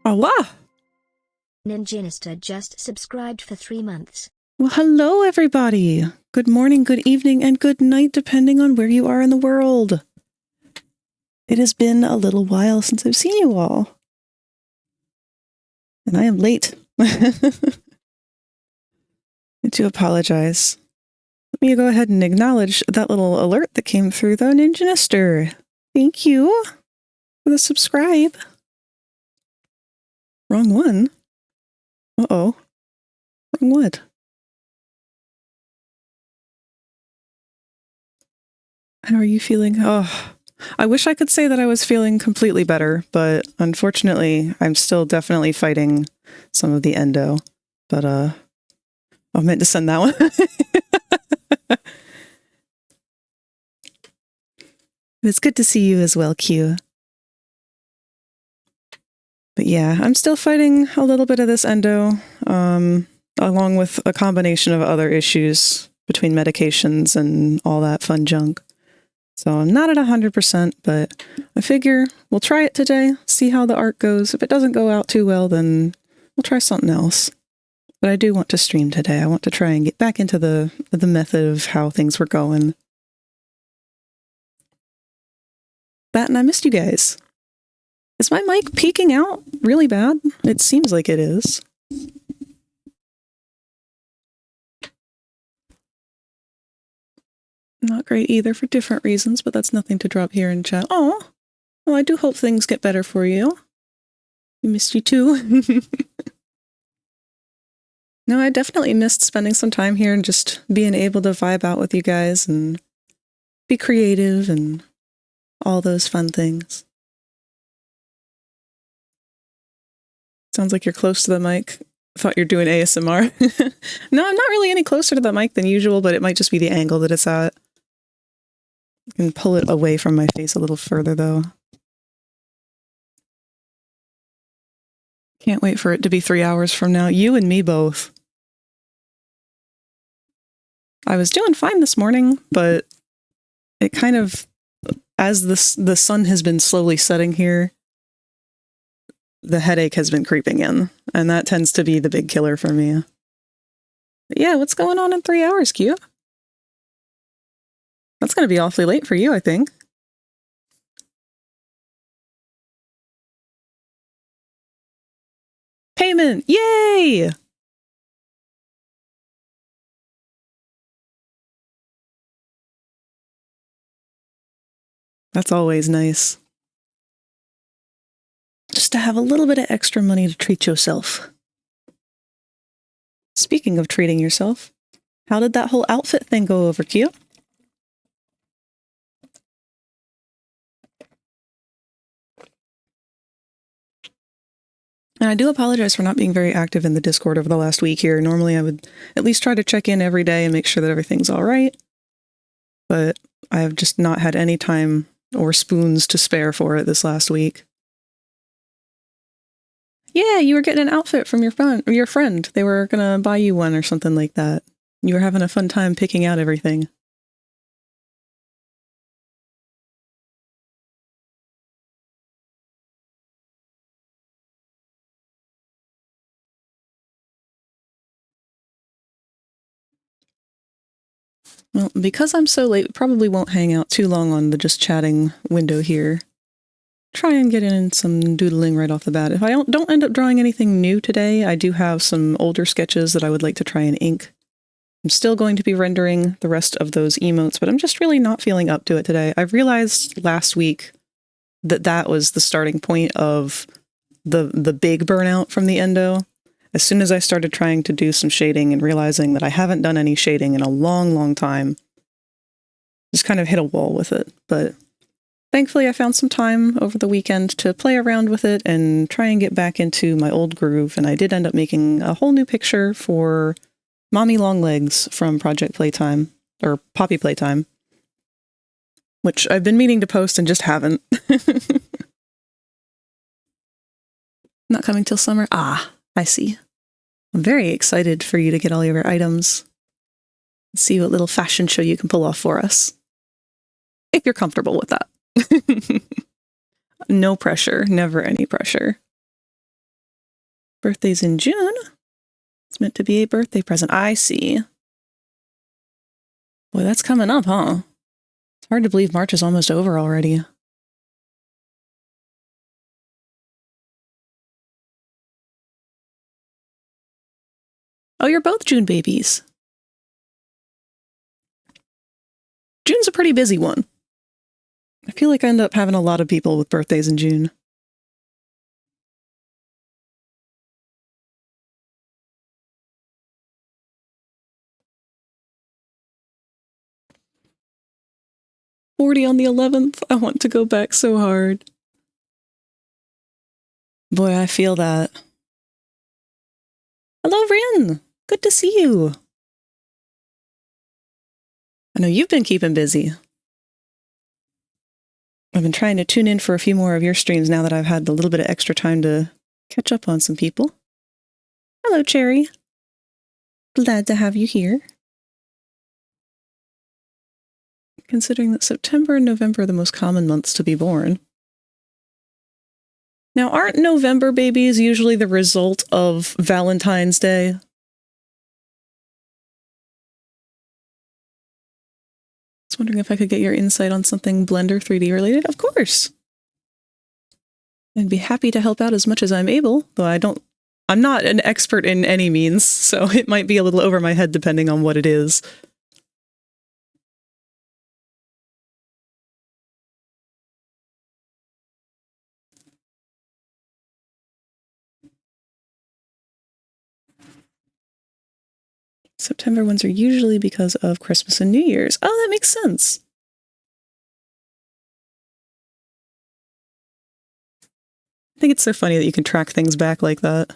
Allah! Ninjinister just subscribed for 3 months. Well, hello everybody! Good morning, good evening, and good night, depending on where you are in the world. It has been a little while since I've seen you all. And I am late. I do apologize. Let me go ahead and acknowledge that little alert that came through, though, Ninjinister. Thank you for the subscribe. Wrong one. Uh-oh. Wrong what? How are you feeling? Oh, I wish I could say that I was feeling completely better, but unfortunately, I'm still definitely fighting some of the endo. But, I meant to send that one. It's good to see you as well, Q. But yeah, I'm still fighting a little bit of this endo, along with a combination of other issues between medications and all that fun junk. So I'm not at 100%, but I figure we'll try it today, see how the art goes. If it doesn't go out too well, then we'll try something else. But I do want to stream today. I want to try and get back into the method of how things were going. That, and I missed you guys. Is my mic peaking out really bad? It seems like it is. Not great either for different reasons, but that's nothing to drop here in chat. Oh, well, I do hope things get better for you. We missed you too. No, I definitely missed spending some time here and just being able to vibe out with you guys and be creative and all those fun things. Sounds like you're close to the mic. I thought you're doing ASMR. No, I'm not really any closer to the mic than usual, but it might just be the angle that it's at. I can pull it away from my face a little further, though. Can't wait for it to be 3 hours from now. You and me both. I was doing fine this morning, but it kind of, as the sun has been slowly setting here, the headache has been creeping in, and that tends to be the big killer for me. But yeah, what's going on in 3 hours, Q? That's going to be awfully late for you, I think. Payment! Yay! That's always nice. Just to have a little bit of extra money to treat yourself. Speaking of treating yourself, how did that whole outfit thing go over, Q? And I do apologize for not being very active in the Discord over the last week here. Normally I would at least try to check in every day and make sure that everything's all right. But I have just not had any time or spoons to spare for it this last week. Yeah, you were getting an outfit from your friend. They were gonna buy you one or something like that. You were having a fun time picking out everything. Well, because I'm so late, we probably won't hang out too long on the just chatting window here. Try and get in some doodling right off the bat. If I don't end up drawing anything new today, I do have some older sketches that I would like to try and ink. I'm still going to be rendering the rest of those emotes, but I'm just really not feeling up to it today. I realized last week that that was the starting point of the big burnout from the endo. As soon as I started trying to do some shading and realizing that I haven't done any shading in a long, long time, just kind of hit a wall with it. But thankfully, I found some time over the weekend to play around with it and try and get back into my old groove, and I did end up making a whole new picture for Mommy Longlegs from Project Playtime, or Poppy Playtime, which I've been meaning to post and just haven't. Not coming till summer? Ah, I see. I'm very excited for you to get all your items. See what little fashion show you can pull off for us. If you're comfortable with that. No pressure. Never any pressure. Birthday's in June. It's meant to be a birthday present. I see. Boy, that's coming up, huh? It's hard to believe March is almost over already. Oh, you're both June babies. June's a pretty busy one. I feel like I end up having a lot of people with birthdays in June. "40 on the 11th. I want to go back so hard." Boy, I feel that. Hello, Rin! Good to see you. I know you've been keeping busy. I've been trying to tune in for a few more of your streams now that I've had a little bit of extra time to catch up on some people. Hello, Cherry. Glad to have you here. Considering that September and November are the most common months to be born. Now, aren't November babies usually the result of Valentine's Day? I was wondering if I could get your insight on something Blender 3D related. Of course! I'd be happy to help out as much as I'm able, though I'm not an expert in any means, so it might be a little over my head depending on what it is. September ones are usually because of Christmas and New Year's. Oh, that makes sense. I think it's so funny that you can track things back like that.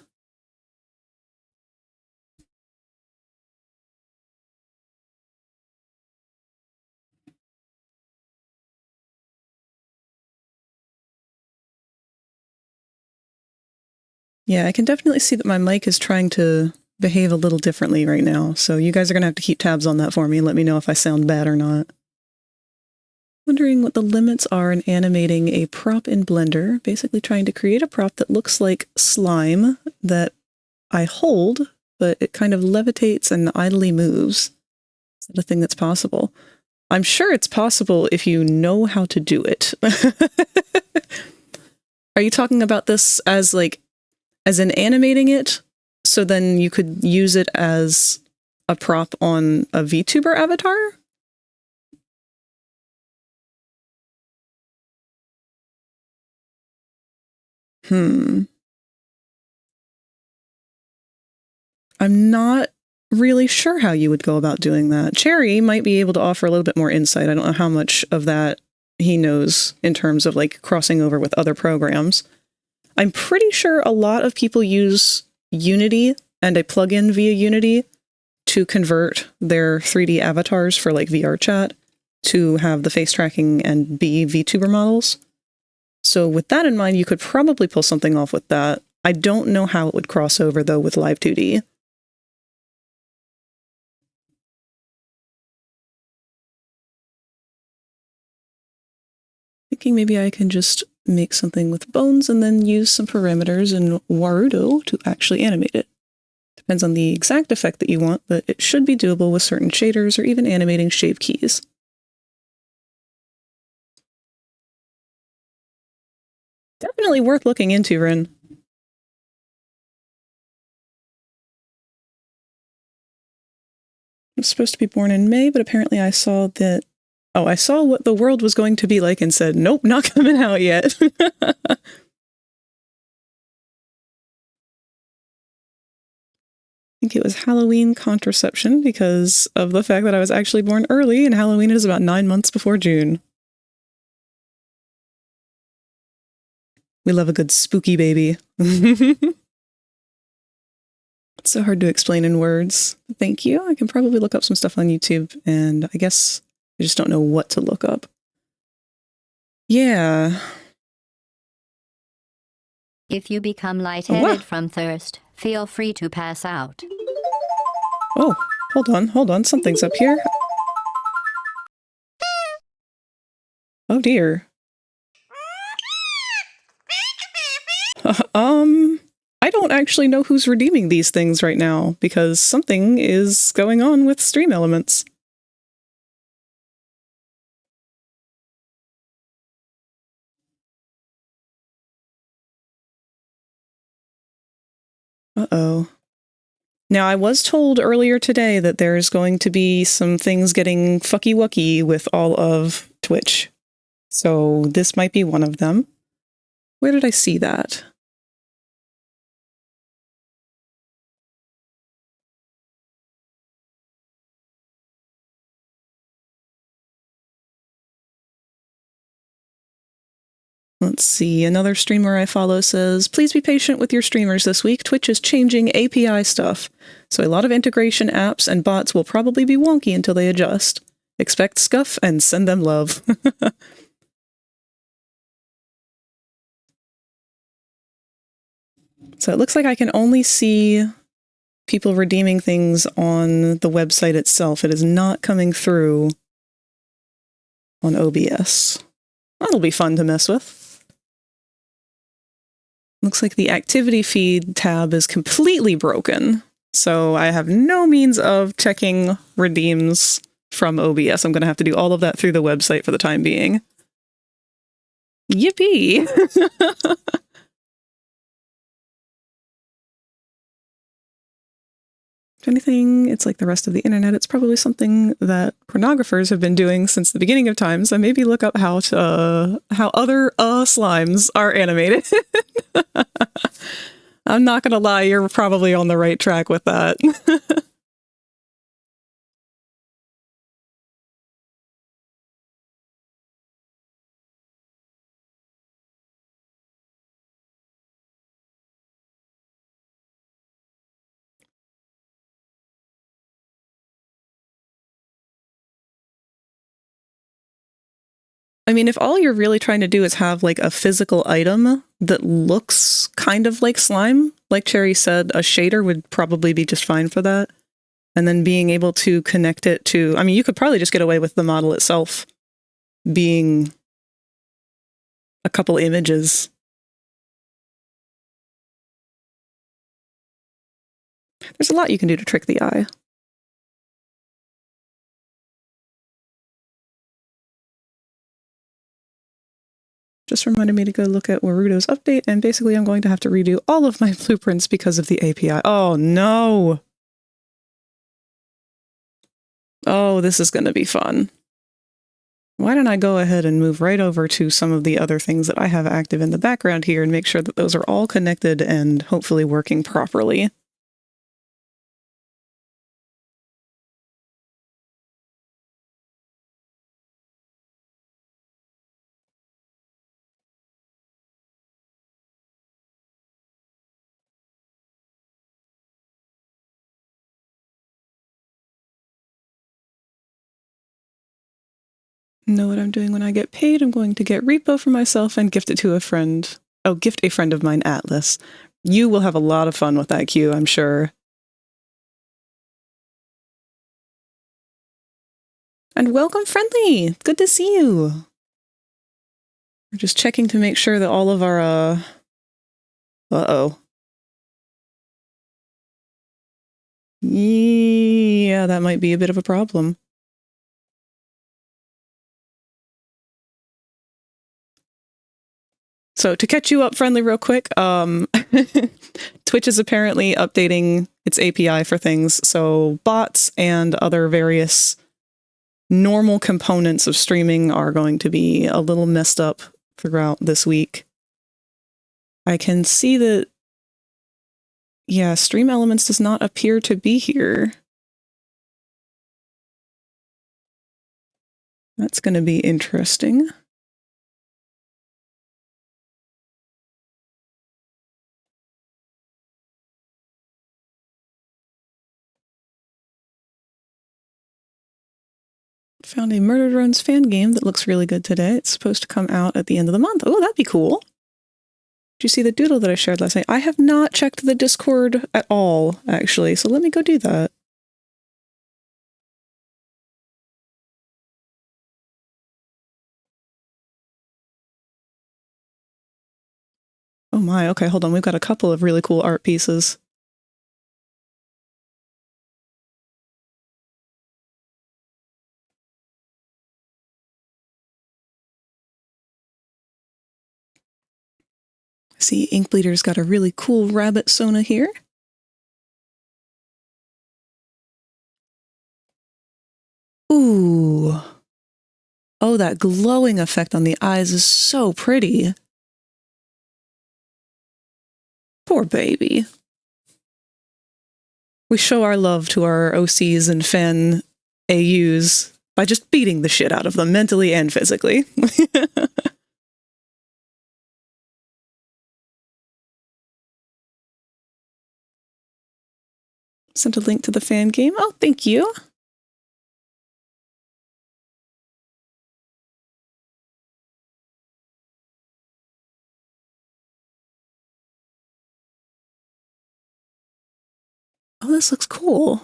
Yeah, I can definitely see that my mic is trying to behave a little differently right now, so you guys are going to have to keep tabs on that for me and let me know if I sound bad or not. Wondering what the limits are in animating a prop in Blender, basically trying to create a prop that looks like slime that I hold, but it kind of levitates and idly moves. Is that a thing that's possible? I'm sure it's possible if you know how to do it. Are you talking about this as in animating it, so then you could use it as a prop on a VTuber avatar? I'm not really sure how you would go about doing that. Cherry might be able to offer a little bit more insight. I don't know how much of that he knows in terms of crossing over with other programs. I'm pretty sure a lot of people use Unity and a plugin via Unity to convert their 3D avatars for VR chat to have the face tracking and be VTuber models. So with that in mind, you could probably pull something off with that. I don't know how it would cross over, though, with Live 2D. Thinking maybe I can just make something with bones and then use some parameters in Warudo to actually animate it. Depends on the exact effect that you want, but it should be doable with certain shaders or even animating shave keys. Definitely worth looking into, Rin. I'm supposed to be born in May, but apparently I saw that... Oh, I saw what the world was going to be like and said, nope, not coming out yet. I think it was Halloween contraception because of the fact that I was actually born early, and Halloween is about 9 months before June. We love a good spooky baby. It's so hard to explain in words. Thank you. I can probably look up some stuff on YouTube, and I guess I just don't know what to look up. Yeah. If you become lightheaded from thirst, feel free to pass out. Oh, hold on. Something's up here. Oh dear. I don't actually know who's redeeming these things right now, because something is going on with stream elements. Uh-oh. Now, I was told earlier today that there's going to be some things getting fucky-wucky with all of Twitch. So this might be one of them. Where did I see that? Let's see, another streamer I follow says, please be patient with your streamers this week. Twitch is changing API stuff, so a lot of integration apps and bots will probably be wonky until they adjust. Expect scuff and send them love. So it looks like I can only see people redeeming things on the website itself. It is not coming through on OBS. That'll be fun to mess with. Looks like the activity feed tab is completely broken, so I have no means of checking redeems from OBS. I'm going to have to do all of that through the website for the time being. Yippee! If anything, it's like the rest of the internet. It's probably something that pornographers have been doing since the beginning of time, so maybe look up how other slimes are animated. I'm not gonna lie, you're probably on the right track with that. I mean, if all you're really trying to do is have like a physical item that looks kind of like slime, like Cherry said, a shader would probably be just fine for that. And then being able to connect it to, I mean, you could probably just get away with the model itself being a couple images. There's a lot you can do to trick the eye. Just reminded me to go look at Warudo's update, and basically I'm going to have to redo all of my blueprints because of the API. Oh no! Oh, this is going to be fun. Why don't I go ahead and move right over to some of the other things that I have active in the background here and make sure that those are all connected and hopefully working properly. Know what I'm doing when I get paid? I'm going to get repo for myself and gift it to a friend. Oh, gift a friend of mine, Atlas. You will have a lot of fun with that queue, I'm sure. And welcome, Friendly! Good to see you! We're just checking to make sure that all of our, uh-oh. Yeah, that might be a bit of a problem. So to catch you up, Friendly, real quick, Twitch is apparently updating its API for things, so bots and other various normal components of streaming are going to be a little messed up throughout this week. I can see that, yeah, Stream Elements does not appear to be here. That's going to be interesting. Found a Murder Drones fan game that looks really good today. It's supposed to come out at the end of the month. Oh, that'd be cool. Did you see the doodle that I shared last night? I have not checked the Discord at all, actually, so let me go do that. Oh my, okay, hold on. We've got a couple of really cool art pieces. See, Inkbleeder's got a really cool rabbit Sona here. Ooh. Oh, that glowing effect on the eyes is so pretty. Poor baby. We show our love to our OCs and fan AUs by just beating the shit out of them mentally and physically. Sent a link to the fan game. Oh, thank you. Oh, this looks cool.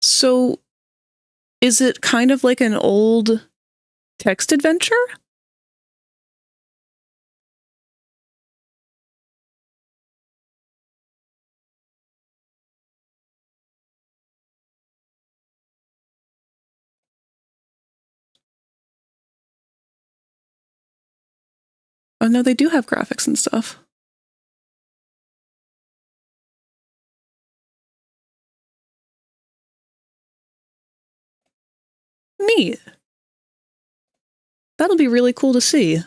So, is it kind of like an old text adventure? Oh no, they do have graphics and stuff. Neat. That'll be really cool to see.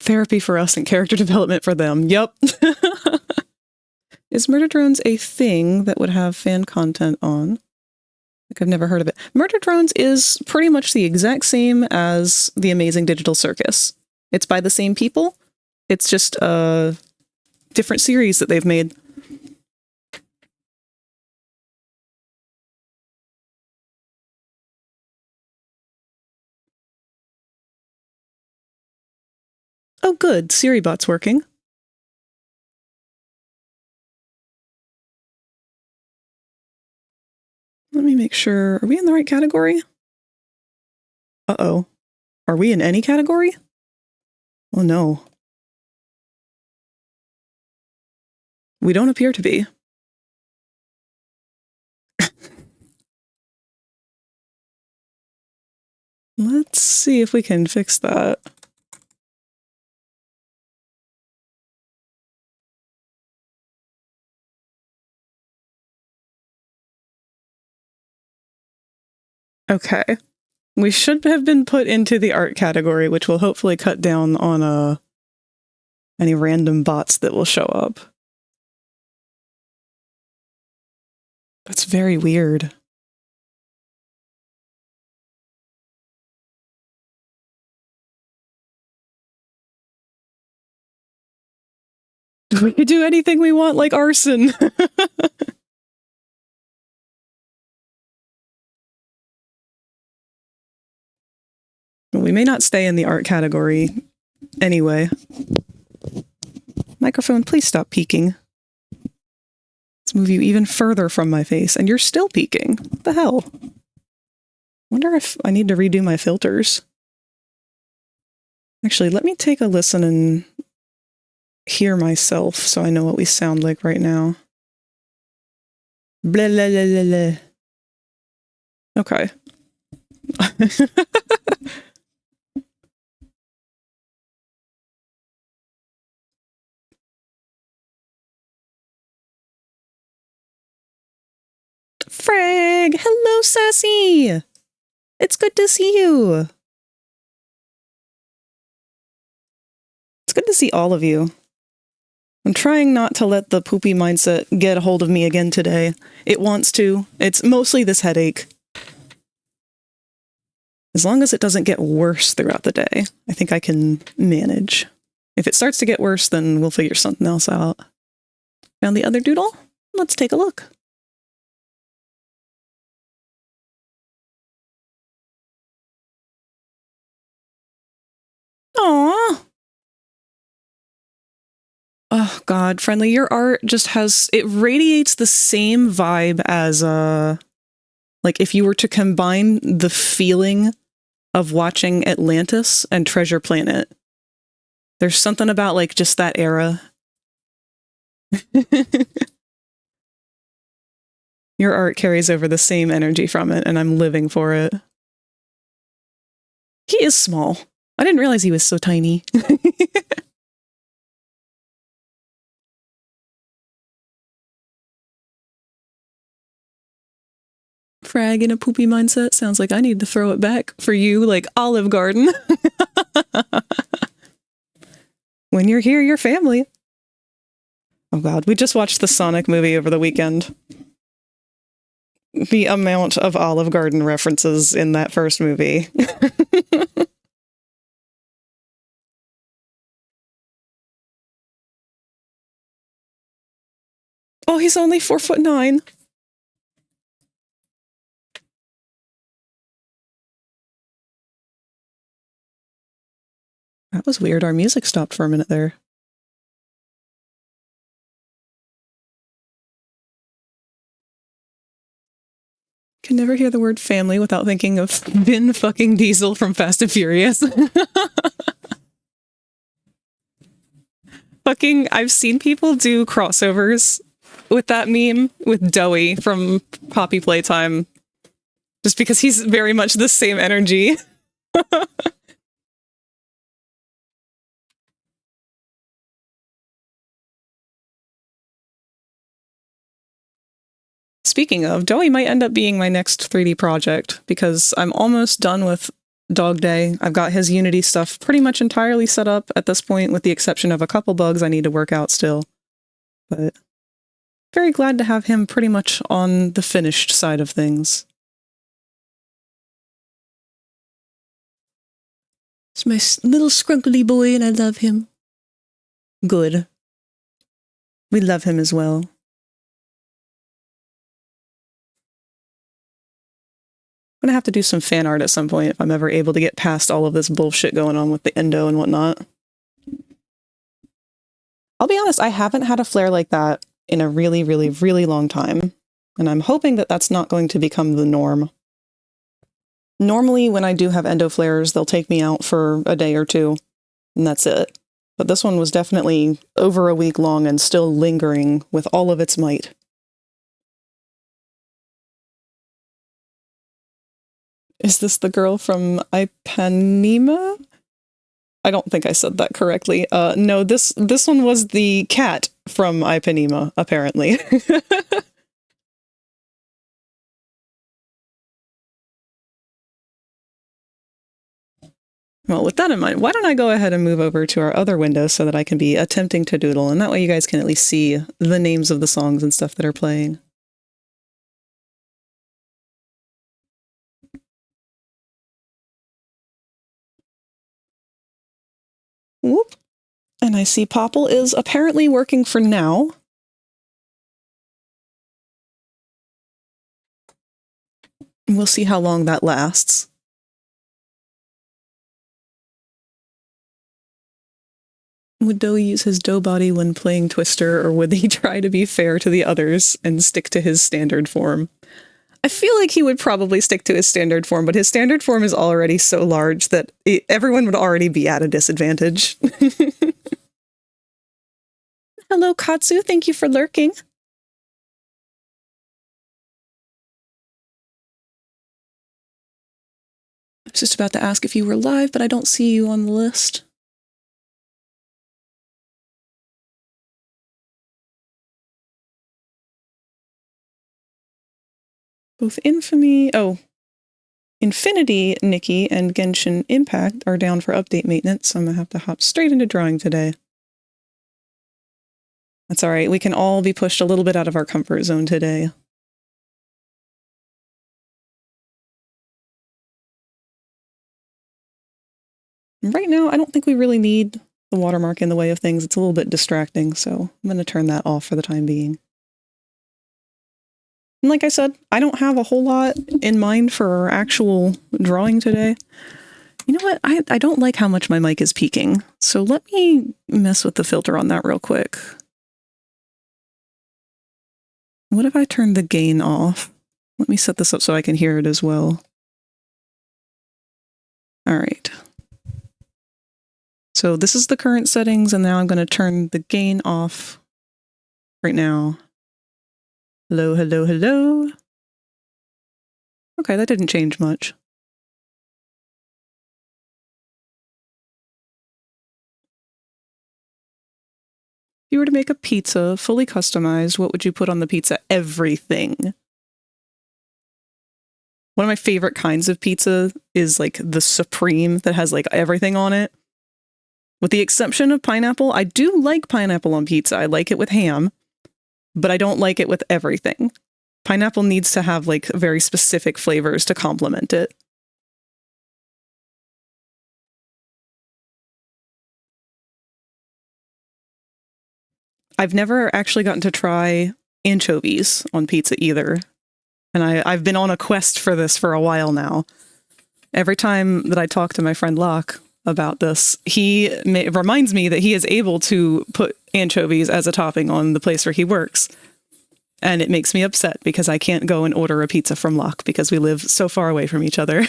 Therapy for us and character development for them. Yep. Is Murder Drones a thing that would have fan content on? Like, I've never heard of it. Murder Drones is pretty much the exact same as The Amazing Digital Circus. It's by the same people. It's just a different series that they've made. Oh, good. SiriBot's working. Let me make sure. Are we in the right category? Uh-oh. Are we in any category? Oh, no. We don't appear to be. Let's see if we can fix that. Okay. We should have been put into the art category, which will hopefully cut down on any random bots that will show up. That's very weird. We could do anything we want, like arson. We may not stay in the art category anyway. Microphone, please stop peeking. Let's move you even further from my face, and you're still peeking. What the hell? Wonder if I need to redo my filters. Actually, let me take a listen and hear myself so I know what we sound like right now. Blah, blah, blah, blah, blah. Okay. Frag! Hello, Sassy! It's good to see you! It's good to see all of you. I'm trying not to let the poopy mindset get a hold of me again today. It wants to. It's mostly this headache. As long as it doesn't get worse throughout the day, I think I can manage. If it starts to get worse, then we'll figure something else out. Found the other doodle? Let's take a look. Aww. Oh god, Friendly, your art just it radiates the same vibe as like if you were to combine the feeling of watching Atlantis and Treasure Planet. There's something about like just that era. Your art carries over the same energy from it, and I'm living for it. He is small. I didn't realize he was so tiny. Frag in a poopy mindset sounds like I need to throw it back for you, like Olive Garden. When you're here, you're family. Oh god, we just watched the Sonic movie over the weekend. The amount of Olive Garden references in that first movie. Oh, he's only 4'9". That was weird. Our music stopped for a minute there. Can never hear the word family without thinking of Vin fucking Diesel from Fast and Furious. Fucking, I've seen people do crossovers with that meme with Doey from Poppy Playtime. Just because he's very much the same energy. Speaking of, Doey might end up being my next 3D project, because I'm almost done with Dog Day. I've got his Unity stuff pretty much entirely set up at this point, with the exception of a couple bugs I need to work out still. But very glad to have him pretty much on the finished side of things. It's my little scrunkly boy and I love him. Good. We love him as well. I'm gonna have to do some fan art at some point if I'm ever able to get past all of this bullshit going on with the endo and whatnot. I'll be honest, I haven't had a flare like that in a really, really, really long time, and I'm hoping that that's not going to become the norm. Normally, when I do have endo flares, they'll take me out for a day or two, and that's it. But this one was definitely over a week long and still lingering with all of its might. Is this the girl from Ipanema? I don't think I said that correctly. No, this one was the cat from Ipanema, apparently. Well, with that in mind, why don't I go ahead and move over to our other window so that I can be attempting to doodle, and that way you guys can at least see the names of the songs and stuff that are playing. Whoop. And I see Popple is apparently working for now. We'll see how long that lasts. Would Doe use his dough body when playing Twister, or would he try to be fair to the others and stick to his standard form? I feel like he would probably stick to his standard form, but his standard form is already so large that everyone would already be at a disadvantage. Hello, Katsu. Thank you for lurking. I was just about to ask if you were live, but I don't see you on the list. Both Infinity, Nikki, and Genshin Impact are down for update maintenance, so I'm gonna have to hop straight into drawing today. That's alright, we can all be pushed a little bit out of our comfort zone today. Right now, I don't think we really need the watermark in the way of things. It's a little bit distracting, so I'm gonna turn that off for the time being. And like I said, I don't have a whole lot in mind for our actual drawing today. You know what? I don't like how much my mic is peaking. So let me mess with the filter on that real quick. What if I turn the gain off? Let me set this up so I can hear it as well. All right. So this is the current settings, and now I'm going to turn the gain off right now. Hello, hello, hello. Okay, that didn't change much. If you were to make a pizza fully customized, what would you put on the pizza? Everything. One of my favorite kinds of pizza is like the Supreme that has like everything on it. With the exception of pineapple, I do like pineapple on pizza. I like it with ham, but I don't like it with everything. Pineapple needs to have like very specific flavors to complement it. I've never actually gotten to try anchovies on pizza either. And I've been on a quest for this for a while now. Every time that I talk to my friend Locke about this, he reminds me that he is able to put anchovies as a topping on the place where he works. And it makes me upset because I can't go and order a pizza from Locke because we live so far away from each other.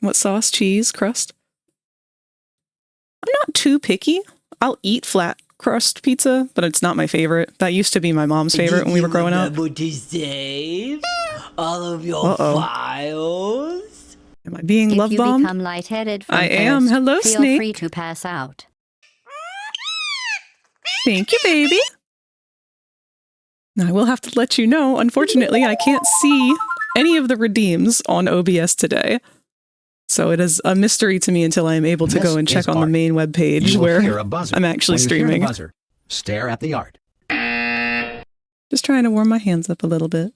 What sauce? Cheese? Crust? I'm not too picky. I'll eat flat crust pizza, but it's not my favorite. That used to be my mom's favorite when we were growing up. To save all of your files? Am I being love If you bombed? become lightheaded from I thirst, am. Hello, feel Snake. free to pass out. Thank you, baby. Now, I will have to let you know, unfortunately, I can't see any of the redeems on OBS today. So it is a mystery to me until I am able to go and check on the main web page where I'm actually streaming. Stare at the art. Just trying to warm my hands up a little bit.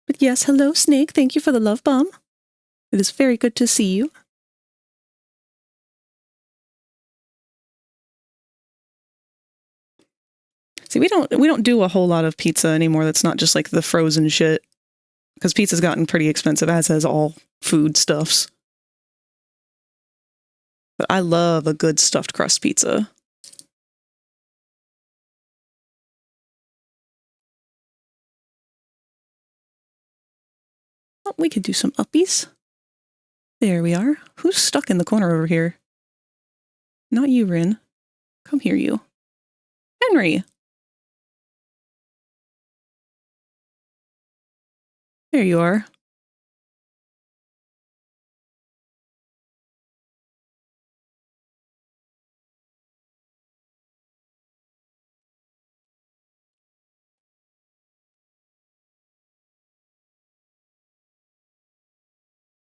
But yes, hello, Snake. Thank you for the love bomb. It is very good to see you. See, we don't do a whole lot of pizza anymore that's not just like the frozen shit. Because pizza's gotten pretty expensive, as has all food stuffs. But I love a good stuffed crust pizza. Oh, we could do some uppies. There we are. Who's stuck in the corner over here? Not you, Rin. Come here, you. Henry! There you are.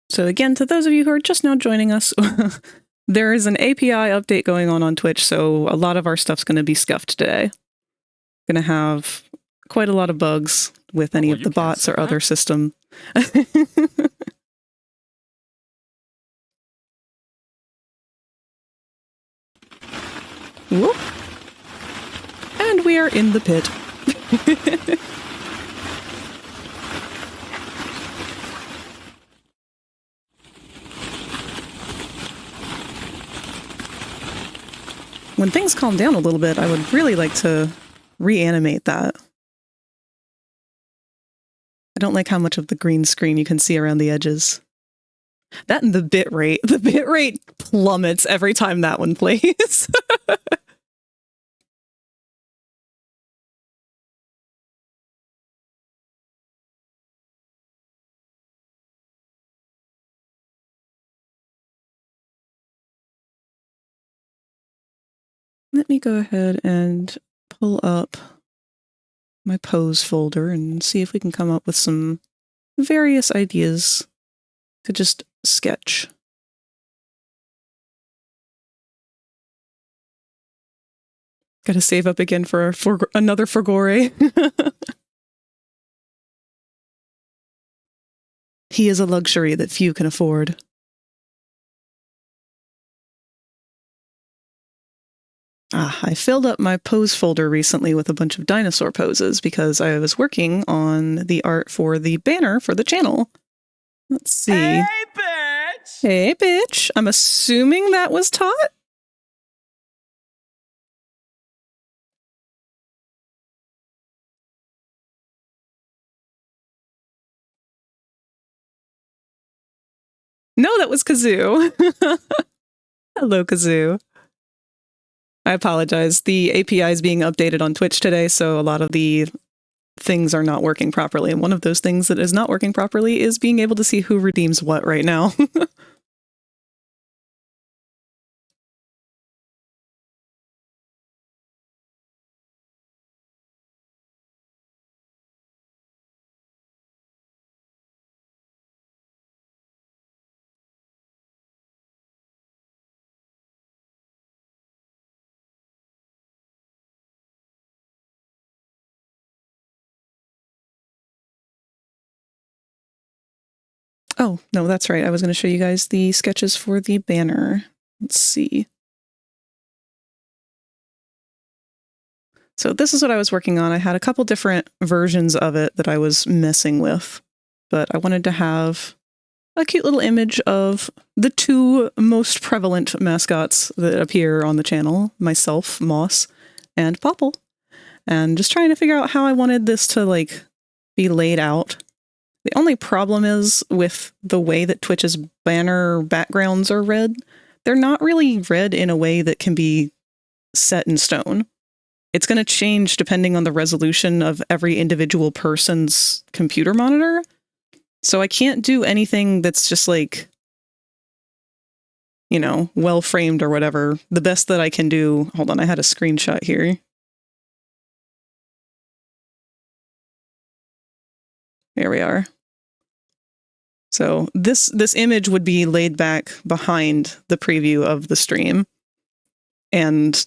So again, to those of you who are just now joining us, there is an API update going on Twitch, so a lot of our stuff's going to be scuffed today. Going to have quite a lot of bugs with any of the bots or other system. Whoop. And we are in the pit. When things calm down a little bit, I would really like to reanimate that. I don't like how much of the green screen you can see around the edges. That and the bit rate. The bit rate plummets every time that one plays. Let me go ahead and pull up my pose folder and see if we can come up with some various ideas to just sketch. Gotta save up again for another Fragore. He is a luxury that few can afford. I filled up my pose folder recently with a bunch of dinosaur poses because I was working on the art for the banner for the channel. Let's see. Hey, bitch! Hey, bitch. I'm assuming that was Tot? No, that was Kazoo. Hello, Kazoo. I apologize. The API is being updated on Twitch today, so a lot of the things are not working properly. And one of those things that is not working properly is being able to see who redeems what right now. Oh, no, that's right. I was going to show you guys the sketches for the banner. Let's see. So this is what I was working on. I had a couple different versions of it that I was messing with, but I wanted to have a cute little image of the two most prevalent mascots that appear on the channel, myself, Moss, and Popple, and just trying to figure out how I wanted this to, like, be laid out. The only problem is with the way that Twitch's banner backgrounds are read, they're not really read in a way that can be set in stone. It's going to change depending on the resolution of every individual person's computer monitor. So I can't do anything that's just like, you know, well framed or whatever. The best that I can do, hold on, I had a screenshot here. There we are. So this image would be laid back behind the preview of the stream. And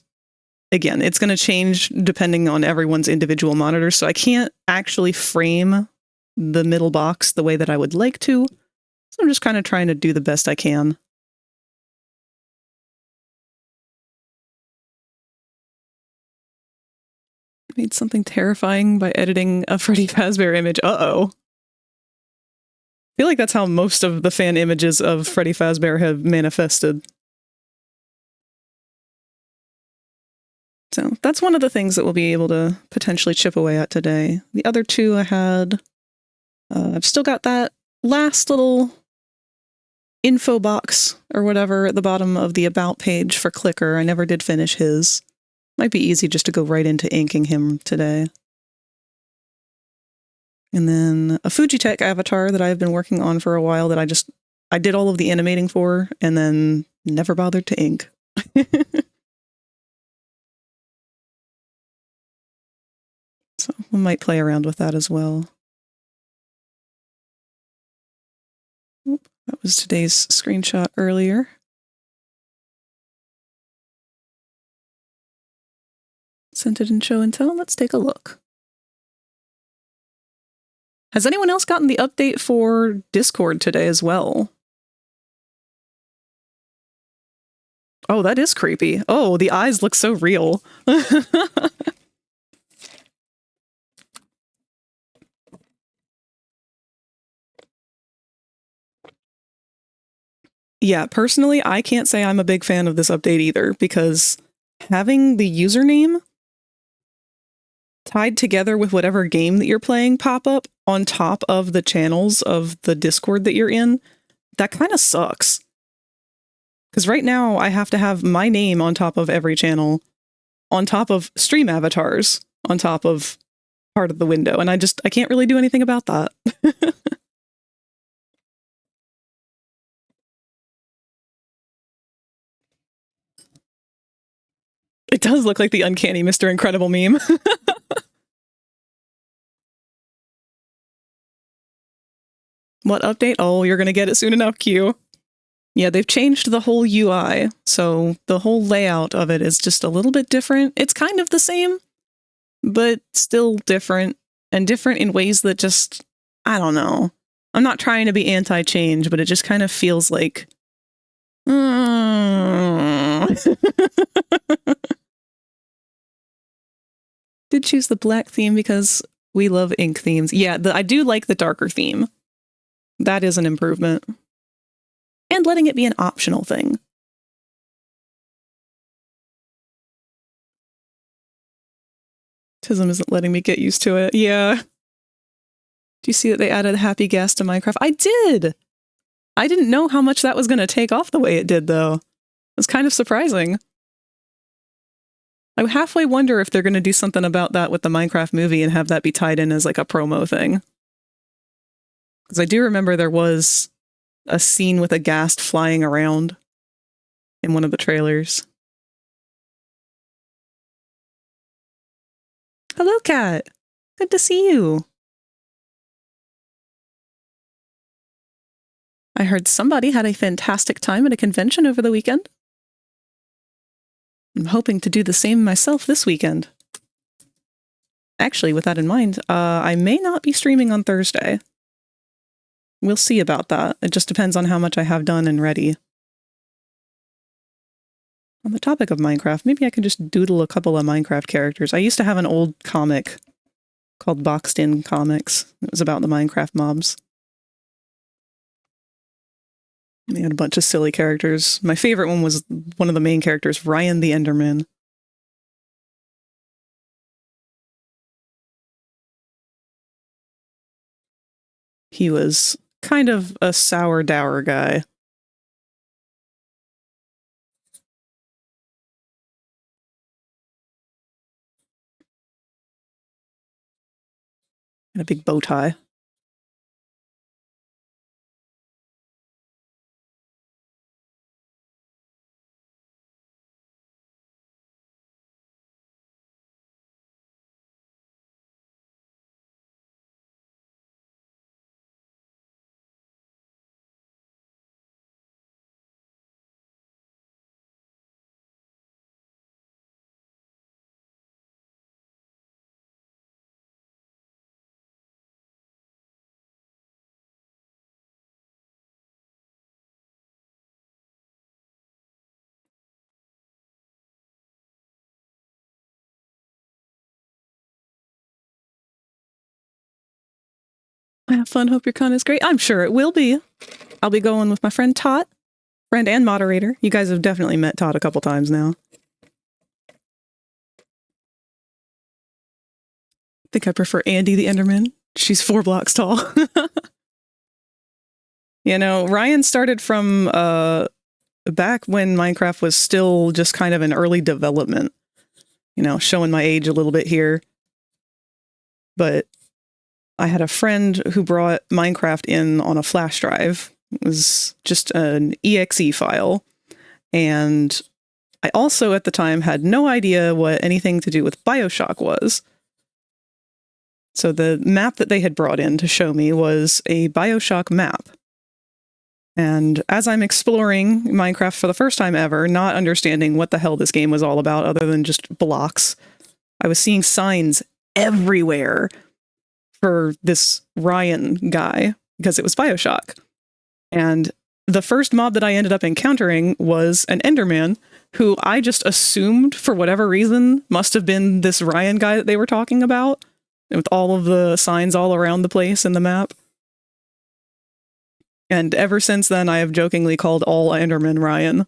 again, it's going to change depending on everyone's individual monitor. So I can't actually frame the middle box the way that I would like to. So I'm just kind of trying to do the best I can. Made something terrifying by editing a Freddy Fazbear image. Uh-oh. I feel like that's how most of the fan images of Freddy Fazbear have manifested. So that's one of the things that we'll be able to potentially chip away at today. The other two I had, I've still got that last little info box or whatever at the bottom of the About page for Clicker. I never did finish his. Might be easy just to go right into inking him today. And then a Fujitech avatar that I've been working on for a while that I did all of the animating for and then never bothered to ink. So we might play around with that as well. Oop, that was today's screenshot earlier. Sent it in show and tell. Let's take a look. Has anyone else gotten the update for Discord today as well? Oh, that is creepy. Oh, the eyes look so real. Yeah, personally, I can't say I'm a big fan of this update either, because having the username tied together with whatever game that you're playing pop up on top of the channels of the Discord that you're in, that kind of sucks. Because right now I have to have my name on top of every channel, on top of stream avatars, on top of part of the window, and I can't really do anything about that. It does look like the uncanny Mr. Incredible meme. What update? Oh, you're going to get it soon enough, Q. Yeah, they've changed the whole UI, so the whole layout of it is just a little bit different. It's kind of the same, but still different, and different in ways that just, I don't know. I'm not trying to be anti-change, but it just kind of feels like... did choose the black theme because we love ink themes. Yeah, I do like the darker theme. That is an improvement. And letting it be an optional thing. Tism isn't letting me get used to it. Yeah. Do you see that they added happy gas to Minecraft? I did! I didn't know how much that was going to take off the way it did, though. It's kind of surprising. I halfway wonder if they're going to do something about that with the Minecraft movie and have that be tied in as like a promo thing. Because I do remember there was a scene with a ghast flying around in one of the trailers. Hello, Kat. Good to see you. I heard somebody had a fantastic time at a convention over the weekend. I'm hoping to do the same myself this weekend. Actually, with that in mind, I may not be streaming on Thursday. We'll see about that. It just depends on how much I have done and ready. On the topic of Minecraft, maybe I could just doodle a couple of Minecraft characters. I used to have an old comic called Boxed In Comics. It was about the Minecraft mobs. They had a bunch of silly characters. My favorite one was one of the main characters, Ryan the Enderman. He was kind of a sour, dour guy. And a big bow tie. Have fun. Hope your con is great. I'm sure it will be. I'll be going with my friend Tot, friend and moderator. You guys have definitely met Tot a couple times now. I think I prefer Andy the Enderman. She's 4 blocks tall. You know, Ryan started from back when Minecraft was still just kind of in early development. You know, showing my age a little bit here. But I had a friend who brought Minecraft in on a flash drive. It was just an exe file. And I also, at the time, had no idea what anything to do with BioShock was. So the map that they had brought in to show me was a BioShock map. And as I'm exploring Minecraft for the first time ever, not understanding what the hell this game was all about other than just blocks, I was seeing signs everywhere for this Ryan guy, because it was BioShock. And the first mob that I ended up encountering was an Enderman, who I just assumed, for whatever reason, must have been this Ryan guy that they were talking about, with all of the signs all around the place in the map. And ever since then, I have jokingly called all Endermen Ryan.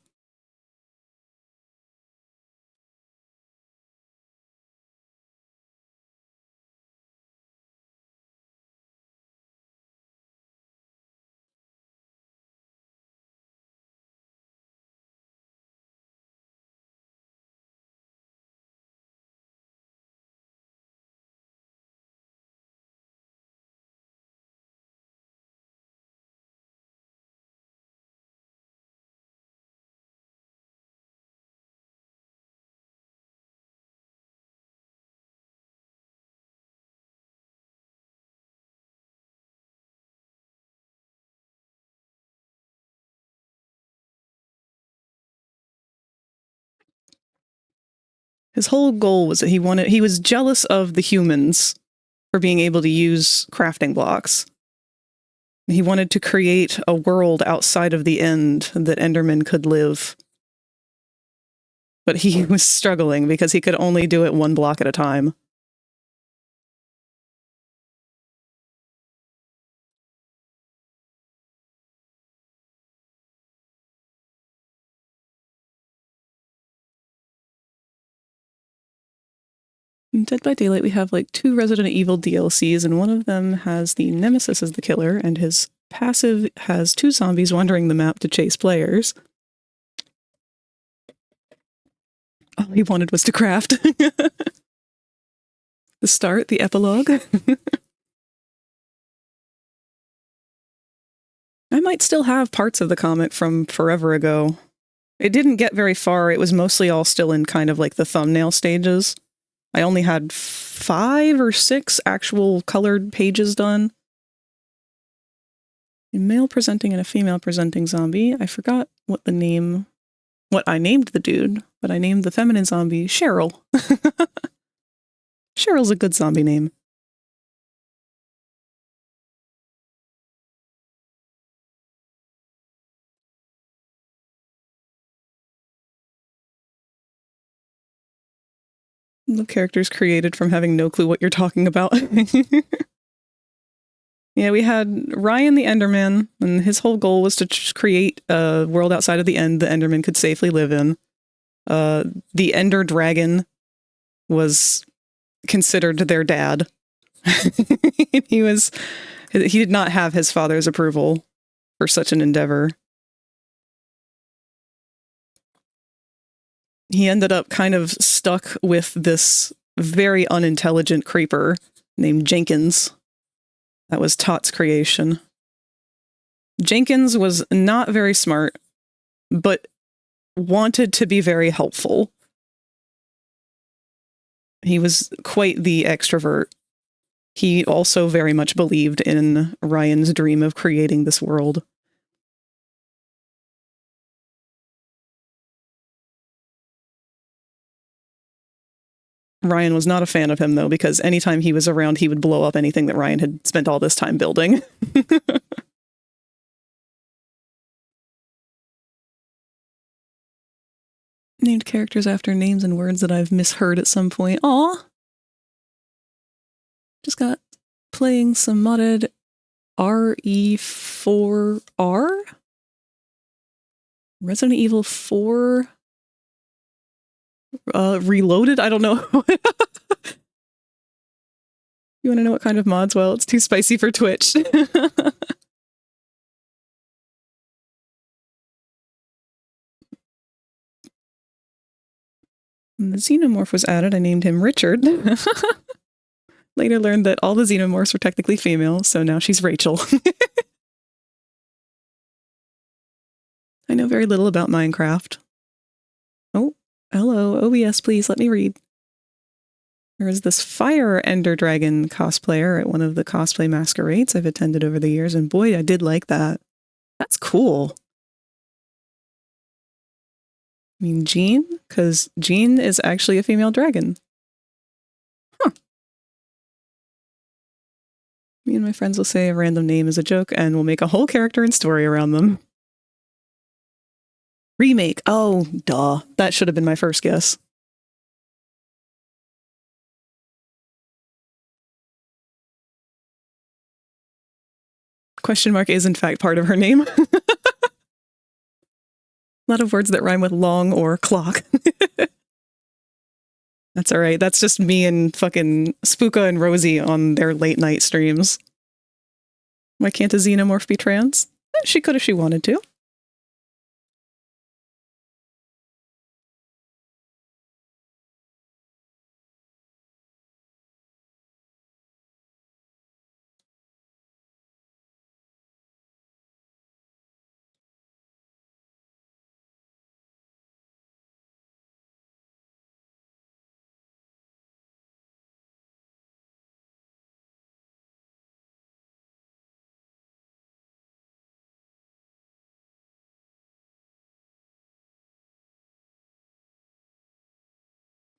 His whole goal was that he was jealous of the humans for being able to use crafting blocks. He wanted to create a world outside of the end that Endermen could live. But he was struggling because he could only do it 1 block at a time. In Dead by Daylight, we have like 2 Resident Evil DLCs, and one of them has the Nemesis as the killer, and his passive has 2 zombies wandering the map to chase players. All he wanted was to craft. The start, the epilogue. I might still have parts of the comic from forever ago. It didn't get very far. It was mostly all still in kind of like the thumbnail stages. I only had 5 or 6 actual colored pages done. A male presenting and a female presenting zombie. I forgot what I named the dude, but I named the feminine zombie Cheryl. Cheryl's a good zombie name. The characters created from having no clue what you're talking about. Yeah, we had Ryan the Enderman, and his whole goal was to create a world outside of the End the Enderman could safely live in. The Ender Dragon was considered their dad. He did not have his father's approval for such an endeavor. He ended up kind of stuck with this very unintelligent creeper named Jenkins. That was Tott's creation. Jenkins was not very smart, but wanted to be very helpful. He was quite the extrovert. He also very much believed in Ryan's dream of creating this world. Ryan was not a fan of him, though, because anytime he was around, he would blow up anything that Ryan had spent all this time building. Named characters after names and words that I've misheard at some point. Aw! Just got playing some modded RE4R? Resident Evil 4 Reloaded? I don't know. You want to know what kind of mods? Well, it's too spicy for Twitch. When the xenomorph was added, I named him Richard. Later learned that all the xenomorphs were technically female, so now she's Rachel. I know very little about Minecraft. Oh, hello, OBS, please let me read. There was this Fire Ender Dragon cosplayer at one of the cosplay masquerades I've attended over the years, and boy, I did like that. That's cool. I mean, Jean? Because Jean is actually a female dragon. Huh. Me and my friends will say a random name as a joke, and we'll make a whole character and story around them. Remake. Oh, duh. That should have been my first guess. Question mark is in fact part of her name. A lot of words that rhyme with long or clock. That's all right. That's just me and fucking Spooka and Rosie on their late night streams. Why can't a xenomorph be trans? She could if she wanted to.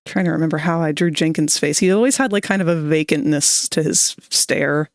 Trying to remember how I drew Jenkins' face. He always had like kind of a vacantness to his stare.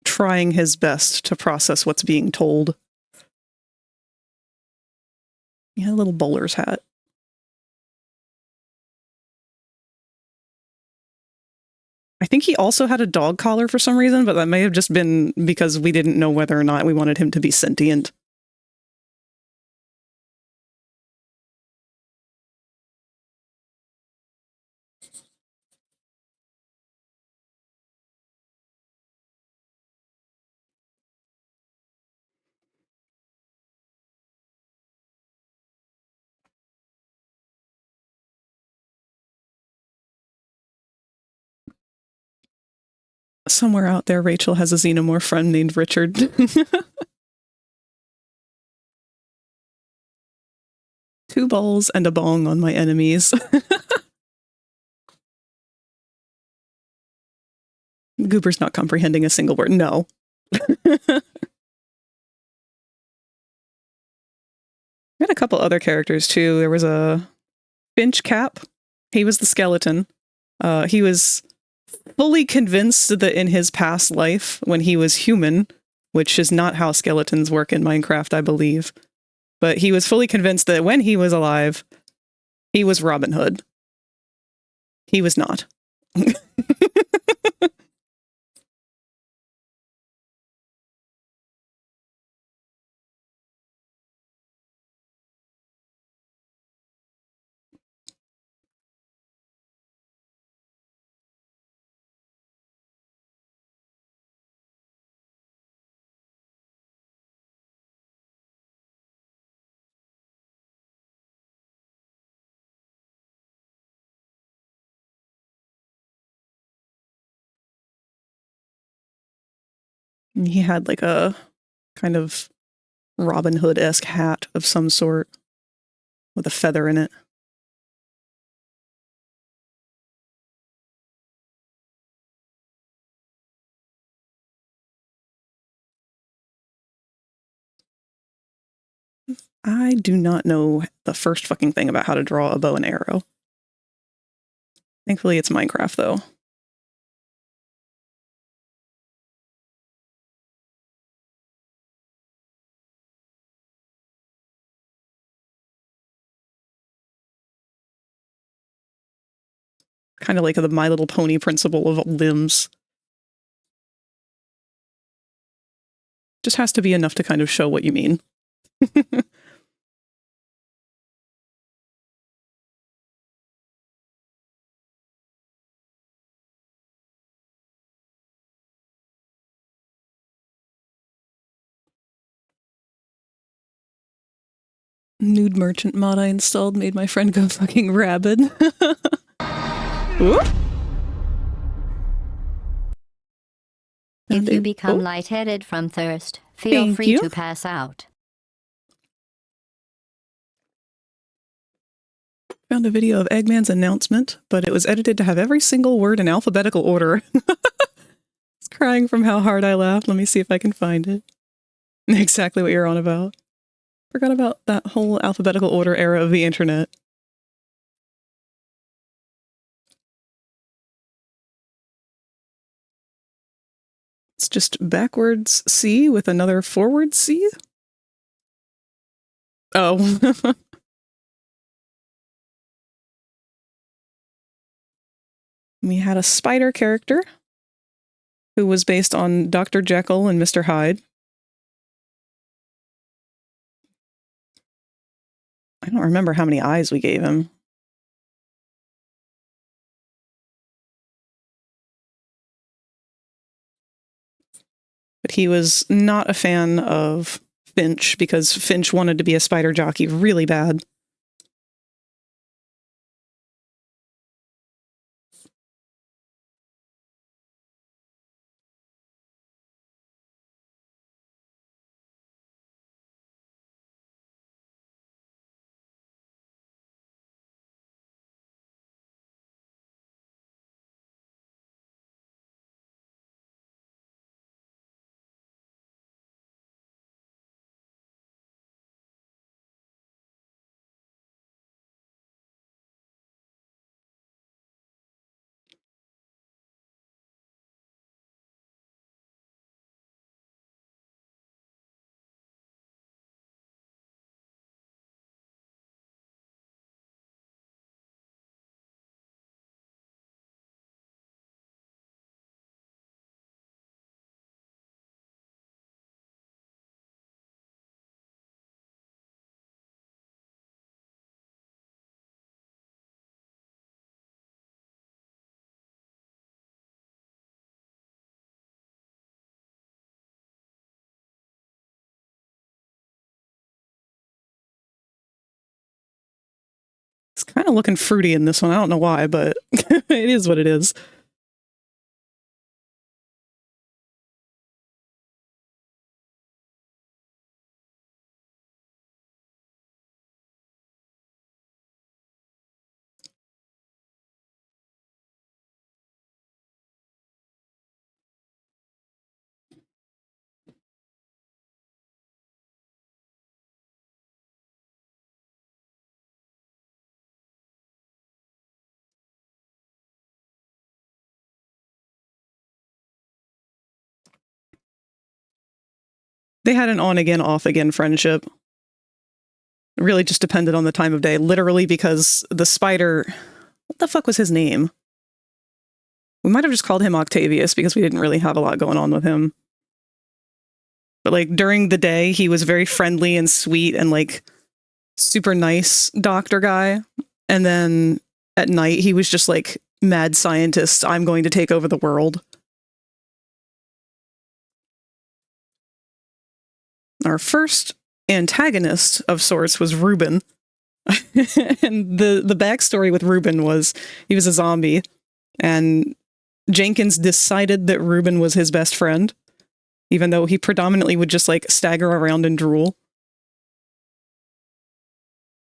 trying his best to process what's being told. Yeah, a little bowler's hat. I think he also had a dog collar for some reason, but that may have just been because we didn't know whether or not we wanted him to be sentient. Somewhere out there, Rachel has a xenomorph friend named Richard. Two balls and a bong on my enemies. Goober's not comprehending a single word. No. We had a couple other characters too. There was a Finch Cap. He was the skeleton. He was fully convinced that in his past life, when he was human, which is not how skeletons work in Minecraft, I believe, but he was fully convinced that when he was alive, he was Robin Hood. He was not. He had like a kind of Robin Hood-esque hat of some sort with a feather in it. I do not know the first fucking thing about how to draw a bow and arrow. Thankfully, it's Minecraft, though. Kind of like the My Little Pony principle of limbs. Just has to be enough to kind of show what you mean. Nude merchant mod I installed made my friend go fucking rabid. Ooh. If you become lightheaded from thirst, feel Thank free you. to pass out. Found a video of Eggman's announcement, but it was edited to have every single word in alphabetical order. It's crying from how hard I laughed. Let me see if I can find it. Exactly what you're on about. Forgot about that whole alphabetical order era of the internet. It's just backwards C with another forward C? Oh. We had a spider character who was based on Dr. Jekyll and Mr. Hyde. I don't remember how many eyes we gave him. But he was not a fan of Finch because Finch wanted to be a spider jockey really bad. It's kind of looking fruity in this one. I don't know why, but it is what it is. They had an on-again, off-again friendship. It really just depended on the time of day, literally, because the spider... What the fuck was his name? We might have just called him Octavius because we didn't really have a lot going on with him. But, like, during the day, he was very friendly and sweet and, like, super nice doctor guy. And then at night, he was just, like, mad scientist, I'm going to take over the world. Our first antagonist of sorts was Reuben. And the backstory with Reuben was he was a zombie, and Jenkins decided that Reuben was his best friend, even though he predominantly would just like stagger around and drool.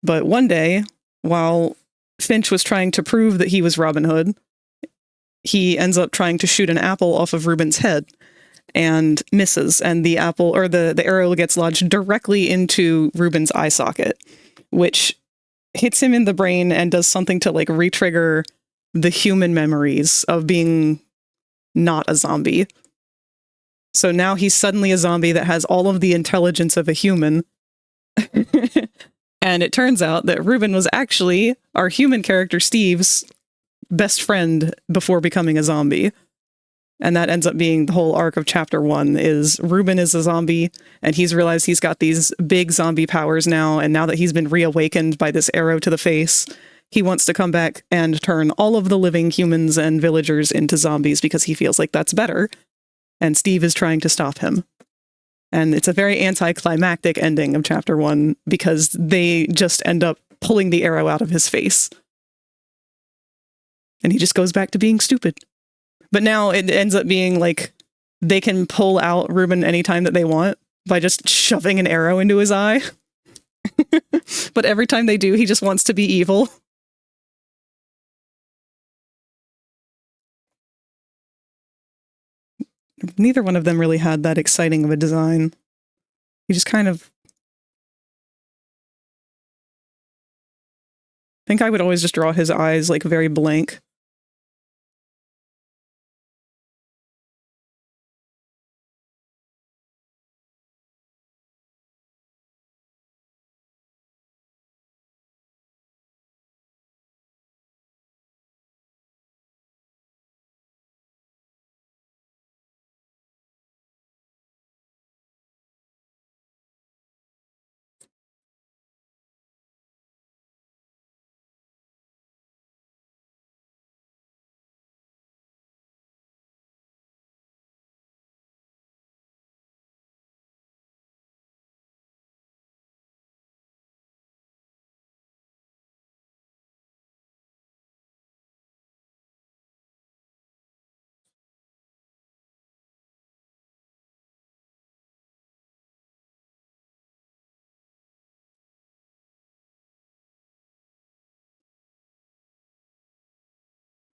But one day, while Finch was trying to prove that he was Robin Hood, he ends up trying to shoot an apple off of Reuben's head and misses, and the apple or the arrow gets lodged directly into Reuben's eye socket, which hits him in the brain and does something to like re-trigger the human memories of being not a zombie. So now he's suddenly a zombie that has all of the intelligence of a human. And it turns out that Reuben was actually our human character Steve's best friend before becoming a zombie. And that ends up being the whole arc of chapter 1 is Reuben is a zombie and he's realized he's got these big zombie powers now. And now that he's been reawakened by this arrow to the face, he wants to come back and turn all of the living humans and villagers into zombies because he feels like that's better. And Steve is trying to stop him. And it's a very anticlimactic ending of chapter 1 because they just end up pulling the arrow out of his face. And he just goes back to being stupid. But now it ends up being like they can pull out Reuben anytime that they want by just shoving an arrow into his eye. But every time they do, he just wants to be evil. Neither one of them really had that exciting of a design. He just kind of... I think I would always just draw his eyes like very blank.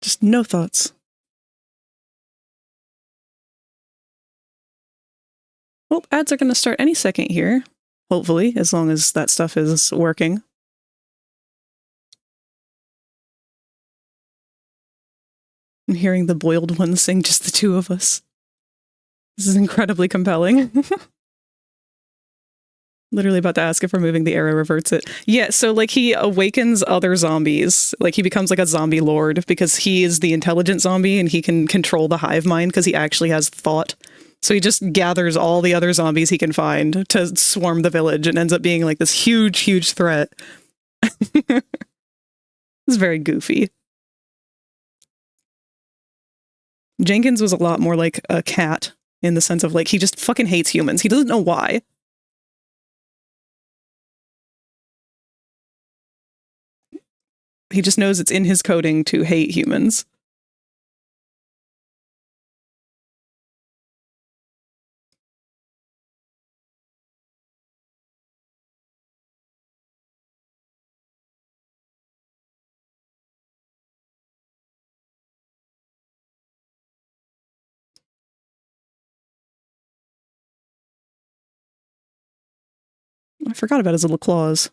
Just no thoughts. Well, ads are going to start any second here. Hopefully, as long as that stuff is working. I'm hearing the boiled one sing just the two of us. This is incredibly compelling. Literally about to ask if removing the arrow reverts it. Yeah, so like he awakens other zombies. Like he becomes like a zombie lord because he is the intelligent zombie and he can control the hive mind because he actually has thought. So he just gathers all the other zombies he can find to swarm the village and ends up being like this huge, huge threat. It's very goofy. Jenkins was a lot more like a cat in the sense of like he just fucking hates humans. He doesn't know why. He just knows it's in his coding to hate humans. I forgot about his little claws.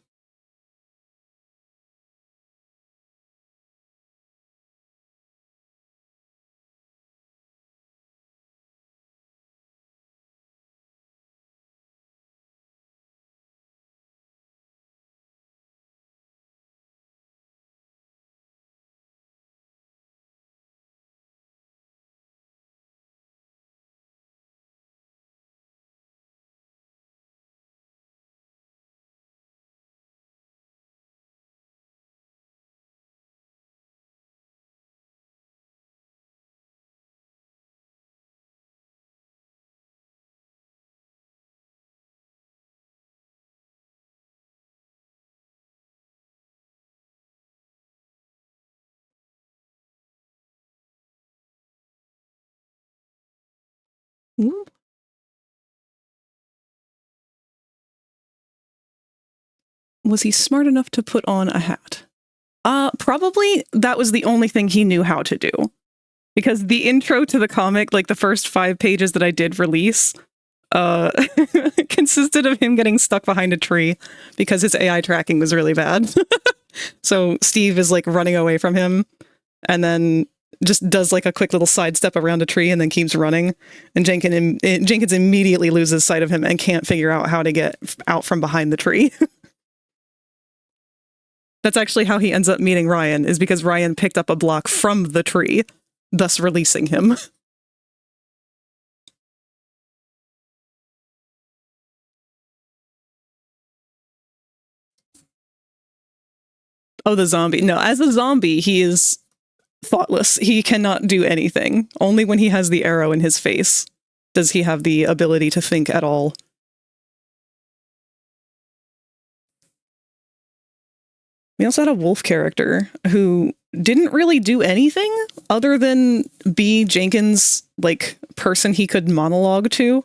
Ooh. Was he smart enough to put on a hat? Probably that was the only thing he knew how to do. Because the intro to the comic, like the first 5 pages that I did release, consisted of him getting stuck behind a tree because his AI tracking was really bad. So Steve is like running away from him and then just does like a quick little sidestep around a tree and then keeps running. And Jenkins immediately loses sight of him and can't figure out how to get out from behind the tree. That's actually how he ends up meeting Ryan, is because Ryan picked up a block from the tree, thus releasing him. Oh, the zombie. No, as a zombie, he is thoughtless. He cannot do anything. Only when he has the arrow in his face does he have the ability to think at all. We also had a wolf character who didn't really do anything other than be Jenkins' like person he could monologue to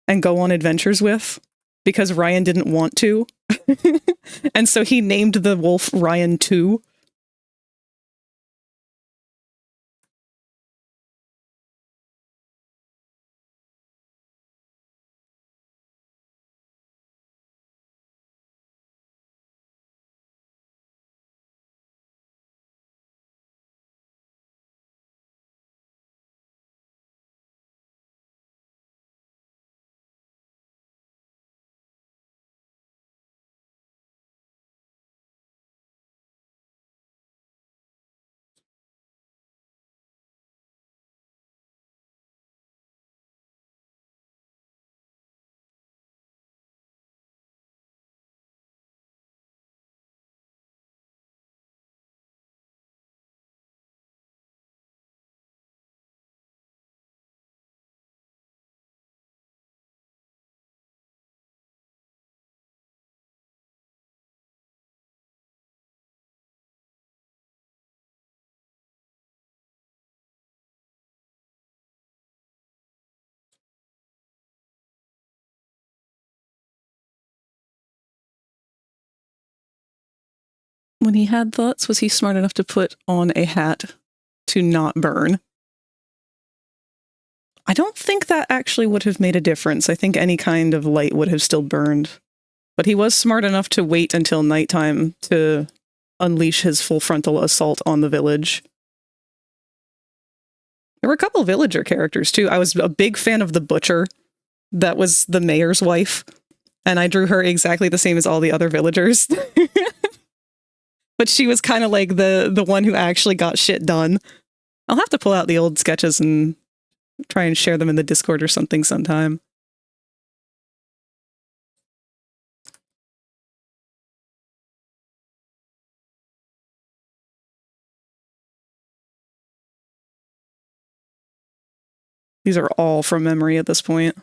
and go on adventures with because Ryan didn't want to. And so he named the wolf Ryan 2. When he had thoughts, was he smart enough to put on a hat to not burn? I don't think that actually would have made a difference. I think any kind of light would have still burned. But he was smart enough to wait until nighttime to unleash his full frontal assault on the village. There were a couple villager characters, too. I was a big fan of the butcher. That was the mayor's wife. And I drew her exactly the same as all the other villagers. But she was kind of like the one who actually got shit done. I'll have to pull out the old sketches and try and share them in the Discord or something sometime. These are all from memory at this point.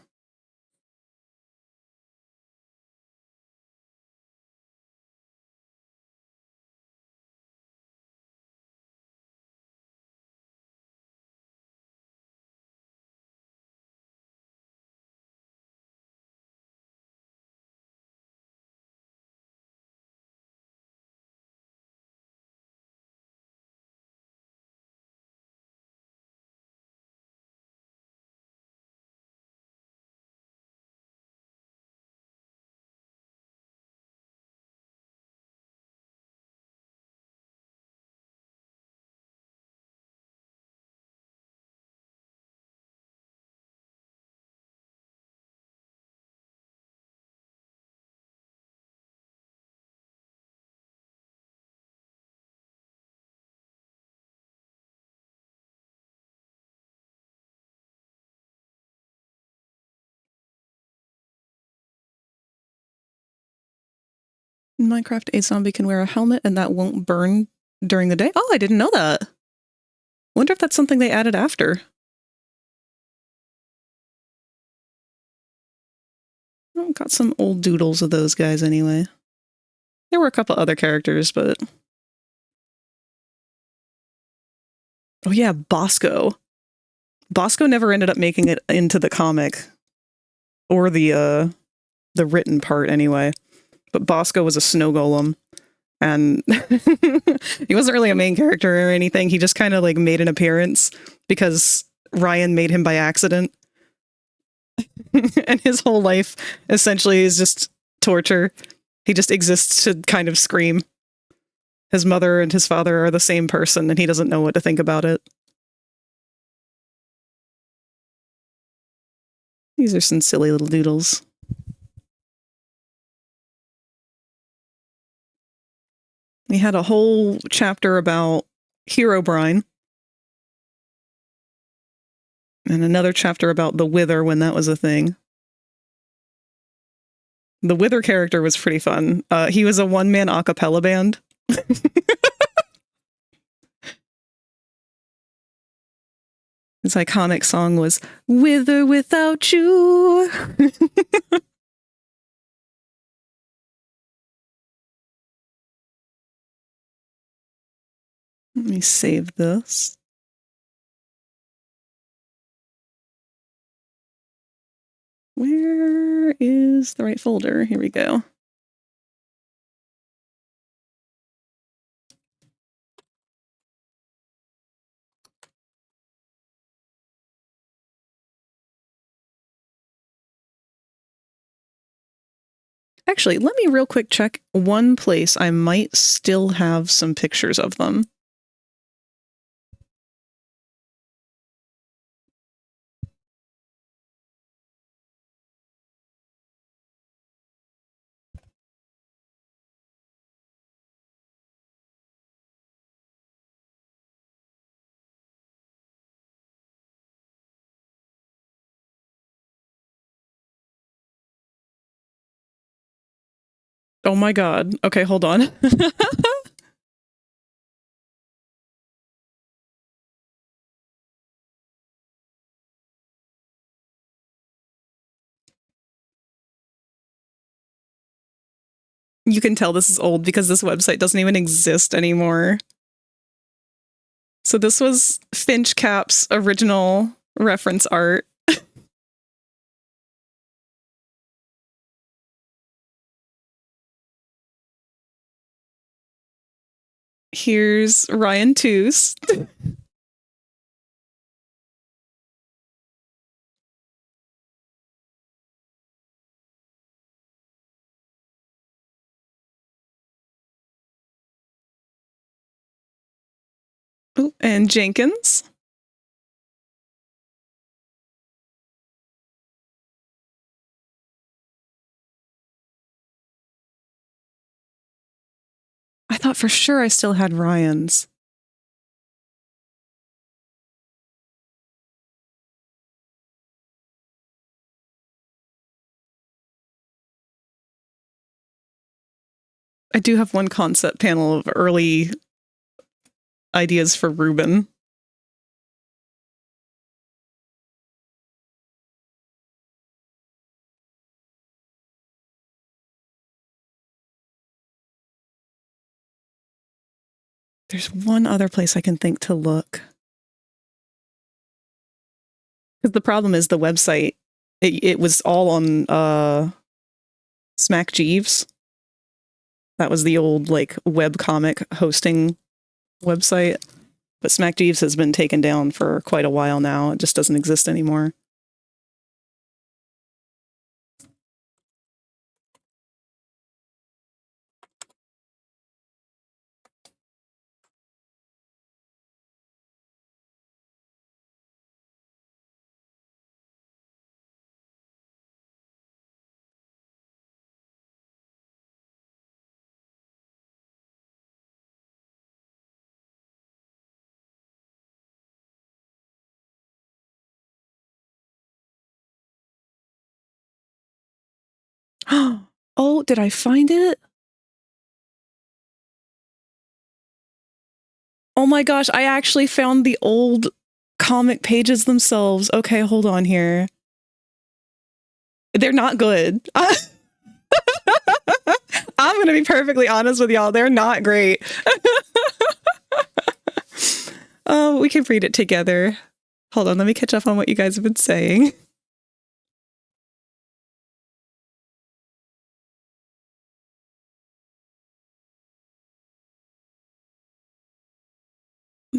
In Minecraft, a zombie can wear a helmet and that won't burn during the day. Oh, I didn't know that. Wonder if that's something they added after. Oh, got some old doodles of those guys anyway. There were a couple other characters, but... Oh yeah, Bosco. Bosco never ended up making it into the comic. Or the written part anyway. But Bosco was a snow golem. And he wasn't really a main character or anything. He just kind of like made an appearance because Ryan made him by accident. And his whole life essentially is just torture. He just exists to kind of scream. His mother and his father are the same person and he doesn't know what to think about it. These are some silly little doodles. We had a whole chapter about Herobrine. And another chapter about the Wither when that was a thing. The Wither character was pretty fun. He was a one-man a cappella band. His iconic song was Wither Without You. Let me save this. Where is the right folder? Here we go. Actually, let me real quick check one place I might still have some pictures of them. Oh my god. Okay, hold on. You can tell this is old because this website doesn't even exist anymore. So this was Finch Cap's original reference art. Here's Ryan Toos. Oh, and Jenkins. I thought for sure I still had Ryan's. I do have one concept panel of early ideas for Ruben. There's one other place I can think to look. Because the problem is the website, it was all on Smack Jeeves. That was the old like webcomic hosting website. But Smack Jeeves has been taken down for quite a while now. It just doesn't exist anymore. Oh, did I find it? Oh my gosh, I actually found the old comic pages themselves. Okay, hold on here. They're not good. I'm going to be perfectly honest with y'all. They're not great. Oh, we can read it together. Hold on, let me catch up on what you guys have been saying.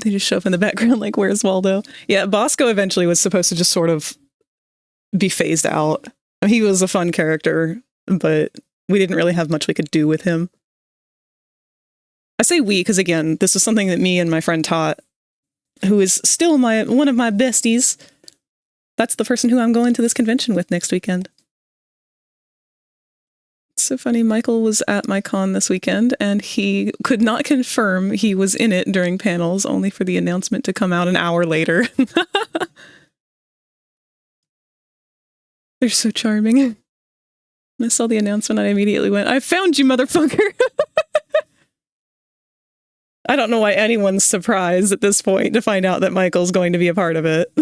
They just show up in the background like, where's Waldo? Yeah, Bosco eventually was supposed to just sort of be phased out. He was a fun character, but we didn't really have much we could do with him. I say we because, again, this is something that me and my friend Tot, who is still one of my besties, that's the person who I'm going to this convention with next weekend. It's so funny, Michael was at my con this weekend, and he could not confirm he was in it during panels, only for the announcement to come out an hour later. They're so charming. When I saw the announcement, I immediately went, I found you, motherfucker! I don't know why anyone's surprised at this point to find out that Michael's going to be a part of it.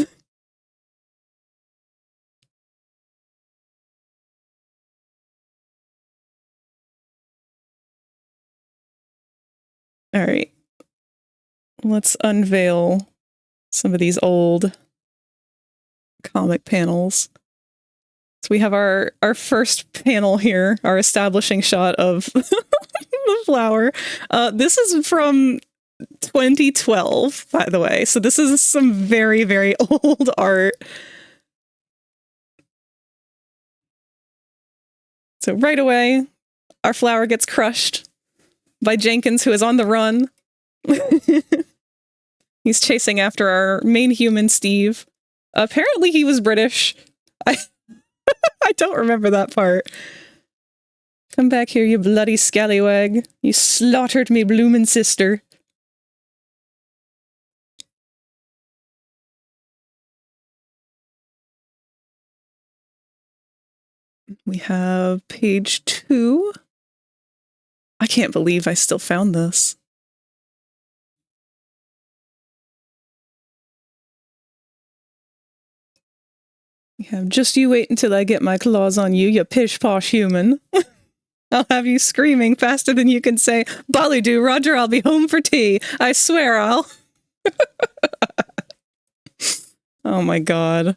All right. Let's unveil some of these old comic panels. So we have our first panel here, our establishing shot of the flower. This is from 2012, by the way. So this is some very, very old art. So right away, our flower gets crushed by Jenkins, who is on the run. He's chasing after our main human, Steve. Apparently he was British. I don't remember that part. Come back here, you bloody scallywag. You slaughtered me bloomin' sister. We have page 2. I can't believe I still found this. We have just you wait until I get my claws on you, you pish-posh human. I'll have you screaming faster than you can say, Bolly-doo, Roger, I'll be home for tea. I swear I'll. Oh my god.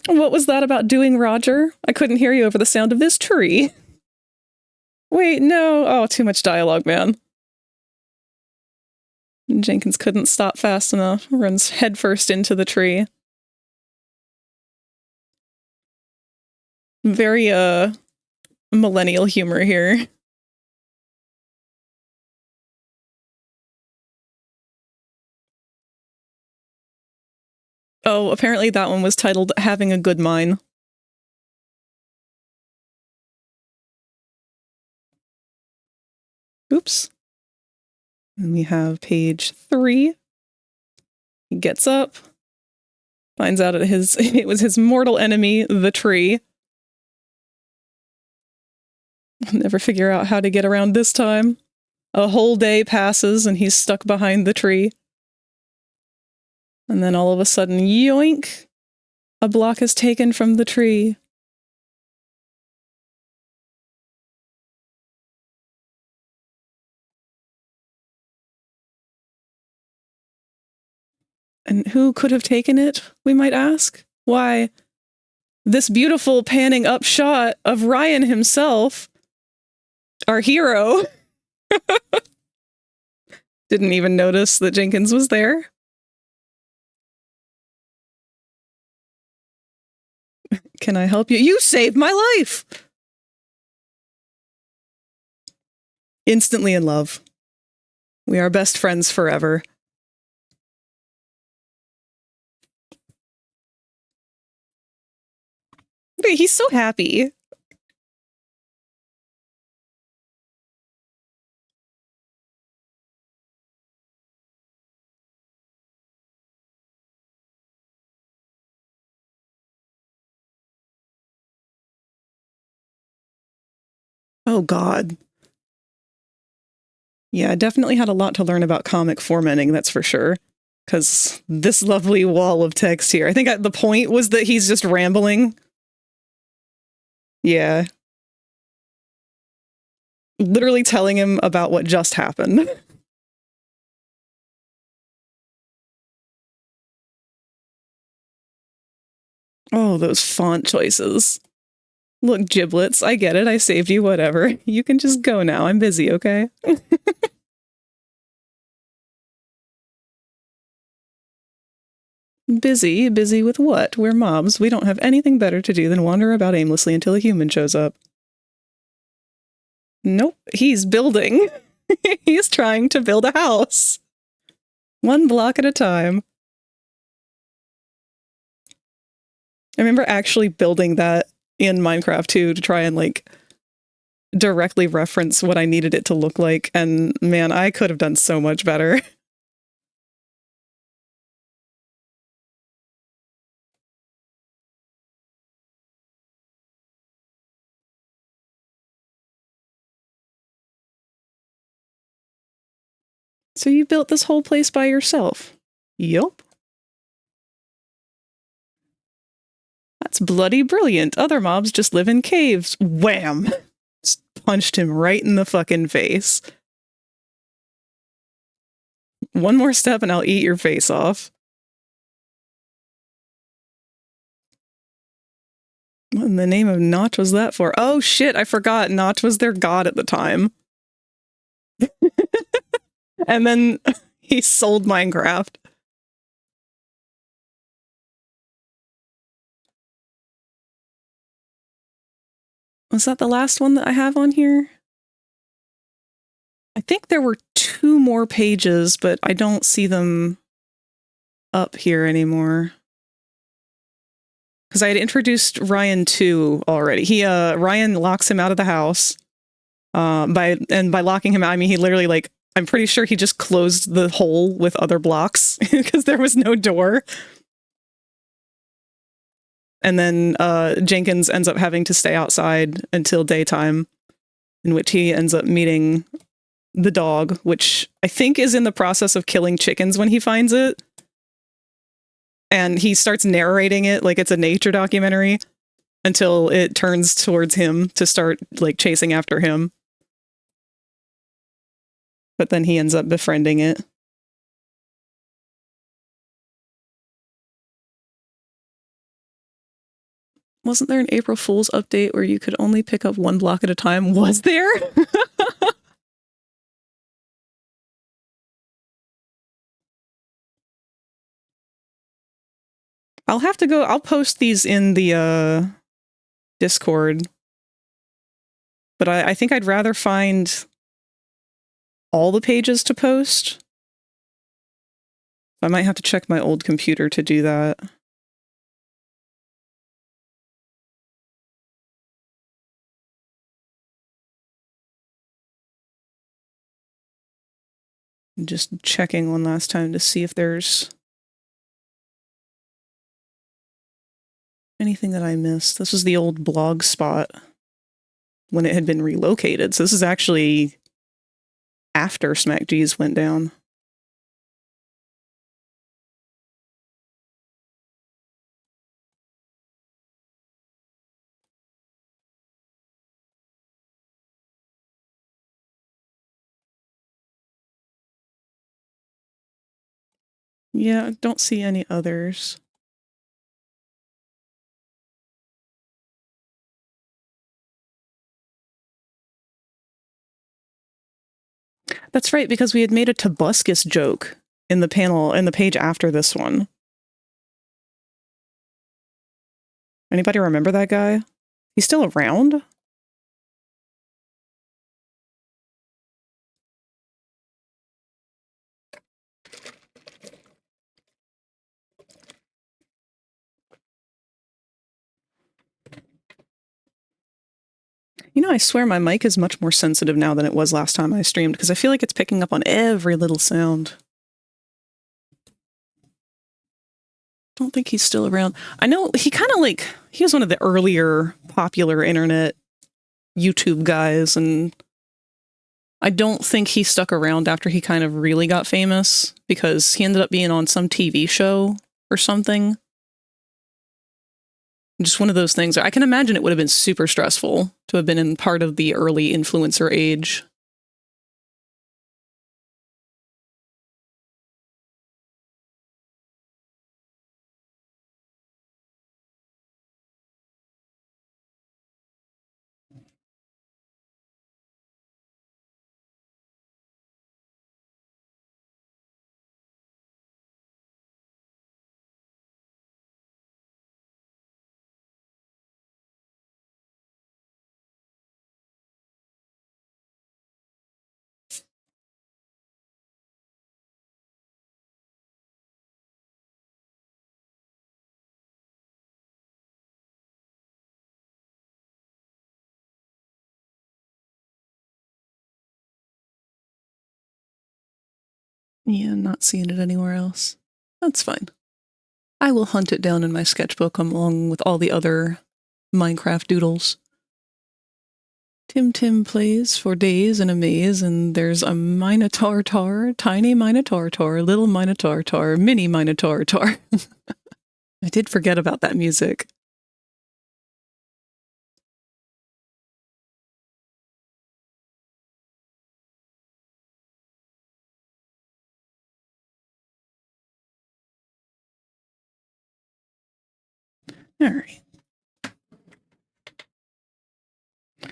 What was that about doing, Roger? I couldn't hear you over the sound of this tree. Wait, no. Oh, too much dialogue, man. Jenkins couldn't stop fast enough. Runs headfirst into the tree. Very, millennial humor here. Oh, apparently that one was titled Having a Good Mine. Oops. And we have page 3. He gets up, finds out it was his mortal enemy, the tree. I'll never figure out how to get around this time. A whole day passes and he's stuck behind the tree. And then all of a sudden, yoink! A block is taken from the tree. And who could have taken it, we might ask? Why, this beautiful panning up shot of Ryan himself, our hero. Didn't even notice that Jenkins was there. Can I help you? You saved my life! Instantly in love. We are best friends forever. Wait, he's so happy. Oh, God. Yeah, I definitely had a lot to learn about comic formatting, that's for sure. Because this lovely wall of text here, I think the point was that he's just rambling. Yeah. Literally telling him about what just happened. Oh, those font choices. Look, giblets, I get it. I saved you, whatever. You can just go now. I'm busy, okay? Busy? Busy with what? We're mobs. We don't have anything better to do than wander about aimlessly until a human shows up. Nope, he's building. He's trying to build a house. One block at a time. I remember actually building that in Minecraft too to try and like directly reference what I needed it to look like, and man, I could have done so much better. So you built this whole place by yourself? Yup. That's bloody brilliant. Other mobs just live in caves. Wham! Just punched him right in the fucking face. One more step and I'll eat your face off. What in the name of Notch was that for? Oh shit, I forgot. Notch was their god at the time. And then he sold Minecraft. Was that the last one that I have on here? I think there were 2 more pages, but I don't see them up here anymore. Because I had introduced Ryan 2 already. Ryan locks him out of the house. By locking him out, I mean he literally, like, I'm pretty sure he just closed the hole with other blocks because there was no door. And then Jenkins ends up having to stay outside until daytime, in which he ends up meeting the dog, which I think is in the process of killing chickens when he finds it. And he starts narrating it like it's a nature documentary until it turns towards him to start like chasing after him. But then he ends up befriending it. Wasn't there an April Fool's update where you could only pick up 1 block at a time? Was there? I'll post these in the Discord. But I think I'd rather find all the pages to post. I might have to check my old computer to do that. Just checking one last time to see if there's anything that I missed. This was the old blog spot when it had been relocated. So this is actually after SmackG's went down. Yeah, I don't see any others. That's right, because we had made a Tobuscus joke in the panel, in the page after this one. Anybody remember that guy? He's still around? You know, I swear my mic is much more sensitive now than it was last time I streamed, because I feel like it's picking up on every little sound. Don't think he's still around. I know he kind of like, he was one of the earlier popular internet YouTube guys, and I don't think he stuck around after he kind of really got famous, because he ended up being on some TV show or something. Just one of those things. I can imagine it would have been super stressful to have been in part of the early influencer age. Yeah, not seeing it anywhere else. That's fine. I will hunt it down in my sketchbook along with all the other Minecraft doodles. Tim plays for days in a maze, and there's a Minotaur, tiny Minotaur, little Minotaur, mini Minotaur. I did forget about that music. All right.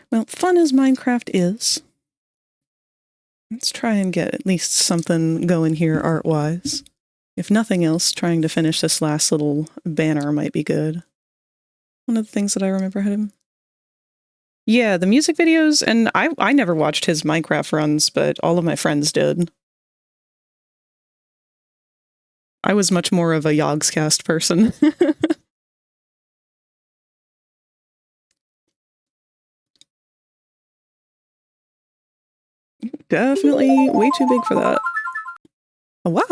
Well, fun as Minecraft is, let's try and get at least something going here art-wise. If nothing else, trying to finish this last little banner might be good. One of the things that I remember had him. Yeah, the music videos, and I never watched his Minecraft runs, but all of my friends did. I was much more of a Yogscast person. Definitely way too big for that. Oh, wow.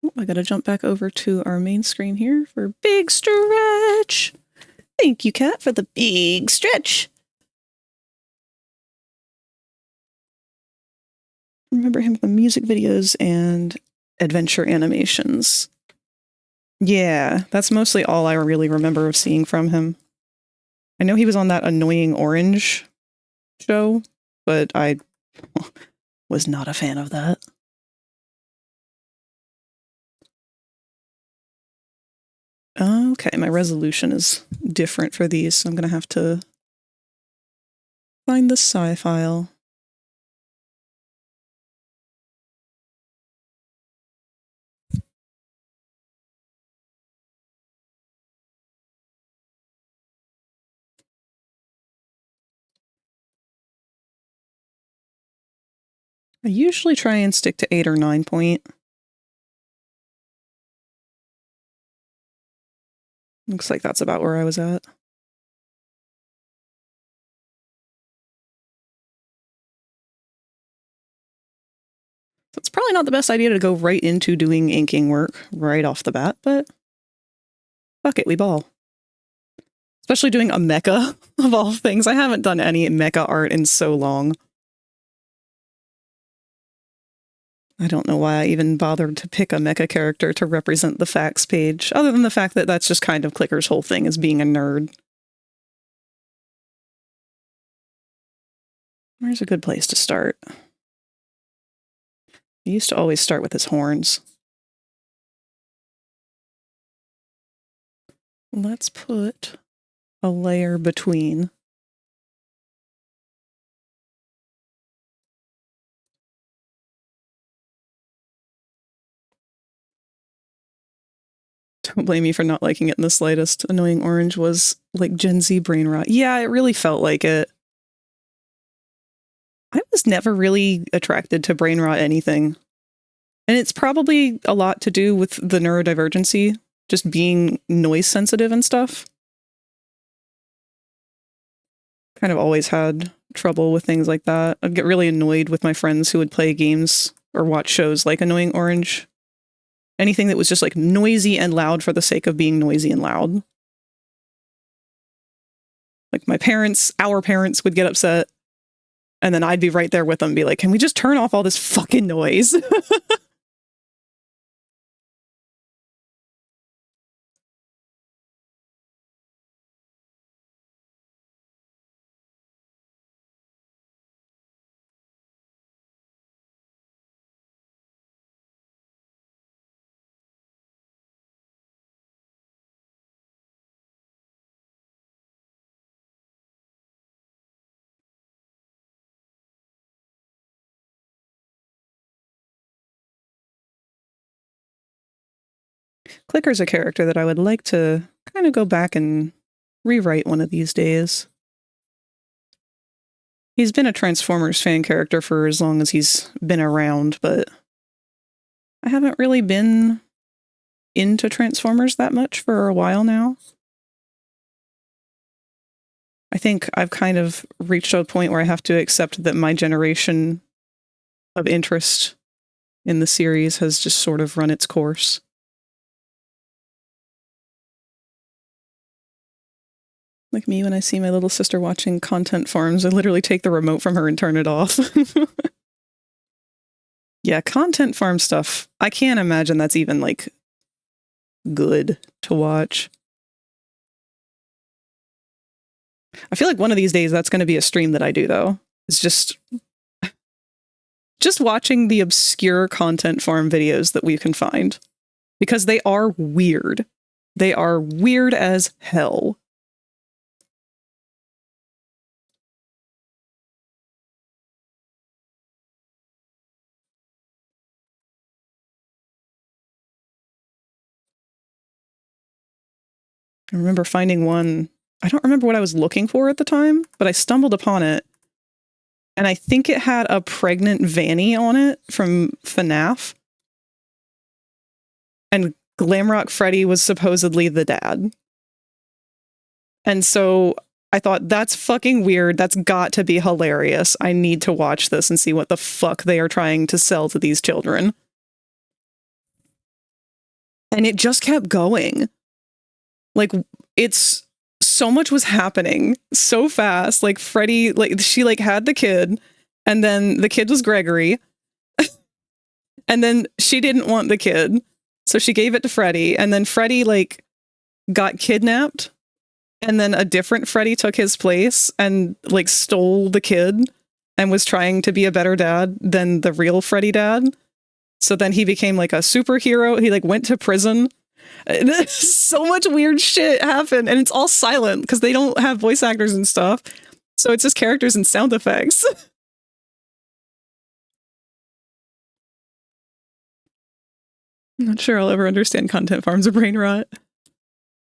Oh, I gotta jump back over to our main screen here for big stretch. Thank you, Kat, for the big stretch. Remember him from music videos and adventure animations. Yeah, that's mostly all I really remember of seeing from him. I know he was on that Annoying Orange show, but I was not a fan of that. Okay, my resolution is different for these, so I'm going to have to find the sci file. I usually try and stick to 8 or 9 point. Looks like that's about where I was at. So it's probably not the best idea to go right into doing inking work right off the bat, but fuck it, we ball. Especially doing a mecha, of all things. I haven't done any mecha art in so long. I don't know why I even bothered to pick a mecha character to represent the facts page, other than the fact that that's just kind of Clicker's whole thing, is being a nerd. Where's a good place to start? He used to always start with his horns. Let's put a layer between. Don't blame me for not liking it in the slightest. Annoying Orange was like Gen Z brain rot. Yeah, it really felt like it. I was never really attracted to brain rot anything. And it's probably a lot to do with the neurodivergency, just being noise sensitive and stuff. Kind of always had trouble with things like that. I'd get really annoyed with my friends who would play games or watch shows like Annoying Orange. Anything that was just like noisy and loud for the sake of being noisy and loud. Like our parents would get upset. And then I'd be right there with them, be like, can we just turn off all this fucking noise? Clicker's a character that I would like to kind of go back and rewrite one of these days. He's been a Transformers fan character for as long as he's been around, but I haven't really been into Transformers that much for a while now. I think I've kind of reached a point where I have to accept that my generation of interest in the series has just sort of run its course. Like me when I see my little sister watching content farms, I literally take the remote from her and turn it off. Yeah, content farm stuff. I can't imagine that's even, like, good to watch. I feel like one of these days that's going to be a stream that I do, though. It's just watching the obscure content farm videos that we can find. Because they are weird. They are weird as hell. I remember finding one. I don't remember what I was looking for at the time, but I stumbled upon it. And I think it had a pregnant Vanny on it from FNAF. And Glamrock Freddy was supposedly the dad. And so I thought, that's fucking weird. That's got to be hilarious. I need to watch this and see what the fuck they are trying to sell to these children. And it just kept going. Like, it's so much was happening so fast. Like, Freddy, like, she, like, had the kid, and then the kid was Gregory. And then she didn't want the kid, so she gave it to Freddy. And then Freddy, like, got kidnapped. And then a different Freddy took his place and, like, stole the kid and was trying to be a better dad than the real Freddy dad. So then he became, like, a superhero. He, like, went to prison. So much weird shit happened, and it's all silent because they don't have voice actors and stuff. So it's just characters and sound effects. I'm not sure I'll ever understand content farms or brain rot.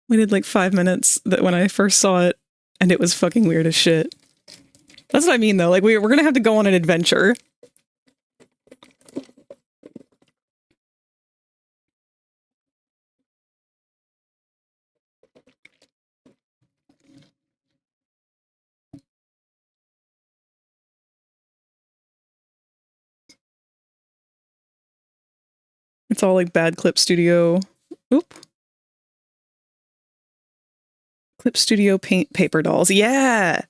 We did like 5 minutes that when I first saw it, and it was fucking weird as shit. That's what I mean, though. Like, we're gonna have to go on an adventure. It's all like bad Clip Studio. Oop. Clip Studio paint paper dolls. Yeah!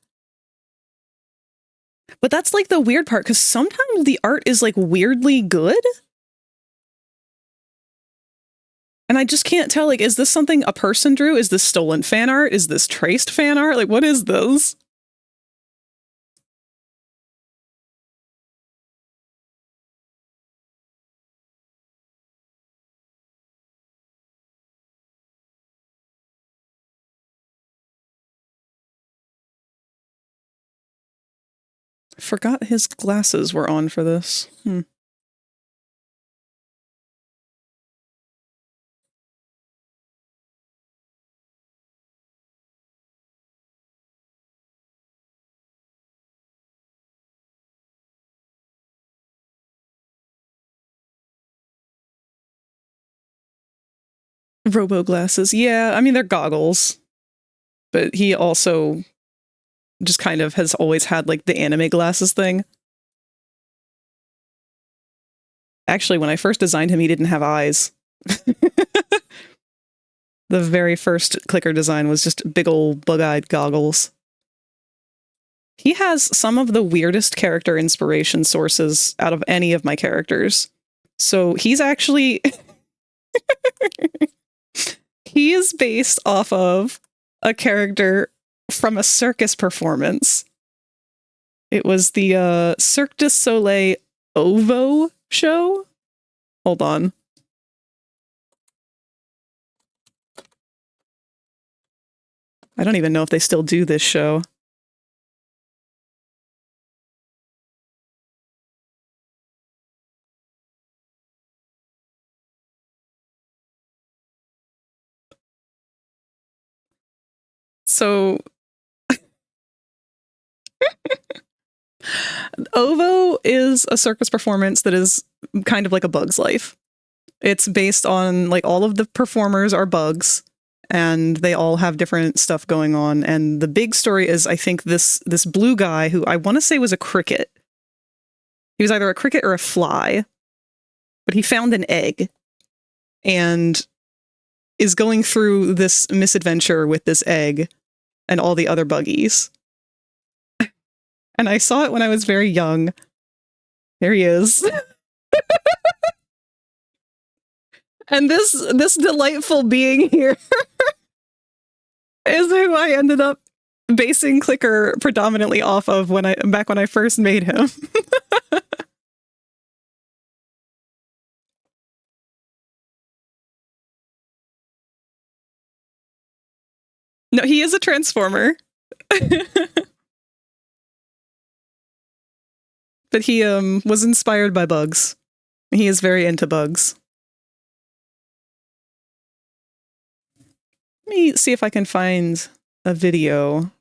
But that's like the weird part, because sometimes the art is like weirdly good. And I just can't tell, like, is this something a person drew? Is this stolen fan art? Is this traced fan art? Like, what is this? I forgot his glasses were on for this. Robo glasses. Yeah, I mean, they're goggles. But he also just kind of has always had, like, the anime glasses thing. Actually, when I first designed him, he didn't have eyes. The very first Clicker design was just big old bug-eyed goggles. He has some of the weirdest character inspiration sources out of any of my characters. So he's actually... he is based off of a character from a circus performance. It was the Cirque du Soleil OVO show. Hold on. I don't even know if they still do this show. So OVO is a circus performance that is kind of like A Bug's Life. It's based on, like, all of the performers are bugs, and they all have different stuff going on. And the big story is, I think, this blue guy who I want to say was a cricket. He was either a cricket or a fly, but he found an egg and is going through this misadventure with this egg and all the other buggies. And I saw it when I was very young. There he is. And this delightful being here is who I ended up basing Clicker predominantly off of back when I first made him. No, he is a transformer. But he was inspired by bugs. He is very into bugs. Let me see if I can find a video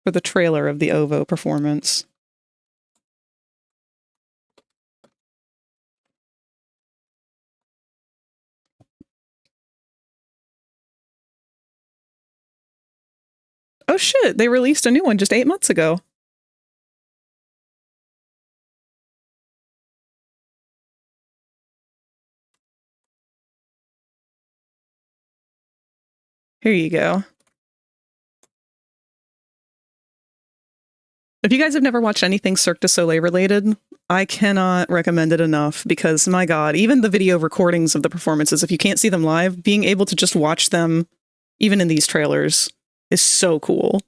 for the trailer of the OVO performance. Oh shit, they released a new one just 8 months ago. Here you go. If you guys have never watched anything Cirque du Soleil related, I cannot recommend it enough because, my god, even the video recordings of the performances, if you can't see them live, being able to just watch them, even in these trailers, is so cool.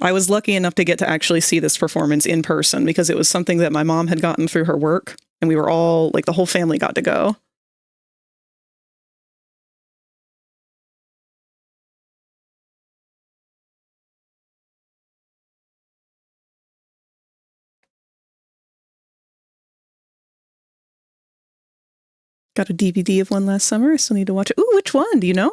I was lucky enough to get to actually see this performance in person because it was something that my mom had gotten through her work, and we were all, like, the whole family got to go. Got a DVD of one last summer. I still need to watch it. Ooh, which one? Do you know?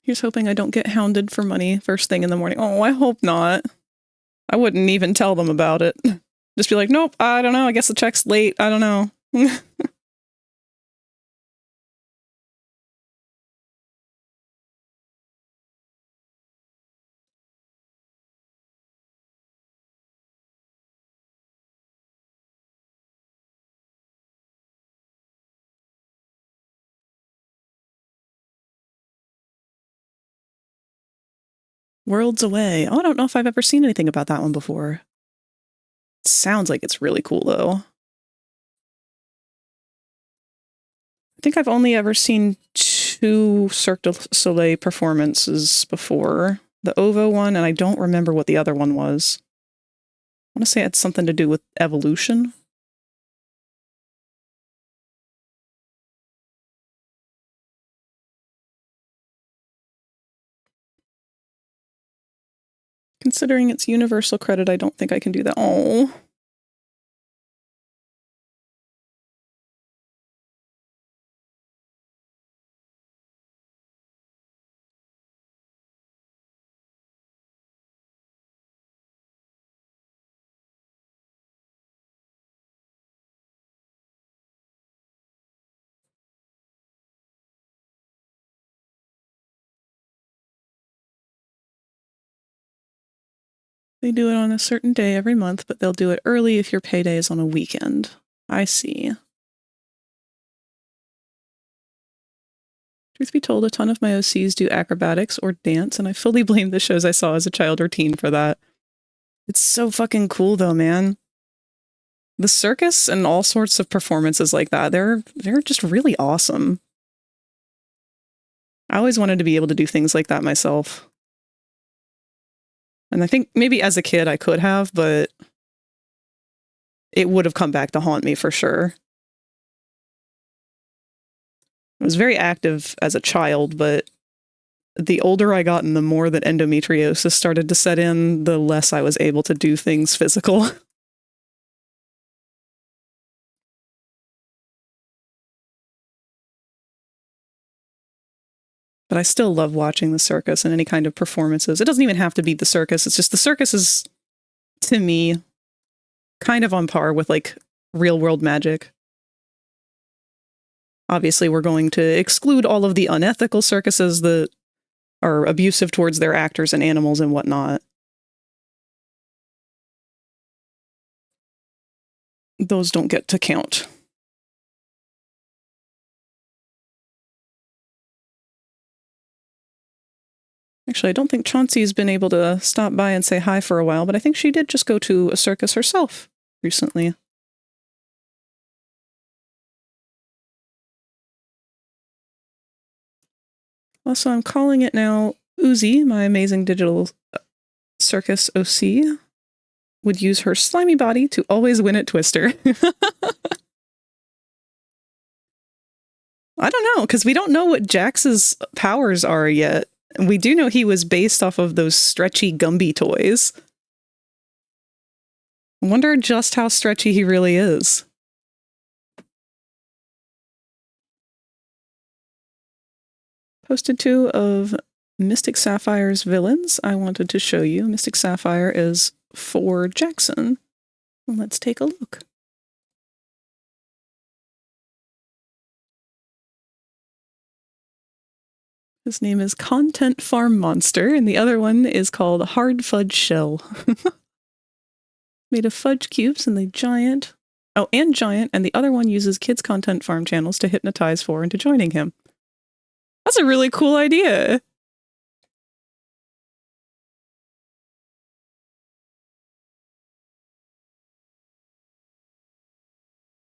Here's hoping I don't get hounded for money first thing in the morning. Oh, I hope not. I wouldn't even tell them about it. Just be like, nope, I don't know. I guess the check's late. I don't know. Worlds Away. Oh, I don't know if I've ever seen anything about that one before. Sounds like it's really cool, though. I think I've only ever seen 2 Cirque du Soleil performances before. The OVO one, and I don't remember what the other one was. I want to say it had something to do with evolution. Considering it's universal credit, I don't think I can do that. Oh. They do it on a certain day every month, but they'll do it early if your payday is on a weekend. I see. Truth be told, a ton of my OCs do acrobatics or dance, and I fully blame the shows I saw as a child or teen for that. It's so fucking cool though, man. The circus and all sorts of performances like that, they're just really awesome. I always wanted to be able to do things like that myself. And I think maybe as a kid I could have, but it would have come back to haunt me for sure. I was very active as a child, but the older I got and the more that endometriosis started to set in, the less I was able to do things physical. But I still love watching the circus and any kind of performances. It doesn't even have to be the circus. It's just the circus is, to me, kind of on par with like real world magic. Obviously, we're going to exclude all of the unethical circuses that are abusive towards their actors and animals and whatnot. Those don't get to count. Actually, I don't think Chauncey's been able to stop by and say hi for a while, but I think she did just go to a circus herself recently. Also, I'm calling it now Uzi, my amazing digital circus OC, would use her slimy body to always win at Twister. I don't know, because we don't know what Jax's powers are yet. We do know he was based off of those stretchy Gumby toys. I wonder just how stretchy he really is. Posted 2 of Mystic Sapphire's villains I wanted to show you. Mystic Sapphire is for Jackson. Let's take a look. His name is Content Farm Monster, and the other one is called Hard Fudge Shell. Made of fudge cubes and the giant. Oh, and giant, and the other one uses kids' content farm channels to hypnotize for into joining him. That's a really cool idea.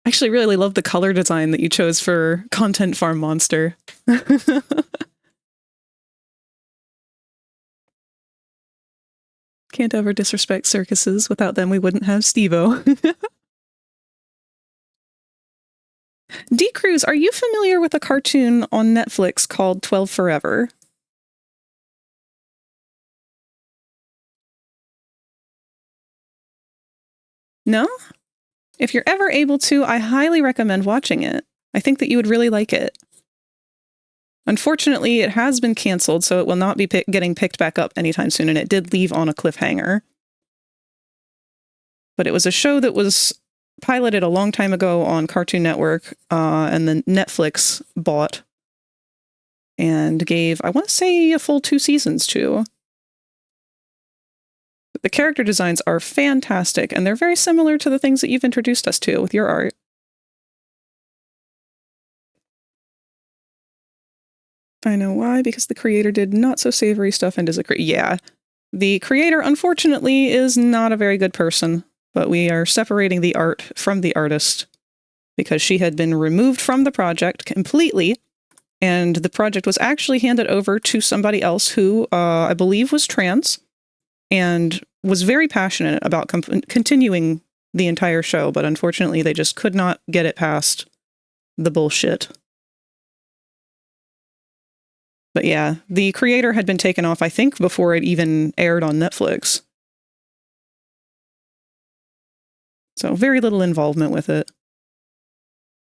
I actually really love the color design that you chose for Content Farm Monster. Can't ever disrespect circuses. Without them, we wouldn't have Steve-O. D. Cruz, are you familiar with a cartoon on Netflix called 12 Forever? No? If you're ever able to, I highly recommend watching it. I think that you would really like it. Unfortunately, it has been canceled, so it will not be getting picked back up anytime soon, and it did leave on a cliffhanger. But it was a show that was piloted a long time ago on Cartoon Network, and then Netflix bought and gave, I want to say, a full 2 seasons to. The character designs are fantastic, and they're very similar to the things that you've introduced us to with your art. I know why, because the creator did not so savory stuff and is a yeah. The creator, unfortunately, is not a very good person, but we are separating the art from the artist because she had been removed from the project completely, and the project was actually handed over to somebody else who I believe was trans and was very passionate about continuing the entire show, but unfortunately they just could not get it past the bullshit. But yeah, the creator had been taken off, I think, before it even aired on Netflix. So very little involvement with it.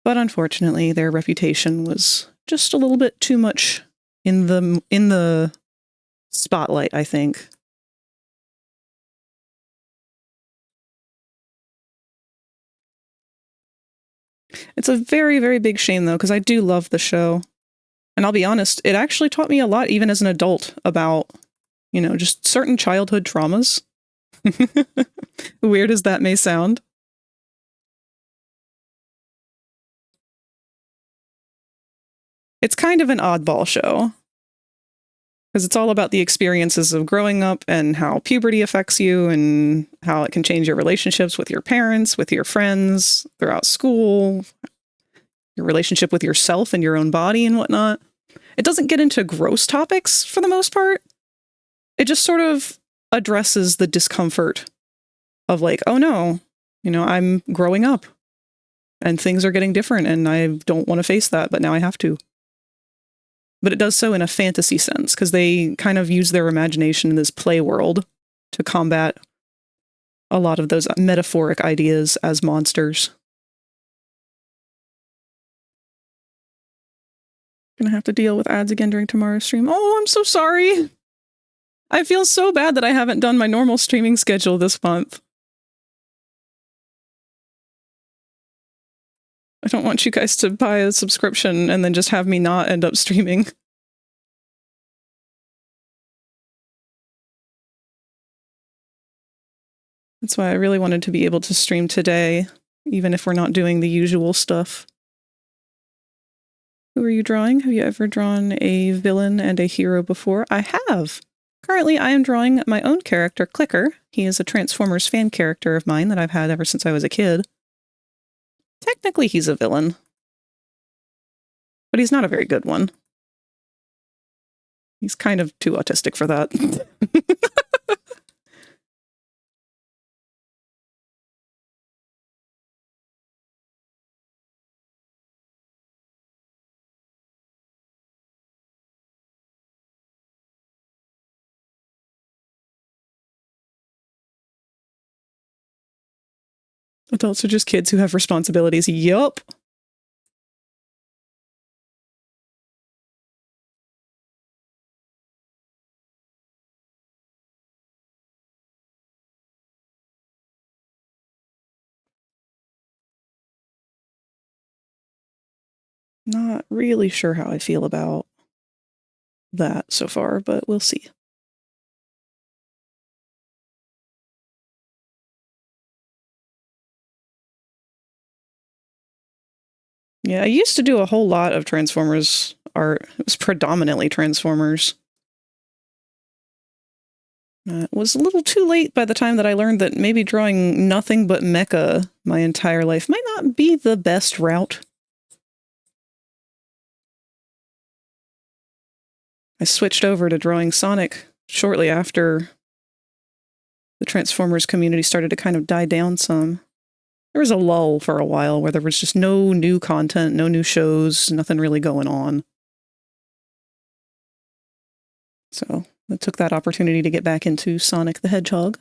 But unfortunately, their reputation was just a little bit too much in the spotlight, I think. It's a very, very big shame, though, because I do love the show. And I'll be honest, it actually taught me a lot, even as an adult, about, you know, just certain childhood traumas. Weird as that may sound. It's kind of an oddball show. Because it's all about the experiences of growing up and how puberty affects you and how it can change your relationships with your parents, with your friends, throughout school, your relationship with yourself and your own body and whatnot. It doesn't get into gross topics for the most part. It just sort of addresses the discomfort of like, oh no, I'm growing up and things are getting different and I don't want to face that, but now I have to. But it does so in a fantasy sense, because they kind of use their imagination in this play world to combat a lot of those metaphoric ideas as monsters. Gonna have to deal with ads again during tomorrow's stream. Oh, I'm so sorry. I feel so bad that I haven't done my normal streaming schedule this month. I don't want you guys to buy a subscription and then just have me not end up streaming. That's why I really wanted to be able to stream today, even if we're not doing the usual stuff. Who are you drawing? Have you ever drawn a villain and a hero before? I have! Currently, I am drawing my own character, Clicker. He is a Transformers fan character of mine that I've had ever since I was a kid. Technically, he's a villain. But he's not a very good one. He's kind of too autistic for that. Adults are just kids who have responsibilities. Yup. Not really sure how I feel about that so far, but we'll see. Yeah, I used to do a whole lot of Transformers art. It was predominantly Transformers. It was a little too late by the time that I learned that maybe drawing nothing but mecha my entire life might not be the best route. I switched over to drawing Sonic shortly after the Transformers community started to kind of die down some. There was a lull for a while where there was just no new content, no new shows, nothing really going on. So I took that opportunity to get back into Sonic the Hedgehog.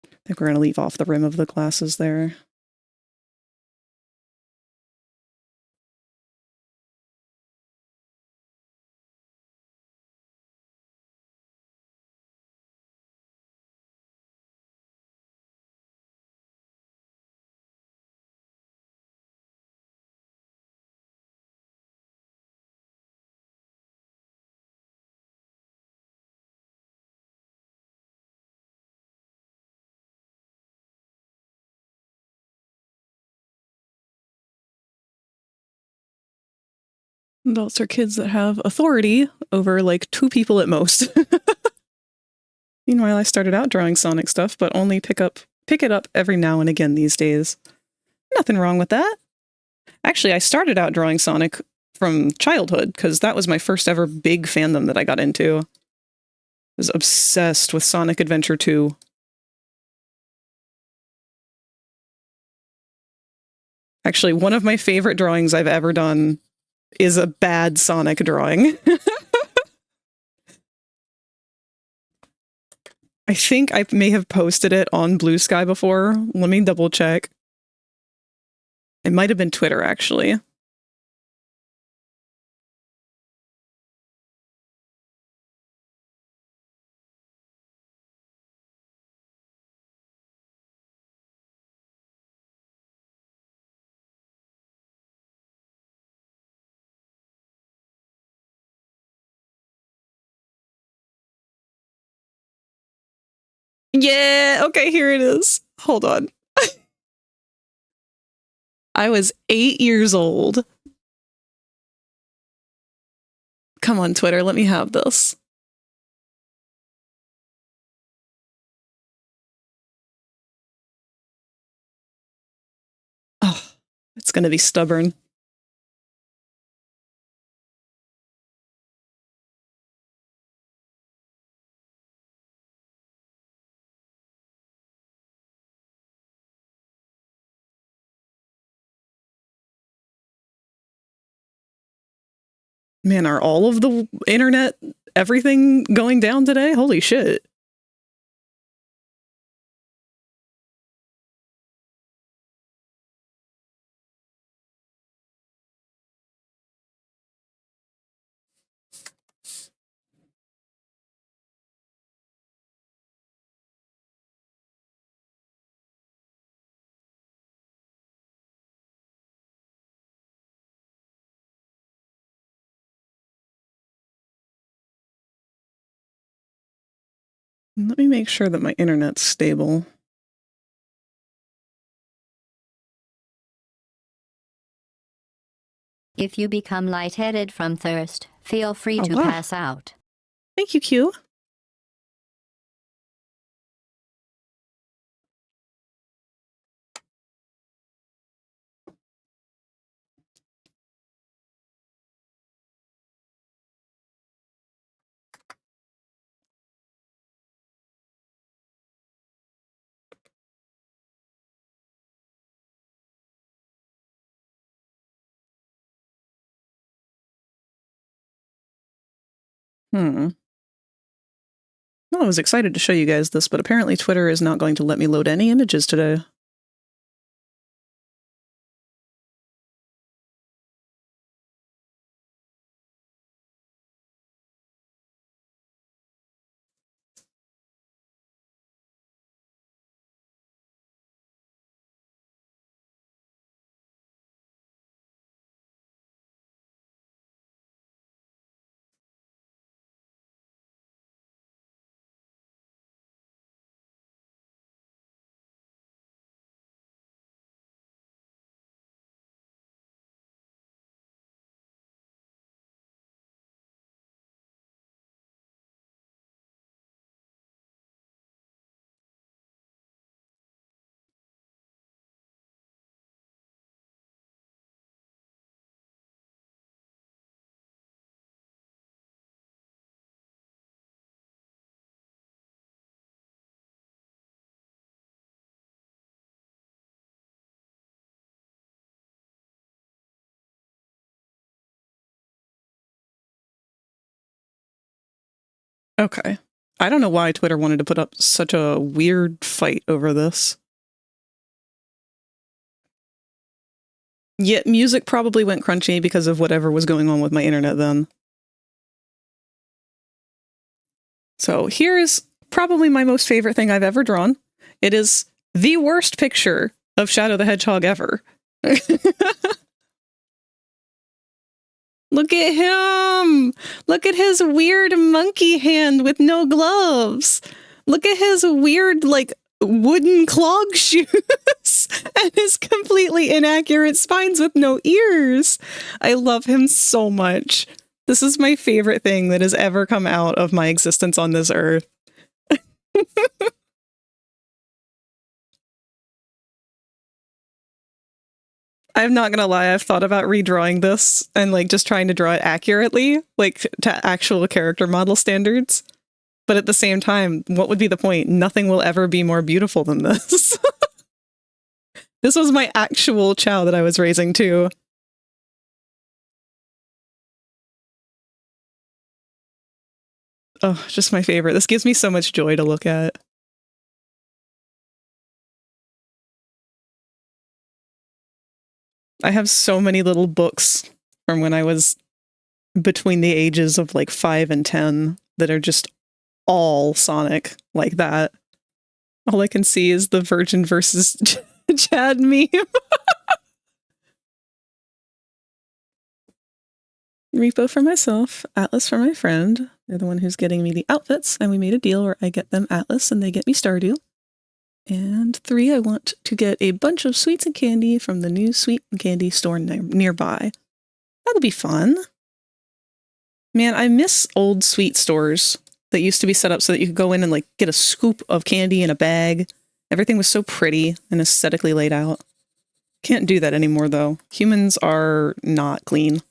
I think we're going to leave off the rim of the glasses there. Adults are kids that have authority over like 2 people at most. Meanwhile, I started out drawing Sonic stuff, but only pick it up every now and again these days. Nothing wrong with that. Actually, I started out drawing Sonic from childhood, because that was my first ever big fandom that I got into. I was obsessed with Sonic Adventure 2. Actually, one of my favorite drawings I've ever done is a bad Sonic drawing. I think I may have posted it on Blue Sky before. Let me double check. It might have been Twitter, actually. Yeah, okay, here it is. Hold on. I was 8 years old. Come on, Twitter, let me have this. Oh, it's going to be stubborn. Man, are all of the internet, everything going down today? Holy shit. Let me make sure that my internet's stable. If you become lightheaded from thirst, feel free to wow. pass out. Thank you, Q. Well, I was excited to show you guys this, but apparently Twitter is not going to let me load any images today. Okay. I don't know why Twitter wanted to put up such a weird fight over this. Yet music probably went crunchy because of whatever was going on with my internet then. So here's probably my most favorite thing I've ever drawn. It is the worst picture of Shadow the Hedgehog ever. Look at him! Look at his weird monkey hand with no gloves! Look at his weird, like, wooden clog shoes! And his completely inaccurate spines with no ears! I love him so much. This is my favorite thing that has ever come out of my existence on this earth. I'm not gonna lie, I've thought about redrawing this and like just trying to draw it accurately, like to actual character model standards. But at the same time, what would be the point? Nothing will ever be more beautiful than this. This was my actual chow that I was raising too. Oh, just my favorite. This gives me so much joy to look at. I have so many little books from when I was between the ages of like 5 and 10 that are just all Sonic like that. All I can see is the Virgin versus Chad meme. Repo for myself, Atlas for my friend. They're the one who's getting me the outfits, and we made a deal where I get them Atlas and they get me Stardew. And 3, I want to get a bunch of sweets and candy from the new sweet and candy store nearby. That'll be fun. Man, I miss old sweet stores that used to be set up so that you could go in and like get a scoop of candy in a bag. Everything was so pretty and aesthetically laid out. Can't do that anymore though. Humans are not clean.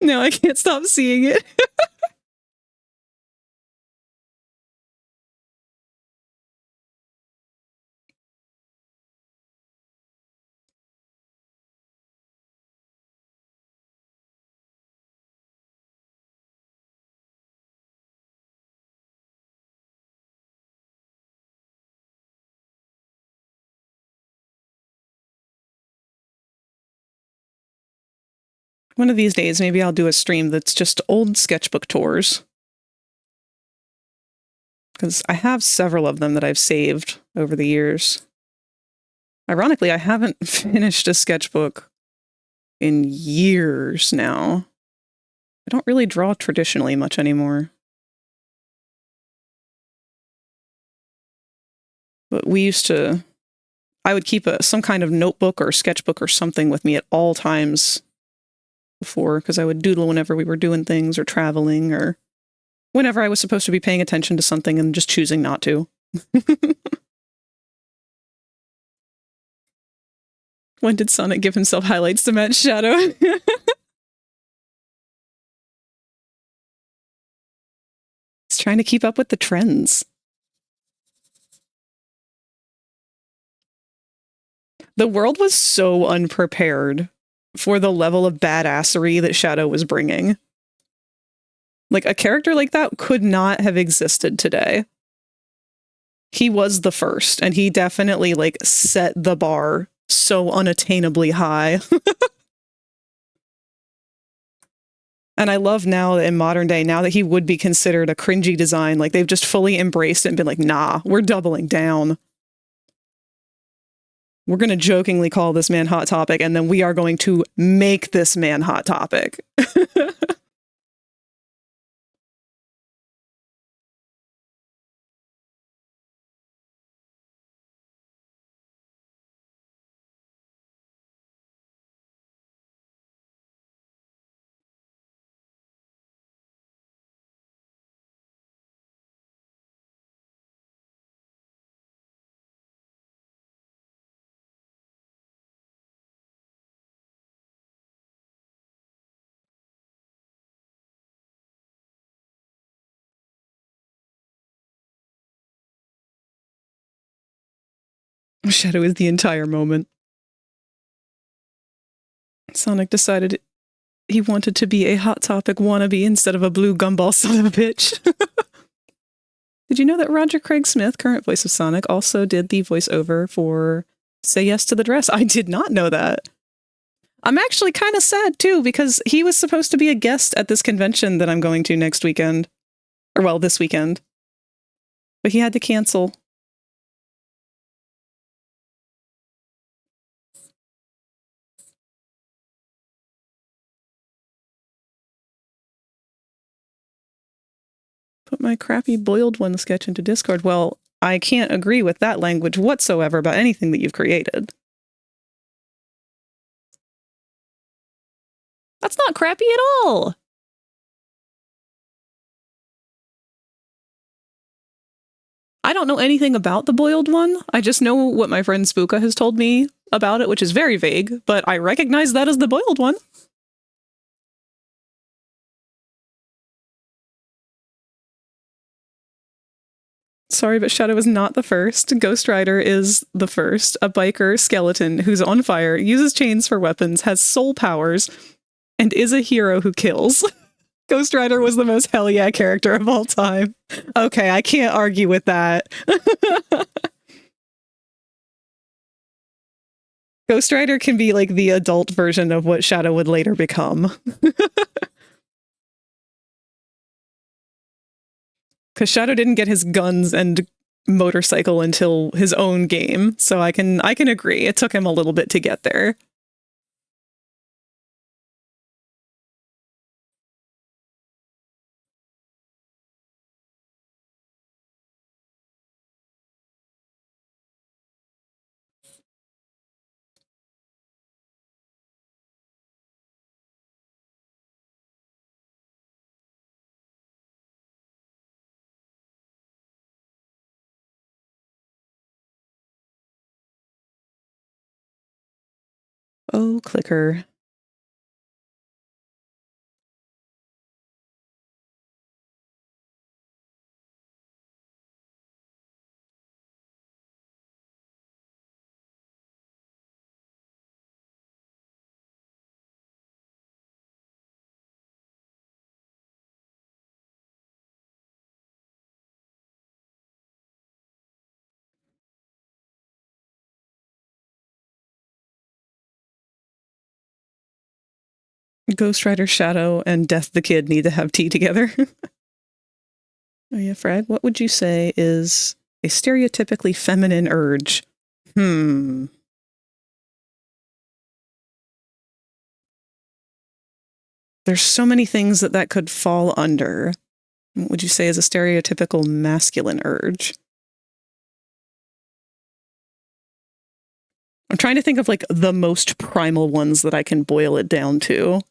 No, I can't stop seeing it. One of these days, maybe I'll do a stream that's just old sketchbook tours. Because I have several of them that I've saved over the years. Ironically, I haven't finished a sketchbook in years now. I don't really draw traditionally much anymore. But we used to... I would keep some kind of notebook or sketchbook or something with me at all times before, because I would doodle whenever we were doing things or traveling or whenever I was supposed to be paying attention to something and just choosing not to. When did Sonic give himself highlights to match Shadow? He's trying to keep up with the trends. The world was so unprepared for the level of badassery that Shadow was bringing. Like, a character like that could not have existed today. He was the first, and he definitely, like, set the bar so unattainably high. And I love now that in modern day, now that he would be considered a cringy design, like, they've just fully embraced it and been like, nah, we're doubling down. We're going to jokingly call this man Hot Topic, and then we are going to make this man Hot Topic. Shadow is the entire moment. Sonic decided he wanted to be a Hot Topic wannabe instead of a blue gumball son of a bitch. Did you know that Roger Craig Smith, current voice of Sonic, also did the voiceover for Say Yes to the Dress? I did not know that. I'm actually kind of sad, too, because he was supposed to be a guest at this convention that I'm going to next weekend. Or, well, this weekend. But he had to cancel. Put my crappy boiled one sketch into Discord. Well, I can't agree with that language whatsoever about anything that you've created. That's not crappy at all! I don't know anything about the boiled one. I just know what my friend Spooka has told me about it, which is very vague, but I recognize that as the boiled one. Sorry, but Shadow is not the first. Ghost Rider is the first. A biker skeleton who's on fire, uses chains for weapons, has soul powers, and is a hero who kills. Ghost Rider was the most hell yeah character of all time. Okay, I can't argue with that. Ghost Rider can be like the adult version of what Shadow would later become. Because Shadow didn't get his guns and motorcycle until his own game, so I can agree. It took him a little bit to get there. Oh, clicker. Ghost Rider Shadow and Death the Kid need to have tea together. Oh yeah, Frag, what would you say is a stereotypically feminine urge? There's so many things that could fall under. What would you say is a stereotypical masculine urge? I'm trying to think of like the most primal ones that I can boil it down to.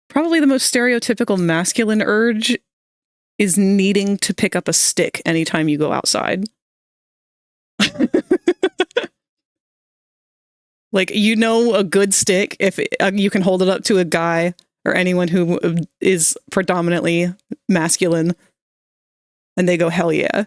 Probably the most stereotypical masculine urge is needing to pick up a stick anytime you go outside. Like, you know, a good stick, if you can hold it up to a guy or anyone who is predominantly masculine, and they go, hell yeah.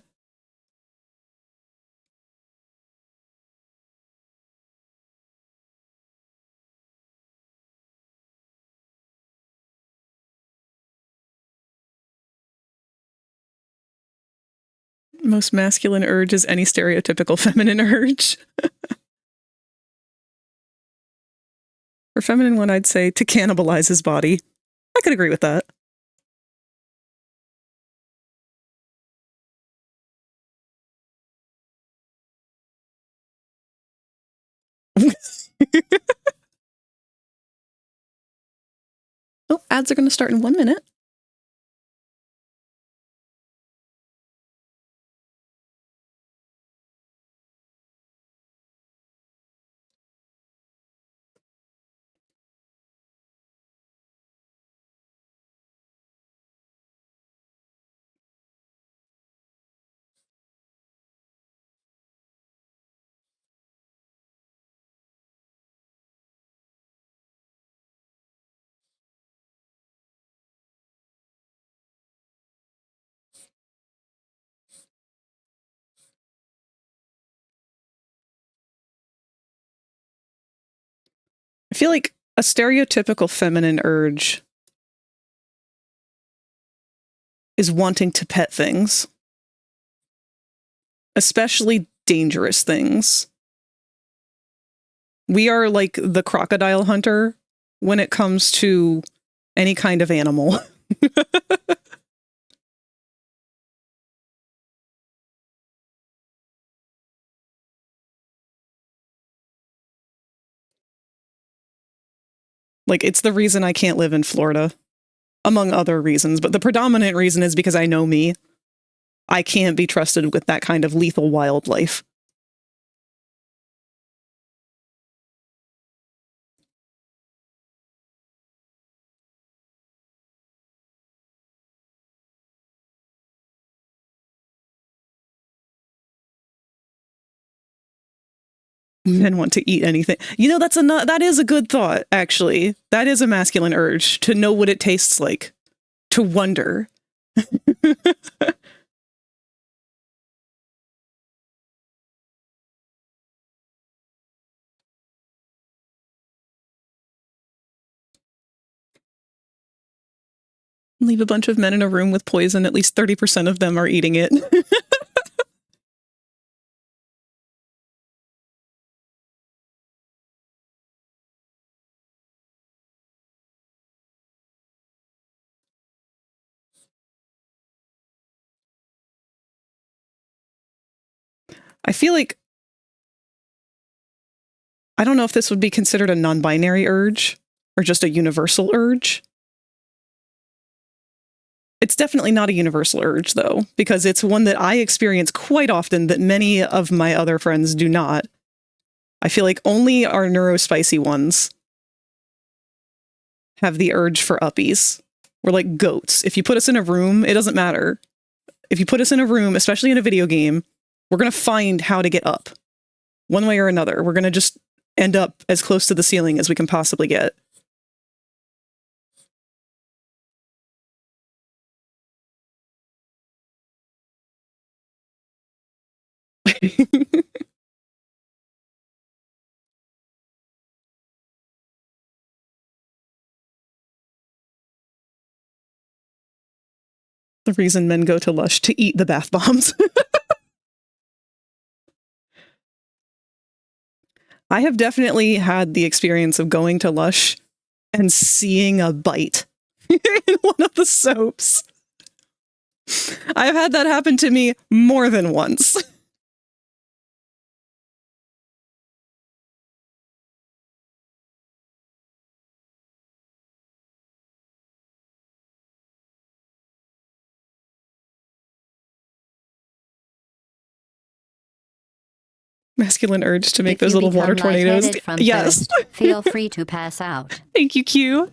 Most masculine urge is any stereotypical feminine urge. For feminine one, I'd say to cannibalize his body. I could agree with that. Oh, ads are going to start in 1 minute. I feel like a stereotypical feminine urge is wanting to pet things, especially dangerous things. We are like the crocodile hunter when it comes to any kind of animal. Like, it's the reason I can't live in Florida, among other reasons. But the predominant reason is because I know me. I can't be trusted with that kind of lethal wildlife. Men want to eat anything. You know, that is a good thought, actually. That is a masculine urge, to know what it tastes like. To wonder. Leave a bunch of men in a room with poison, at least 30% of them are eating it. I feel like, I don't know if this would be considered a non-binary urge or just a universal urge. It's definitely not a universal urge, though, because it's one that I experience quite often that many of my other friends do not. I feel like only our neurospicy ones have the urge for uppies. We're like goats. If you put us in a room, it doesn't matter. If you put us in a room, especially in a video game, we're going to find how to get up. One way or another. We're going to just end up as close to the ceiling as we can possibly get. The reason men go to Lush to eat the bath bombs. I have definitely had the experience of going to Lush and seeing a bite in one of the soaps. I've had that happen to me more than once. Masculine urge to make If those you little water become tornadoes. lightheaded from Yes. thirst, feel free to pass out. Thank you, Q.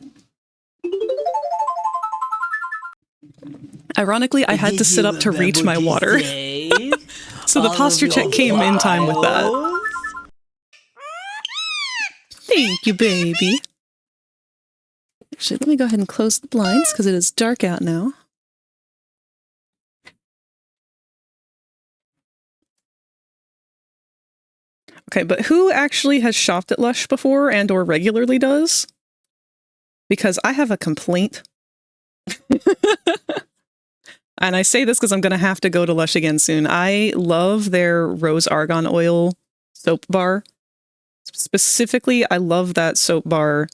Ironically, I had to sit up to reach my water. So the posture check came in time with that. Thank you, baby. Actually, let me go ahead and close the blinds because it is dark out now. Okay, but who actually has shopped at Lush before and or regularly does? Because I have a complaint. And I say this because I'm going to have to go to Lush again soon. I love their rose argan oil soap bar. Specifically, I love that soap bar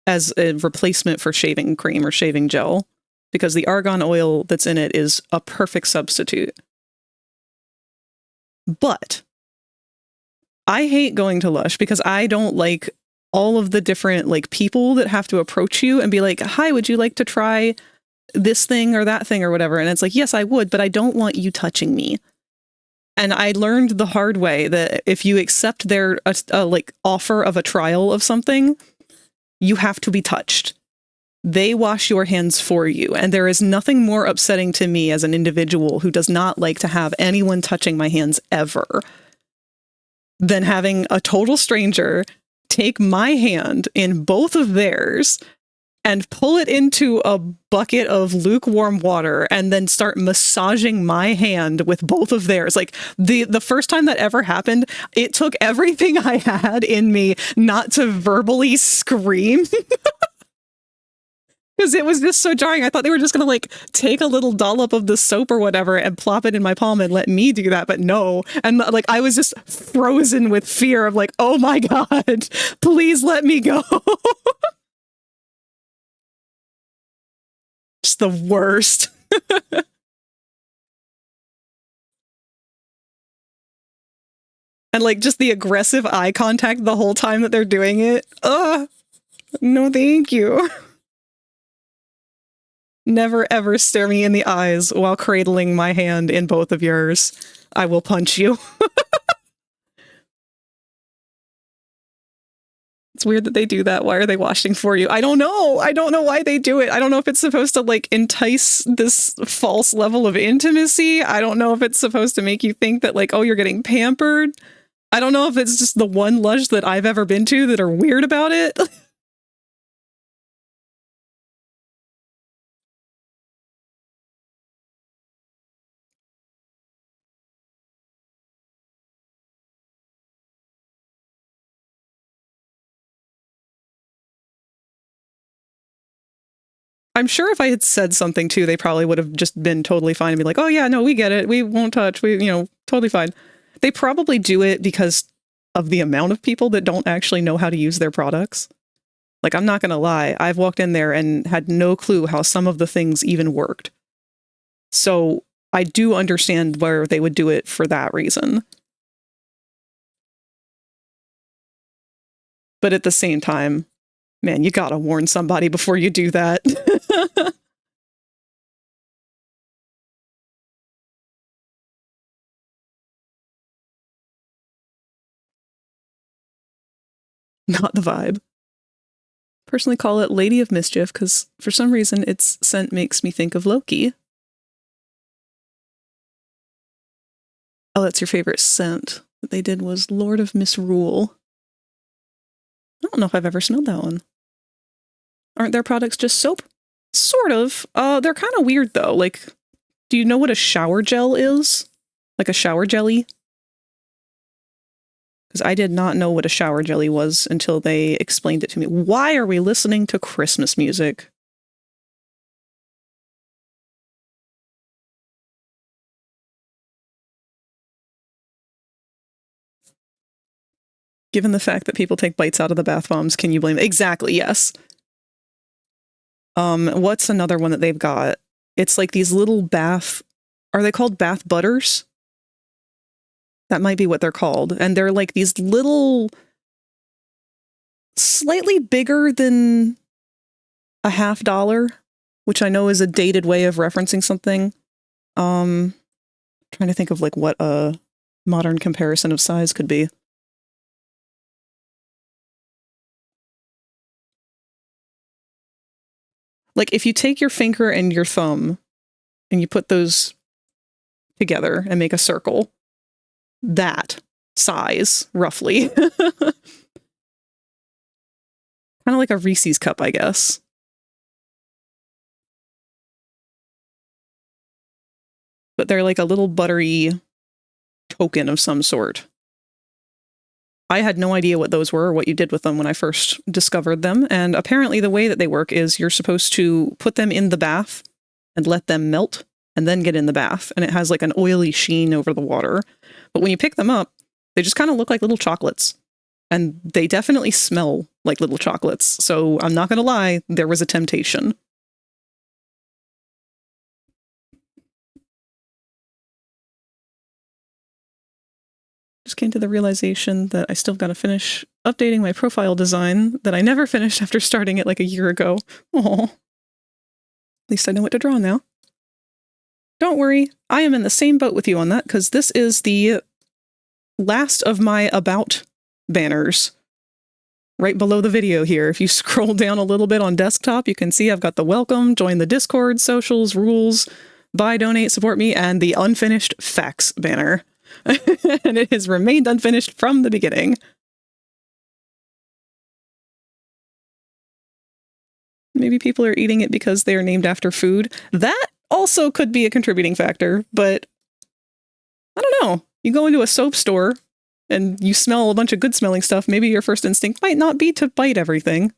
as a replacement for shaving cream or shaving gel, because the argan oil that's in it is a perfect substitute. But I hate going to Lush because I don't like all of the different like people that have to approach you and be like, hi, would you like to try this thing or that thing or whatever? And it's like, yes, I would, but I don't want you touching me. And I learned the hard way that if you accept their like offer of a trial of something, you have to be touched. They wash your hands for you. And there is nothing more upsetting to me as an individual who does not like to have anyone touching my hands ever than having a total stranger take my hand in both of theirs and pull it into a bucket of lukewarm water and then start massaging my hand with both of theirs. Like the first time that ever happened, it took everything I had in me not to verbally scream. Because it was just so jarring. I thought they were just going to like take a little dollop of the soap or whatever and plop it in my palm and let me do that. But no. And like, I was just frozen with fear of like, oh my God, please let me go. Just the worst. And like just the aggressive eye contact the whole time that they're doing it. Ugh. No, thank you. Never ever stare me in the eyes while cradling my hand in both of yours. I will punch you. It's weird that they do that. Why are they washing for you? I don't know. I don't know why they do it. I don't know if it's supposed to like entice this false level of intimacy. I don't know if it's supposed to make you think that like, oh, you're getting pampered. I don't know if it's just the one Lush that I've ever been to that are weird about it. I'm sure if I had said something too, they probably would have just been totally fine and be like, oh yeah, no, we get it. We won't touch. We, totally fine. They probably do it because of the amount of people that don't actually know how to use their products. Like, I'm not going to lie. I've walked in there and had no clue how some of the things even worked. So I do understand where they would do it for that reason. But at the same time, man, you gotta warn somebody before you do that. Not the vibe. personally call it Lady of Mischief because for some reason its scent makes me think of Loki. Oh, that's your favorite scent. What they did was Lord of Misrule. I don't know if I've ever smelled that one. Aren't their products just soap? Sort of. They're kind of weird though. Like, do you know what a shower gel is? Like a shower jelly? Because I did not know what a shower jelly was until they explained it to me. Why are we listening to Christmas music? Given the fact that people take bites out of the bath bombs, can you blame it? Exactly, yes. What's another one that they've got? It's like these little bath... Are they called bath butters? That might be what they're called. And they're like these little... Slightly bigger than a $50, which I know is a dated way of referencing something. Trying to think of like what a modern comparison of size could be. Like if you take your finger and your thumb and you put those together and make a circle, that size, roughly. Kind of like a Reese's cup, I guess. But they're like a little buttery token of some sort. I had no idea what those were or what you did with them when I first discovered them. And apparently the way that they work is you're supposed to put them in the bath and let them melt and then get in the bath. And it has like an oily sheen over the water. But when you pick them up, they just kind of look like little chocolates. And they definitely smell like little chocolates. So I'm not going to lie, there was a temptation. Just came to the realization that I still got to finish updating my profile design that I never finished after starting it like a year ago. Aww. At least I know what to draw now. Don't worry, I am in the same boat with you on that because this is the last of my About banners. Right below the video here. If you scroll down a little bit on desktop, you can see I've got the welcome, join the Discord, socials, rules, buy, donate, support me, and the unfinished facts banner. And it has remained unfinished from the beginning. Maybe people are eating it because they are named after food. That also could be a contributing factor, but I don't know. You go into a soap store and you smell a bunch of good smelling stuff, maybe your first instinct might not be to bite everything.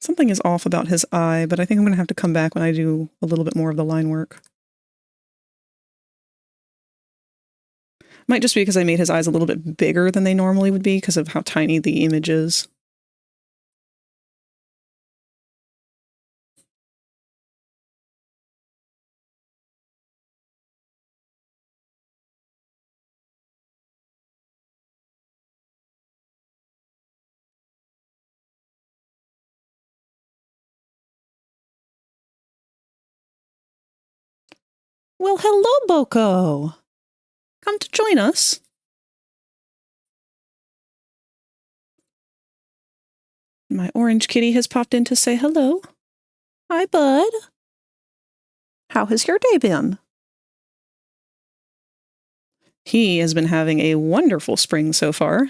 Something is off about his eye, but I think I'm going to have to come back when I do a little bit more of the line work. Might just be because I made his eyes a little bit bigger than they normally would be because of how tiny the image is. Well, hello, Boko. Come to join us. My orange kitty has popped in to say hello. Hi, bud. How has your day been? He has been having a wonderful spring so far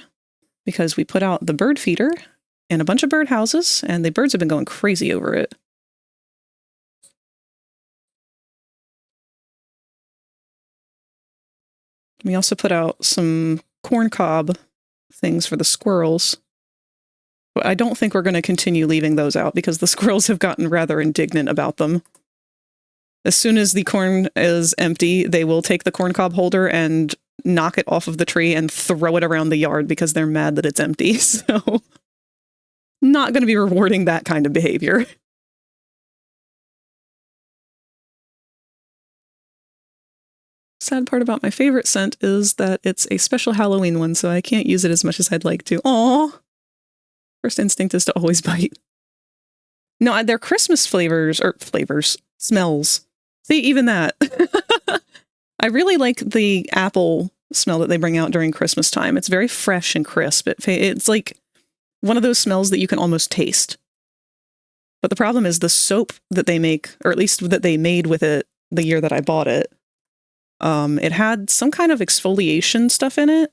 because we put out the bird feeder and a bunch of bird houses, and the birds have been going crazy over it. We also put out some corn cob things for the squirrels. But I don't think we're going to continue leaving those out because the squirrels have gotten rather indignant about them. As soon as the corn is empty, they will take the corn cob holder and knock it off of the tree and throw it around the yard because they're mad that it's empty. So, not going to be rewarding that kind of behavior. Sad part about my favorite scent is that it's a special Halloween one, so I can't use it as much as I'd like to. Aww. First instinct is to always bite. No, they're Christmas smells. See, even that. I really like the apple smell that they bring out during Christmas time. It's very fresh and crisp. It's like one of those smells that you can almost taste. But the problem is the soap that they make, or at least that they made with it the year that I bought it, it had some kind of exfoliation stuff in it,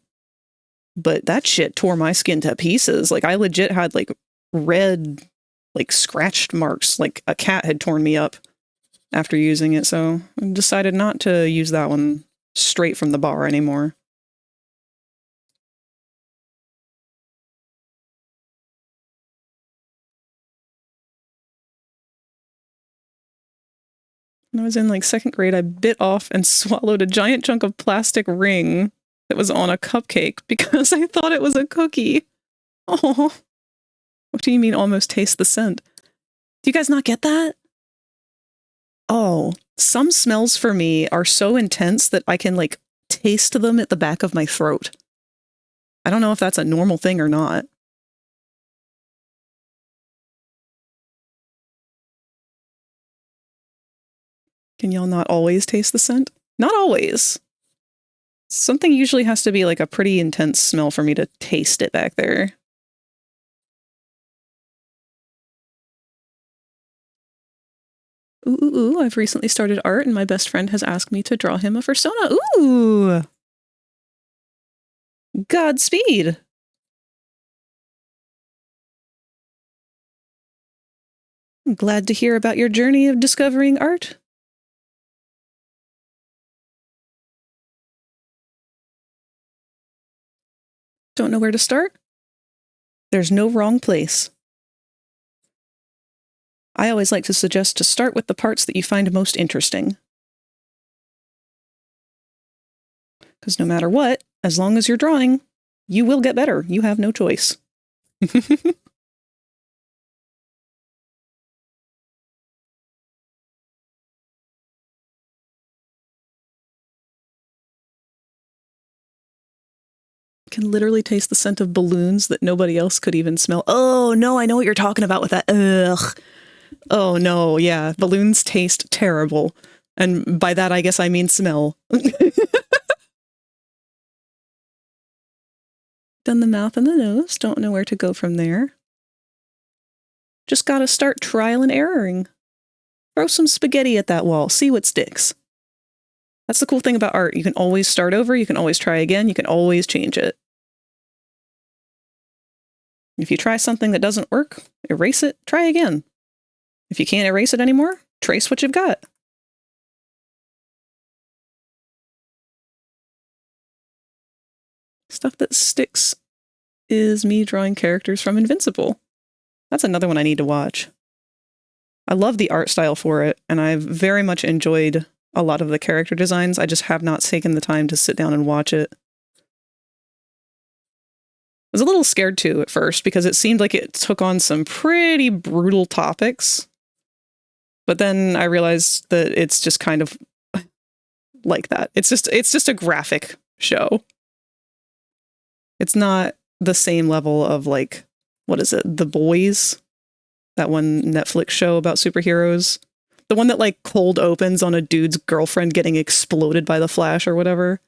but that shit tore my skin to pieces. Like, I legit had like red, like scratched marks, like a cat had torn me up after using it. So I decided not to use that one straight from the bar anymore. When I was in like second grade, I bit off and swallowed a giant chunk of plastic ring that was on a cupcake because I thought it was a cookie. Oh, what do you mean almost taste the scent? Do you guys not get that? Oh, some smells for me are so intense that I can like taste them at the back of my throat. I don't know if that's a normal thing or not. Can y'all not always taste the scent? Not always. Something usually has to be like a pretty intense smell for me to taste it back there. Ooh, I've recently started art and my best friend has asked me to draw him a persona. Ooh! Godspeed! I'm glad to hear about your journey of discovering art. Don't know where to start? There's no wrong place. I always like to suggest to start with the parts that you find most interesting. Because no matter what, as long as you're drawing, you will get better. You have no choice. Can literally taste the scent of balloons that nobody else could even smell. Oh, no, I know what you're talking about with that. Ugh. Oh, no, yeah. Balloons taste terrible. And by that, I guess I mean smell. Done the mouth and the nose. Don't know where to go from there. Just gotta start trial and erroring. Throw some spaghetti at that wall. See what sticks. That's the cool thing about art. You can always start over. You can always try again. You can always change it. If you try something that doesn't work, erase it, try again. If you can't erase it anymore, trace what you've got. Stuff that sticks is me drawing characters from Invincible. That's another one I need to watch. I love the art style for it, and I've very much enjoyed a lot of the character designs. I just have not taken the time to sit down and watch it. I was a little scared too at first because it seemed like it took on some pretty brutal topics. But then I realized that it's just kind of like that. It's just a graphic show. It's not the same level of like, what is it? The Boys? That one Netflix show about superheroes. The one that like cold opens on a dude's girlfriend getting exploded by the Flash or whatever.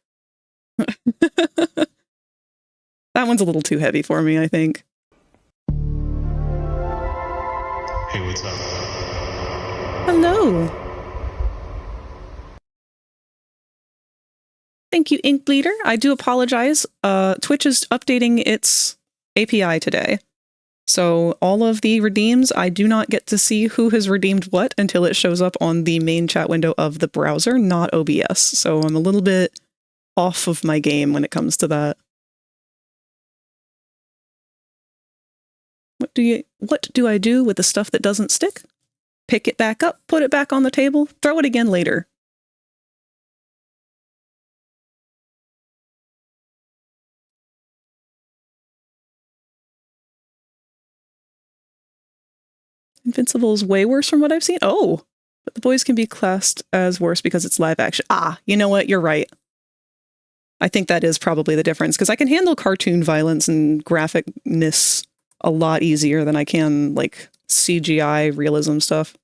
That one's a little too heavy for me, I think. Hey, what's up? Hello. Thank you, Ink Bleeder. I do apologize. Twitch is updating its API today. So all of the redeems, I do not get to see who has redeemed what until it shows up on the main chat window of the browser, not OBS. So I'm a little bit off of my game when it comes to that. What do I do with the stuff that doesn't stick? Pick it back up, put it back on the table, throw it again later. Invincible is way worse from what I've seen. Oh, but The Boys can be classed as worse because it's live action. Ah, you know what? You're right. I think that is probably the difference because I can handle cartoon violence and graphicness a lot easier than I can like CGI realism stuff.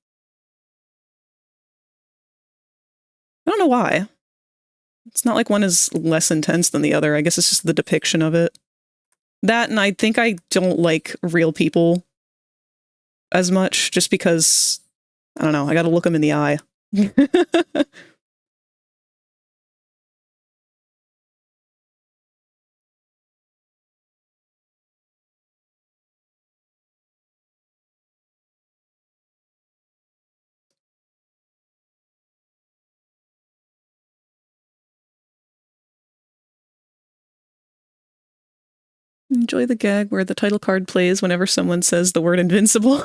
I don't know why. It's not like one is less intense than the other. I guess it's just the depiction of it. That, and I think I don't like real people as much, just because, I don't know, I gotta look them in the eye. Enjoy the gag where the title card plays whenever someone says the word invincible.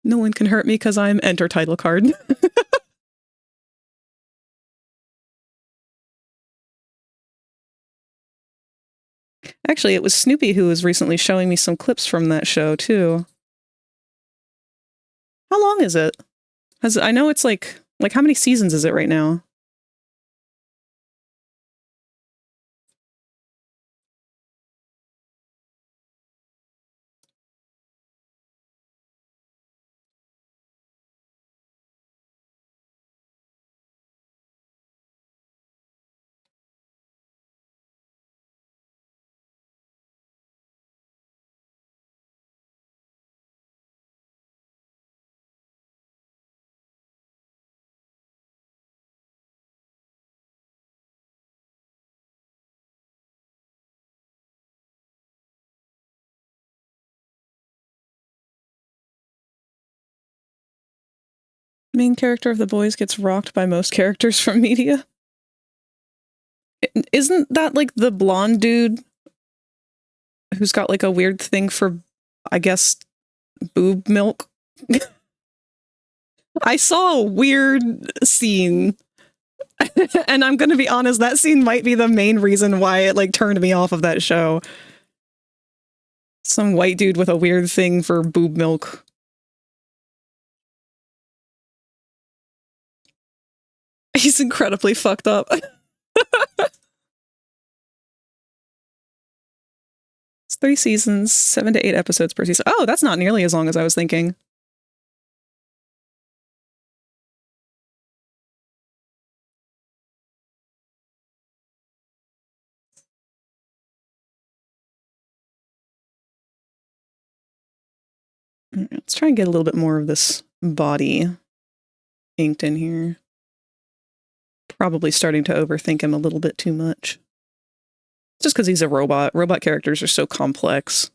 No one can hurt me because I'm enter title card. Actually, it was Snoopy who was recently showing me some clips from that show, too. How long is it? I know it's like how many seasons is it right now? Main character of The Boys gets rocked by most characters from media. Isn't that like the blonde dude who's got like a weird thing for, I guess, boob milk? I saw a weird scene. And I'm gonna be honest, that scene might be the main reason why it like turned me off of that show. Some white dude with a weird thing for boob milk. He's incredibly fucked up. It's 3 seasons, 7 to 8 episodes per season. Oh, that's not nearly as long as I was thinking. Let's try and get a little bit more of this body inked in here. Probably starting to overthink him a little bit too much. Just because he's a robot. Robot characters are so complex.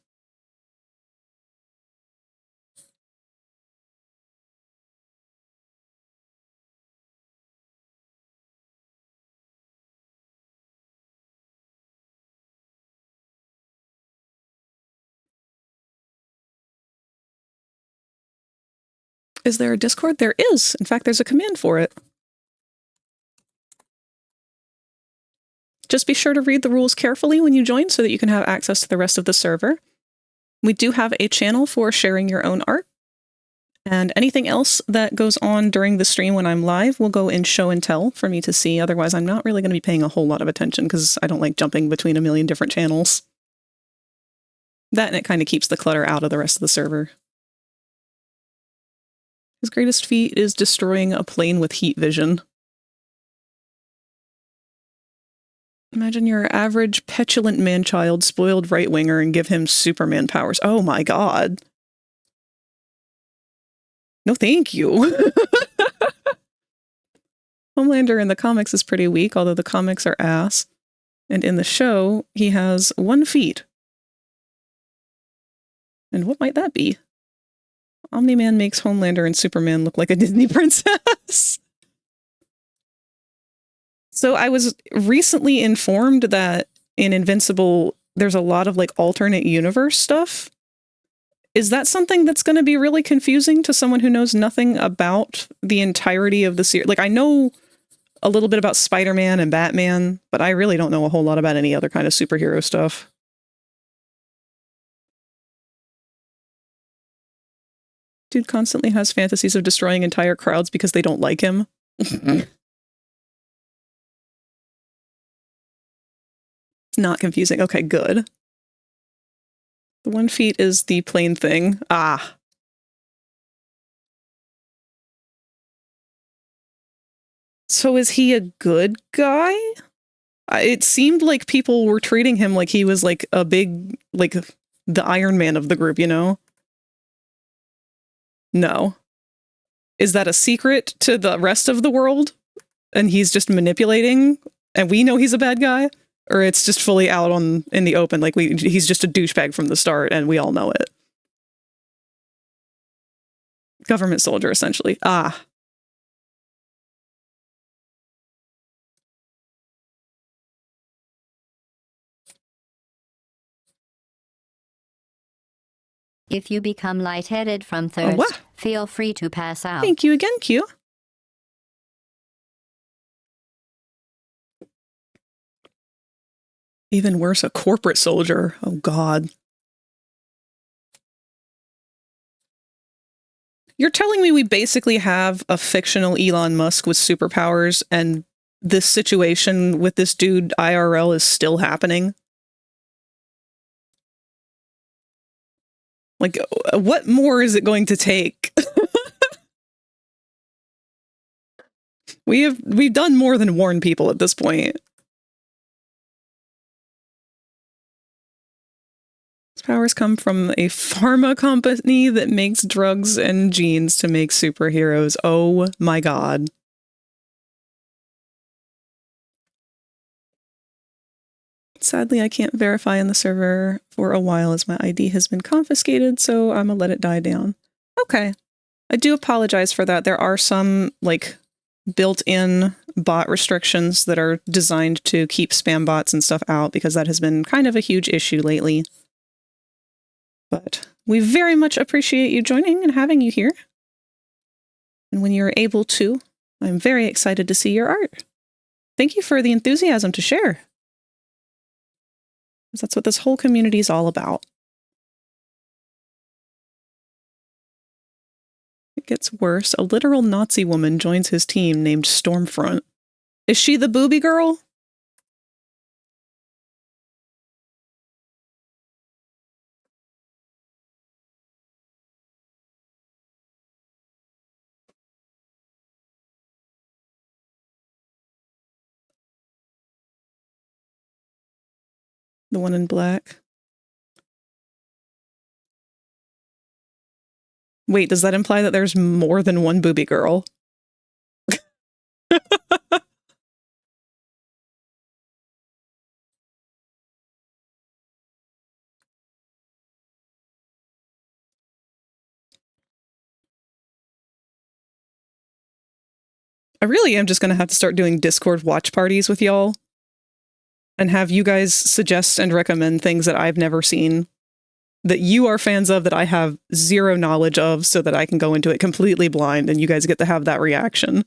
Is there a Discord? There is. In fact, there's a command for it. Just be sure to read the rules carefully when you join so that you can have access to the rest of the server. We do have a channel for sharing your own art. And anything else that goes on during the stream when I'm live will go in show and tell for me to see. Otherwise, I'm not really going to be paying a whole lot of attention because I don't like jumping between a million different channels. That, and it kind of keeps the clutter out of the rest of the server. His greatest feat is destroying a plane with heat vision. Imagine your average petulant man-child, spoiled right-winger, and give him Superman powers. Oh my god. No thank you. Homelander in the comics is pretty weak, although the comics are ass. And in the show, he has 1 feet. And what might that be? Omni-Man makes Homelander and Superman look like a Disney princess. So I was recently informed that in Invincible, there's a lot of like alternate universe stuff. Is that something that's going to be really confusing to someone who knows nothing about the entirety of the series? Like, I know a little bit about Spider-Man and Batman, but I really don't know a whole lot about any other kind of superhero stuff. Dude constantly has fantasies of destroying entire crowds because they don't like him. It's not confusing. Okay, good. The 1 feet is the plane thing. Ah. So is he a good guy? It seemed like people were treating him like he was like a big, like the Iron Man of the group, you know? No. Is that a secret to the rest of the world? And he's just manipulating and we know he's a bad guy? Or it's just fully out in the open, like he's just a douchebag from the start and we all know it. Government soldier, essentially. Ah. If you become lightheaded from Oh, what? thirst, feel free to pass out. Thank you again, Q. Even worse, a corporate soldier. Oh, God. You're telling me we basically have a fictional Elon Musk with superpowers and this situation with this dude IRL is still happening? Like, what more is it going to take? We've done more than warn people at this point. His powers come from a pharma company that makes drugs and genes to make superheroes. Oh my God. Sadly, I can't verify in the server for a while as my ID has been confiscated, so I'm gonna let it die down. Okay. I do apologize for that. There are some, like, built-in bot restrictions that are designed to keep spam bots and stuff out, because that has been kind of a huge issue lately. But we very much appreciate you joining and having you here. And when you're able to, I'm very excited to see your art. Thank you for the enthusiasm to share. That's what this whole community is all about. It gets worse. A literal Nazi woman joins his team named Stormfront. Is she the booby girl? The one in black? Wait, does that imply that there's more than one booby girl? I really am just going to have to start doing Discord watch parties with y'all and have you guys suggest and recommend things that I've never seen, that you are fans of, that I have zero knowledge of, so that I can go into it completely blind and you guys get to have that reaction.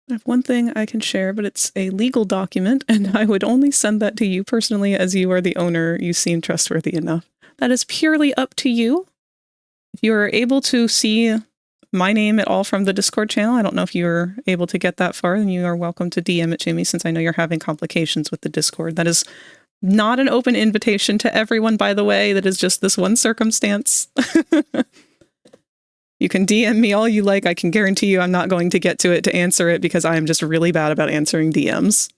I have one thing I can share, but it's a legal document, and I would only send that to you personally as you are the owner. You seem trustworthy enough. That is purely up to you. If you are able to see my name at all from the Discord channel, I don't know if you're able to get that far, then you are welcome to DM it to me, since I know you're having complications with the Discord. That is not an open invitation to everyone, by the way. That is just this one circumstance. You can DM me all you like. I can guarantee you I'm not going to get to it to answer it, because I am just really bad about answering DMs.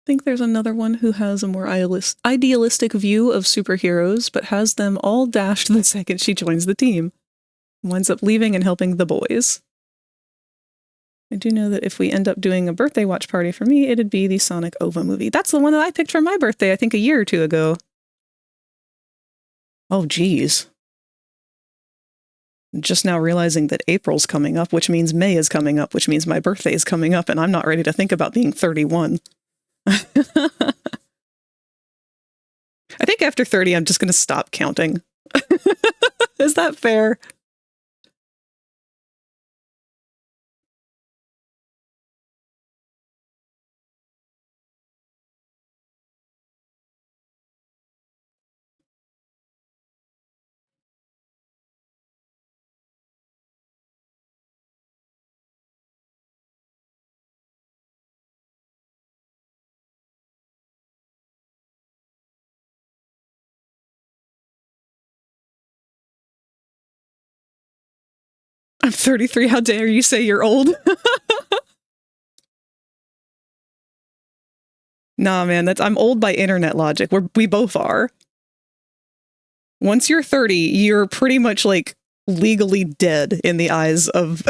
I think there's another one who has a more idealistic view of superheroes, but has them all dashed the second she joins the team. Winds up leaving and helping the boys. I do know that if we end up doing a birthday watch party for me, it'd be the Sonic OVA movie. That's the one that I picked for my birthday, I think a year or two ago. Oh, geez. Just now realizing that April's coming up, which means May is coming up, which means my birthday is coming up, and I'm not ready to think about being 31. I think after 30, I'm just going to stop counting. Is that fair? I'm 33. How dare you say you're old? Nah, man, I'm old by internet logic. We both are. Once you're 30, you're pretty much like legally dead in the eyes of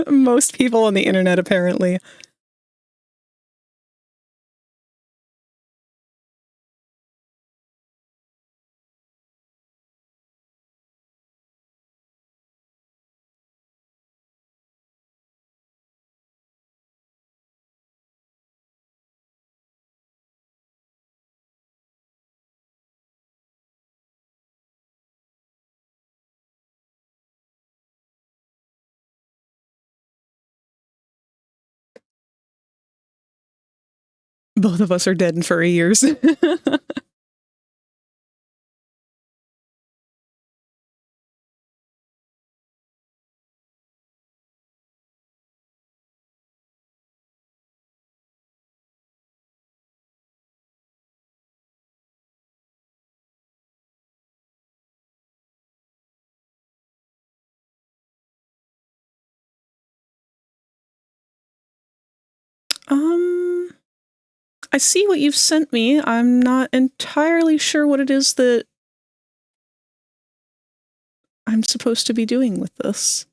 most people on the internet, apparently. Both of us are dead in furry years. I see what you've sent me. I'm not entirely sure what it is that I'm supposed to be doing with this.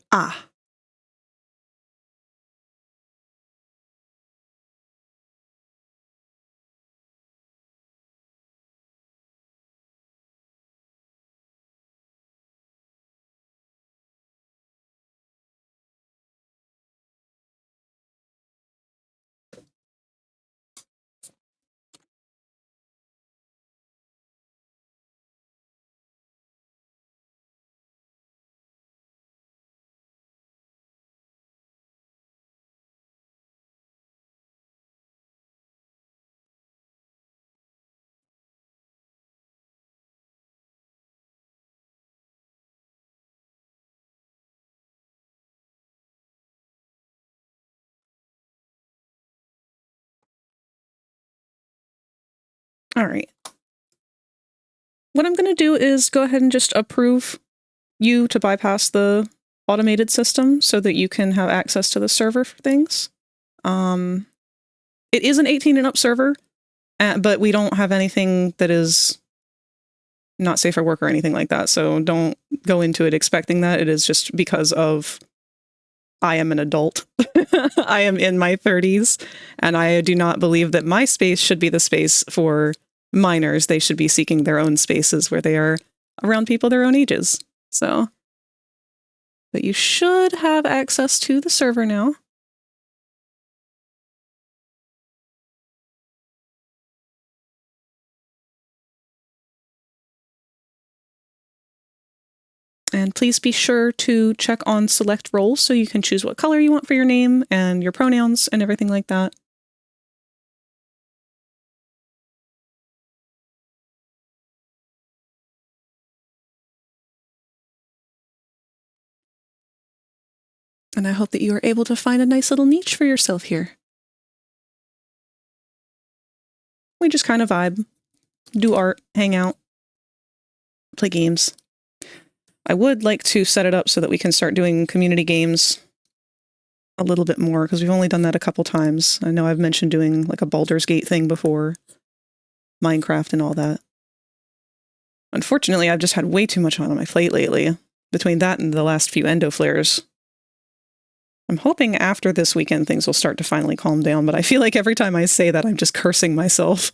Ah. All right. What I'm going to do is go ahead and just approve you to bypass the automated system so that you can have access to the server for things. It is an 18 and up server, but we don't have anything that is not safe for work or anything like that. So don't go into it expecting that. It is just because of I am an adult. I am in my 30s, and I do not believe that my space should be the space for minors. They should be seeking their own spaces where they are around people their own ages. So, but you should have access to the server now. And please be sure to check on select roles so you can choose what color you want for your name and your pronouns and everything like that. And I hope that you are able to find a nice little niche for yourself here. We just kind of vibe, do art, hang out, play games. I would like to set it up so that we can start doing community games a little bit more, because we've only done that a couple times. I know I've mentioned doing like a Baldur's Gate thing before, Minecraft and all that. Unfortunately, I've just had way too much on my plate lately, between that and the last few endo flares. I'm hoping after this weekend things will start to finally calm down, but I feel like every time I say that, I'm just cursing myself.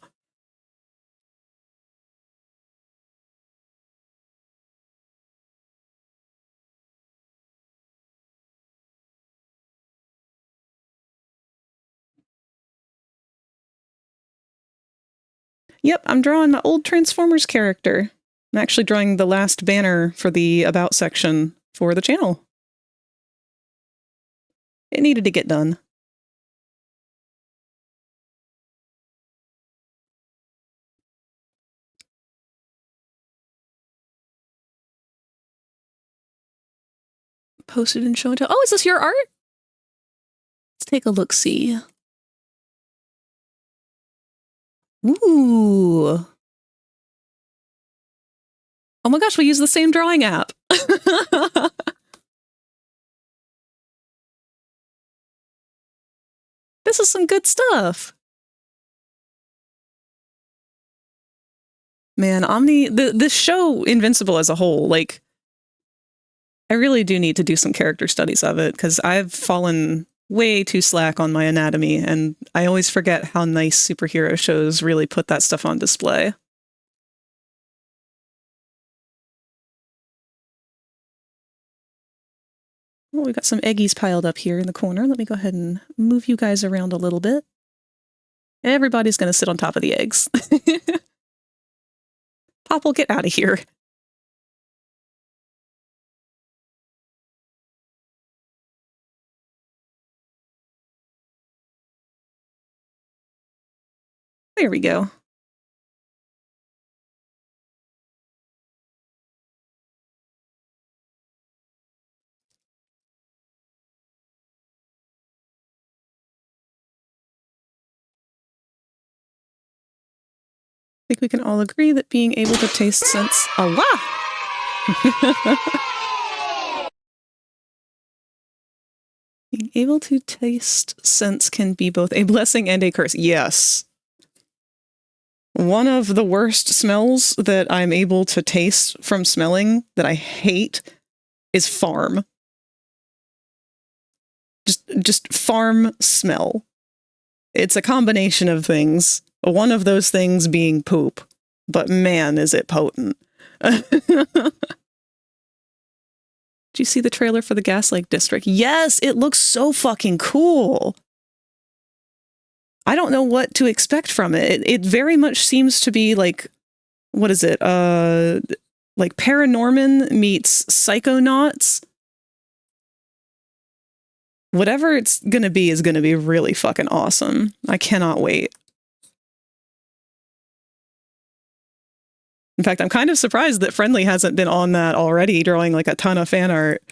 Yep, I'm drawing my old Transformers character. I'm actually drawing the last banner for the About section for the channel. It needed to get done. Posted and show and tell. Oh, is this your art? Let's take a look-see. Ooh. Oh my gosh, we use the same drawing app. This is some good stuff. Man, this show, Invincible as a whole, like, I really do need to do some character studies of it, because I've fallen way too slack on my anatomy, and I always forget how nice superhero shows really put that stuff on display. Well, we've got some eggies piled up here in the corner. Let me go ahead and move you guys around a little bit. Everybody's going to sit on top of the eggs. Popple, get out of here. There we go. I think we can all agree that being able to taste scents... Oh, wow! Being able to taste scents can be both a blessing and a curse. Yes. One of the worst smells that I'm able to taste from smelling that I hate is farm. Just farm smell. It's a combination of things. One of those things being poop. But man, is it potent. Did you see the trailer for the Gas Lake District? Yes, it looks so fucking cool. I don't know what to expect from it. It very much seems to be like, what is it? Like Paranorman meets Psychonauts. Whatever it's gonna be is gonna be really fucking awesome. I cannot wait. In fact, I'm kind of surprised that Friendly hasn't been on that already, drawing like a ton of fan art.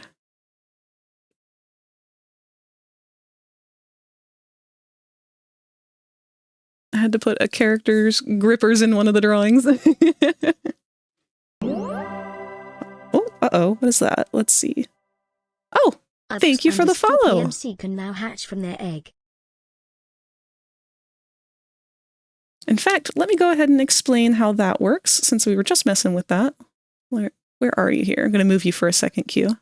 I had to put a character's grippers in one of the drawings. Oh, uh-oh, what is that? Let's see. Oh, thank you for the follow. PMC can now hatch from their egg. In fact, let me go ahead and explain how that works, since we were just messing with that. Where are you here? I'm going to move you for a second, Q.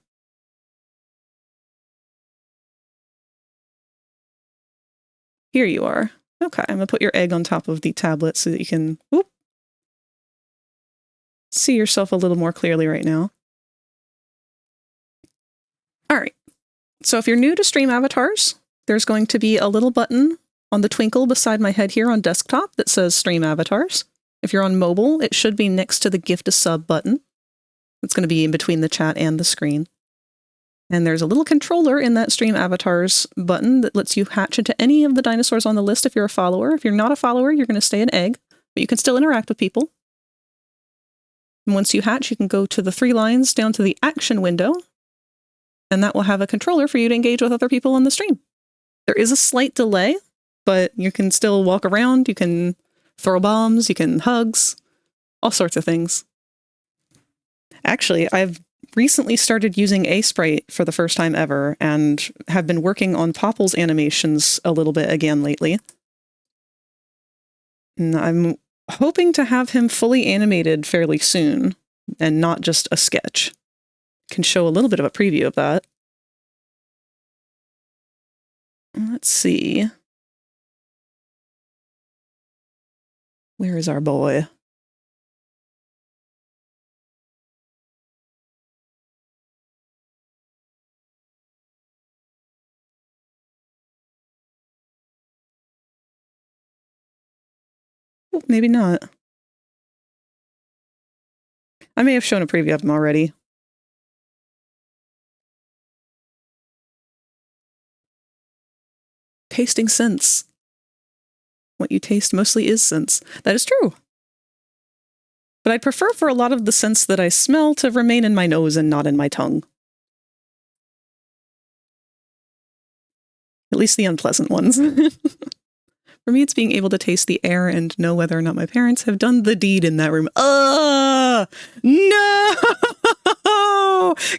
Here you are. Okay, I'm going to put your egg on top of the tablet so that you can see yourself a little more clearly right now. All right. So if you're new to Stream Avatars, there's going to be a little button on the twinkle beside my head here on desktop that says Stream Avatars. If you're on mobile, it should be next to the Gift a Sub button. It's going to be in between the chat and the screen. And there's a little controller in that Stream Avatars button that lets you hatch into any of the dinosaurs on the list if you're a follower. If you're not a follower, you're going to stay an egg, but you can still interact with people. And once you hatch, you can go to the 3 lines down to the action window, and that will have a controller for you to engage with other people on the stream. There is a slight delay, but you can still walk around, you can throw bombs, you can hugs, all sorts of things. Actually, I've recently started using A-Sprite for the first time ever, and have been working on Popple's animations a little bit again lately. And I'm hoping to have him fully animated fairly soon, and not just a sketch. Can show a little bit of a preview of that. Let's see. Where is our boy? Oh, maybe not. I may have shown a preview of them already. Tasting scents. What you taste mostly is scents. That is true. But I'd prefer for a lot of the scents that I smell to remain in my nose and not in my tongue. At least the unpleasant ones. For me, it's being able to taste the air and know whether or not my parents have done the deed in that room. No!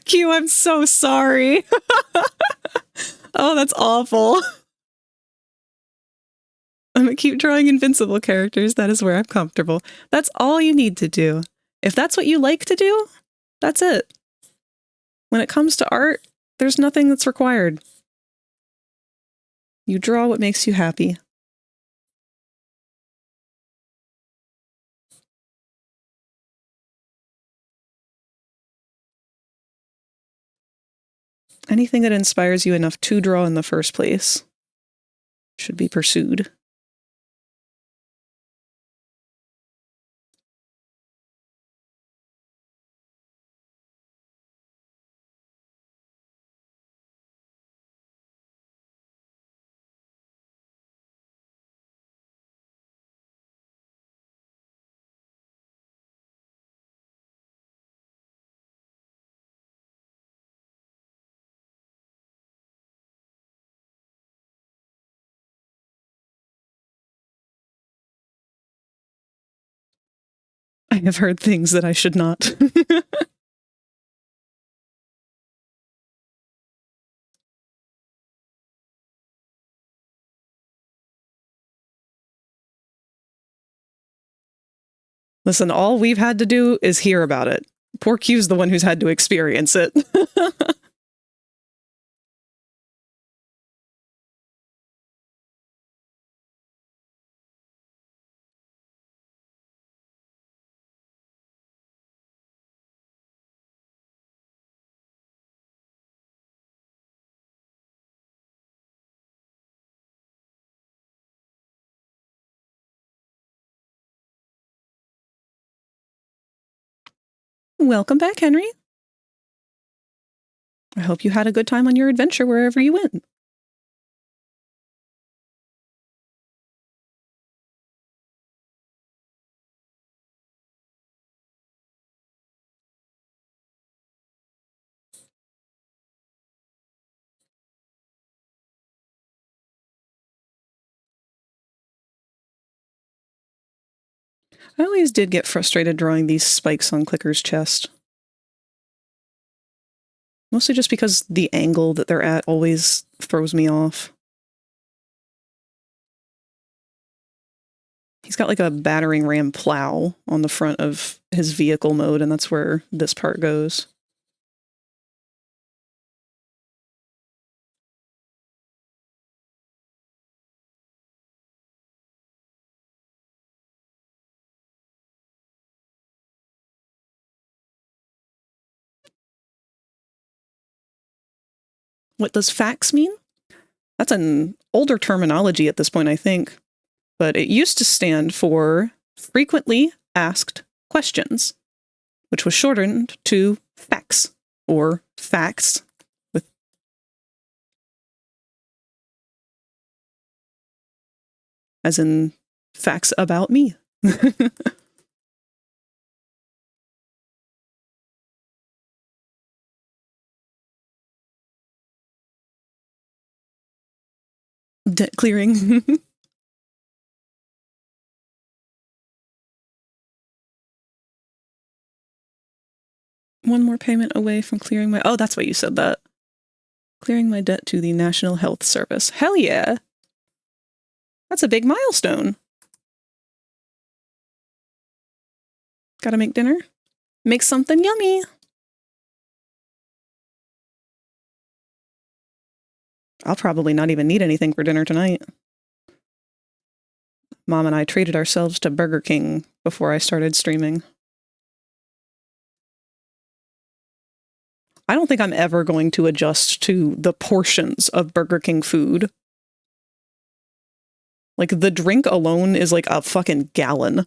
Q, I'm so sorry. Oh, that's awful. I'm gonna keep drawing invincible characters. That is where I'm comfortable. That's all you need to do. If that's what you like to do, that's it. When it comes to art, there's nothing that's required. You draw what makes you happy. Anything that inspires you enough to draw in the first place should be pursued. I have heard things that I should not. Listen, all we've had to do is hear about it. Poor Q's the one who's had to experience it. Welcome back, Henry. I hope you had a good time on your adventure wherever you went. I always did get frustrated drawing these spikes on Clicker's chest. Mostly just because the angle that they're at always throws me off. He's got like a battering ram plow on the front of his vehicle mode, and that's where this part goes. What does fax mean? That's an older terminology at this point, I think. But it used to stand for frequently asked questions, which was shortened to fax, or facts, with as in facts about me. Debt clearing. One more payment away from clearing my... Oh, that's why you said that. Clearing my debt to the National Health Service. Hell yeah! That's a big milestone. Gotta make dinner? Make something yummy! I'll probably not even need anything for dinner tonight. Mom and I treated ourselves to Burger King before I started streaming. I don't think I'm ever going to adjust to the portions of Burger King food. Like, the drink alone is like a fucking gallon.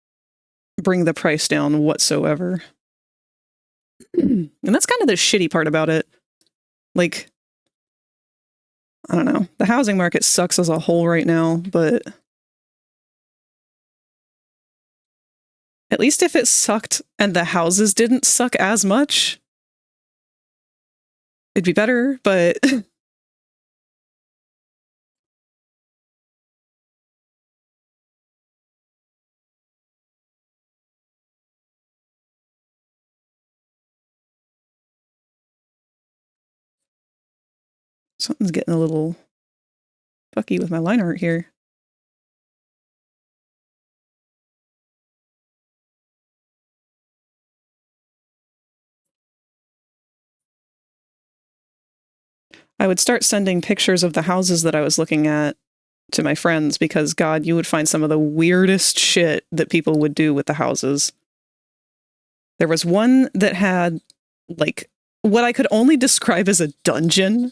bring the price down whatsoever. And that's kind of the shitty part about it. Like, I don't know. The housing market sucks as a whole right now, but at least if it sucked and the houses didn't suck as much, it'd be better, but something's getting a little fucky with my line art here. I would start sending pictures of the houses that I was looking at to my friends because, God, you would find some of the weirdest shit that people would do with the houses. There was one that had, like, what I could only describe as a dungeon.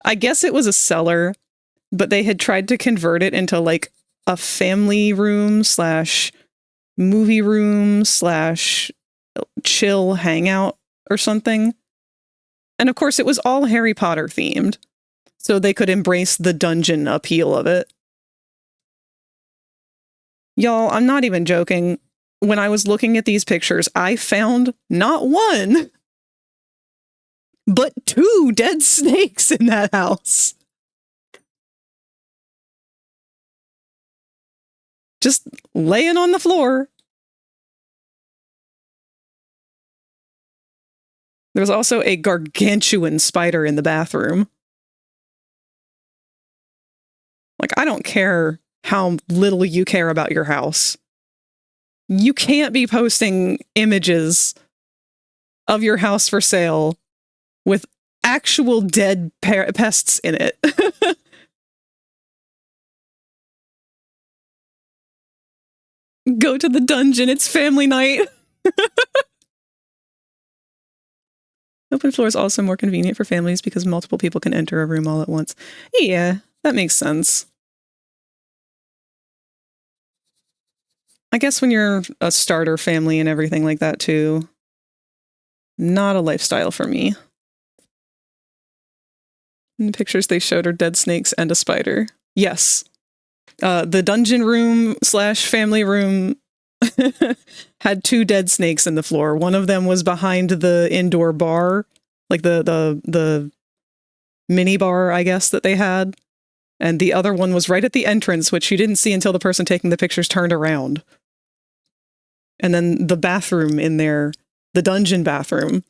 I guess it was a cellar, but they had tried to convert it into, like, a family room slash movie room slash chill hangout or something. And of course, it was all Harry Potter themed, so they could embrace the dungeon appeal of it. Y'all, I'm not even joking. When I was looking at these pictures, I found not one, but 2 dead snakes in that house. Just laying on the floor. There was also a gargantuan spider in the bathroom. Like, I don't care how little you care about your house. You can't be posting images of your house for sale with actual dead pests in it. Go to the dungeon, it's family night. Open floor is also more convenient for families because multiple people can enter a room all at once. Yeah, that makes sense. I guess when you're a starter family and everything like that too, not a lifestyle for me. And the pictures they showed are dead snakes and a spider. Yes. The dungeon room slash family room had 2 dead snakes in the floor. One of them was behind the indoor bar, like the mini bar, I guess, that they had. And the other one was right at the entrance, which you didn't see until the person taking the pictures turned around. And then the bathroom in there, the dungeon bathroom,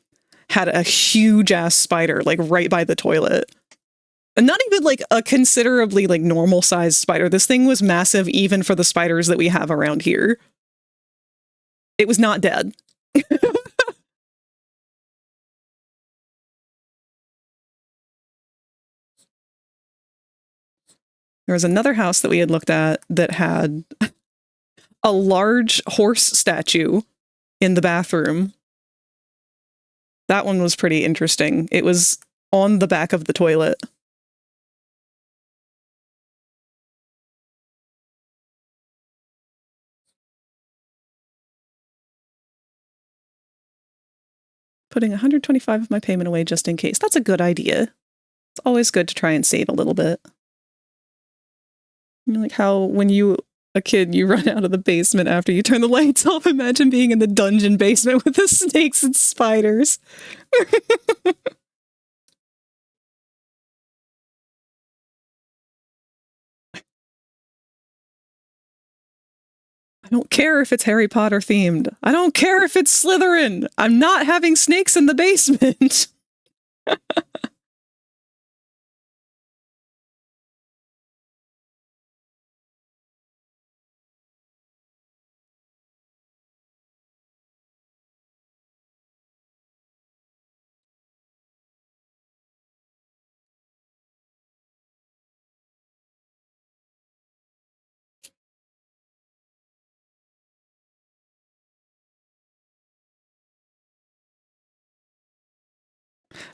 had a huge ass spider, like right by the toilet. And not even like a considerably like normal sized spider. This thing was massive even for the spiders that we have around here. It was not dead. There was another house that we had looked at that had a large horse statue in the bathroom. That one was pretty interesting. It was on the back of the toilet. Putting 125 of my payment away just in case. That's a good idea. It's always good to try and save a little bit. You know, like how when you a kid, you run out of the basement after you turn the lights off. Imagine being in the dungeon basement with the snakes and spiders. I don't care if it's Harry Potter themed. I don't care if it's Slytherin. I'm not having snakes in the basement.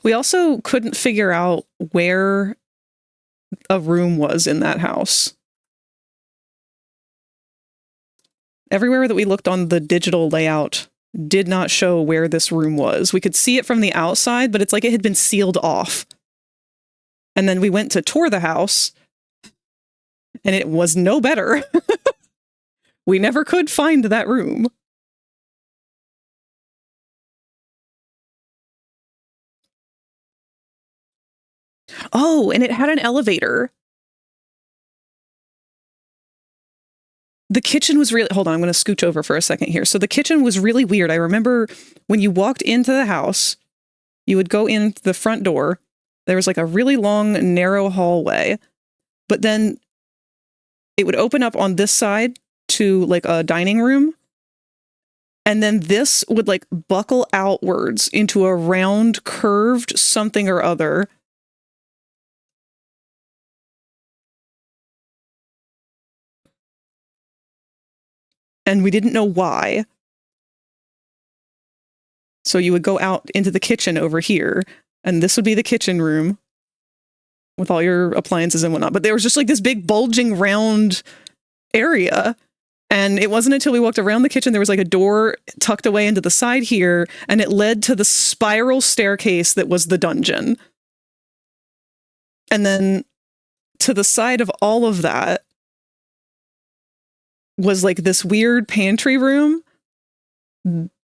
We also couldn't figure out where a room was in that house. Everywhere that we looked on the digital layout did not show where this room was. We could see it from the outside, but it's like it had been sealed off. And then we went to tour the house, and it was no better. We never could find that room. Oh, and it had an elevator. The kitchen was really, hold on, I'm going to scooch over for a second here. So the kitchen was really weird. I remember when you walked into the house, you would go in the front door. There was like a really long, narrow hallway, but then it would open up on this side to like a dining room. And then this would like buckle outwards into a round, curved something or other. And we didn't know why. So you would go out into the kitchen over here, and this would be the kitchen room with all your appliances and whatnot. But there was just like this big bulging round area. And it wasn't until we walked around the kitchen, there was like a door tucked away into the side here, and it led to the spiral staircase that was the dungeon. And then to the side of all of that was like this weird pantry room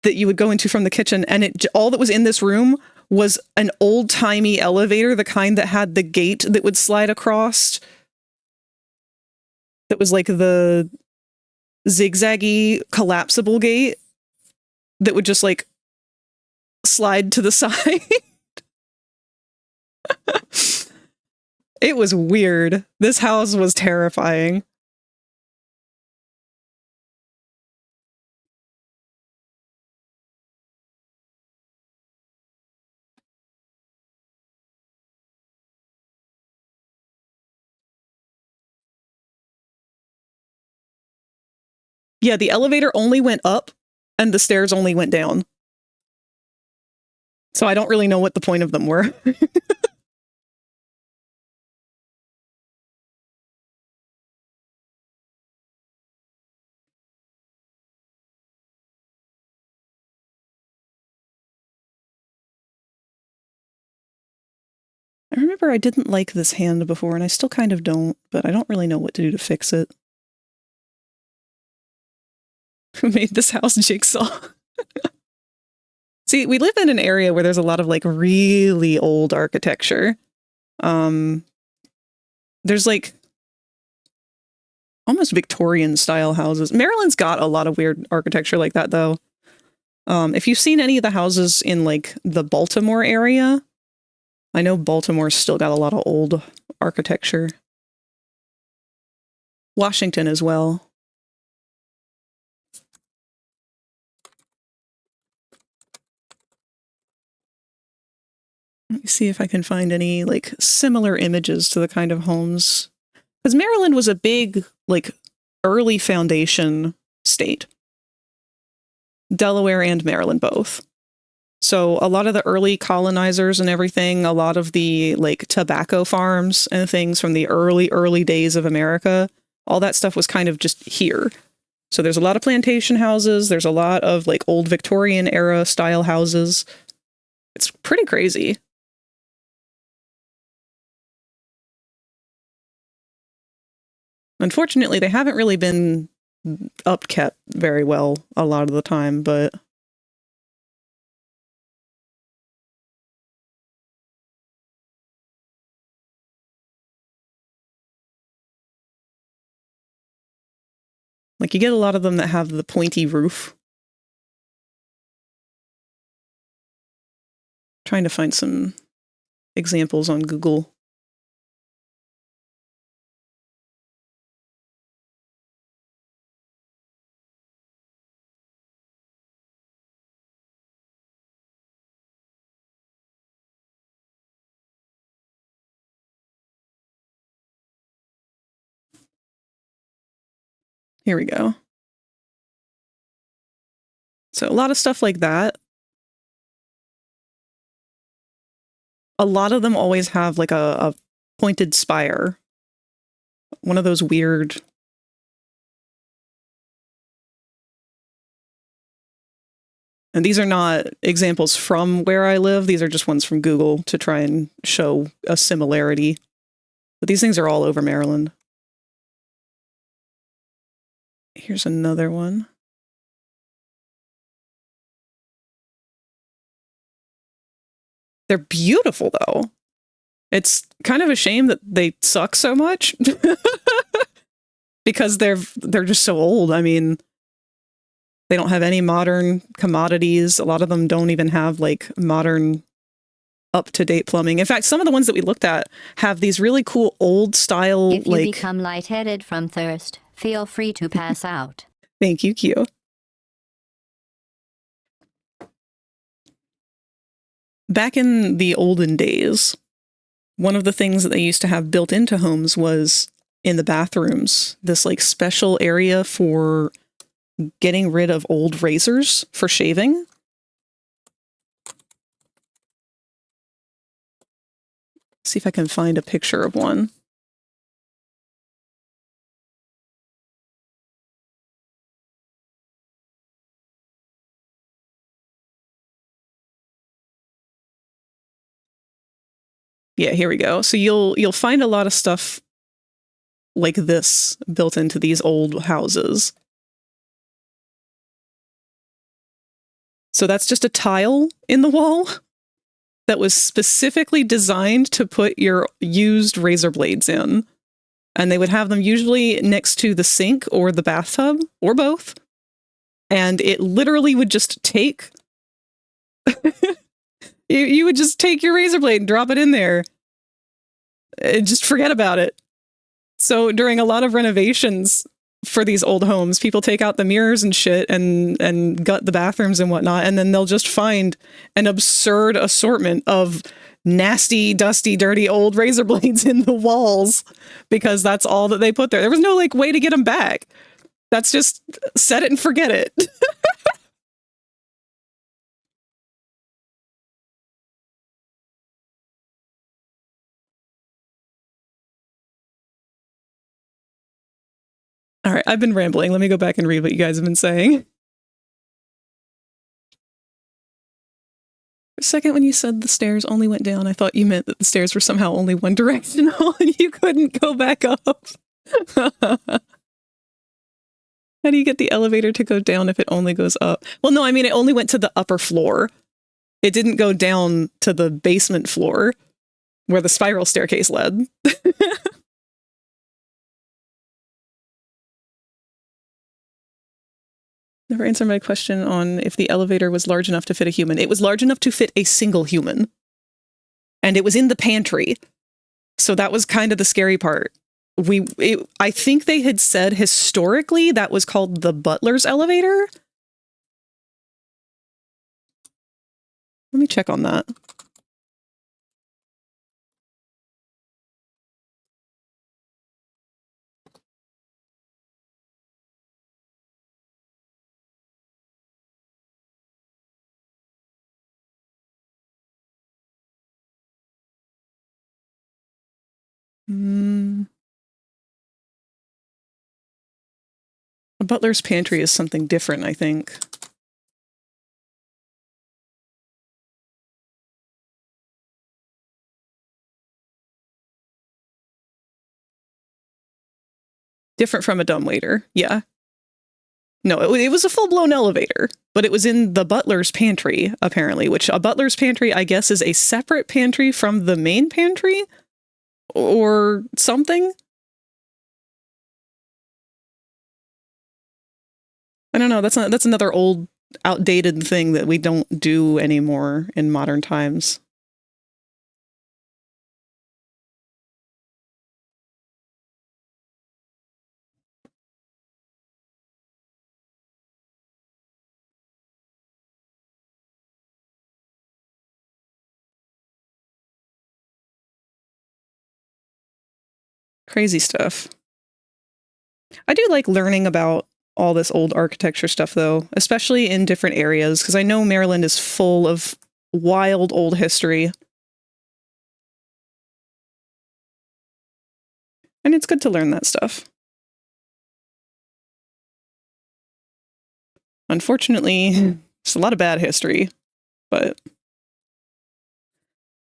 that you would go into from the kitchen, and all that was in this room was an old-timey elevator, the kind that had the gate that would slide across. That was like the zigzaggy collapsible gate that would just like slide to the side. It was weird. This house was terrifying. Yeah, the elevator only went up and the stairs only went down. So I don't really know what the point of them were. I remember I didn't like this hand before, and I still kind of don't, but I don't really know what to do to fix it. Who made this house jigsaw? See, we live in an area where there's a lot of like really old architecture. There's like almost Victorian style houses. Maryland's got a lot of weird architecture like that, though. If you've seen any of the houses in like the Baltimore area, I know Baltimore's still got a lot of old architecture. Washington as well. Let me see if I can find any like similar images to the kind of homes. Because Maryland was a big, like, early foundation state. Delaware and Maryland both. So a lot of the early colonizers and everything, a lot of the like tobacco farms and things from the early days of America, all that stuff was kind of just here. So there's a lot of plantation houses. There's a lot of like old Victorian era style houses. It's pretty crazy. Unfortunately, they haven't really been upkept very well a lot of the time, but like you get a lot of them that have the pointy roof. Trying to find some examples on Google. Here we go. So a lot of stuff like that. A lot of them always have like a pointed spire. One of those weird And these are not examples from where I live. These are just ones from Google to try and show a similarity. But these things are all over Maryland. Here's another one. They're beautiful, though. It's kind of a shame that they suck so much because they're just so old. I mean, they don't have any modern commodities. A lot of them don't even have like modern up-to-date plumbing. In fact, some of the ones that we looked at have these really cool old style If you like become lightheaded from thirst, feel free to pass out. Thank you, Q. Back in the olden days, one of the things that they used to have built into homes was in the bathrooms, this like special area for getting rid of old razors for shaving. See if I can find a picture of one. Yeah, here we go. So you'll find a lot of stuff like this built into these old houses. So that's just a tile in the wall that was specifically designed to put your used razor blades in. And they would have them usually next to the sink or the bathtub, or both. And it literally would just take... you would just take your razor blade and drop it in there. And just forget about it. So during a lot of renovations for these old homes, people take out the mirrors and shit and gut the bathrooms and whatnot, and then they'll just find an absurd assortment of nasty, dusty, dirty old razor blades in the walls because that's all that they put there. There was no like way to get them back. That's just set it and forget it. All right, I've been rambling. Let me go back and read what you guys have been saying. For a second, when you said the stairs only went down, I thought you meant that the stairs were somehow only one directional and you couldn't go back up. How do you get the elevator to go down if it only goes up? Well, no, I mean, it only went to the upper floor. It didn't go down to the basement floor where the spiral staircase led. Never answered my question on if the elevator was large enough to fit a human. It was large enough to fit a single human. And it was in the pantry. So that was kind of the scary part. I think they had said historically that was called the butler's elevator. Let me check on that. A butler's pantry is something different, I think. Different from a dumbwaiter, yeah. No, it was a full-blown elevator, but it was in the butler's pantry, apparently, which a butler's pantry, I guess, is a separate pantry from the main pantry? Or something? I don't know, that's another old, outdated thing that we don't do anymore in modern times. Crazy stuff. I do like learning about all this old architecture stuff, though, especially in different areas, because I know Maryland is full of wild old history. And it's good to learn that stuff. Unfortunately, It's a lot of bad history, but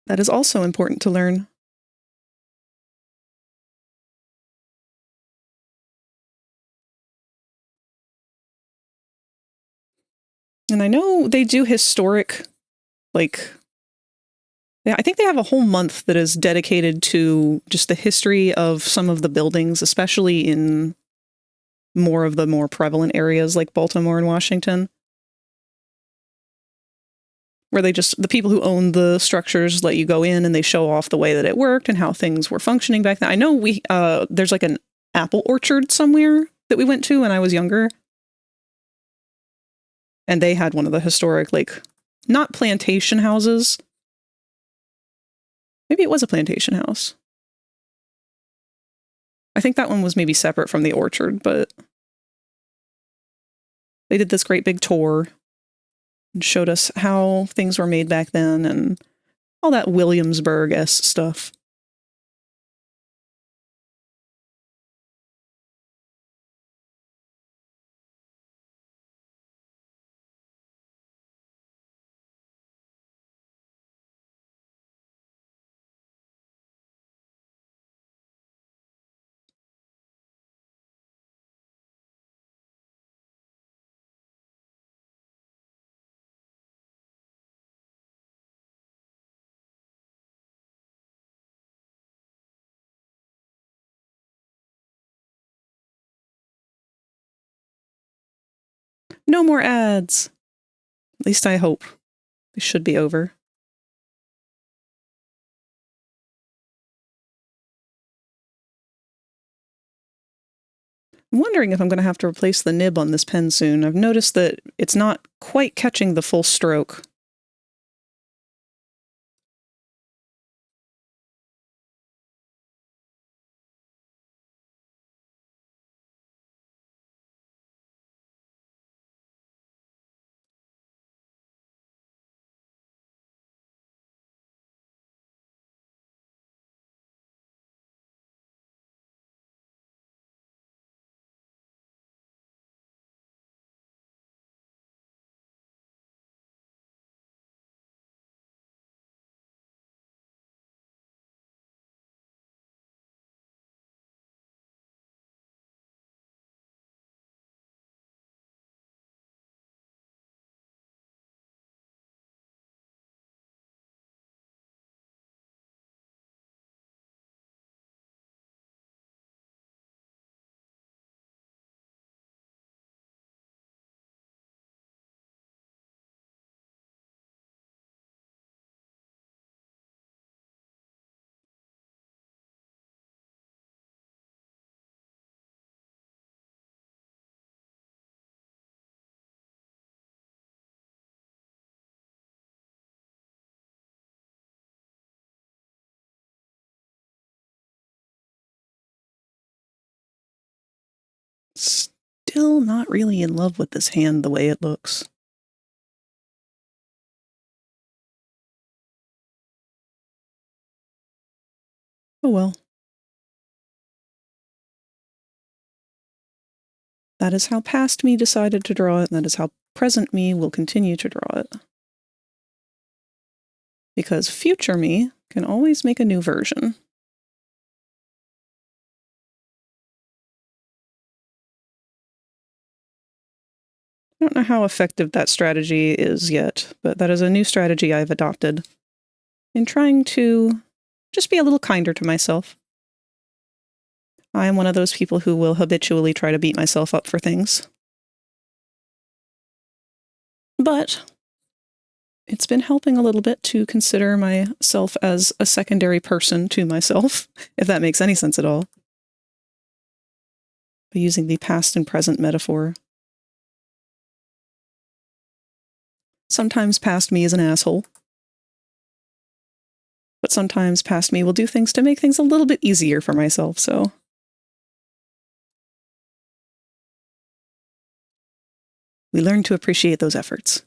that is also important to learn. And I know they do historic, like, yeah, I think they have a whole month that is dedicated to just the history of some of the buildings, especially in more of the more prevalent areas like Baltimore and Washington, where the people who own the structures let you go in and they show off the way that it worked and how things were functioning back then. I know there's like an apple orchard somewhere that we went to when I was younger. And they had one of the historic, like, not plantation houses. Maybe it was a plantation house. I think that one was maybe separate from the orchard, but they did this great big tour and showed us how things were made back then and all that Williamsburg-esque stuff. No more ads. At least I hope. They should be over. I'm wondering if I'm going to have to replace the nib on this pen soon. I've noticed that it's not quite catching the full stroke. Still not really in love with this hand the way it looks. Oh well. That is how past me decided to draw it, and that is how present me will continue to draw it. Because future me can always make a new version. I don't know how effective that strategy is yet, but that is a new strategy I've adopted in trying to just be a little kinder to myself. I am one of those people who will habitually try to beat myself up for things. But it's been helping a little bit to consider myself as a secondary person to myself, if that makes any sense at all. By using the past and present metaphor. Sometimes past me is an asshole. But sometimes past me will do things to make things a little bit easier for myself, so. We learn to appreciate those efforts.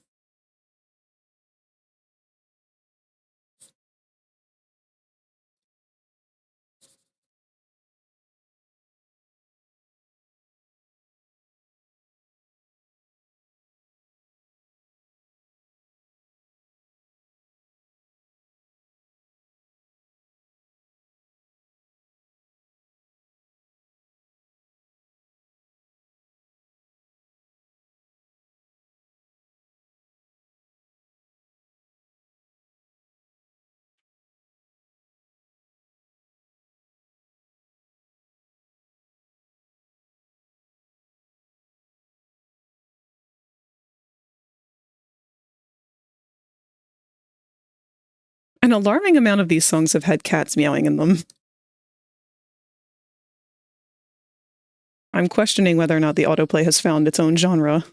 An alarming amount of these songs have had cats meowing in them. I'm questioning whether or not the autoplay has found its own genre.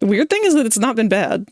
The weird thing is that it's not been bad.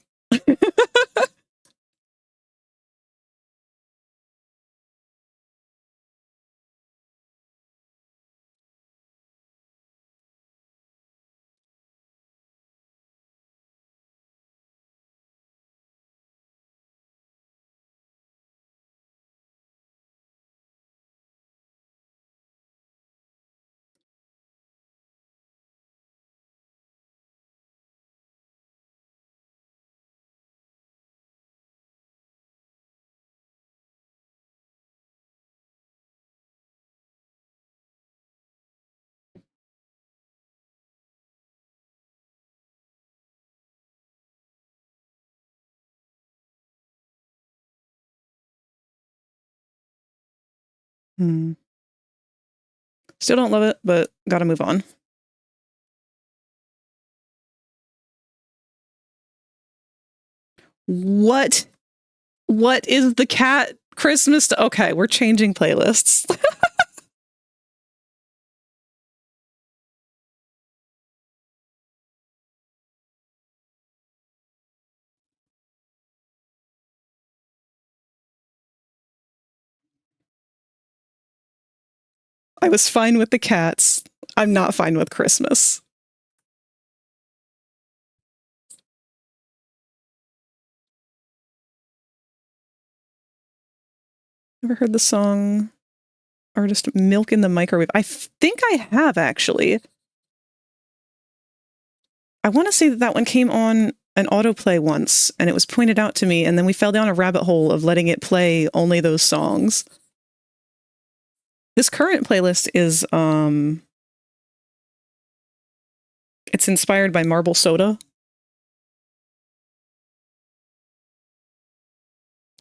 Still don't love it, but gotta move on. What? What is the cat Christmas? Okay, we're changing playlists. I was fine with the cats. I'm not fine with Christmas. Ever heard the song artist Milk in the Microwave? I think I have, actually. I want to say that that one came on an autoplay once, and it was pointed out to me, and then we fell down a rabbit hole of letting it play only those songs. This current playlist is, it's inspired by Marble Soda.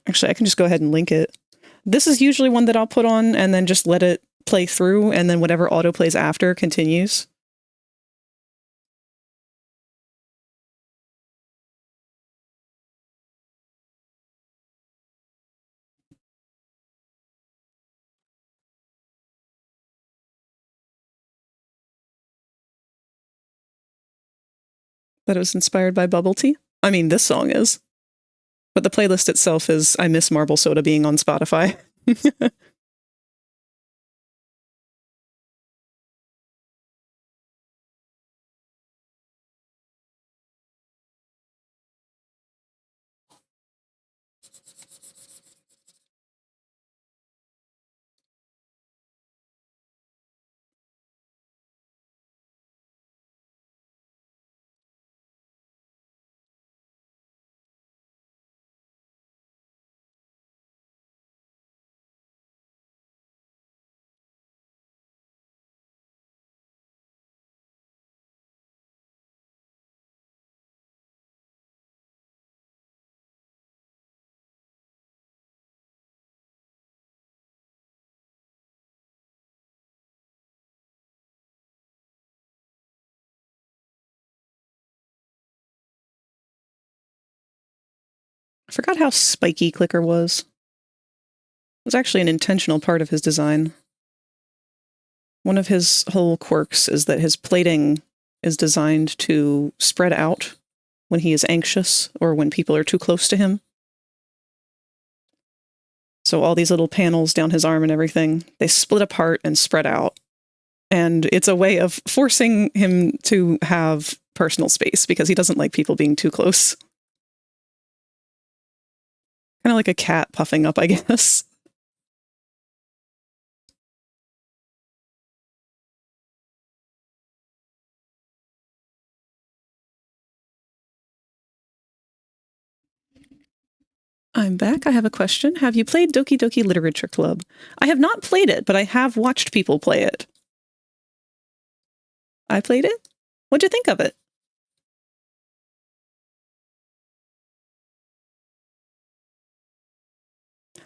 Actually, I can just go ahead and link it. This is usually one that I'll put on and then just let it play through, and then whatever auto plays after continues. That it was inspired by bubble tea. I mean, this song is. But the playlist itself is I Miss Marble Soda being on Spotify. I forgot how spiky Clicker was. It was actually an intentional part of his design. One of his whole quirks is that his plating is designed to spread out when he is anxious or when people are too close to him. So all these little panels down his arm and everything, they split apart and spread out. And it's a way of forcing him to have personal space because he doesn't like people being too close. Kind of like a cat puffing up, I guess. I'm back. I have a question. Have you played Doki Doki Literature Club? I have not played it, but I have watched people play it. I played it? What'd you think of it?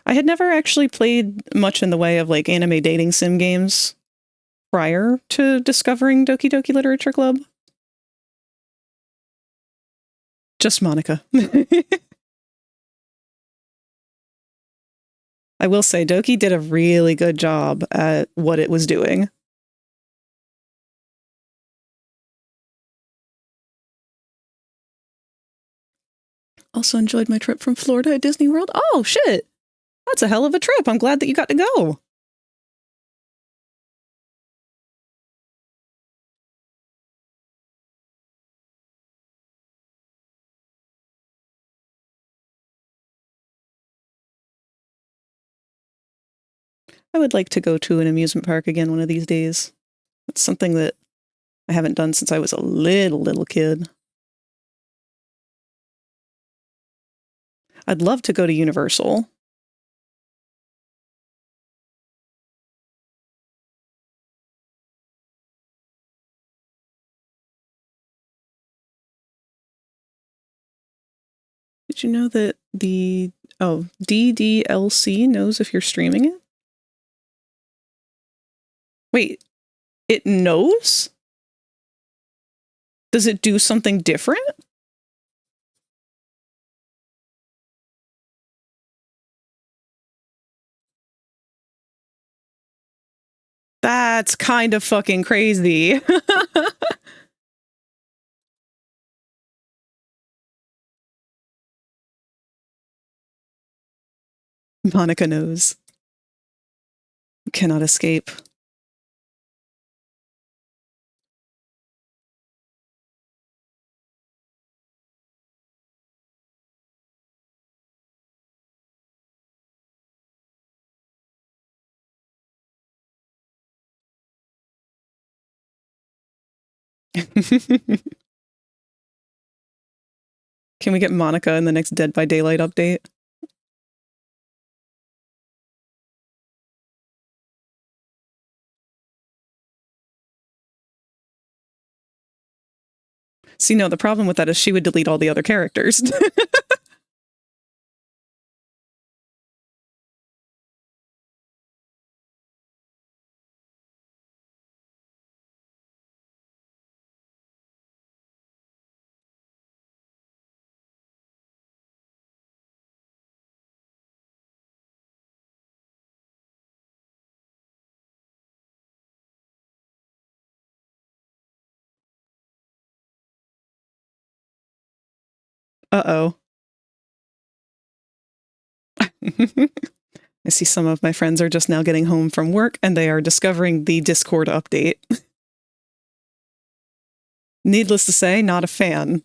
I had never actually played much in the way of like anime dating sim games prior to discovering Doki Doki Literature Club? Just Monica. I will say Doki did a really good job at what it was doing. Also enjoyed my trip from Florida at Disney World. Oh, shit. That's a hell of a trip. I'm glad that you got to go. I would like to go to an amusement park again one of these days. It's something that I haven't done since I was a little kid. I'd love to go to Universal. Did you know that the DDLC knows if you're streaming it? Wait, it knows? Does it do something different? That's kind of fucking crazy. Monica knows. Cannot escape. Can we get Monica in the next Dead by Daylight update? See, no, the problem with that is she would delete all the other characters. Uh-oh. I see some of my friends are just now getting home from work and they are discovering the Discord update. Needless to say, not a fan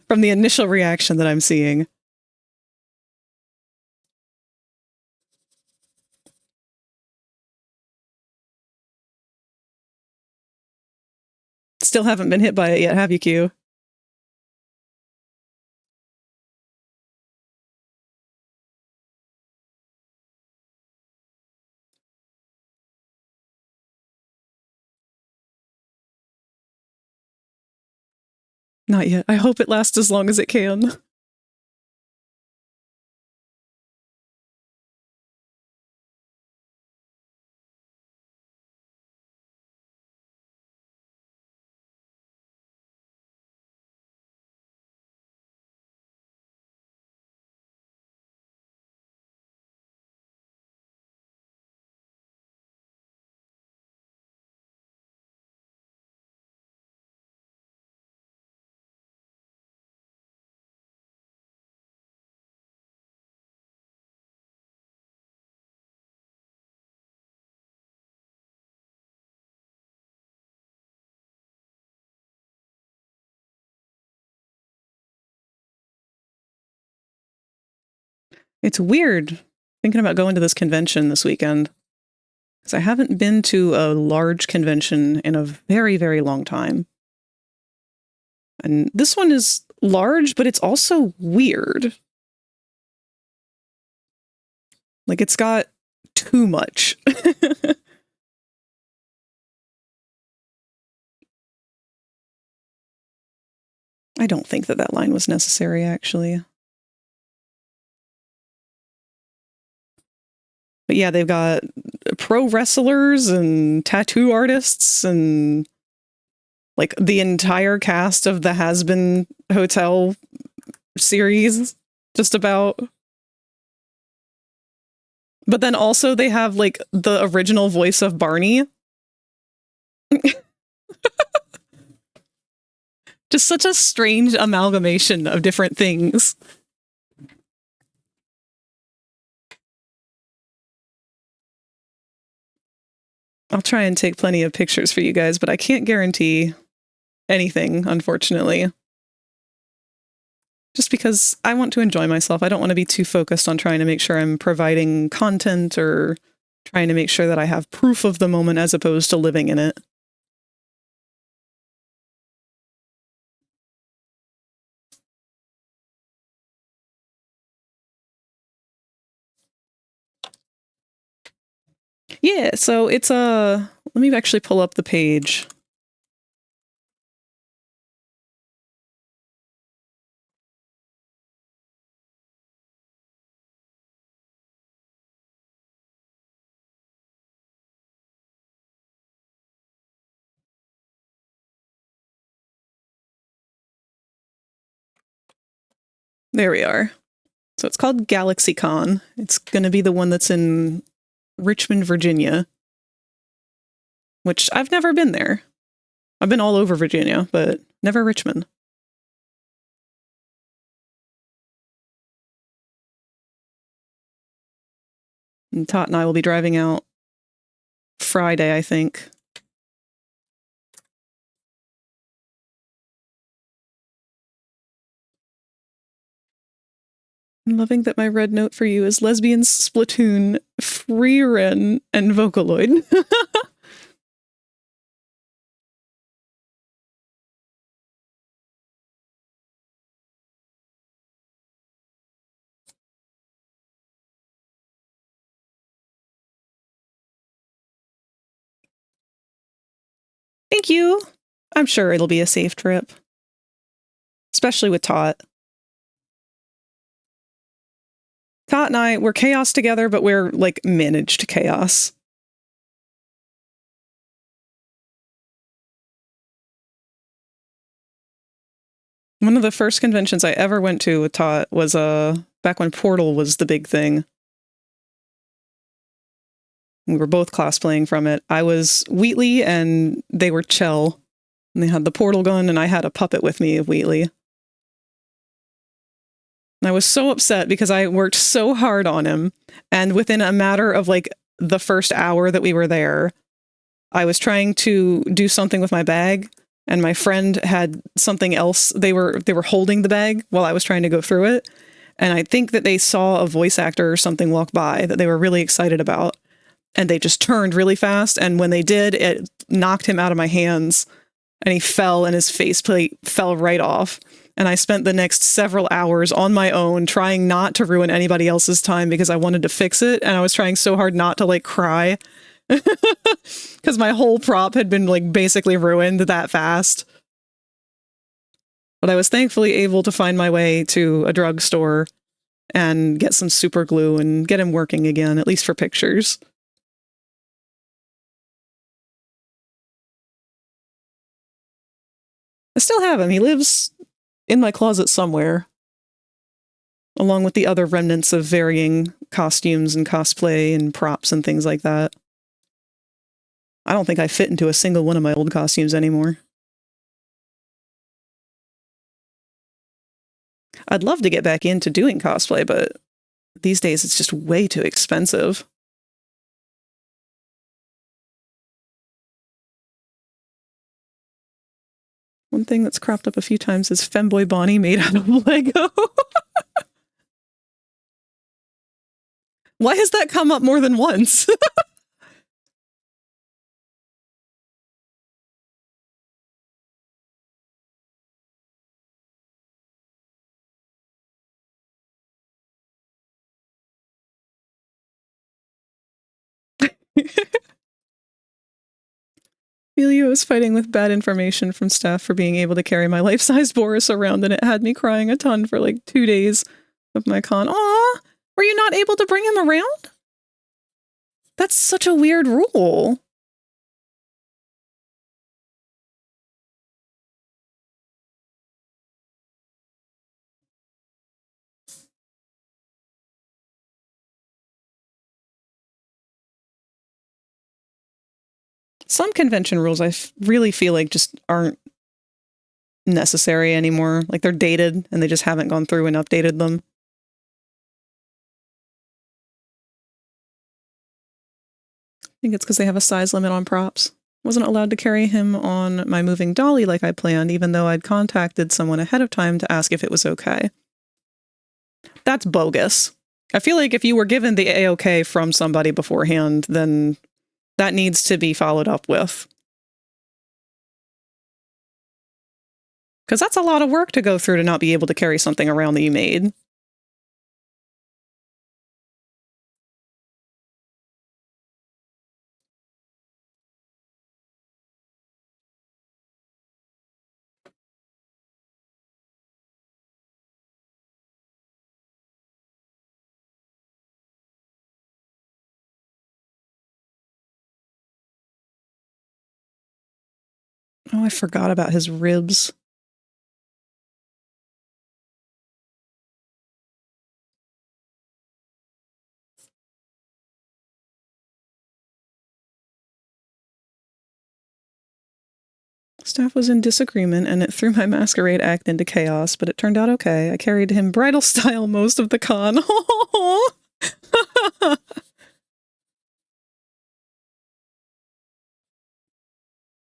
from the initial reaction that I'm seeing. Still haven't been hit by it yet, have you, Q? Not yet. I hope it lasts as long as it can. It's weird thinking about going to this convention this weekend, because I haven't been to a large convention in a very long time. And this one is large, but it's also weird. Like, it's got too much. I don't think that that line was necessary, actually. But yeah, they've got pro wrestlers and tattoo artists and like the entire cast of the Has Been Hotel series, just about. But then also they have like the original voice of Barney. Just such a strange amalgamation of different things. I'll try and take plenty of pictures for you guys, but I can't guarantee anything, unfortunately. Just because I want to enjoy myself. I don't want to be too focused on trying to make sure I'm providing content or trying to make sure that I have proof of the moment as opposed to living in it. Yeah, so it's let me actually pull up the page. There we are. So it's called GalaxyCon. It's going to be the one that's in Richmond, Virginia, which I've never been there. I've been all over Virginia, but never Richmond. And Tot and I will be driving out Friday, I think. I'm loving that my red note for you is Lesbians, Splatoon, Freeren, and Vocaloid. Thank you. I'm sure it'll be a safe trip. Especially with Tot. Tot and I, we're chaos together, but we're, like, managed chaos. One of the first conventions I ever went to with Tot was, back when Portal was the big thing. We were both cosplaying from it. I was Wheatley, and they were Chell. And they had the portal gun, and I had a puppet with me of Wheatley. And I was so upset because I worked so hard on him, and within a matter of, like, the first hour that we were there, I was trying to do something with my bag, and my friend had something else. They were holding the bag while I was trying to go through it, and I think that they saw a voice actor or something walk by that they were really excited about, and they just turned really fast, and when they did, it knocked him out of my hands, and he fell, and his faceplate fell right off. And I spent the next several hours on my own trying not to ruin anybody else's time because I wanted to fix it, and I was trying so hard not to, like, cry. Because my whole prop had been, like, basically ruined that fast. But I was thankfully able to find my way to a drugstore and get some super glue and get him working again, at least for pictures. I still have him. He lives in my closet somewhere, along with the other remnants of varying costumes and cosplay and props and things like that. I don't think I fit into a single one of my old costumes anymore. I'd love to get back into doing cosplay, but these days it's just way too expensive. One thing that's cropped up a few times is Femboy Bonnie made out of Lego. Why has that come up more than once? Elio is fighting with bad information from staff for being able to carry my life-size Boris around, and it had me crying a ton for like 2 days of my con. Aw, were you not able to bring him around? That's such a weird rule. Some convention rules I really feel like just aren't necessary anymore. Like they're dated and they just haven't gone through and updated them. I think it's because they have a size limit on props. Wasn't allowed to carry him on my moving dolly like I planned, even though I'd contacted someone ahead of time to ask if it was okay. That's bogus. I feel like if you were given the A-OK from somebody beforehand, then that needs to be followed up with. Because that's a lot of work to go through to not be able to carry something around that you made. Oh, I forgot about his ribs. Staff was in disagreement, and it threw my masquerade act into chaos, but it turned out okay. I carried him bridal style most of the con.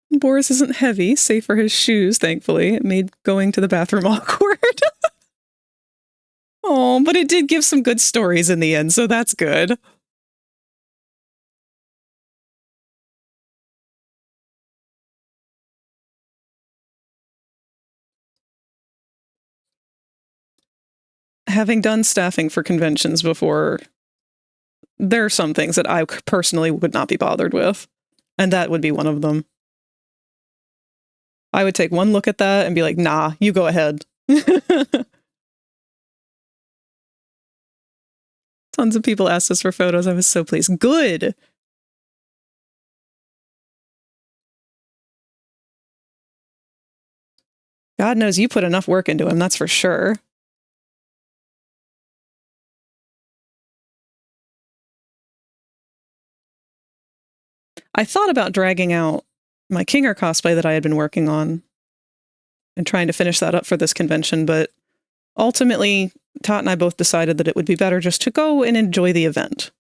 Boris isn't heavy, save for his shoes, thankfully. It made going to the bathroom awkward. Oh, but it did give some good stories in the end, so that's good. Having done staffing for conventions before, there are some things that I personally would not be bothered with, and that would be one of them. I would take one look at that and be like, nah, you go ahead. Tons of people asked us for photos. I was so pleased. Good! God knows you put enough work into him, that's for sure. I thought about dragging out my Kinger cosplay that I had been working on and trying to finish that up for this convention, but ultimately, Tot and I both decided that it would be better just to go and enjoy the event.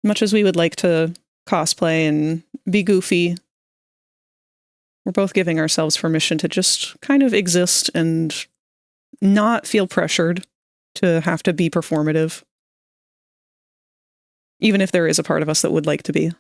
Much as we would like to cosplay and be goofy, we're both giving ourselves permission to just kind of exist and not feel pressured to have to be performative. Even if there is a part of us that would like to be.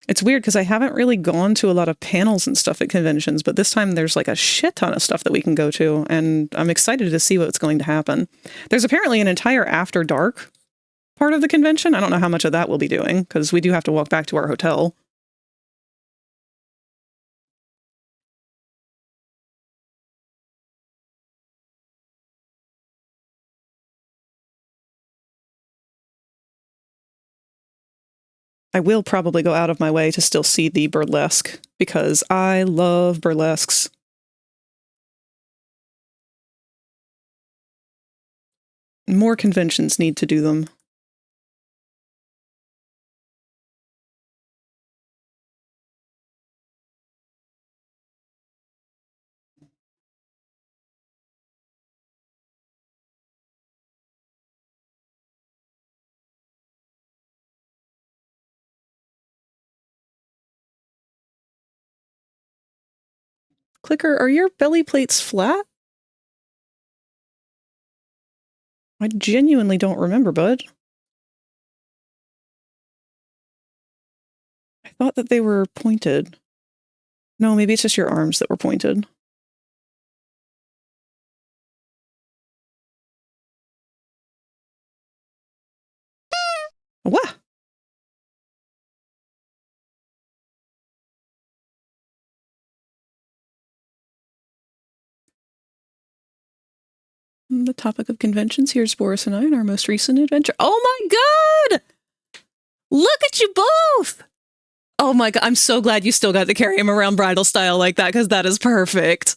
It's weird because I haven't really gone to a lot of panels and stuff at conventions, but this time there's like a shit ton of stuff that we can go to, and I'm excited to see what's going to happen. There's apparently an entire after dark part of the convention. I don't know how much of that we'll be doing, because we do have to walk back to our hotel. I will probably go out of my way to still see the burlesque, because I love burlesques. More conventions need to do them. Clicker, are your belly plates flat? I genuinely don't remember, bud. I thought that they were pointed. No, maybe it's just your arms that were pointed. What? The topic of conventions. Here's Boris and I in our most recent adventure. Oh my god! Look at you both! Oh my god, I'm so glad you still got to carry him around bridal style like that, because that is perfect.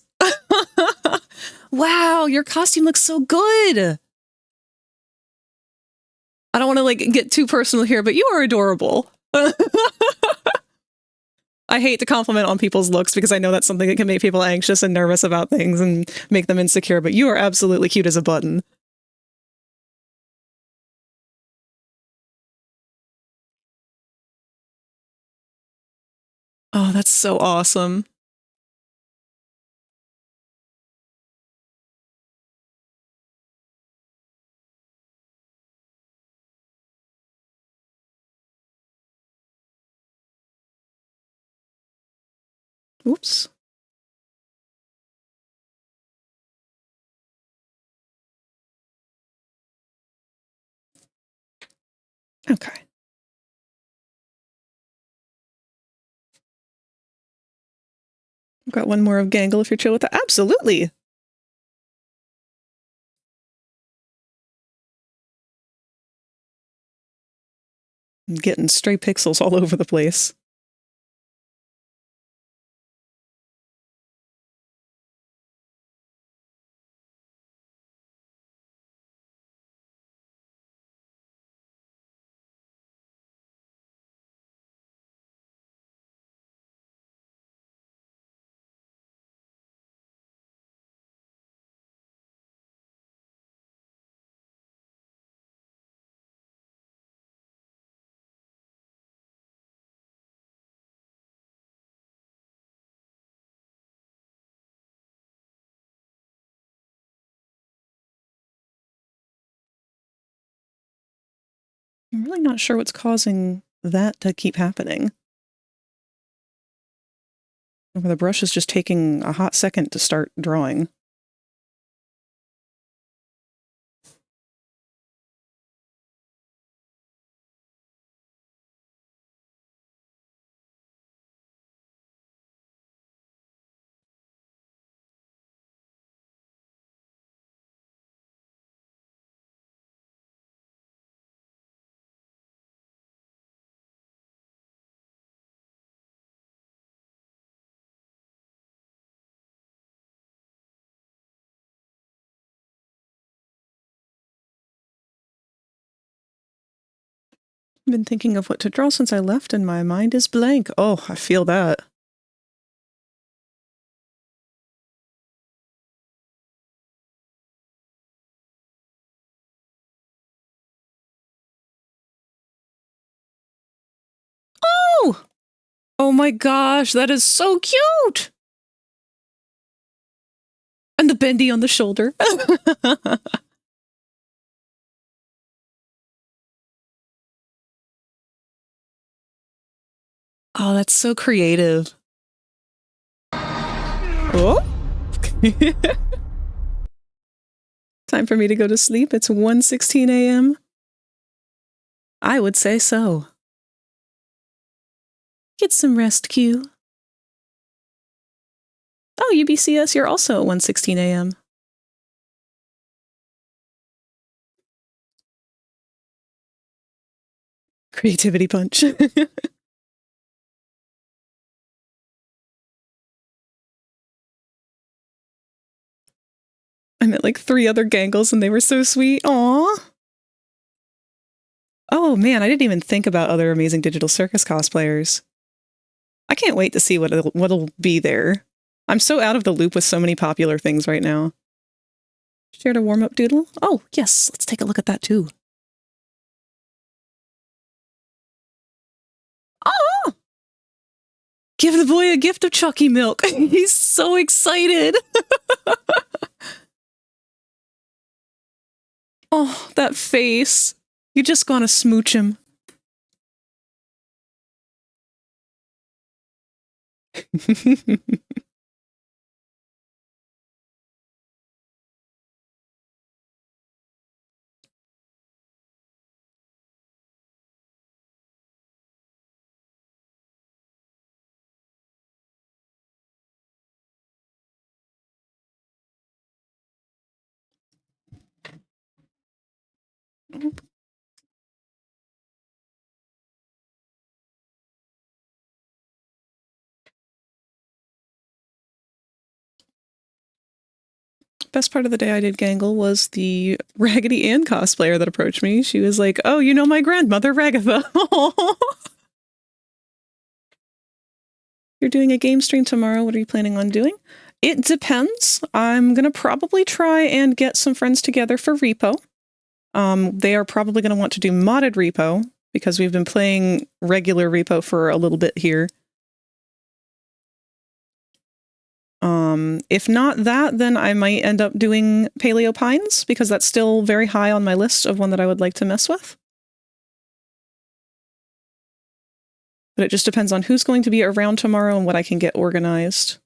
Wow, your costume looks so good! I don't want to like get too personal here, but you are adorable. I hate to compliment on people's looks because I know that's something that can make people anxious and nervous about things and make them insecure, but you are absolutely cute as a button. Oh, that's so awesome. Oops. Okay. I've got one more of Gangle if you're chill with that. Absolutely! I'm getting stray pixels all over the place. I'm really not sure what's causing that to keep happening. Or the brush is just taking a hot second to start drawing. I've been thinking of what to draw since I left and my mind is blank. Oh, I feel that. Oh! Oh my gosh, that is so cute! And the bendy on the shoulder. Oh, that's so creative. Oh! Time for me to go to sleep. It's 1:16 a.m. I would say so. Get some rest, Q. Oh, UBCS, you're also at 1:16 a.m. Creativity punch. I met like 3 other Gangles and they were so sweet. Aww. Oh man, I didn't even think about other amazing Digital Circus cosplayers. I can't wait to see what'll be there. I'm so out of the loop with so many popular things right now. Shared a warm-up doodle? Oh, yes, let's take a look at that too. Oh! Give the boy a gift of Chucky milk. He's so excited. Oh, that face. You just gonna smooch him. Best part of the day I did gangle was the Raggedy Ann cosplayer that approached me. She was like, "Oh, you know my grandmother, Ragatha." You're doing a game stream tomorrow. What are you planning on doing? It depends. I'm going to probably try and get some friends together for repo. They are probably going to want to do modded repo because we've been playing regular repo for a little bit here. If not that, then I might end up doing Paleo Pines because that's still very high on my list of one that I would like to mess with. But it just depends on who's going to be around tomorrow and what I can get organized.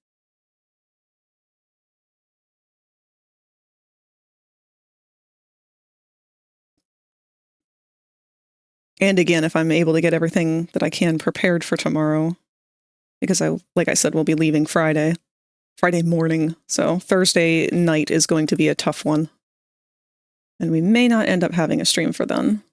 And again, if I'm able to get everything that I can prepared for tomorrow, because like I said, we'll be leaving Friday morning. So Thursday night is going to be a tough one. And we may not end up having a stream for then.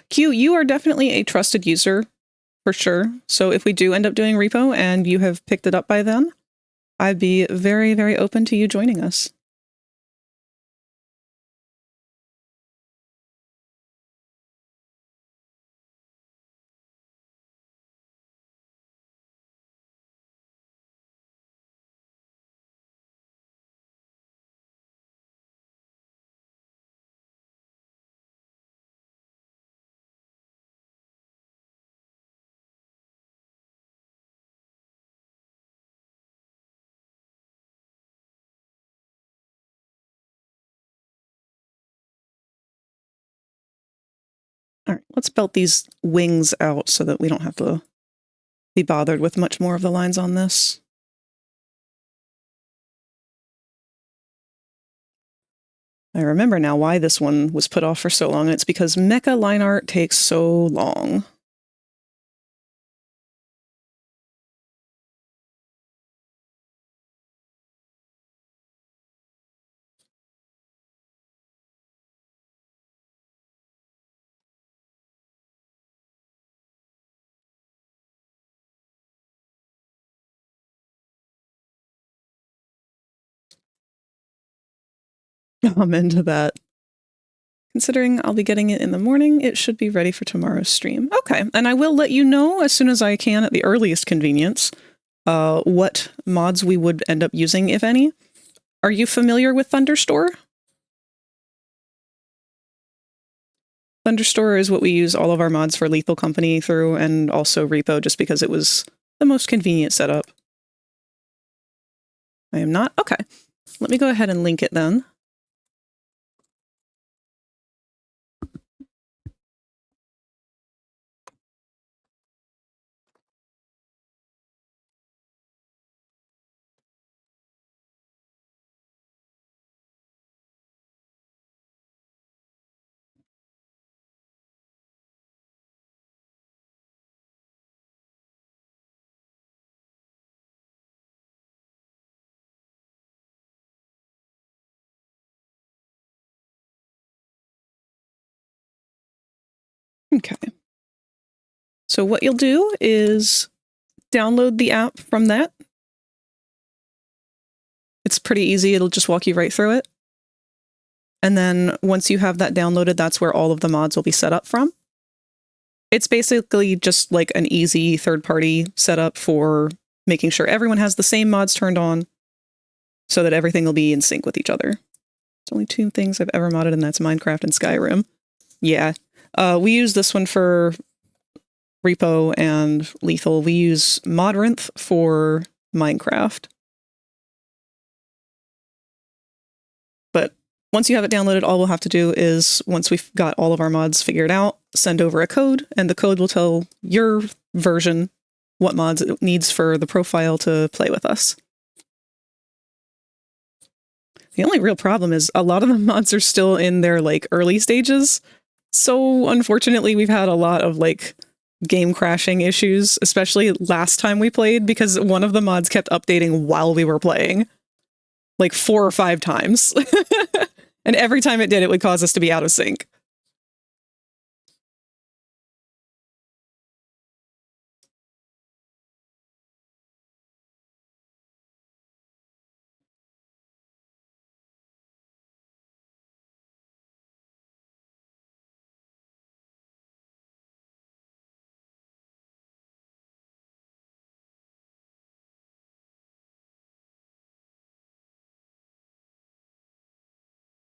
Q, you are definitely a trusted user, for sure. So if we do end up doing repo and you have picked it up by then, I'd be very, very open to you joining us. All right, let's belt these wings out so that we don't have to be bothered with much more of the lines on this. I remember now why this one was put off for so long. It's because mecha line art takes so long. I'm into that. Considering I'll be getting it in the morning, it should be ready for tomorrow's stream. Okay, and I will let you know as soon as I can at the earliest convenience what mods we would end up using, if any. Are you familiar with Thunderstore? Thunderstore is what we use all of our mods for Lethal Company through, and also Repo, just because it was the most convenient setup. I am not? Okay. Let me go ahead and link it then. Okay. So what you'll do is download the app from that. It's pretty easy. It'll just walk you right through it. And then once you have that downloaded, that's where all of the mods will be set up from. It's basically just like an easy third-party setup for making sure everyone has the same mods turned on so that everything will be in sync with each other. There's only two things I've ever modded, and that's Minecraft and Skyrim. Yeah. We use this one for Repo and Lethal. We use Modrinth for Minecraft. But once you have it downloaded, all we'll have to do is, once we've got all of our mods figured out, send over a code, and the code will tell your version what mods it needs for the profile to play with us. The only real problem is a lot of the mods are still in their like early stages. So unfortunately, we've had a lot of like game crashing issues, especially last time we played, because one of the mods kept updating while we were playing, like 4 or 5 times. And every time it did, it would cause us to be out of sync.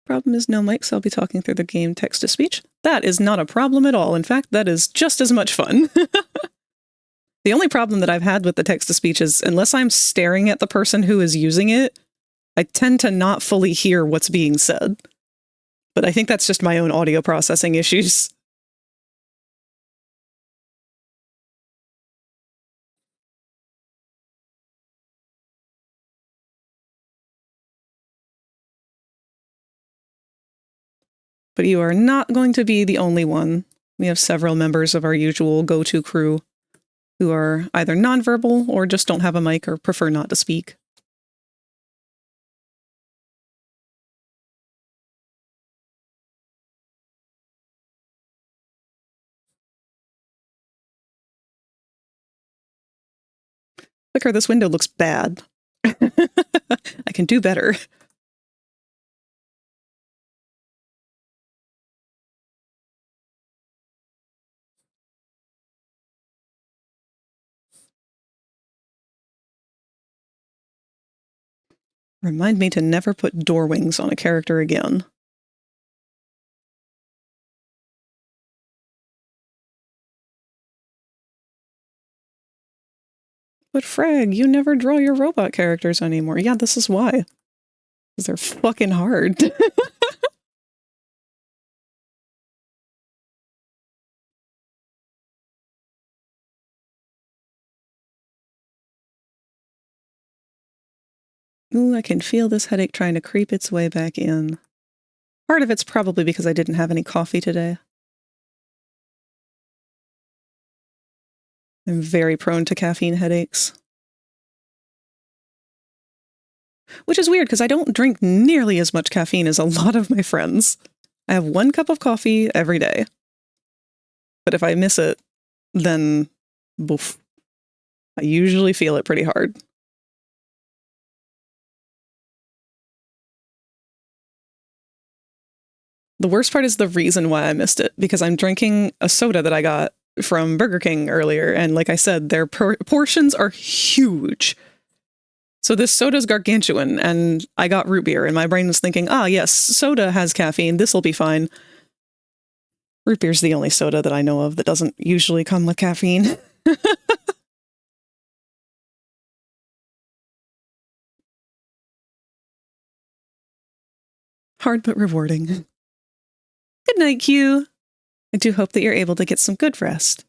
Problem is no mic, so I'll be talking through the game text-to-speech. That is not a problem at all. In fact, that is just as much fun. The only problem that I've had with the text-to-speech is unless I'm staring at the person who is using it, I tend to not fully hear what's being said. But I think that's just my own audio processing issues. But you are not going to be the only one. We have several members of our usual go-to crew who are either nonverbal or just don't have a mic or prefer not to speak. Clicker, this window looks bad. I can do better. Remind me to never put door wings on a character again. But Frag, you never draw your robot characters anymore. Yeah, this is why. Because they're fucking hard. Ooh, I can feel this headache trying to creep its way back in. Part of it's probably because I didn't have any coffee today. I'm very prone to caffeine headaches. Which is weird because I don't drink nearly as much caffeine as a lot of my friends. I have 1 cup of coffee every day. But if I miss it, then boof. I usually feel it pretty hard. The worst part is the reason why I missed it, because I'm drinking a soda that I got from Burger King earlier, and like I said, their portions are huge. So this soda's gargantuan, and I got root beer, and my brain was thinking, ah, yes, soda has caffeine, this'll be fine. Root beer's the only soda that I know of that doesn't usually come with caffeine. Hard but rewarding. Good night, Q. I do hope that you're able to get some good rest.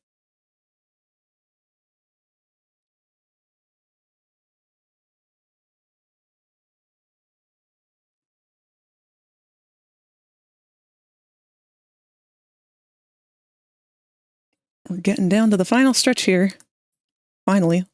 We're getting down to the final stretch here. Finally.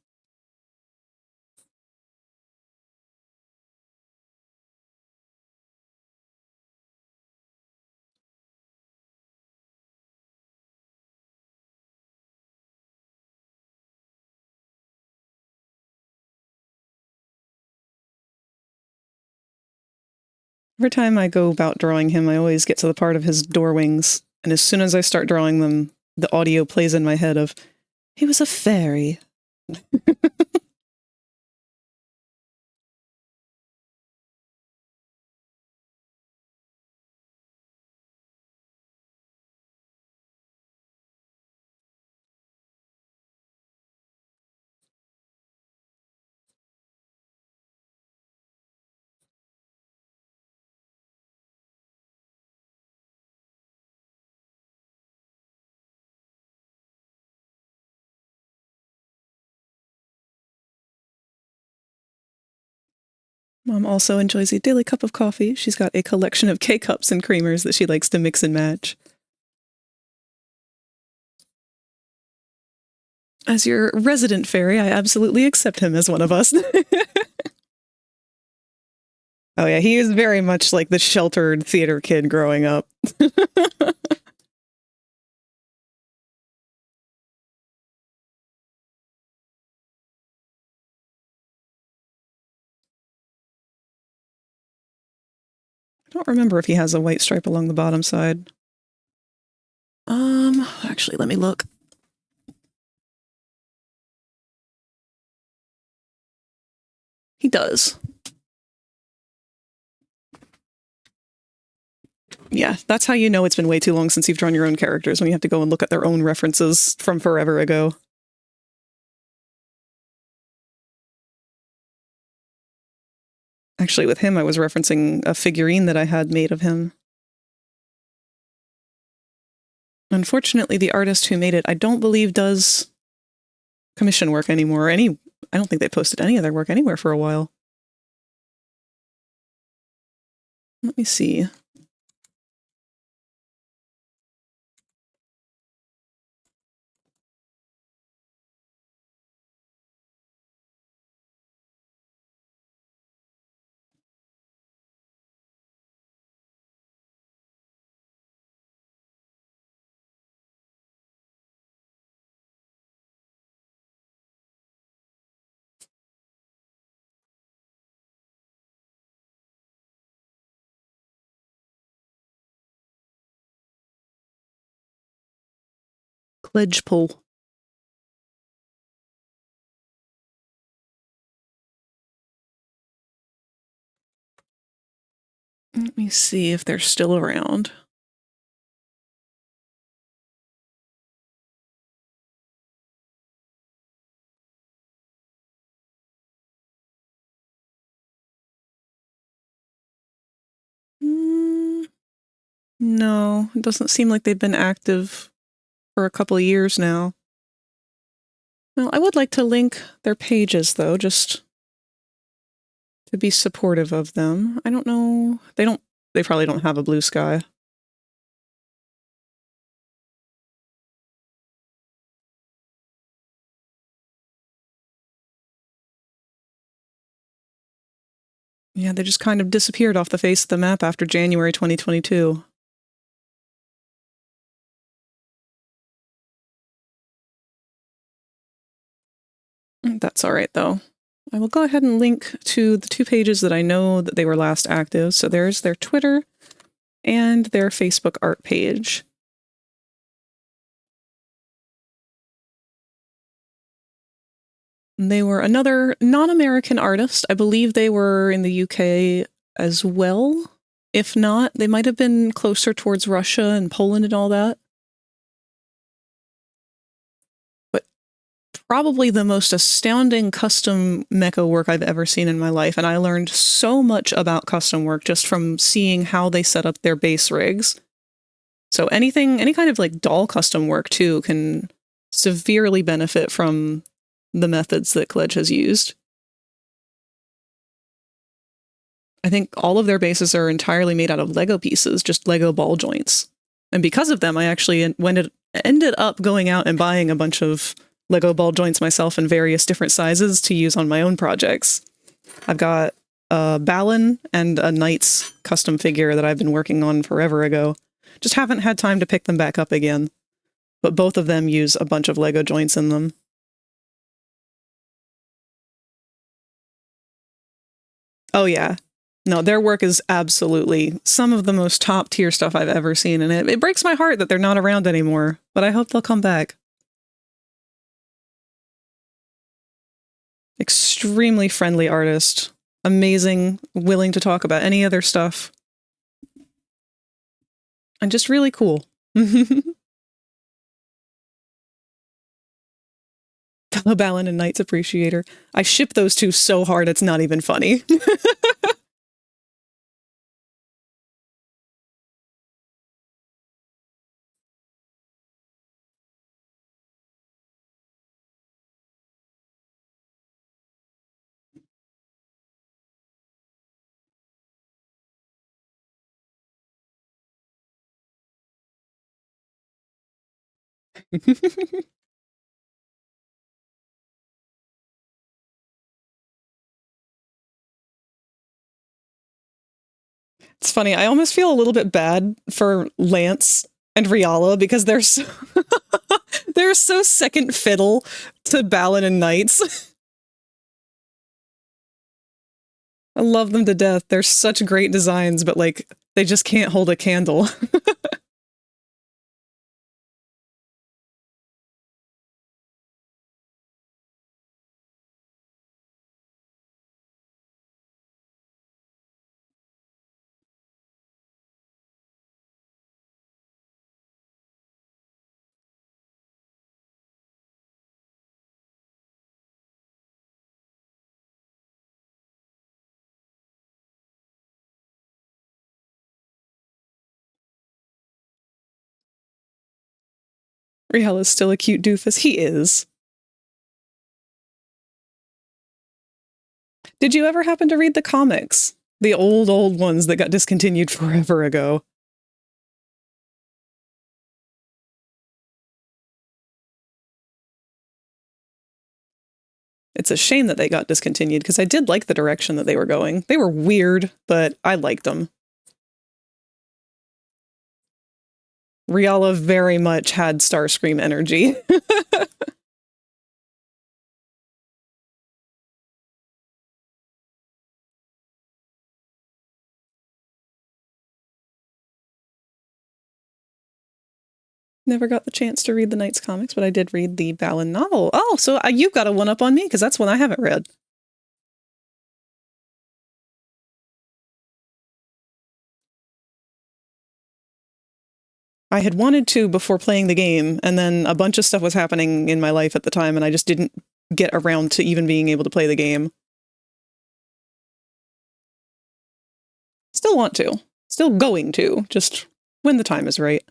Every time I go about drawing him, I always get to the part of his door wings, and as soon as I start drawing them, the audio plays in my head of, he was a fairy. Mom also enjoys a daily cup of coffee. She's got a collection of K-cups and creamers that she likes to mix and match. As your resident fairy, I absolutely accept him as one of us. Oh yeah, he is very much like the sheltered theater kid growing up. I don't remember if he has a white stripe along the bottom side. Actually, let me look. He does. Yeah, that's how you know it's been way too long since you've drawn your own characters, when you have to go and look at their own references from forever ago. Actually, with him, I was referencing a figurine that I had made of him. Unfortunately, the artist who made it, I don't believe does commission work anymore. I don't think they posted any of their work anywhere for a while. Let me see. Cledgepole. Let me see if they're still around. No, it doesn't seem like they've been active for a couple of years now. Well, I would like to link their pages, though, just to be supportive of them. I don't know. They probably don't have a blue sky. Yeah, they just kind of disappeared off the face of the map after January 2022. That's all right, though. I will go ahead and link to the 2 pages that I know that they were last active. So there's their Twitter and their Facebook art page. They were another non-American artist. I believe they were in the UK as well. If not, they might have been closer towards Russia and Poland and all that. But probably the most astounding custom mecha work I've ever seen in my life. And I learned so much about custom work just from seeing how they set up their base rigs. So any kind of like doll custom work too can severely benefit from the methods that Kledge has used. I think all of their bases are entirely made out of Lego pieces, just Lego ball joints. And because of them, I actually ended up going out and buying a bunch of Lego ball joints myself in various different sizes to use on my own projects. I've got a Balin and a Knight's custom figure that I've been working on forever ago. Just haven't had time to pick them back up again. But both of them use a bunch of Lego joints in them. Oh yeah. No, their work is absolutely some of the most top tier stuff I've ever seen, and it breaks my heart that they're not around anymore, but I hope they'll come back. Extremely friendly artist. Amazing, willing to talk about any other stuff. And just really cool. Fellow Balin and Knights Appreciator. I ship those two so hard it's not even funny. It's funny, I almost feel a little bit bad for Lance and Riala because they're so they're so second fiddle to Balin and Knights. I love them to death. They're such great designs, but like they just can't hold a candle. Riel is still a cute doofus. He is. Did you ever happen to read the comics? The old ones that got discontinued forever ago. It's a shame that they got discontinued because I did like the direction that they were going. They were weird, but I liked them. Riala very much had Starscream energy. Never got the chance to read the Knights comics, but I did read the Balin novel. Oh, so you've got a one-up on me because that's one I haven't read. I had wanted to before playing the game, and then a bunch of stuff was happening in my life at the time, and I just didn't get around to even being able to play the game. Still want to. Still going to, just when the time is right.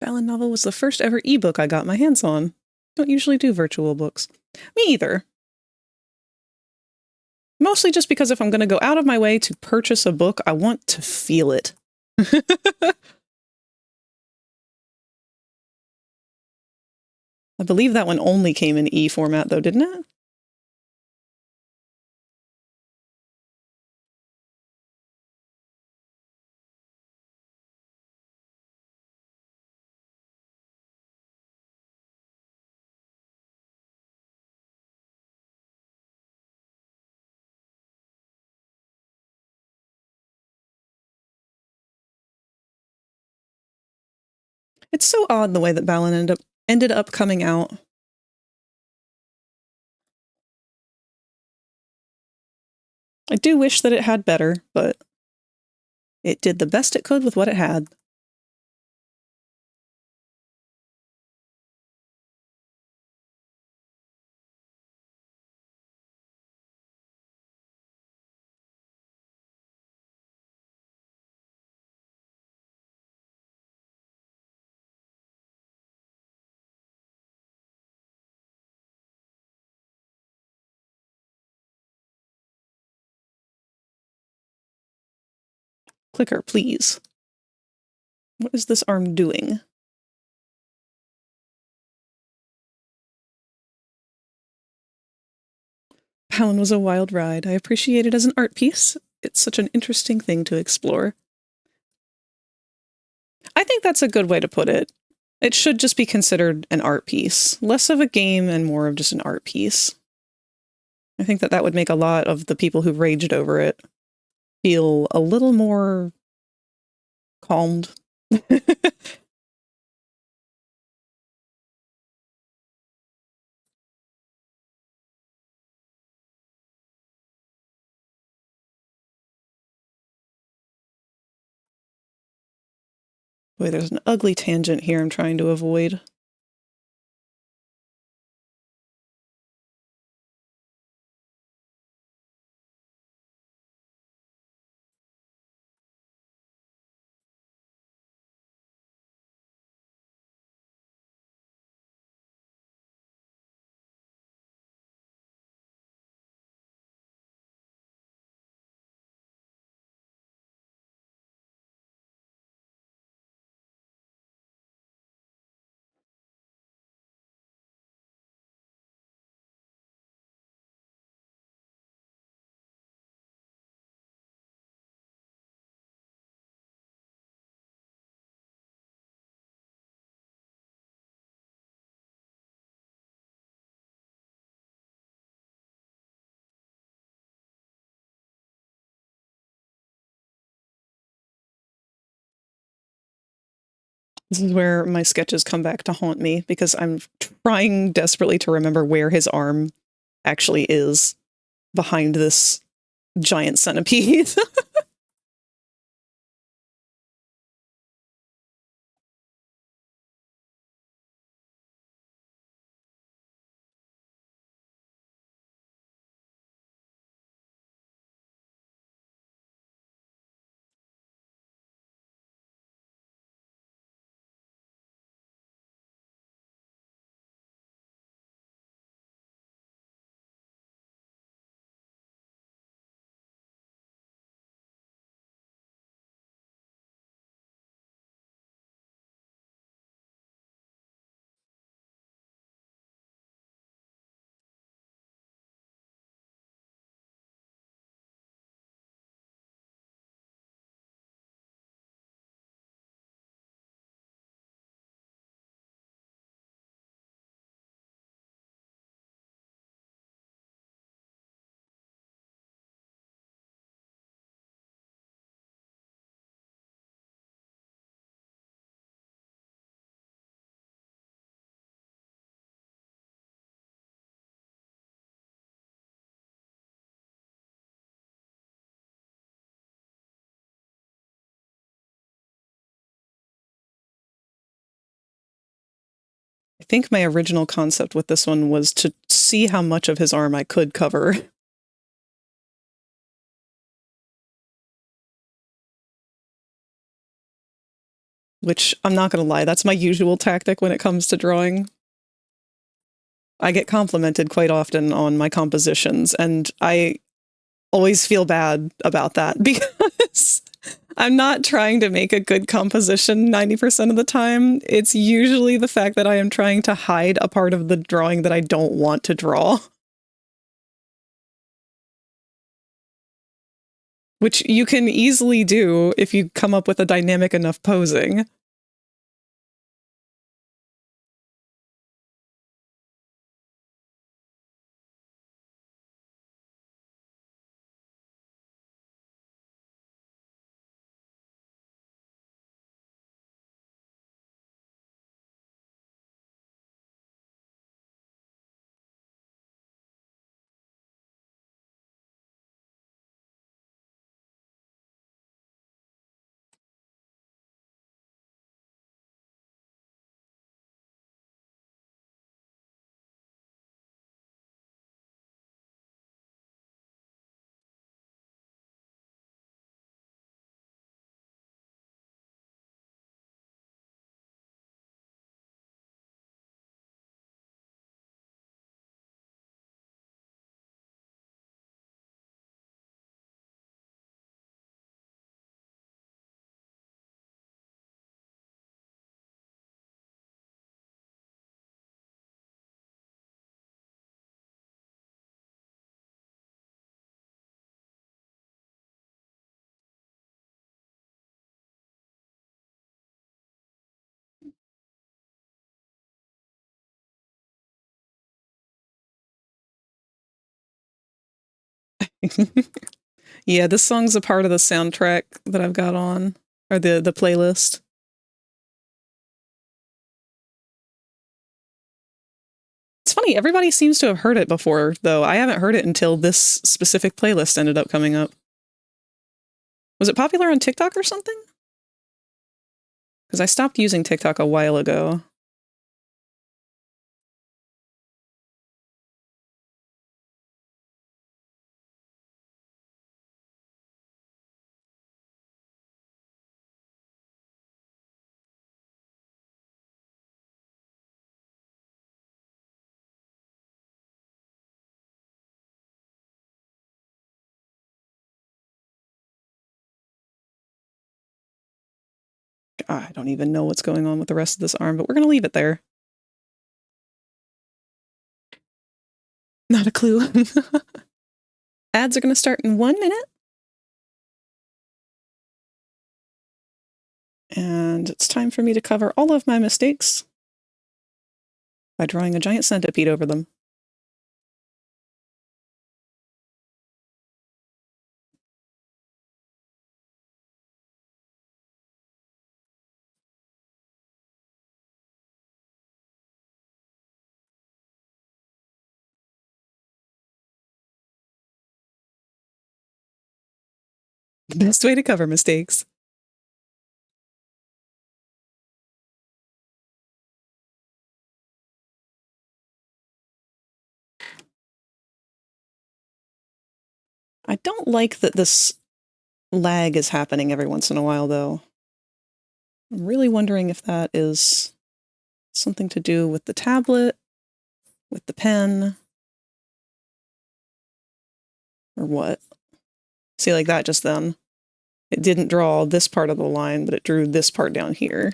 Balin novel was the first ever ebook I got my hands on. Don't usually do virtual books. Me either. Mostly just because if I'm going to go out of my way to purchase a book, I want to feel it. I believe that one only came in e-format, though, didn't it? It's so odd the way that Balin ended up coming out. I do wish that it had better, but it did the best it could with what it had. Clicker, please. What is this arm doing? Balin was a wild ride. I appreciate it as an art piece. It's such an interesting thing to explore. I think that's a good way to put it. It should just be considered an art piece. Less of a game and more of just an art piece. I think that that would make a lot of the people who raged over it feel a little more calmed. Boy, there's an ugly tangent here I'm trying to avoid. This is where my sketches come back to haunt me, because I'm trying desperately to remember where his arm actually is behind this giant centipede. I think my original concept with this one was to see how much of his arm I could cover. Which, I'm not going to lie, that's my usual tactic when it comes to drawing. I get complimented quite often on my compositions, and I always feel bad about that because I'm not trying to make a good composition 90% of the time. It's usually the fact that I am trying to hide a part of the drawing that I don't want to draw. Which you can easily do if you come up with a dynamic enough posing. Yeah, this song's a part of the soundtrack that I've got on, or the playlist. It's funny, everybody seems to have heard it before, though. I haven't heard it until this specific playlist ended up coming up. Was it popular on TikTok or something? Because I stopped using TikTok a while ago. I don't even know what's going on with the rest of this arm, but we're going to leave it there. Not a clue. Ads are going to start in 1 minute. And it's time for me to cover all of my mistakes by drawing a giant centipede over them. Best way to cover mistakes. I don't like that this lag is happening every once in a while, though. I'm really wondering if that is something to do with the tablet, with the pen, or what. See, like that just then. It didn't draw this part of the line, but it drew this part down here.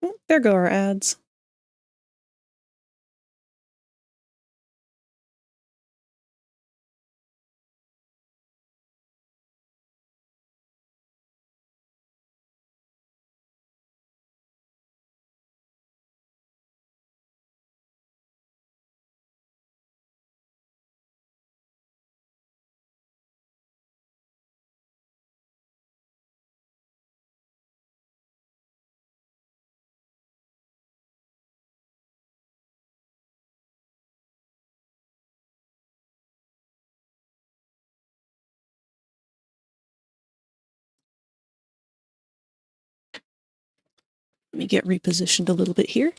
Oh, there go our ads. Let me get repositioned a little bit here.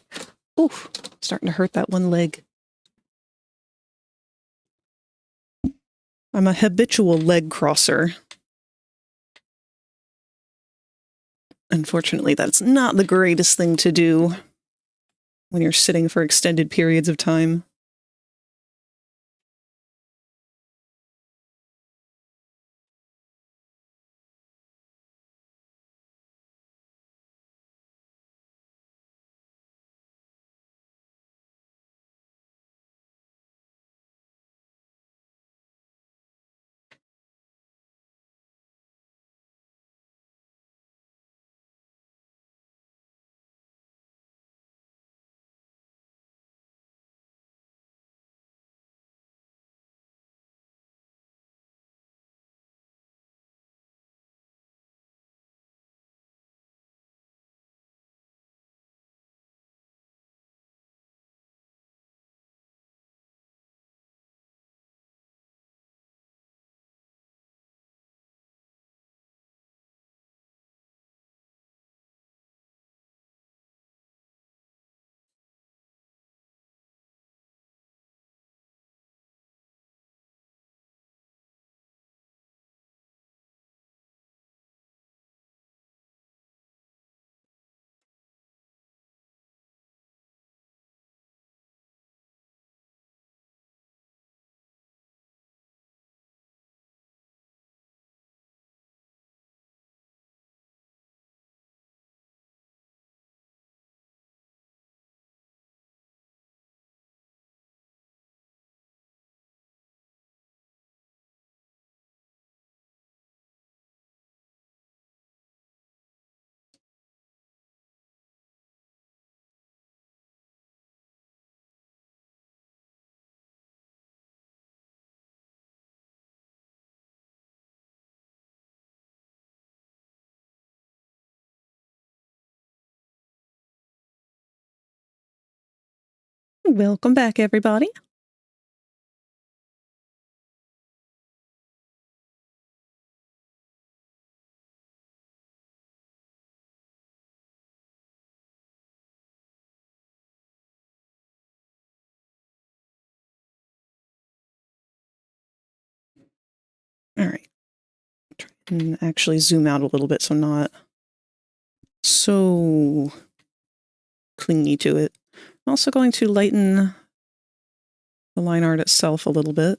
Oof, starting to hurt that one leg. I'm a habitual leg crosser. Unfortunately, that's not the greatest thing to do when you're sitting for extended periods of time. Welcome back, everybody. All right. Try and actually zoom out a little bit so I'm not so clingy to it. I'm also going to lighten the line art itself a little bit.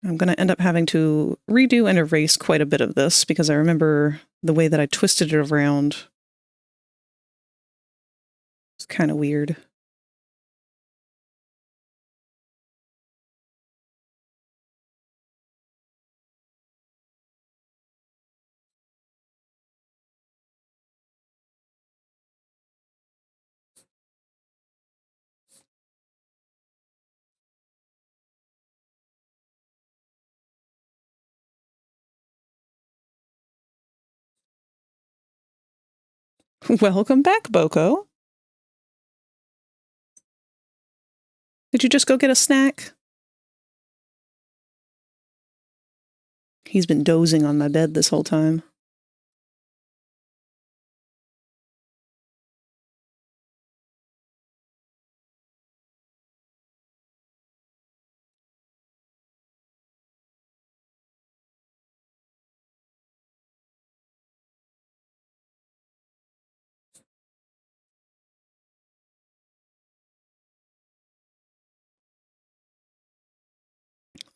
I'm going to end up having to redo and erase quite a bit of this because I remember the way that I twisted it around. It's kind of weird. Welcome back, Boko. Did you just go get a snack? He's been dozing on my bed this whole time.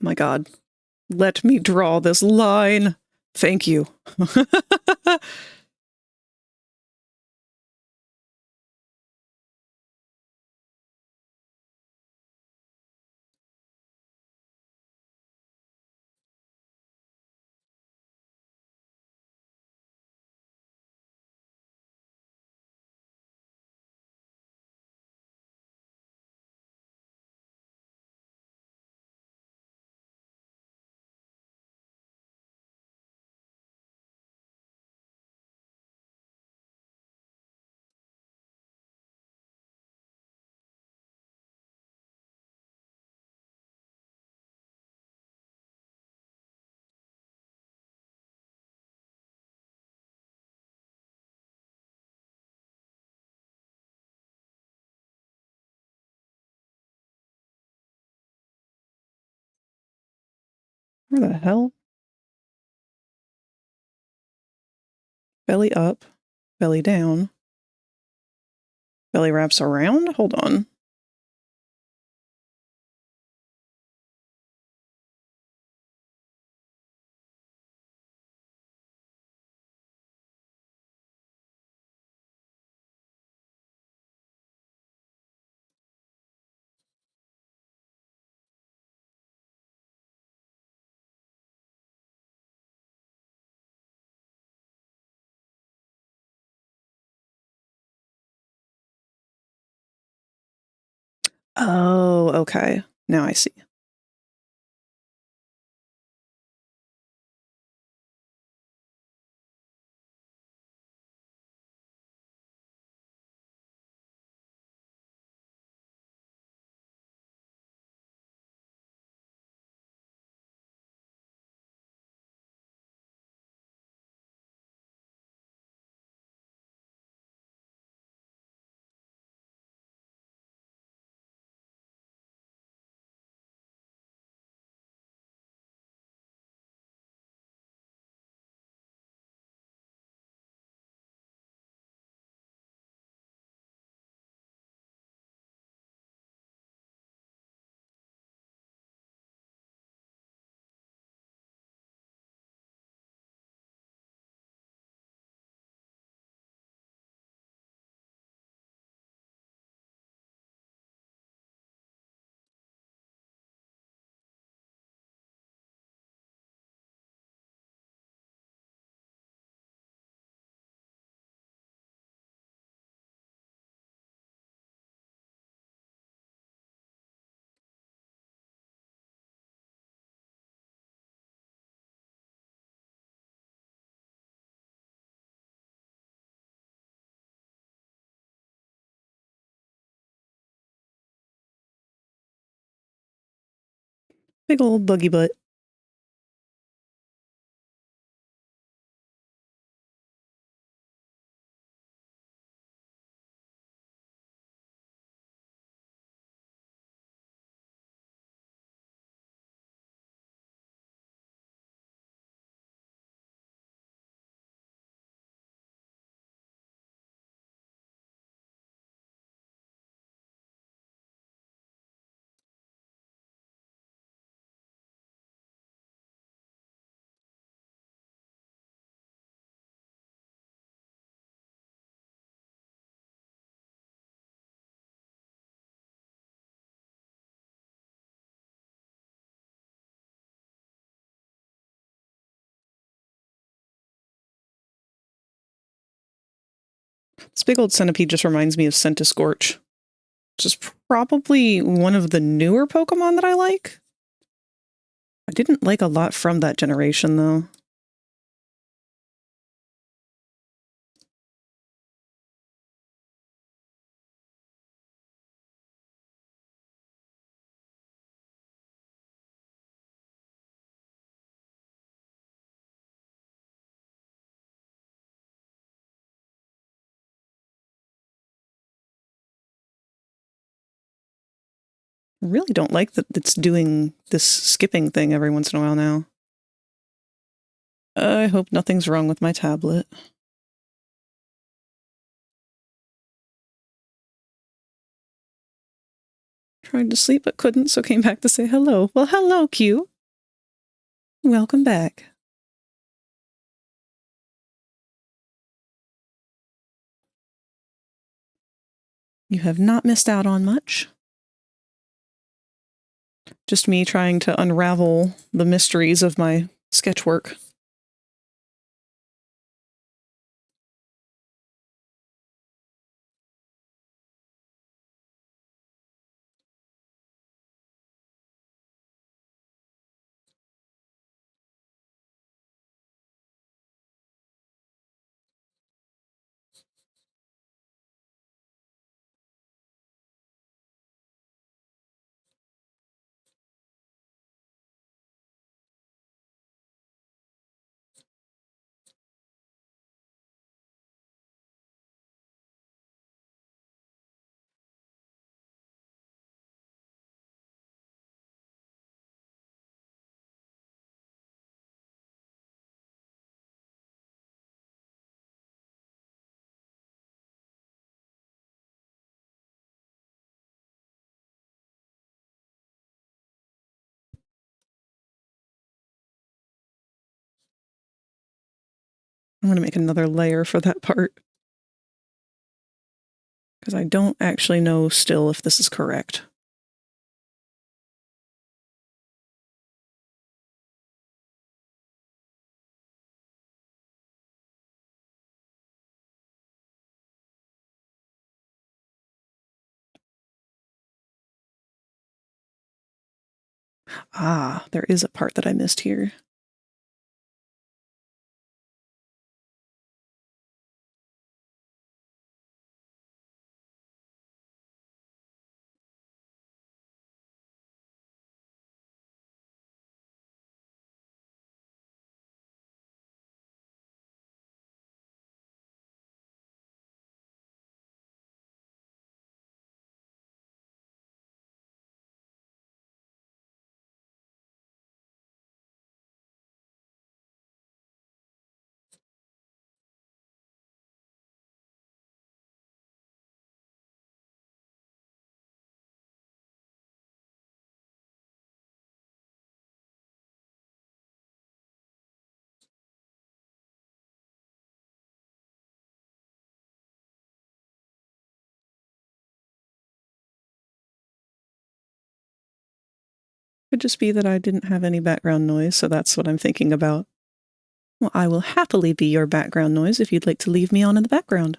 My God. Let me draw this line. Thank you. Where the hell? Belly up, belly down. Belly wraps around? Hold on. Oh, okay. Now I see. Big old buggy butt. This big old centipede just reminds me of Centiskorch, which is probably one of the newer Pokemon that I like. I didn't like a lot from that generation, though. I really don't like that it's doing this skipping thing every once in a while now. I hope nothing's wrong with my tablet. Tried to sleep but couldn't, so came back to say hello. Well, hello, Q. Welcome back. You have not missed out on much. Just me trying to unravel the mysteries of my sketch work. I'm going to make another layer for that part, because I don't actually know still if this is correct. Ah, there is a part that I missed here. Could just be that I didn't have any background noise, so that's what I'm thinking about. Well, I will happily be your background noise if you'd like to leave me on in the background.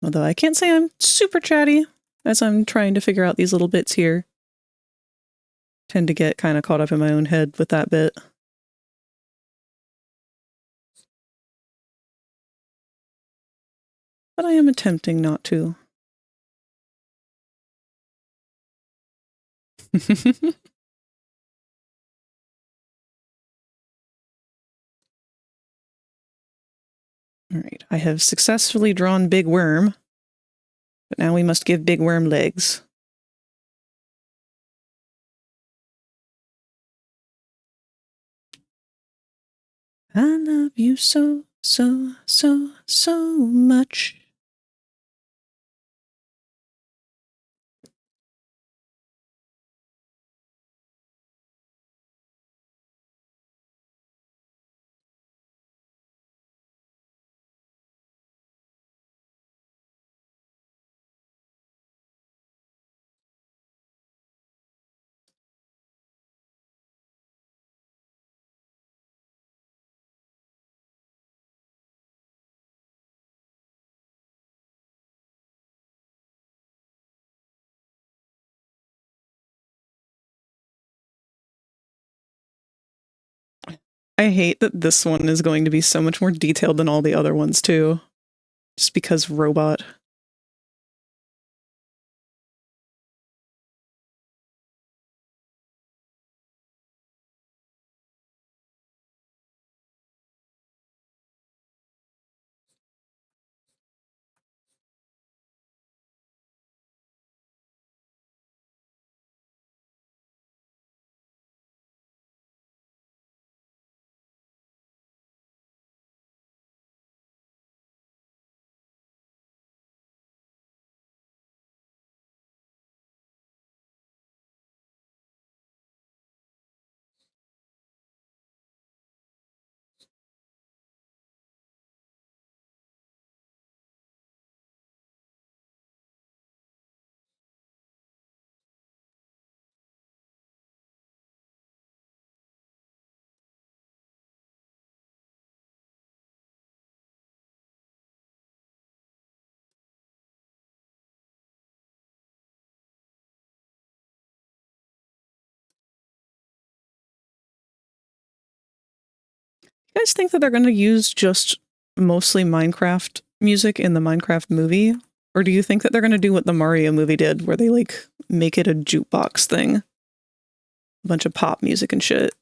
Although I can't say I'm super chatty, as I'm trying to figure out these little bits here. Tend to get kind of caught up in my own head with that bit. But I am attempting not to. All right, I have successfully drawn Big Worm, but now we must give Big Worm legs. I love you so, so, so, so much. I hate that this one is going to be so much more detailed than all the other ones, too. Just because robot. You guys think that they're going to use just mostly Minecraft music in the Minecraft movie? Or do you think that they're going to do what the Mario movie did, where they, like, make it a jukebox thing? A bunch of pop music and shit.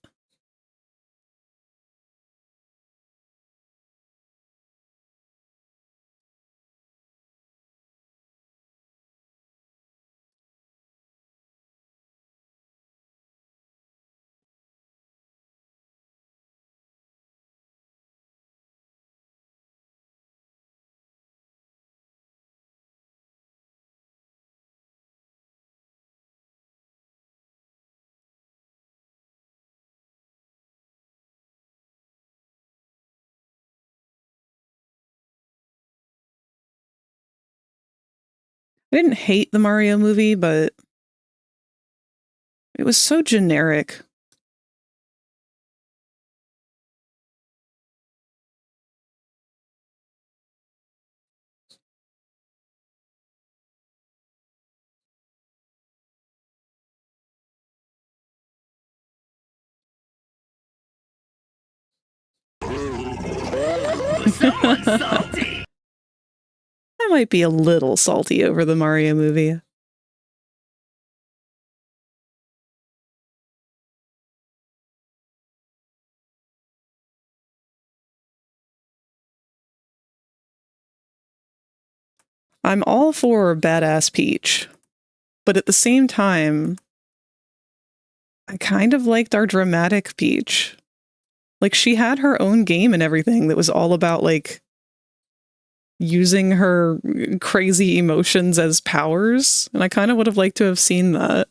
I didn't hate the Mario movie, but it was so generic. Salty. I might be a little salty over the Mario movie. I'm all for badass Peach, but at the same time, I kind of liked our dramatic Peach. Like, she had her own game and everything that was all about, like, using her crazy emotions as powers, and I kind of would have liked to have seen that.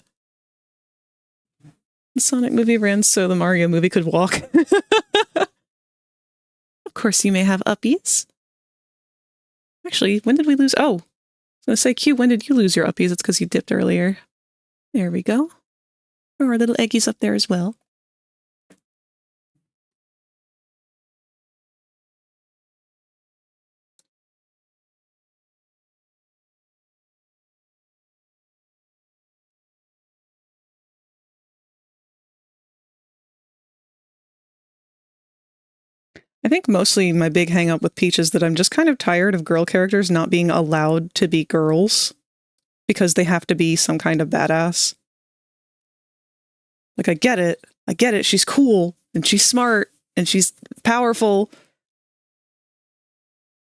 The Sonic movie ran so the Mario movie could walk. Of course, you may have uppies. Actually, when did we lose? Oh, I was gonna say, Q, when did you lose your uppies? It's because you dipped earlier. There we go. There are little eggies up there as well. I think mostly my big hang up with Peach is that I'm just kind of tired of girl characters not being allowed to be girls because they have to be some kind of badass. Like, I get it, she's cool, and she's smart, and she's powerful.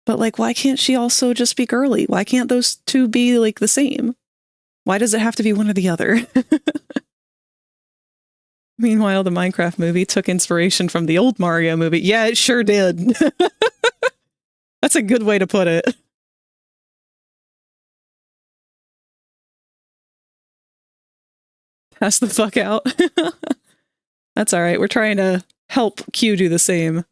But, like, why can't she also just be girly? Why can't those two be, like, the same? Why does it have to be one or the other? Meanwhile, the Minecraft movie took inspiration from the old Mario movie. Yeah, it sure did. That's a good way to put it. Pass the fuck out. That's alright, we're trying to help Q do the same.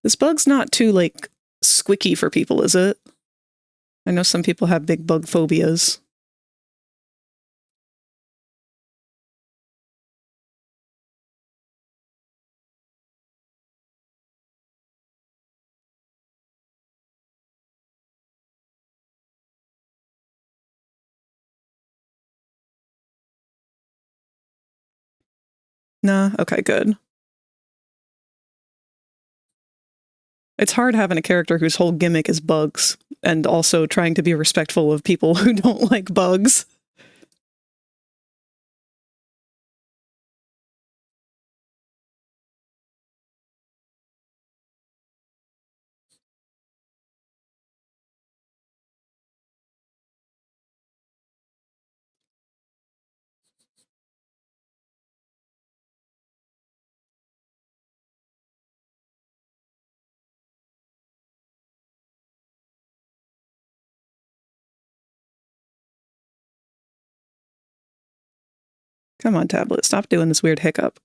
This bug's not too, like, squicky for people, is it? I know some people have big bug phobias. Nah, okay, good. It's hard having a character whose whole gimmick is bugs, and also trying to be respectful of people who don't like bugs. Come on, tablet, stop doing this weird hiccup.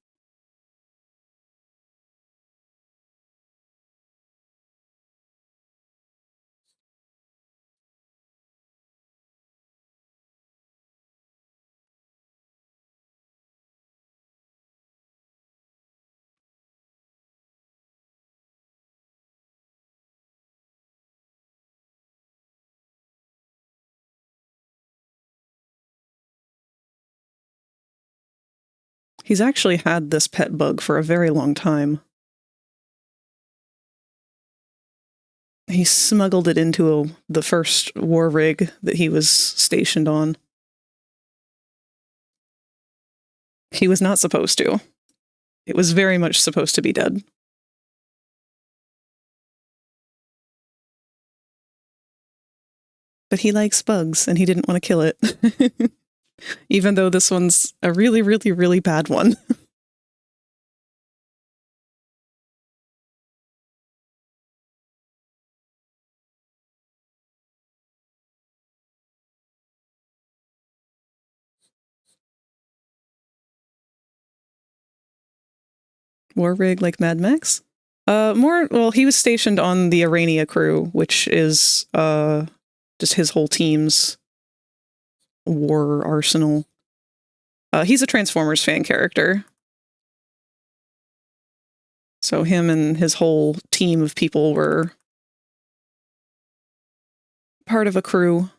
He's actually had this pet bug for a very long time. He smuggled it into the first war rig that he was stationed on. He was not supposed to. It was very much supposed to be dead. But he likes bugs, and he didn't want to kill it. Even though this one's a really, really, really bad one. War rig like Mad Max? Well, he was stationed on the Arania crew, which is, just his whole team's war arsenal. He's a Transformers fan character. So him and his whole team of people were part of a crew.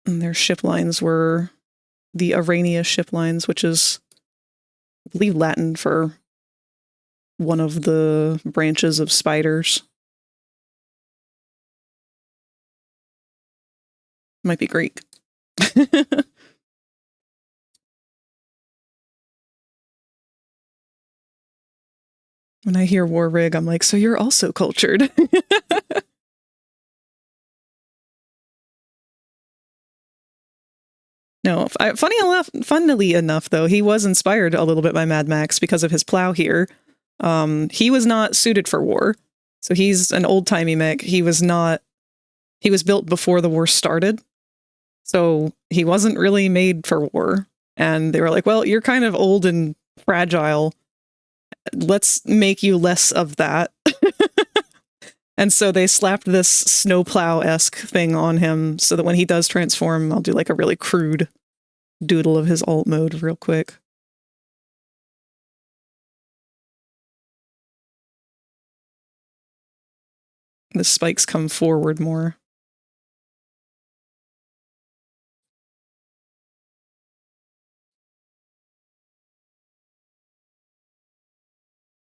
And their ship lines were the Arania ship lines, which is, I believe, Latin for one of the branches of spiders. Might be Greek. When I hear war rig, I'm like, so you're also cultured. No, funnily enough, though, he was inspired a little bit by Mad Max because of his plow here. He was not suited for war. So he's an old-timey mech. He was built before the war started. So he wasn't really made for war. And they were like, well, you're kind of old and fragile. Let's make you less of that. And so they slapped this snowplow-esque thing on him so that when he does transform, I'll do like a really crude doodle of his alt mode real quick. The spikes come forward more.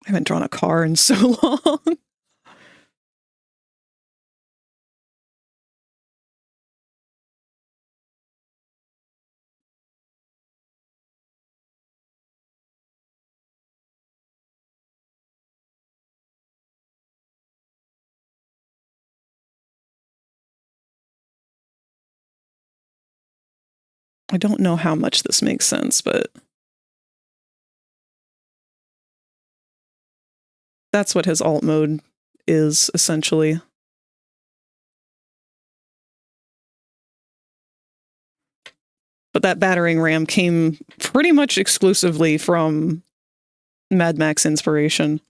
I haven't drawn a car in so long. I don't know how much this makes sense, but that's what his alt mode is, essentially. But that battering ram came pretty much exclusively from Mad Max inspiration.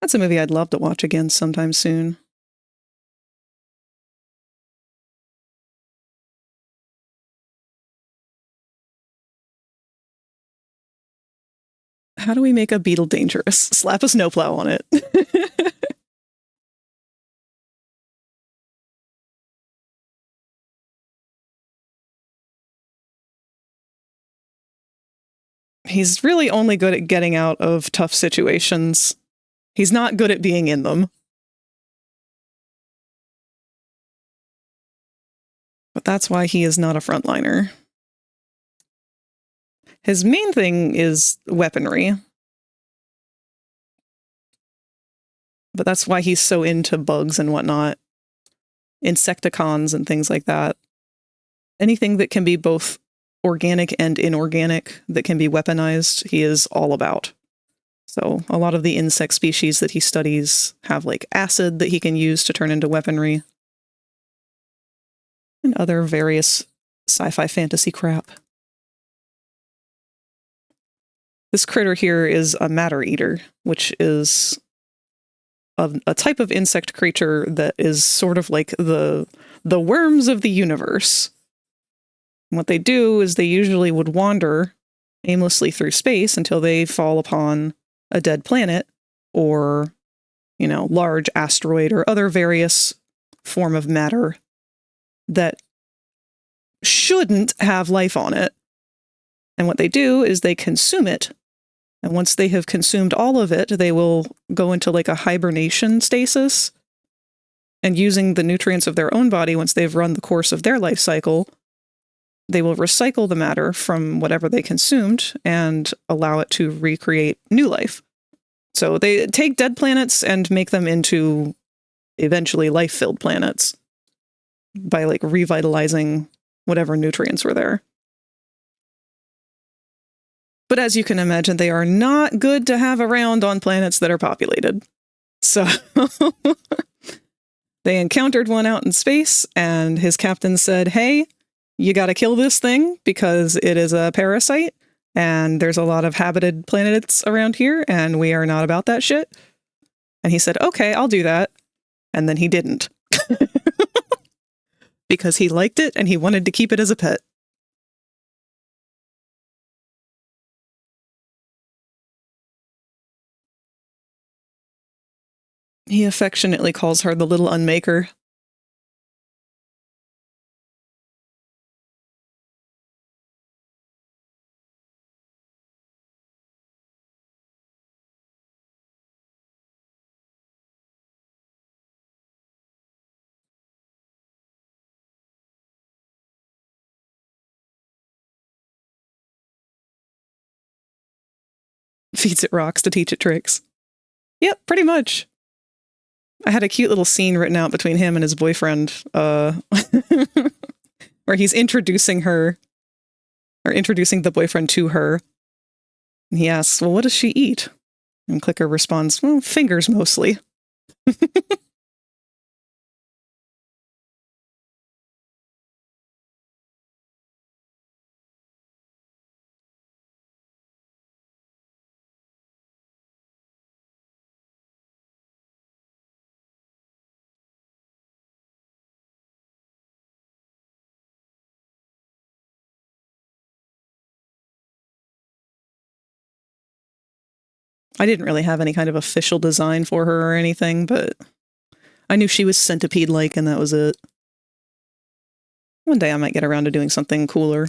That's a movie I'd love to watch again sometime soon. How do we make a beetle dangerous? Slap a snowplow on it. He's really only good at getting out of tough situations. He's not good at being in them. But that's why he is not a frontliner. His main thing is weaponry. But that's why he's so into bugs and whatnot. Insecticons and things like that. Anything that can be both organic and inorganic that can be weaponized, he is all about. So a lot of the insect species that he studies have like acid that he can use to turn into weaponry. And other various sci-fi fantasy crap. This critter here is a matter eater, which is a type of insect creature that is sort of like the worms of the universe. And what they do is they usually would wander aimlessly through space until they fall upon a dead planet or, large asteroid or other various form of matter that shouldn't have life on it. And what they do is they consume it. And once they have consumed all of it, they will go into like a hibernation stasis. And using the nutrients of their own body, once they've run the course of their life cycle, they will recycle the matter from whatever they consumed and allow it to recreate new life. So they take dead planets and make them into eventually life-filled planets by like revitalizing whatever nutrients were there. But as you can imagine, they are not good to have around on planets that are populated. So they encountered one out in space, and his captain said, hey, you got to kill this thing because it is a parasite, and there's a lot of habited planets around here, and we are not about that shit. And he said, okay, I'll do that. And then he didn't. Because he liked it, and he wanted to keep it as a pet. He affectionately calls her the little unmaker. Feeds it rocks to teach it tricks. Yep, pretty much. I had a cute little scene written out between him and his boyfriend, where he's introducing her, or introducing the boyfriend to her. And he asks, well, what does she eat? And Clicker responds, well, fingers mostly. I didn't really have any kind of official design for her or anything, but I knew she was centipede-like, and that was it. One day I might get around to doing something cooler.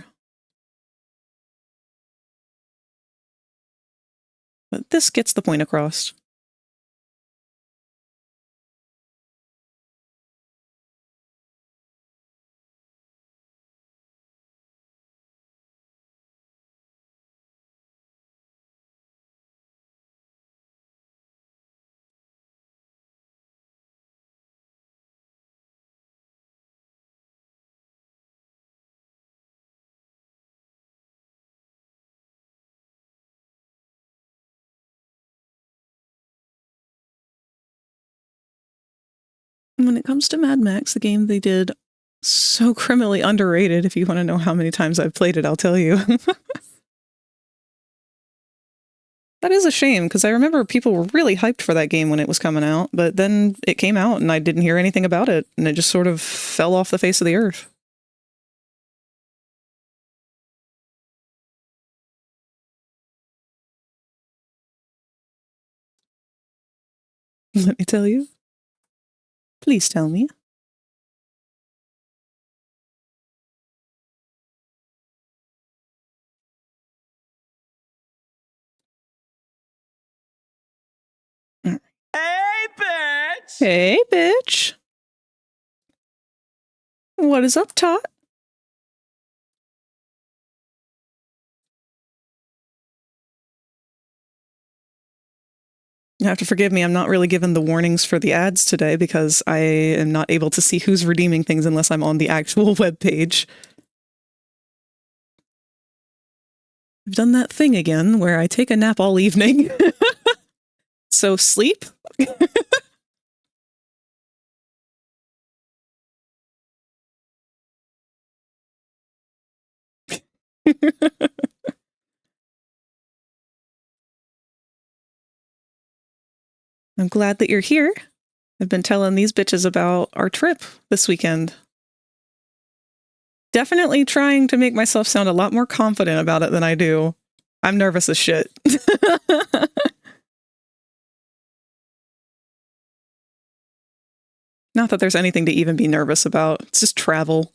But this gets the point across. When it comes to Mad Max, the game they did so criminally underrated. If you want to know how many times I've played it, I'll tell you. That is a shame, because I remember people were really hyped for that game when it was coming out, but then it came out and I didn't hear anything about it, and it just sort of fell off the face of the earth. Let me tell you. Please tell me. Hey, bitch! Hey, bitch. What is up, Tot? You have to forgive me, I'm not really given the warnings for the ads today because I am not able to see who's redeeming things unless I'm on the actual web page. I've done that thing again where I take a nap all evening. So sleep? I'm glad that you're here. I've been telling these bitches about our trip this weekend. Definitely trying to make myself sound a lot more confident about it than I do. I'm nervous as shit. Not that there's anything to even be nervous about. It's just travel.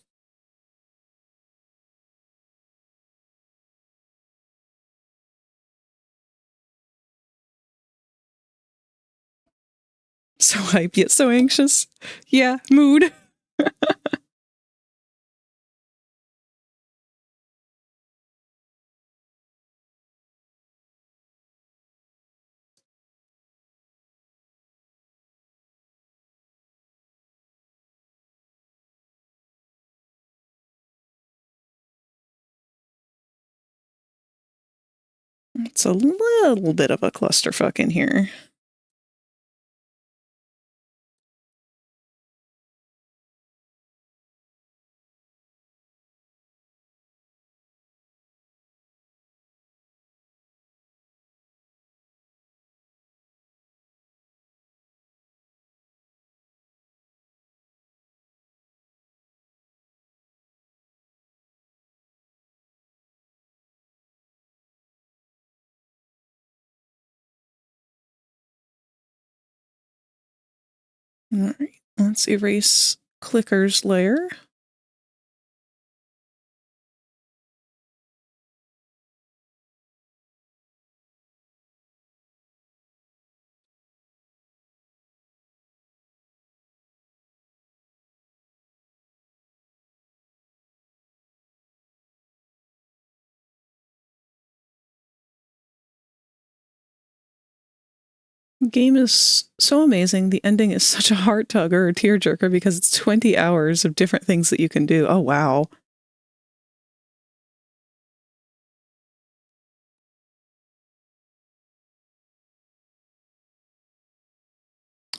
So hype yet so anxious. Yeah, mood. It's a little bit of a clusterfuck in here. All right, let's erase clicker's layer. Game is so amazing. The ending is such a heart tugger or tearjerker because it's 20 hours of different things that you can do. Oh, wow.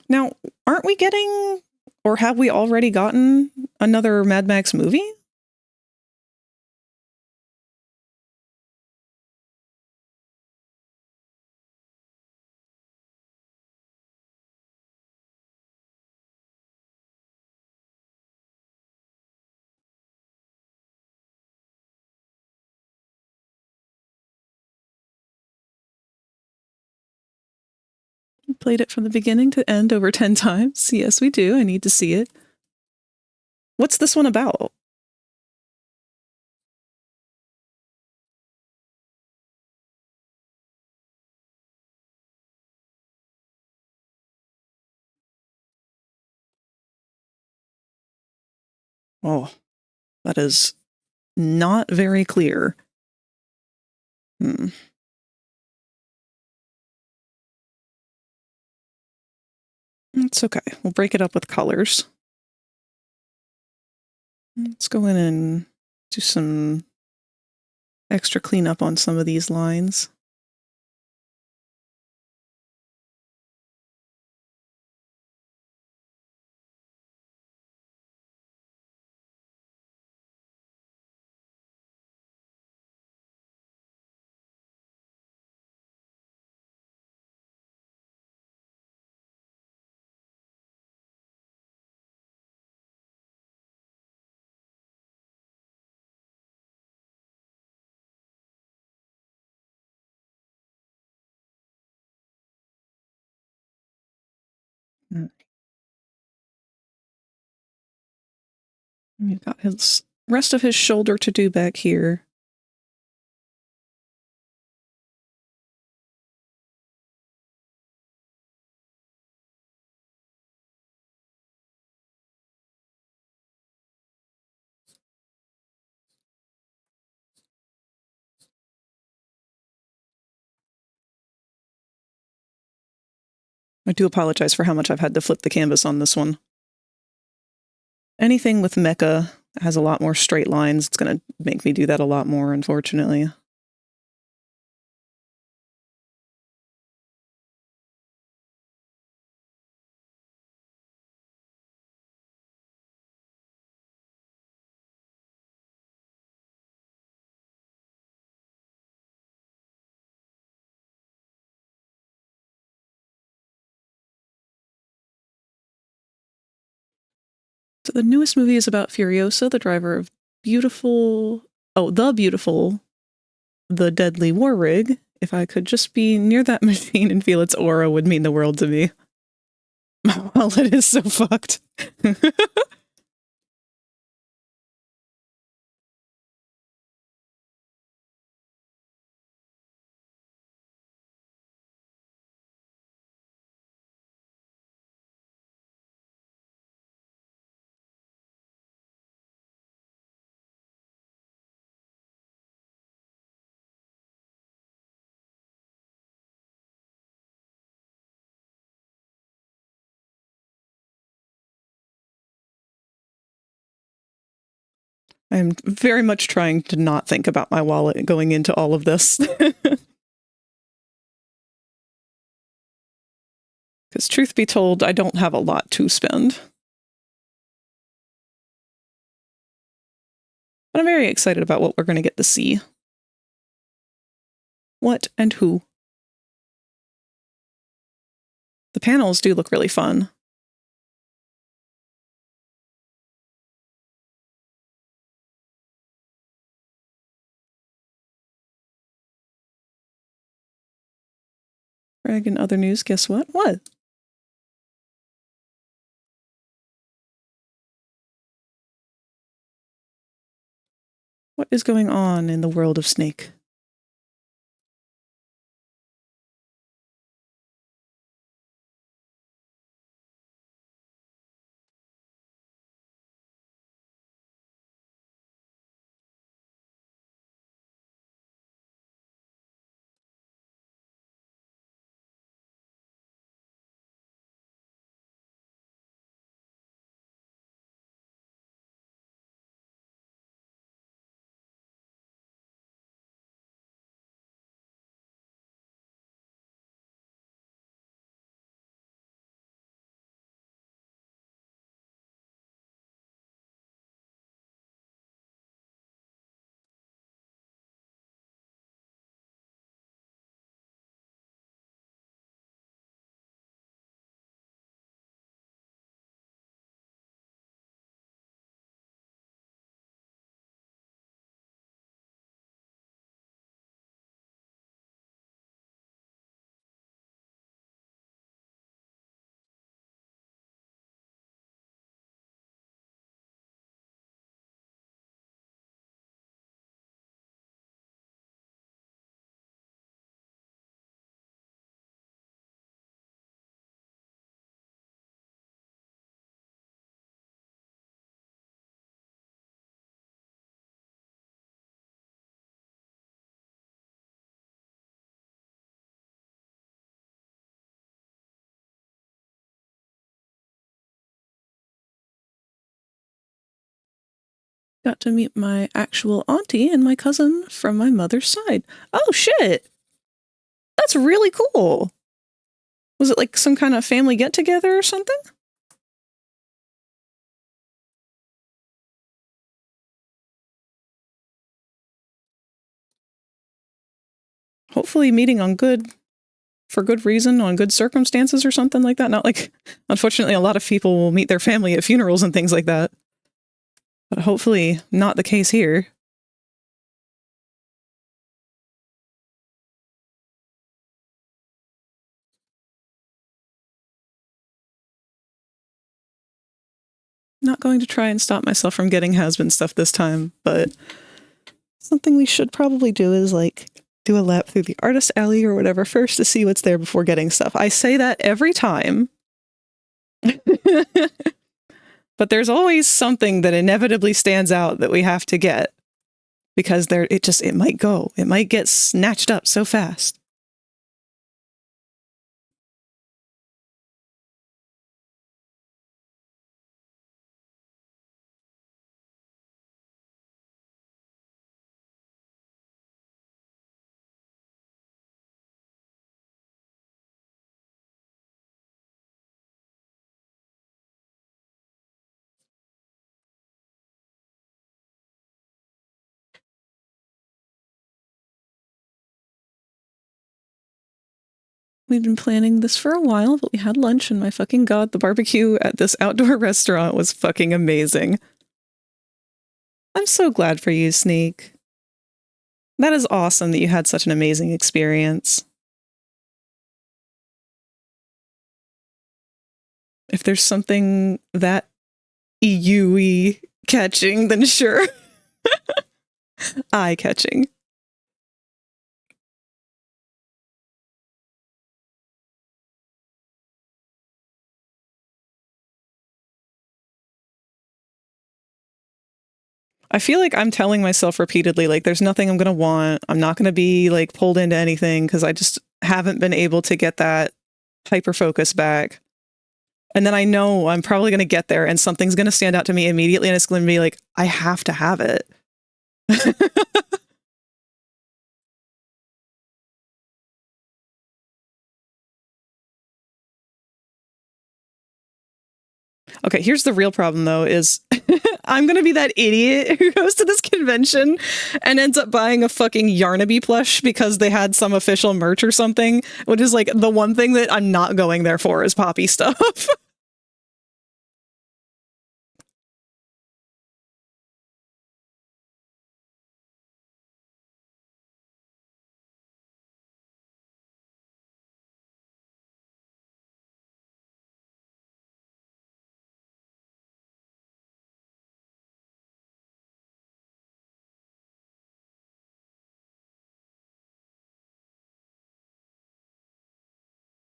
Now, aren't we getting, or have we already gotten another Mad Max movie? Played it from the beginning to end over 10 times. Yes, we do. I need to see it. What's this one about? Oh, that is not very clear. It's okay. We'll break it up with colors. Let's go in and do some extra cleanup on some of these lines. We've got his rest of his shoulder to do back here. I do apologize for how much I've had to flip the canvas on this one. Anything with mecha has a lot more straight lines. It's going to make me do that a lot more, unfortunately. So the newest movie is about Furiosa, the driver of the deadly war rig. If I could just be near that machine and feel its aura would mean the world to me. Well, it is so fucked. I'm very much trying to not think about my wallet going into all of this. Because truth be told, I don't have a lot to spend. But I'm very excited about what we're going to get to see. What and who. The panels do look really fun. Greg, in other news, guess what? What? What is going on in the world of Snake? got to meet my actual auntie and my cousin from my mother's side. Oh, shit! That's really cool! Was it like some kind of family get-together or something? Hopefully meeting on for good reason, on good circumstances or something like that. Not like, unfortunately, a lot of people will meet their family at funerals and things like that. But hopefully not the case here. Not going to try and stop myself from getting has-been stuff this time, but something we should probably do is like do a lap through the artist alley or whatever first to see what's there before getting stuff. I say that every time. But there's always something that inevitably stands out that we have to get. Because it might go. It might get snatched up so fast. We've been planning this for a while, but we had lunch, and my fucking god, the barbecue at this outdoor restaurant was fucking amazing. I'm so glad for you, Sneak. That is awesome that you had such an amazing experience. If there's something that EU-y catching, then sure. Eye-catching. I feel like I'm telling myself repeatedly, like, there's nothing I'm going to want. I'm not going to be, like, pulled into anything because I just haven't been able to get that hyper-focus back. And then I know I'm probably going to get there and something's going to stand out to me immediately and it's going to be like, I have to have it. Okay, here's the real problem, though, is I'm going to be that idiot who goes to this convention and ends up buying a fucking Yarnaby plush because they had some official merch or something, which is like the one thing that I'm not going there for is Poppy stuff.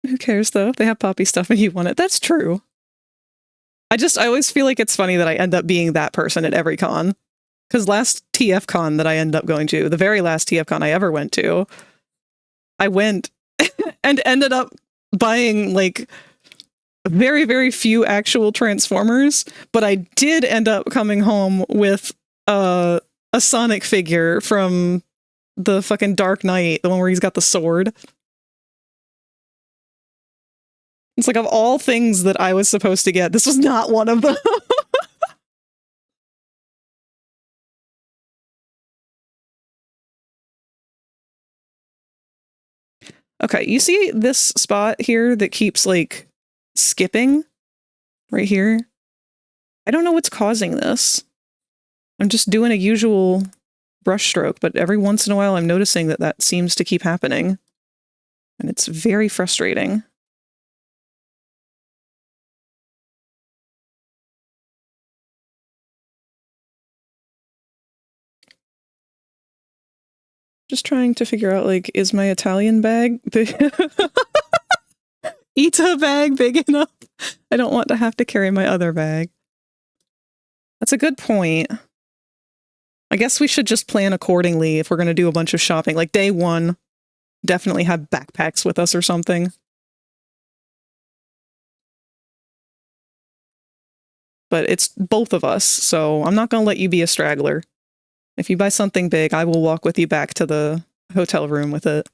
Who cares, though? If they have Poppy stuff and you want it. That's true. I always feel like it's funny that I end up being that person at every con. Because last TF con that I ended up going to, the very last TF con I ever went to, I went and ended up buying, like, very, very few actual Transformers, but I did end up coming home with a Sonic figure from the fucking Dark Knight, the one where he's got the sword. It's like, of all things that I was supposed to get, this was not one of them. Okay, you see this spot here that keeps, like, skipping? Right here? I don't know what's causing this. I'm just doing a usual brush stroke, but every once in a while I'm noticing that that seems to keep happening. And it's very frustrating. Just trying to figure out, like, is my Italian bag big? Ita bag big enough? I don't want to have to carry my other bag. That's a good point. I guess we should just plan accordingly if we're going to do a bunch of shopping. Like, day one, definitely have backpacks with us or something. but it's both of us, so I'm not going to let you be a straggler. If you buy something big, I will walk with you back to the hotel room with it.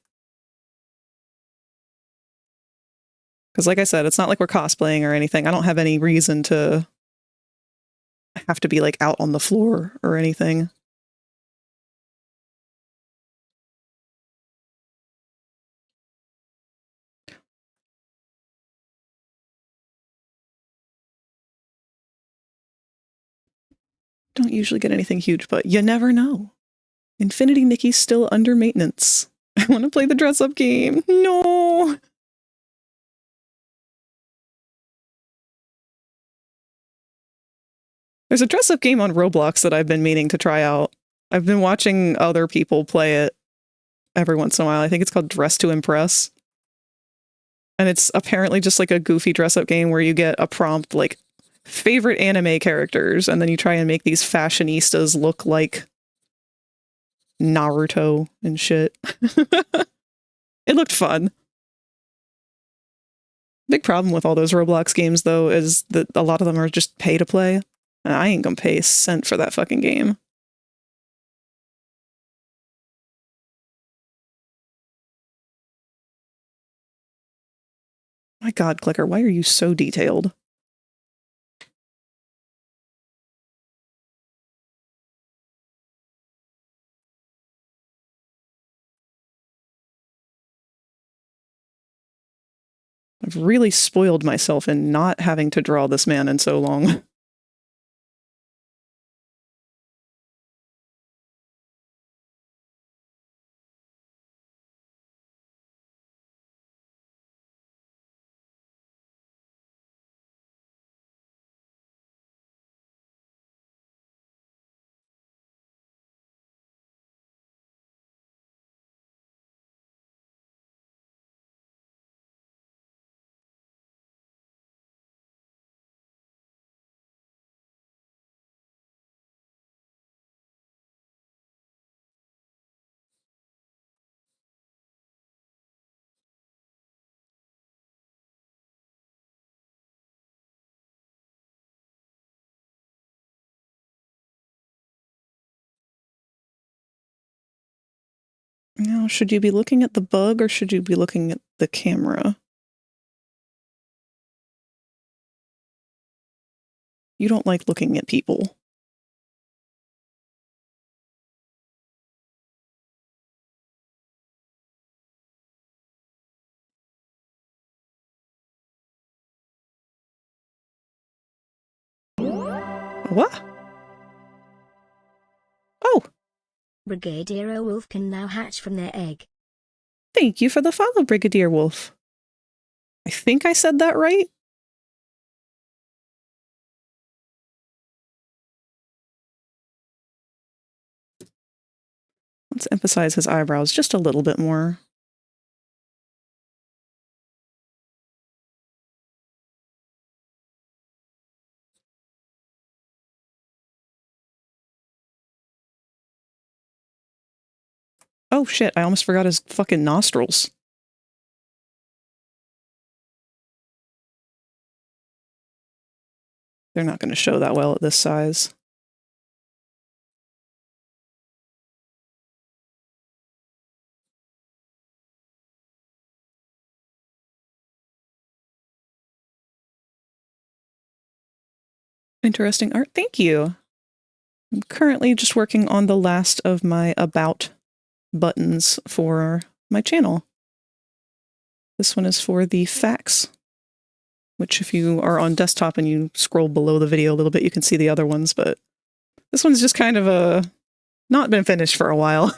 Because like I said, it's not like we're cosplaying or anything. I don't have any reason to have to be like out on the floor or anything. Don't usually get anything huge, but you never know. Infinity Mickey's still under maintenance. I want to play the dress-up game. No! There's a dress-up game on Roblox that I've been meaning to try out. I've been watching other people play it every once in a while. I think it's called Dress to Impress. And it's apparently just like a goofy dress-up game where you get a prompt like favorite anime characters, and then you try and make these fashionistas look like Naruto and shit. It looked fun. Big problem with all those Roblox games, though, is that a lot of them are just pay to play. And I ain't gonna pay a cent for that fucking game. My god, Clicker, why are you so detailed? I've really spoiled myself in not having to draw this man in so long. Now, should you be looking at the bug or should you be looking at the camera? You don't like looking at people. What? Oh, Brigadier Wolf can now hatch from their egg. thank you for the follow, Brigadier Wolf. I think I said that right. Let's emphasize his eyebrows just a little bit more. Oh shit, I almost forgot his fucking nostrils. They're not going to show that well at this size. Interesting art, thank you. I'm currently just working on the last of my about buttons for my channel. This one is for the facts, which if you are on desktop and you scroll below the video a little bit, you can see the other ones, but this one's just kind of not been finished for a while.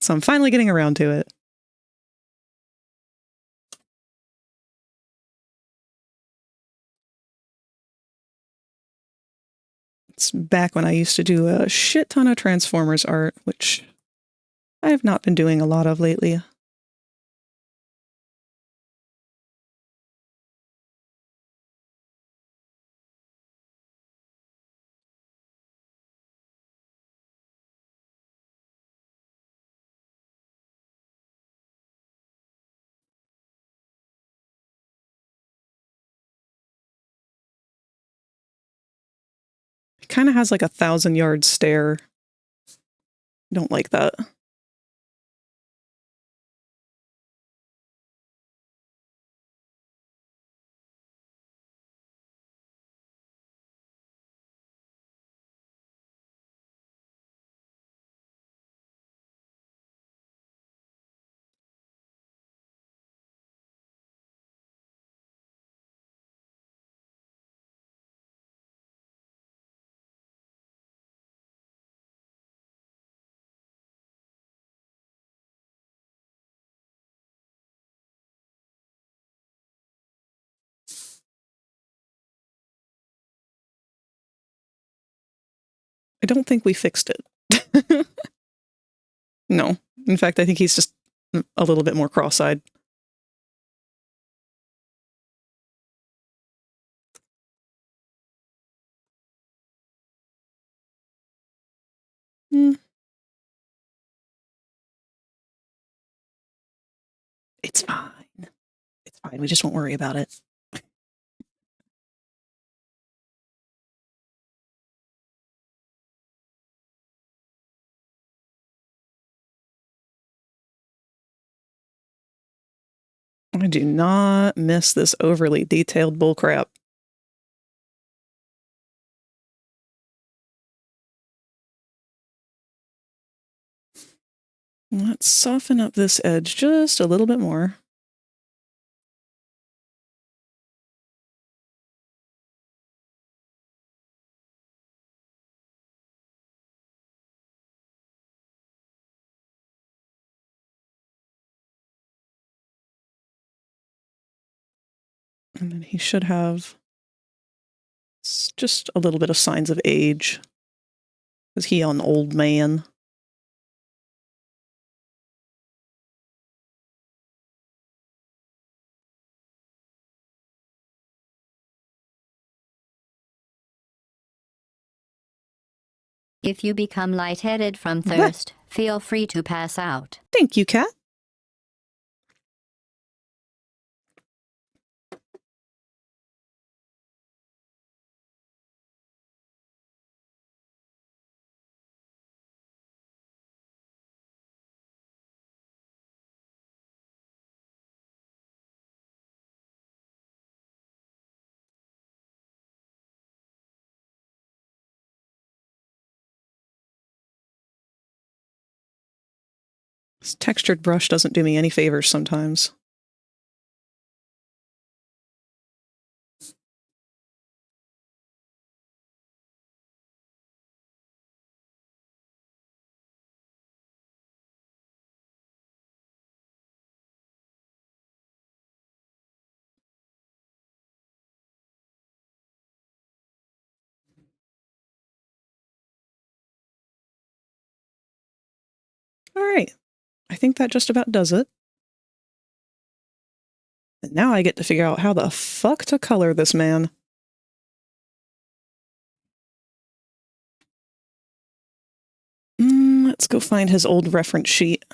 So I'm finally getting around to it. It's back when I used to do a shit ton of Transformers art, which I have not been doing a lot of lately. It kind of has like a 1,000-yard stare. Don't like that. I don't think we fixed it. No. In fact, I think he's just a little bit more cross-eyed. It's fine. It's fine. We just won't worry about it. I do not miss this overly detailed bullcrap. Let's soften up this edge just a little bit more. And then he should have just a little bit of signs of age. Is he an old man? If you become lightheaded from thirst, feel free to pass out. Thank you, Cat. This textured brush doesn't do me any favors sometimes. All right. I think that just about does it. And now I get to figure out how the fuck to color this man. Let's go find his old reference sheet.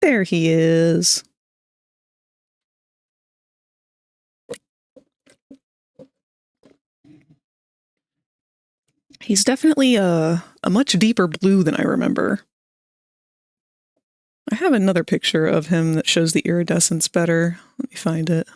There he is. He's definitely a much deeper blue than I remember. I have another picture of him that shows the iridescence better. Let me find it.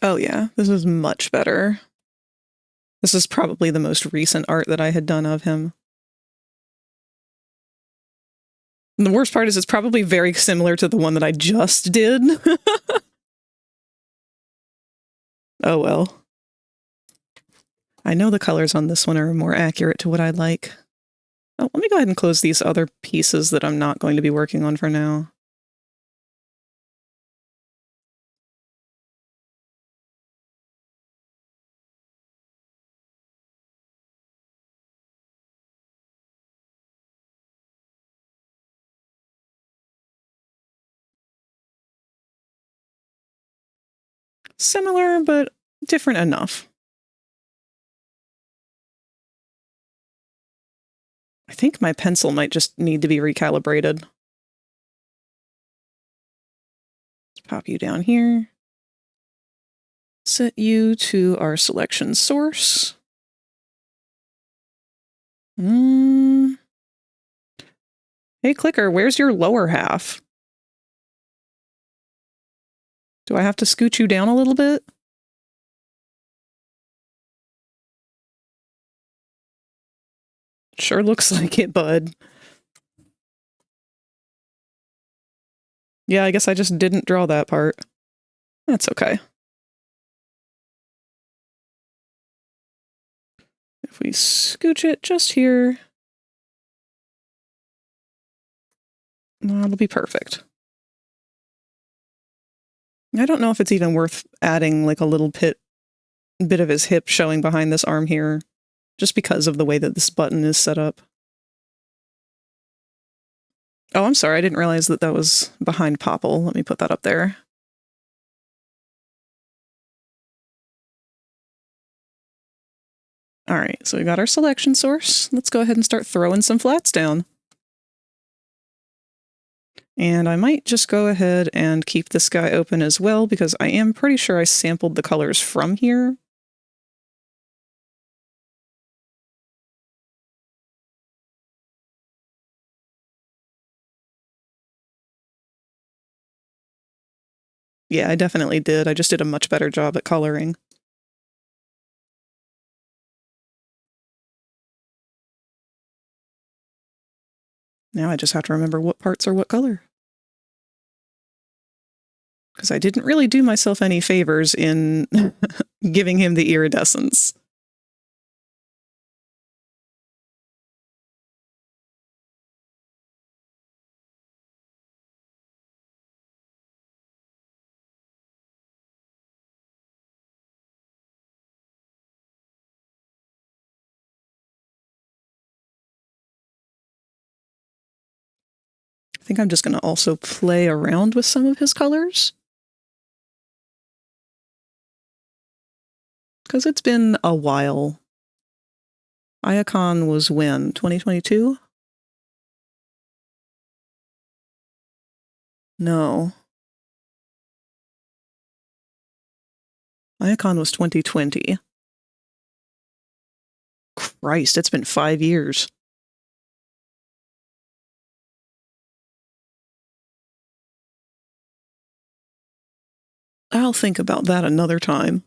Oh yeah, this is much better. This is probably the most recent art that I had done of him. And the worst part is it's probably very similar to the one that I just did. Oh well. I know the colors on this one are more accurate to what I like. Oh, let me go ahead and close these other pieces that I'm not going to be working on for now. Similar, but different enough. I think my pencil might just need to be recalibrated. Let's pop you down here. Set you to our selection source. Hey, Clicker, where's your lower half? Do I have to scoot you down a little bit? Sure looks like it, bud. Yeah, I guess I just didn't draw that part. That's okay. If we scooch it just here, that'll be perfect. I don't know if it's even worth adding like a little bit of his hip showing behind this arm here, just because of the way that this button is set up. Oh, I'm sorry, I didn't realize that that was behind Popple. Let me put that up there. All right, so we got our selection source. Let's go ahead and start throwing some flats down. And I might just go ahead and keep this guy open as well, because I am pretty sure I sampled the colors from here. Yeah, I definitely did. I just did a much better job at coloring. Now I just have to remember what parts are what color. Because I didn't really do myself any favors in giving him the iridescence. I think I'm just going to also play around with some of his colors. Because it's been a while. Iacon was when? 2022? No. Iacon was 2020. Christ, it's been 5 years. I'll think about that another time.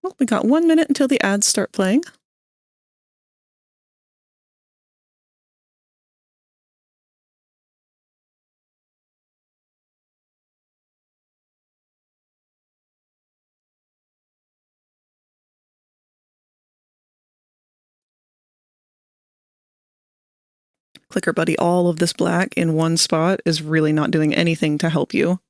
Well, we got 1 minute until the ads start playing. Clicker buddy, all of this black in one spot is really not doing anything to help you.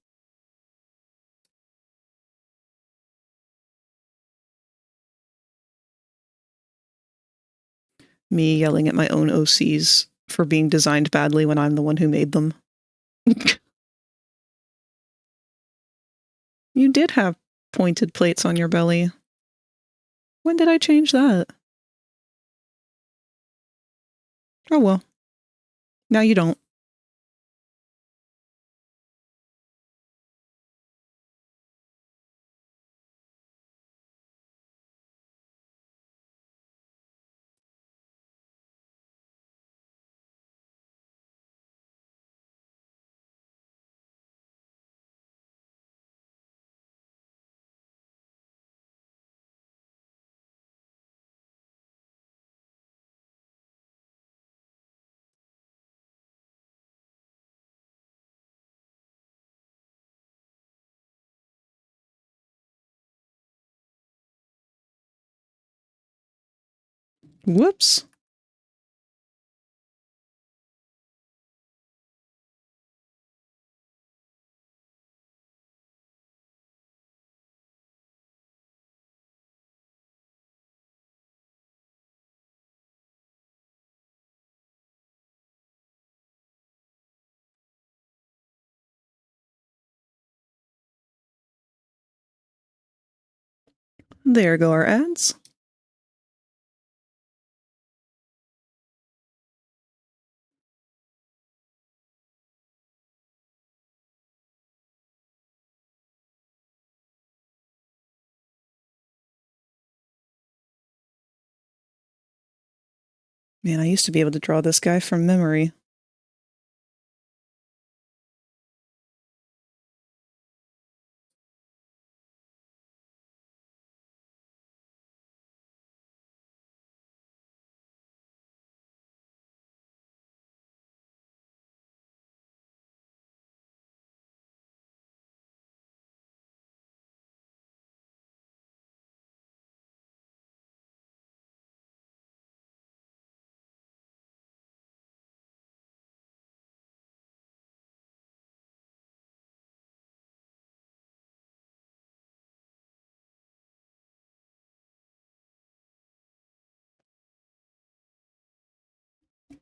Me yelling at my own OCs for being designed badly when I'm the one who made them. You did have pointed plates on your belly. When did I change that? Oh well. Now you don't. Whoops. There go our ads. Man, I used to be able to draw this guy from memory.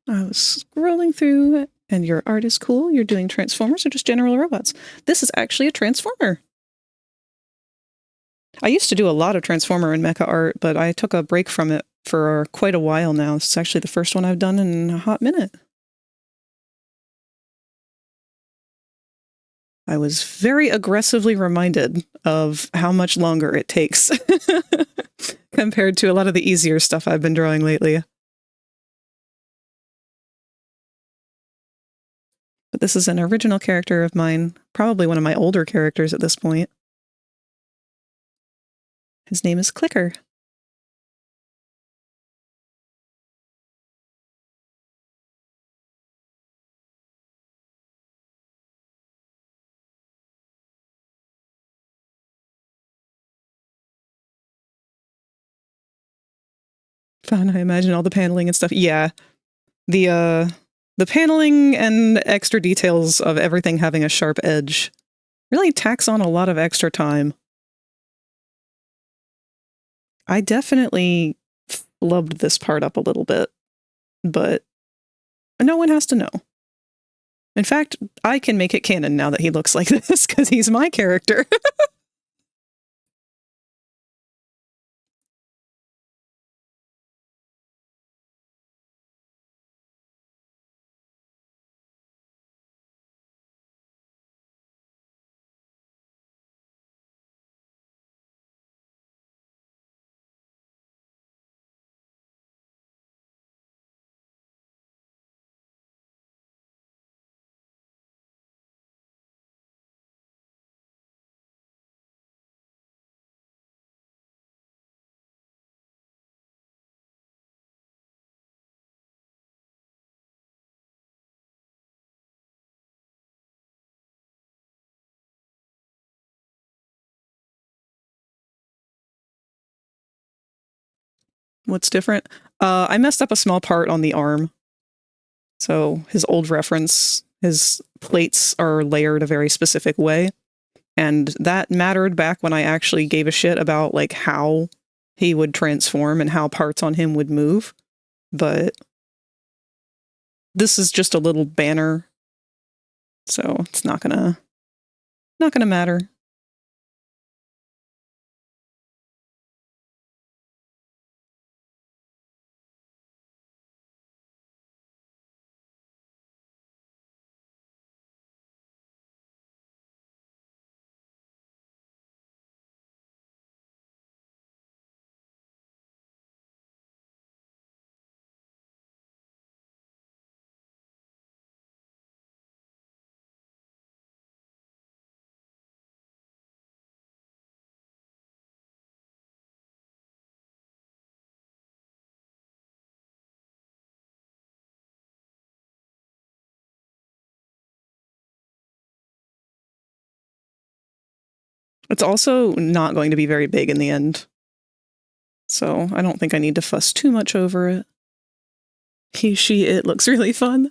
I was scrolling through, and your art is cool. You're doing Transformers or just general robots? This is actually a Transformer. I used to do a lot of Transformer and mecha art, but I took a break from it for quite a while now. This is actually the first one I've done in a hot minute. I was very aggressively reminded of how much longer it takes compared to a lot of the easier stuff I've been drawing lately. But this is an original character of mine, probably one of my older characters at this point. His name is Clicker. Fun, I imagine all the paneling and stuff. Yeah. The paneling and extra details of everything having a sharp edge really tacks on a lot of extra time. I definitely flubbed this part up a little bit, but no one has to know. In fact, I can make it canon now that he looks like this, because he's my character. What's different? I messed up a small part on the arm. So his old reference, his plates are layered a very specific way. And that mattered back when I actually gave a shit about like how he would transform and how parts on him would move. But this is just a little banner. So it's not gonna matter. It's also not going to be very big in the end. So I don't think I need to fuss too much over it. He, she, it looks really fun.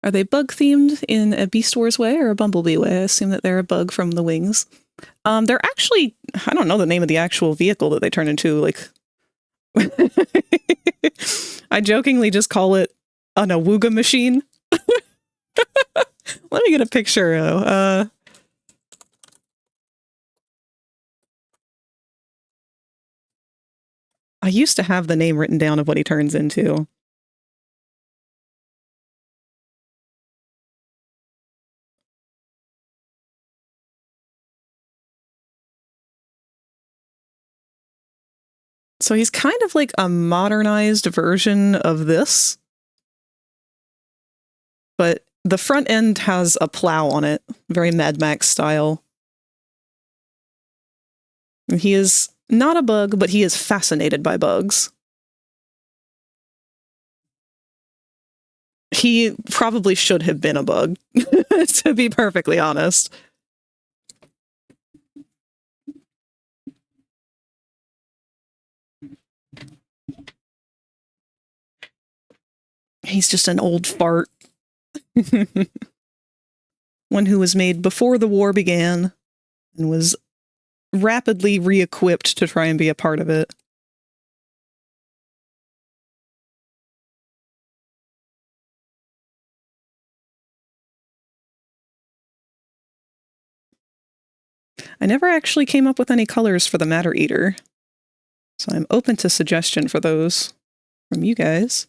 Are they bug themed in a Beast Wars way or a Bumblebee way? I assume that they're a bug from the wings. They're actually, I don't know the name of the actual vehicle that they turn into. Like, I jokingly just call it an awooga machine. Let me get a picture. I used to have the name written down of what he turns into. So he's kind of like a modernized version of this. But the front end has a plow on it, very Mad Max style. And he is not a bug, but he is fascinated by bugs. He probably should have been a bug, to be perfectly honest. He's just an old fart. One who was made before the war began and was rapidly re-equipped to try and be a part of it. I never actually came up with any colors for the Matter Eater, so I'm open to suggestion for those from you guys.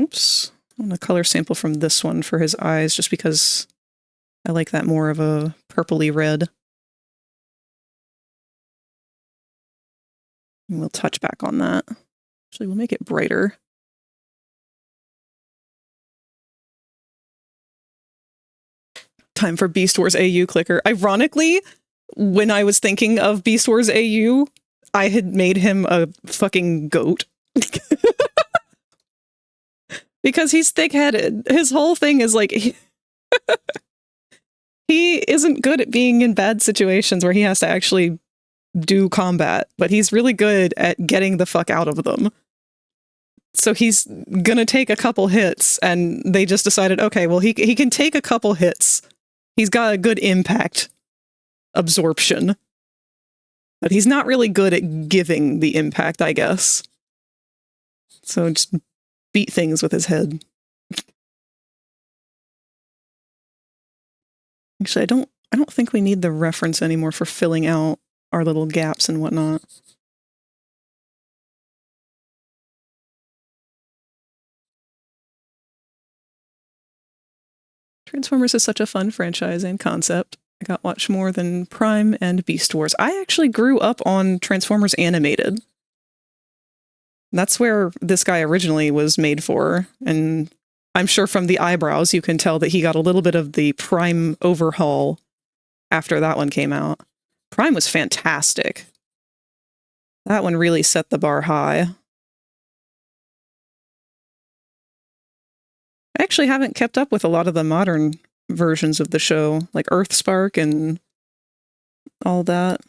Oops. I want a color sample from this one for his eyes, just because I like that more of a purpley red. And we'll touch back on that. Actually, we'll make it brighter. Time for Beast Wars AU clicker. Ironically, when I was thinking of Beast Wars AU, I had made him a fucking goat. Because he's thick-headed. His whole thing is like... He isn't good at being in bad situations where he has to actually do combat, but he's really good at getting the fuck out of them. So he's gonna take a couple hits, and they just decided, okay, well, he can take a couple hits. He's got a good impact absorption. But he's not really good at giving the impact, I guess. So just beat things with his head. Actually, I don't think we need the reference anymore for filling out our little gaps and whatnot. Transformers is such a fun franchise and concept. I got watched more than Prime and Beast Wars. I actually grew up on Transformers Animated. That's where this guy originally was made for, and I'm sure from the eyebrows you can tell that he got a little bit of the Prime overhaul after that one came out. Prime was fantastic. That one really set the bar high. I actually haven't kept up with a lot of the modern versions of the show, like Earthspark and all that.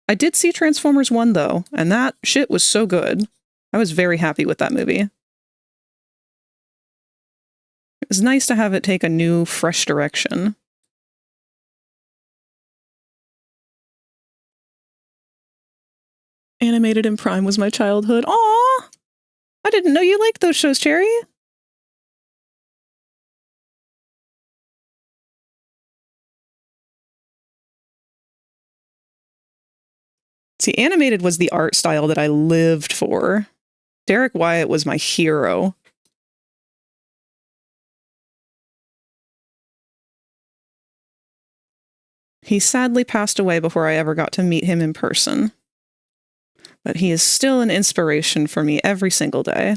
I did see Transformers 1, though, and that shit was so good. I was very happy with that movie. It was nice to have it take a new, fresh direction. Animated in Prime was my childhood. Aww! I didn't know you liked those shows, Cherry. See, Animated was the art style that I lived for. Derek Wyatt was my hero. He sadly passed away before I ever got to meet him in person. But he is still an inspiration for me every single day.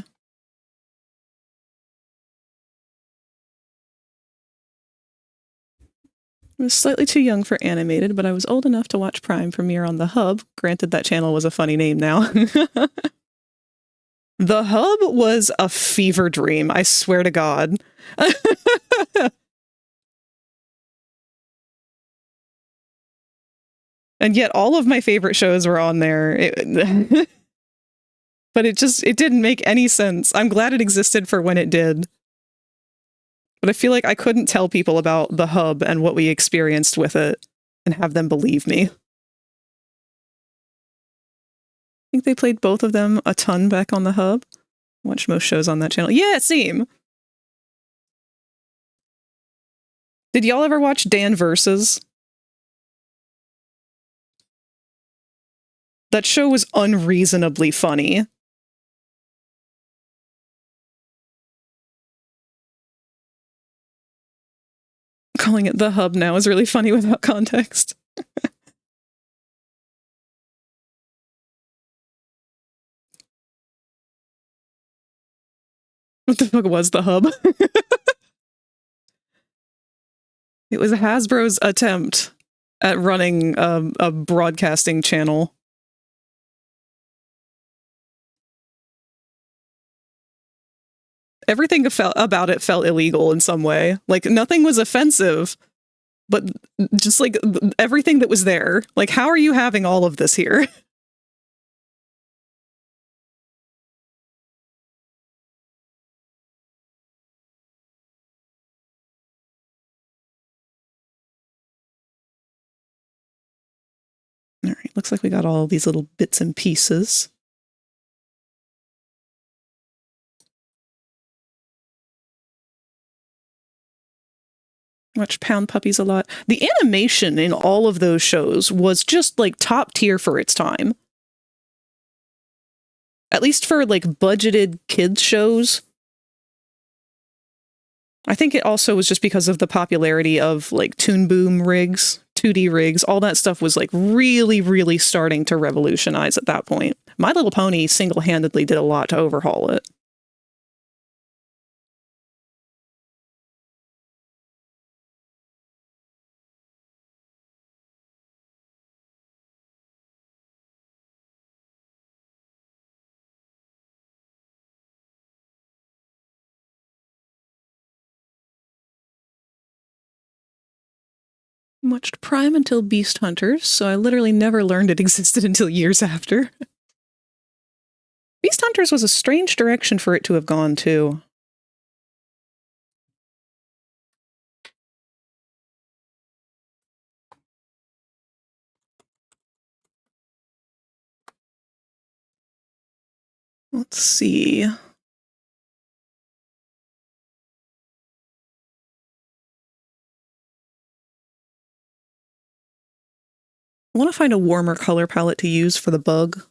I was slightly too young for Animated, but I was old enough to watch Prime premiere on the Hub. Granted, that channel was a funny name now. The hub was a fever dream, I swear to God. And yet all of my favorite shows were on there. But it didn't make any sense. I'm glad it existed for when it did. But I feel like I couldn't tell people about the hub and what we experienced with it and have them believe me. I think they played both of them a ton back on the hub. Watch most shows on that channel. Yeah, same. Did y'all ever watch Dan Versus? That show was unreasonably funny. Calling it the hub now is really funny without context. What the fuck was the hub? It was Hasbro's attempt at running a broadcasting channel. Everything about it felt illegal in some way. Like, nothing was offensive, but just like everything that was there. Like, how are you having all of this here? All right, looks like we got all these little bits and pieces. Watch Pound Puppies a lot. The animation in all of those shows was just like top tier for its time. At least for like budgeted kids shows. I think it also was just because of the popularity of like Toon Boom rigs, 2D rigs, all that stuff was like really, really starting to revolutionize at that point. My Little Pony single-handedly did a lot to overhaul it. Watched Prime until Beast Hunters, so I literally never learned it existed until years after. Beast Hunters was a strange direction for it to have gone, too. Let's see. I want to find a warmer color palette to use for the bug.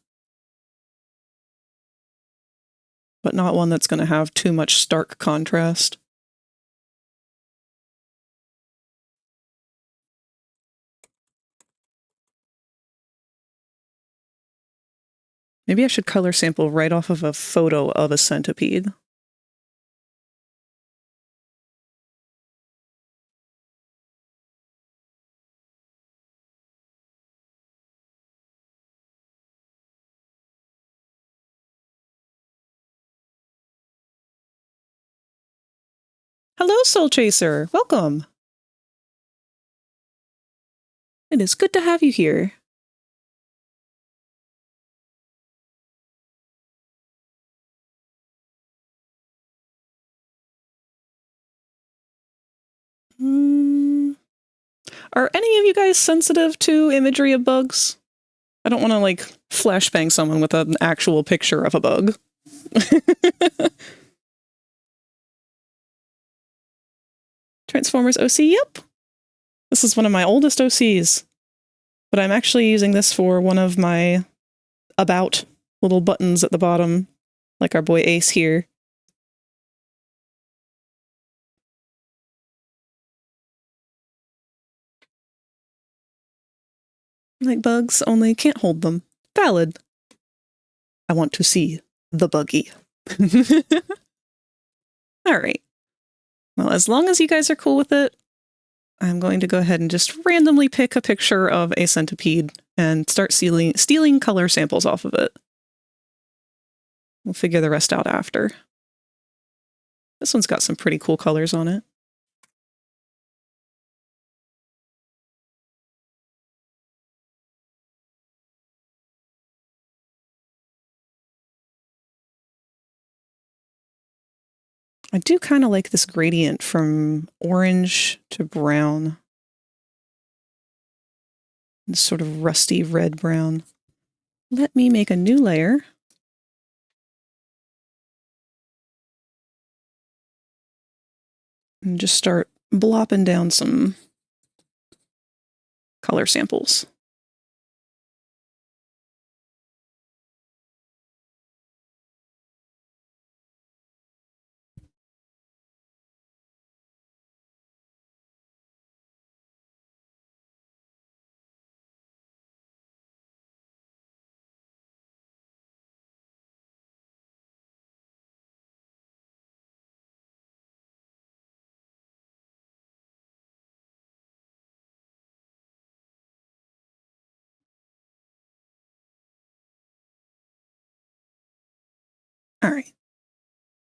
But not one that's going to have too much stark contrast. Maybe I should color sample right off of a photo of a centipede. Hello, Soul Chaser. Welcome. It is good to have you here. Are any of you guys sensitive to imagery of bugs? I don't want to, like, flashbang someone with an actual picture of a bug. Transformers OC, yep. This is one of my oldest OCs. But I'm actually using this for one of my about little buttons at the bottom, like our boy Ace here. Like bugs, only can't hold them. Valid. I want to see the buggy. All right. Well, as long as you guys are cool with it, I'm going to go ahead and just randomly pick a picture of a centipede and start stealing color samples off of it. We'll figure the rest out after. This one's got some pretty cool colors on it. I do kind of like this gradient from orange to brown. This sort of rusty red brown. Let me make a new layer. And just start blopping down some color samples. All right.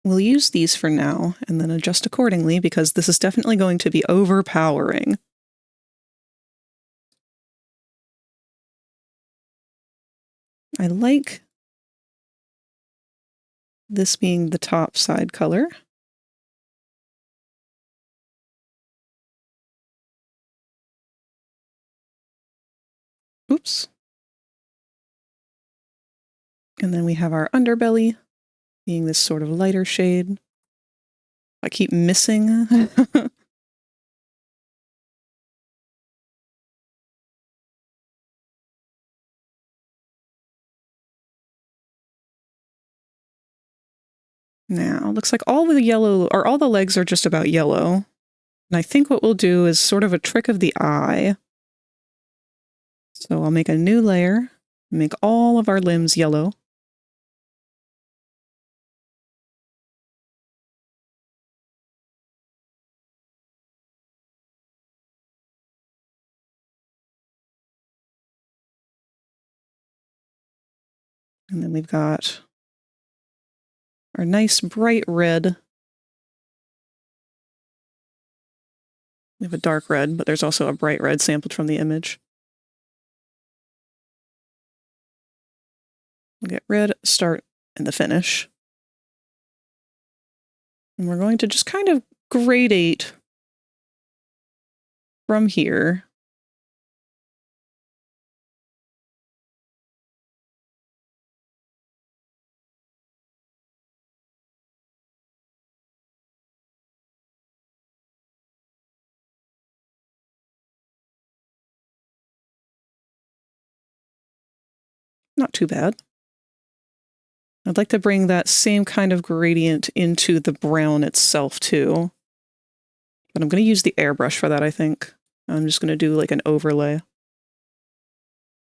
We'll use these for now and then adjust accordingly because this is definitely going to be overpowering. I like this being the top side color. Oops. And then we have our underbelly being this sort of lighter shade. I keep missing. Now, looks like all the yellow, or all the legs are just about yellow. And I think what we'll do is sort of a trick of the eye. So I'll make a new layer, make all of our limbs yellow. And then we've got our nice bright red. We have a dark red, but there's also a bright red sampled from the image. We'll get red start and the finish. And we're going to just kind of gradate from here. Not too bad. I'd like to bring that same kind of gradient into the brown itself too. But I'm going to use the airbrush for that, I think. I'm just going to do like an overlay.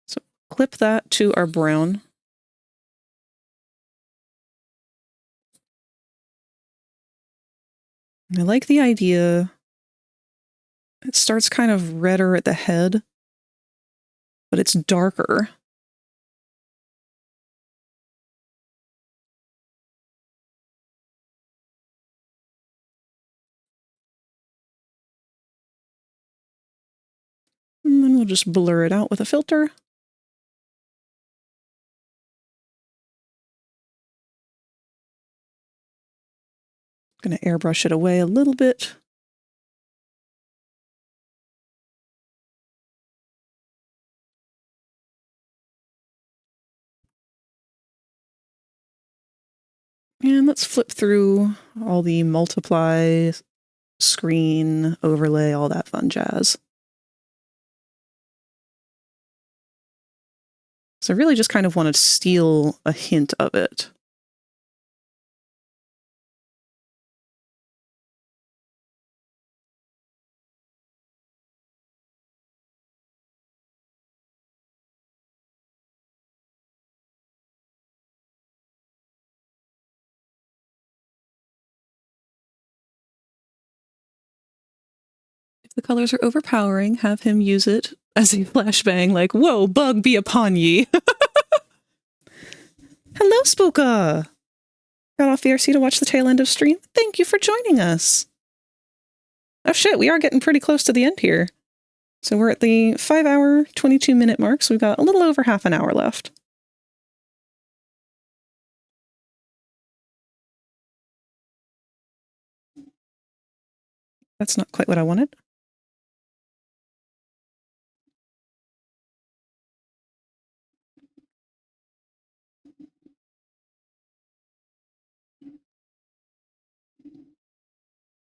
So clip that to our brown. I like the idea. It starts kind of redder at the head, but it's darker. And then we'll just blur it out with a filter. Going to airbrush it away a little bit. And let's flip through all the multiply, screen, overlay, all that fun jazz. So I really just kind of want to steal a hint of it. If the colors are overpowering, have him use it as a flashbang, like, whoa, bug be upon ye. Hello, Spooka! Got off VRC to watch the tail end of stream. Thank you for joining us. Oh shit, we are getting pretty close to the end here. So we're at the 5-hour, 22-minute mark, so we've got a little over half an hour left. That's not quite what I wanted.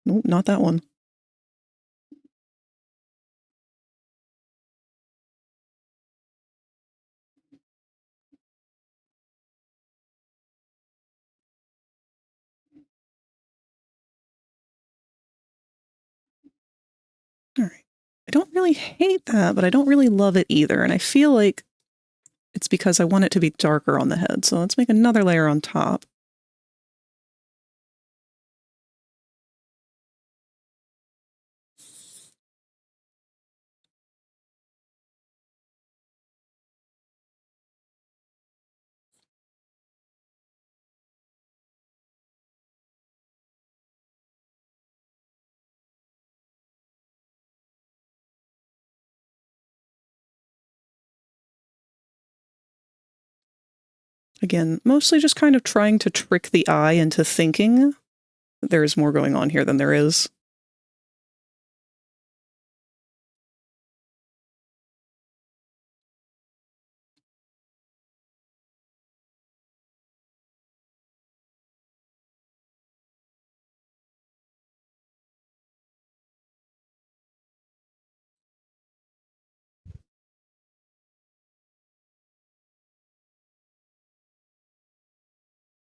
Nope, not that one. All right. I don't really hate that, but I don't really love it either. And I feel like it's because I want it to be darker on the head. So let's make another layer on top. Again, mostly just kind of trying to trick the eye into thinking that there's more going on here than there is.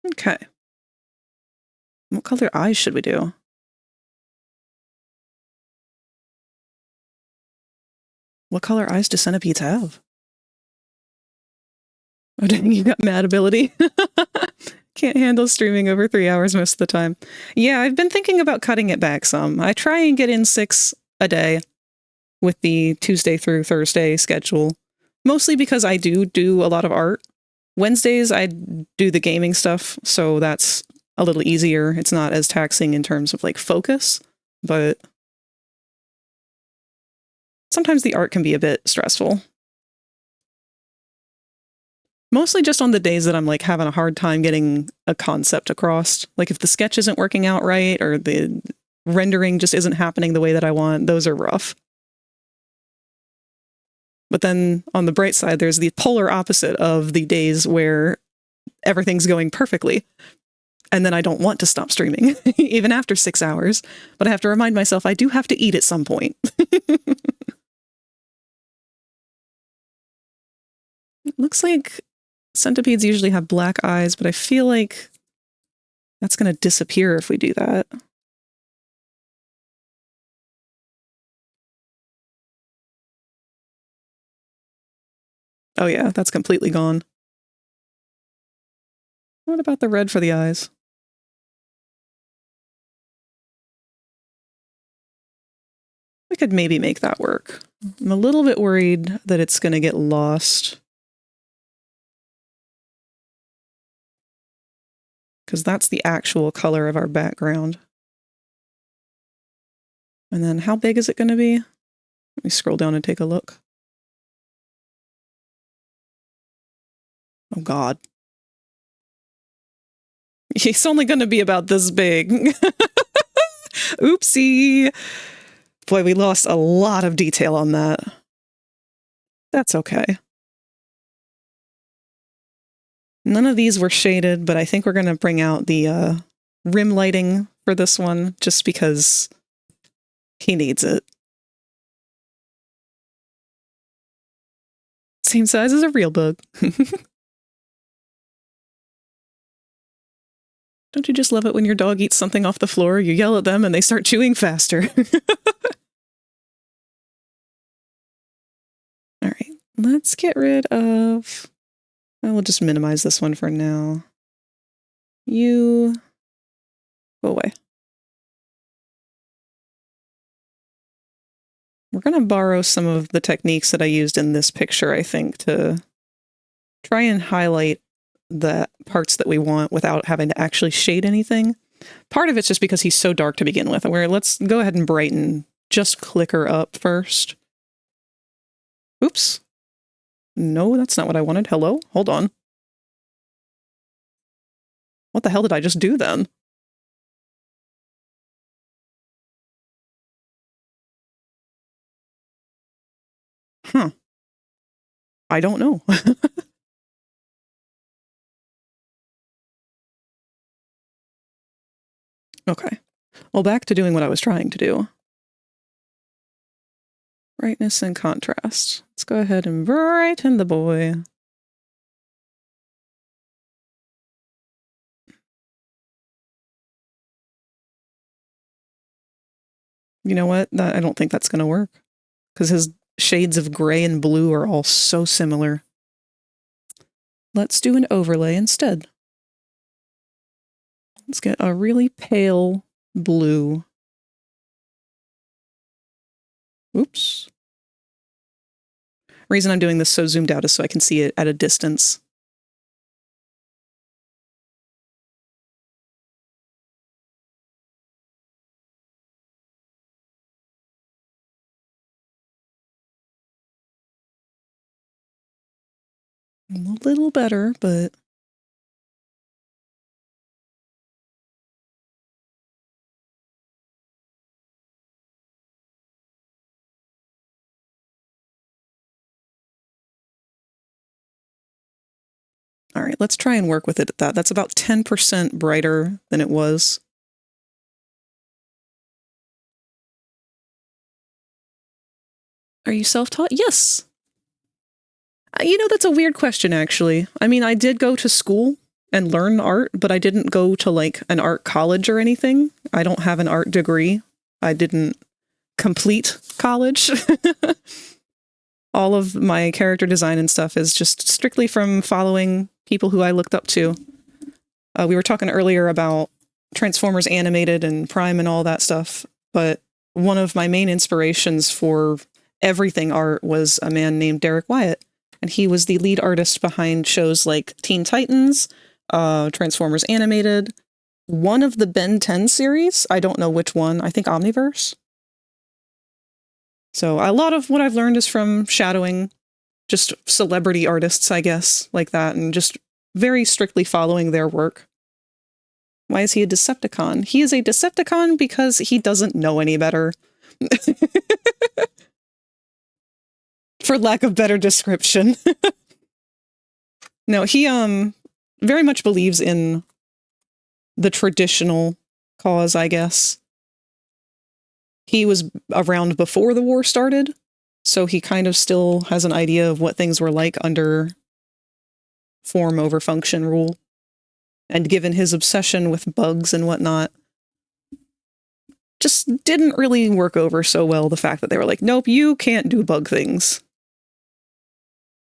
Okay. What color eyes should we do? What color eyes do centipedes have? Oh, dang, you got mad ability. Can't handle streaming over 3 hours most of the time. Yeah, I've been thinking about cutting it back some. I try and get in 6 a day with the Tuesday through Thursday schedule, mostly because I do a lot of art. Wednesdays, I do the gaming stuff, so that's a little easier. It's not as taxing in terms of like focus, but sometimes the art can be a bit stressful. Mostly just on the days that I'm like having a hard time getting a concept across. Like if the sketch isn't working out right or the rendering just isn't happening the way that I want, those are rough. But then on the bright side, there's the polar opposite of the days where everything's going perfectly. And then I don't want to stop streaming, even after 6 hours. But I have to remind myself I do have to eat at some point. It looks like centipedes usually have black eyes, but I feel like that's going to disappear if we do that. Oh yeah, that's completely gone. What about the red for the eyes? We could maybe make that work. I'm a little bit worried that it's going to get lost. Because that's the actual color of our background. And then how big is it going to be? Let me scroll down and take a look. Oh God. It's only going to be about this big. Oopsie. Boy, we lost a lot of detail on that. That's okay. None of these were shaded, but I think we're going to bring out the rim lighting for this one just because he needs it. Same size as a real bug. Don't you just love it when your dog eats something off the floor, you yell at them and they start chewing faster? All right, let's get rid of... We'll just minimize this one for now. You... go away. We're going to borrow some of the techniques that I used in this picture, I think, to try and highlight the parts that we want without having to actually shade anything. Part of it's just because he's so dark to begin with, where let's go ahead and brighten, just clicker up first. Oops. No, that's not what I wanted. Hello? Hold on. What the hell did I just do then? Huh. I don't know. Okay. Well, back to doing what I was trying to do. Brightness and contrast. Let's go ahead and brighten the boy. You know what? I don't think that's going to work. Because his shades of gray and blue are all so similar. Let's do an overlay instead. Let's get a really pale blue. Oops. Reason I'm doing this so zoomed out is so I can see it at a distance. A little better, but... All right, let's try and work with it at that. That's about 10% brighter than it was. Are you self-taught? Yes. You know, that's a weird question, actually. I mean, I did go to school and learn art, but I didn't go to, like, an art college or anything. I don't have an art degree. I didn't complete college. All of my character design and stuff is just strictly from following people who I looked up to. We were talking earlier about Transformers Animated and Prime and all that stuff, but one of my main inspirations for everything art was a man named Derek Wyatt, and he was the lead artist behind shows like Teen Titans, Transformers Animated, one of the Ben 10 series, I don't know which one, I think Omniverse. So a lot of what I've learned is from shadowing just celebrity artists, I guess, like that, and just very strictly following their work. Why is he a Decepticon? He is a Decepticon because he doesn't know any better. For lack of better description. No, he very much believes in the traditional cause, I guess. He was around before the war started, so he kind of still has an idea of what things were like under form over function rule. And given his obsession with bugs and whatnot, just didn't really work over so well the fact that they were like, nope, you can't do bug things.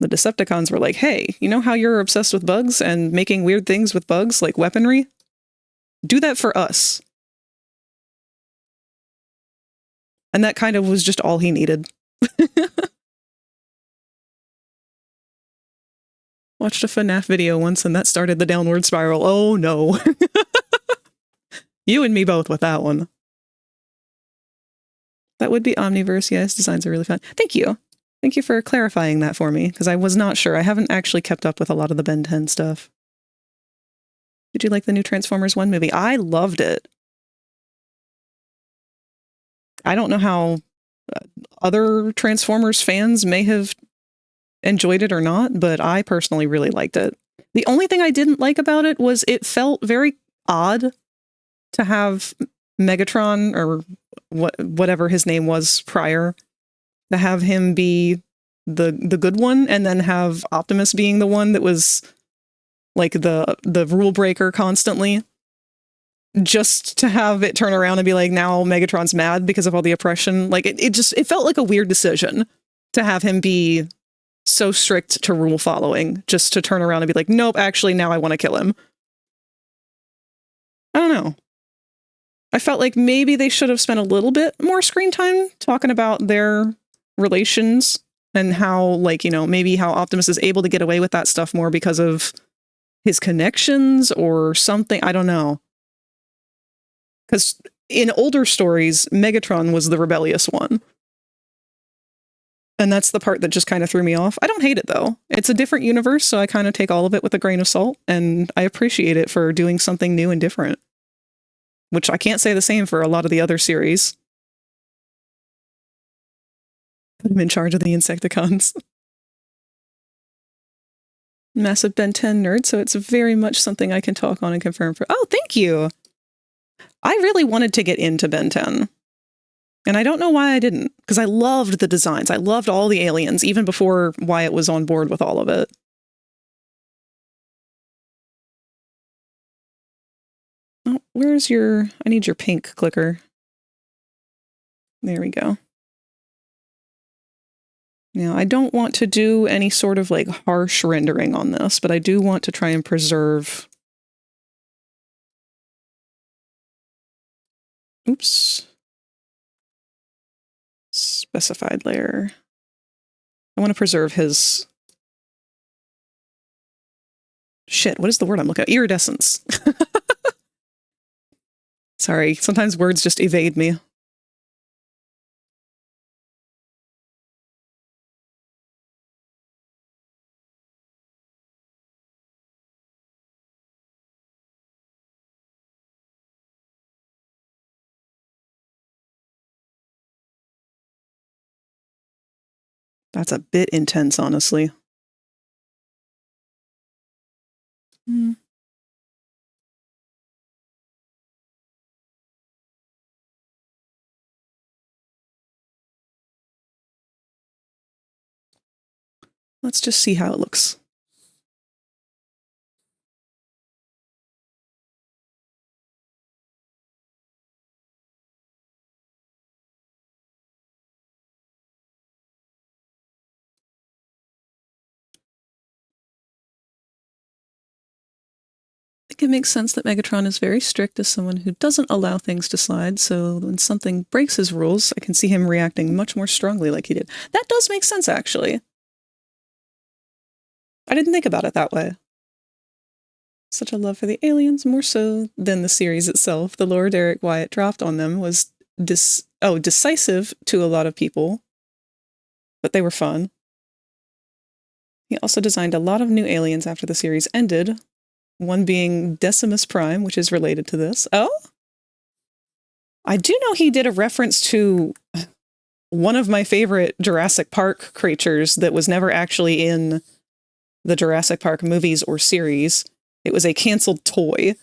The Decepticons were like, hey, you know how you're obsessed with bugs and making weird things with bugs, like weaponry? Do that for us. And that kind of was just all he needed. Watched a FNAF video once and that started the downward spiral. Oh no. You and me both with that one. That would be Omniverse. Yes, designs are really fun. Thank you. Thank you for clarifying that for me, because I was not sure. I haven't actually kept up with a lot of the Ben 10 stuff. Did you like the new Transformers 1 movie? I loved it. I don't know how other Transformers fans may have enjoyed it or not, but I personally really liked it. The only thing I didn't like about it was it felt very odd to have Megatron, or whatever his name was prior, to have him be the good one, and then have Optimus being the one that was like the rule breaker constantly. Just to have it turn around and be like, now Megatron's mad because of all the oppression. Like, it felt like a weird decision to have him be so strict to rule following, just to turn around and be like, nope, actually, now I want to kill him. I don't know. I felt like maybe they should have spent a little bit more screen time talking about their relations and how, like, you know, maybe how Optimus is able to get away with that stuff more because of his connections or something. I don't know. Because in older stories, Megatron was the rebellious one. And that's the part that just kind of threw me off. I don't hate it, though. It's a different universe, so I kind of take all of it with a grain of salt, and I appreciate it for doing something new and different. Which I can't say the same for a lot of the other series. Put him in charge of the Insecticons. Massive Ben 10 nerd, so it's very much something I can talk on and confirm for. Oh, thank you! I really wanted to get into Ben 10. And I don't know why I didn't, because I loved the designs. I loved all the aliens, even before Wyatt was on board with all of it. Oh, where's your... I need your pink clicker. There we go. Now, I don't want to do any sort of like harsh rendering on this, but I do want to try and preserve... Oops. Specified layer. I want to preserve his... Shit, what is the word I'm looking at? Iridescence. Sorry, sometimes words just evade me. That's a bit intense, honestly. Hmm. Let's just see how it looks. I think it makes sense that Megatron is very strict as someone who doesn't allow things to slide, so when something breaks his rules, I can see him reacting much more strongly like he did. That does make sense, actually. I didn't think about it that way. Such a love for the aliens, more so than the series itself. The lore Derek Wyatt dropped on them was decisive to a lot of people, but they were fun. He also designed a lot of new aliens after the series ended, one being Decimus Prime, which is related to this. Oh? I do know he did a reference to one of my favorite Jurassic Park creatures that was never actually in the Jurassic Park movies or series. It was a canceled toy.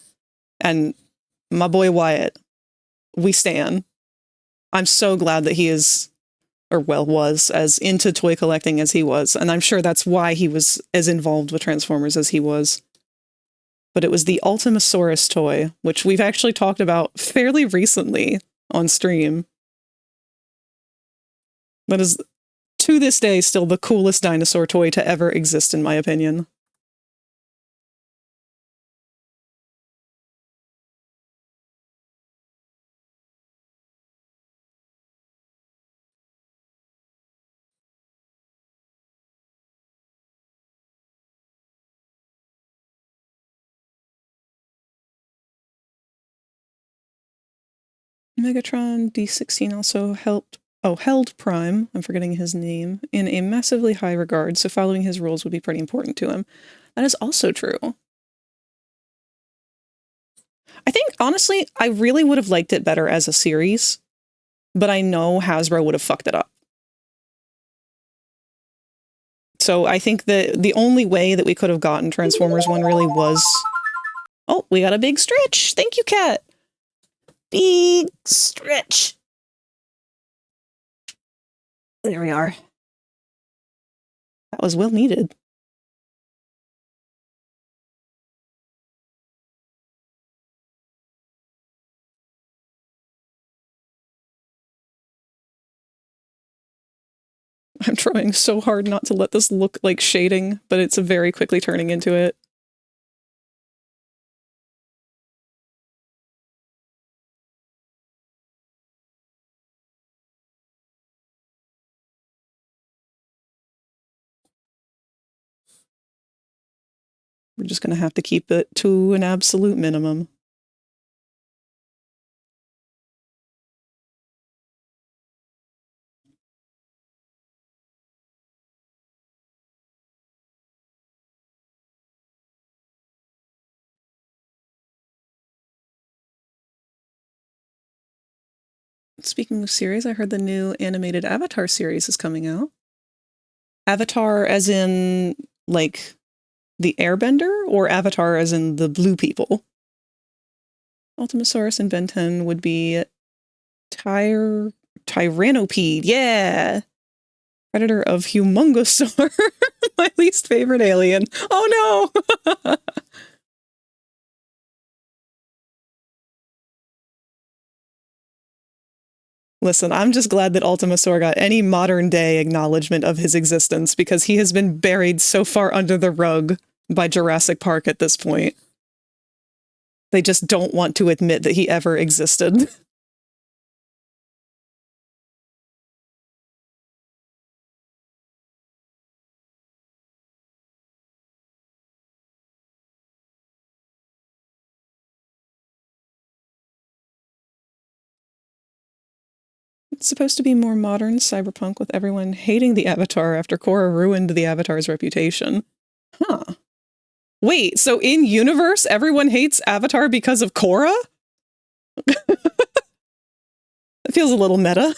And my boy Wyatt, we stan. I'm so glad that he is, or well, was as into toy collecting as he was. And I'm sure that's why he was as involved with Transformers as he was. But it was the Ultimasaurus toy, which we've actually talked about fairly recently on stream. That is, to this day, still the coolest dinosaur toy to ever exist, in my opinion. Megatron D16 also held Prime, I'm forgetting his name, in a massively high regard, so following his rules would be pretty important to him. That is also true. I think, honestly, I really would have liked it better as a series, but I know Hasbro would have fucked it up. So I think that the only way that we could have gotten Transformers 1 really was... Oh, we got a big stretch! Thank you, Cat! Big stretch! There we are. That was well needed. I'm trying so hard not to let this look like shading, but it's very quickly turning into it. We're just going to have to keep it to an absolute minimum. Speaking of series, I heard the new animated Avatar series is coming out. Avatar as in, like, the airbender, or Avatar as in the blue people? Ultimasaurus and Ben 10 would be Tyrannopede, yeah! Predator of Humongosaur, my least favorite alien. Oh no! Listen, I'm just glad that Ultimasaur got any modern day acknowledgement of his existence, because he has been buried so far under the rug by Jurassic Park at this point. They just don't want to admit that he ever existed. It's supposed to be more modern cyberpunk, with everyone hating the Avatar after Korra ruined the Avatar's reputation. Huh. Wait, so in universe, everyone hates Avatar because of Korra? It feels a little meta.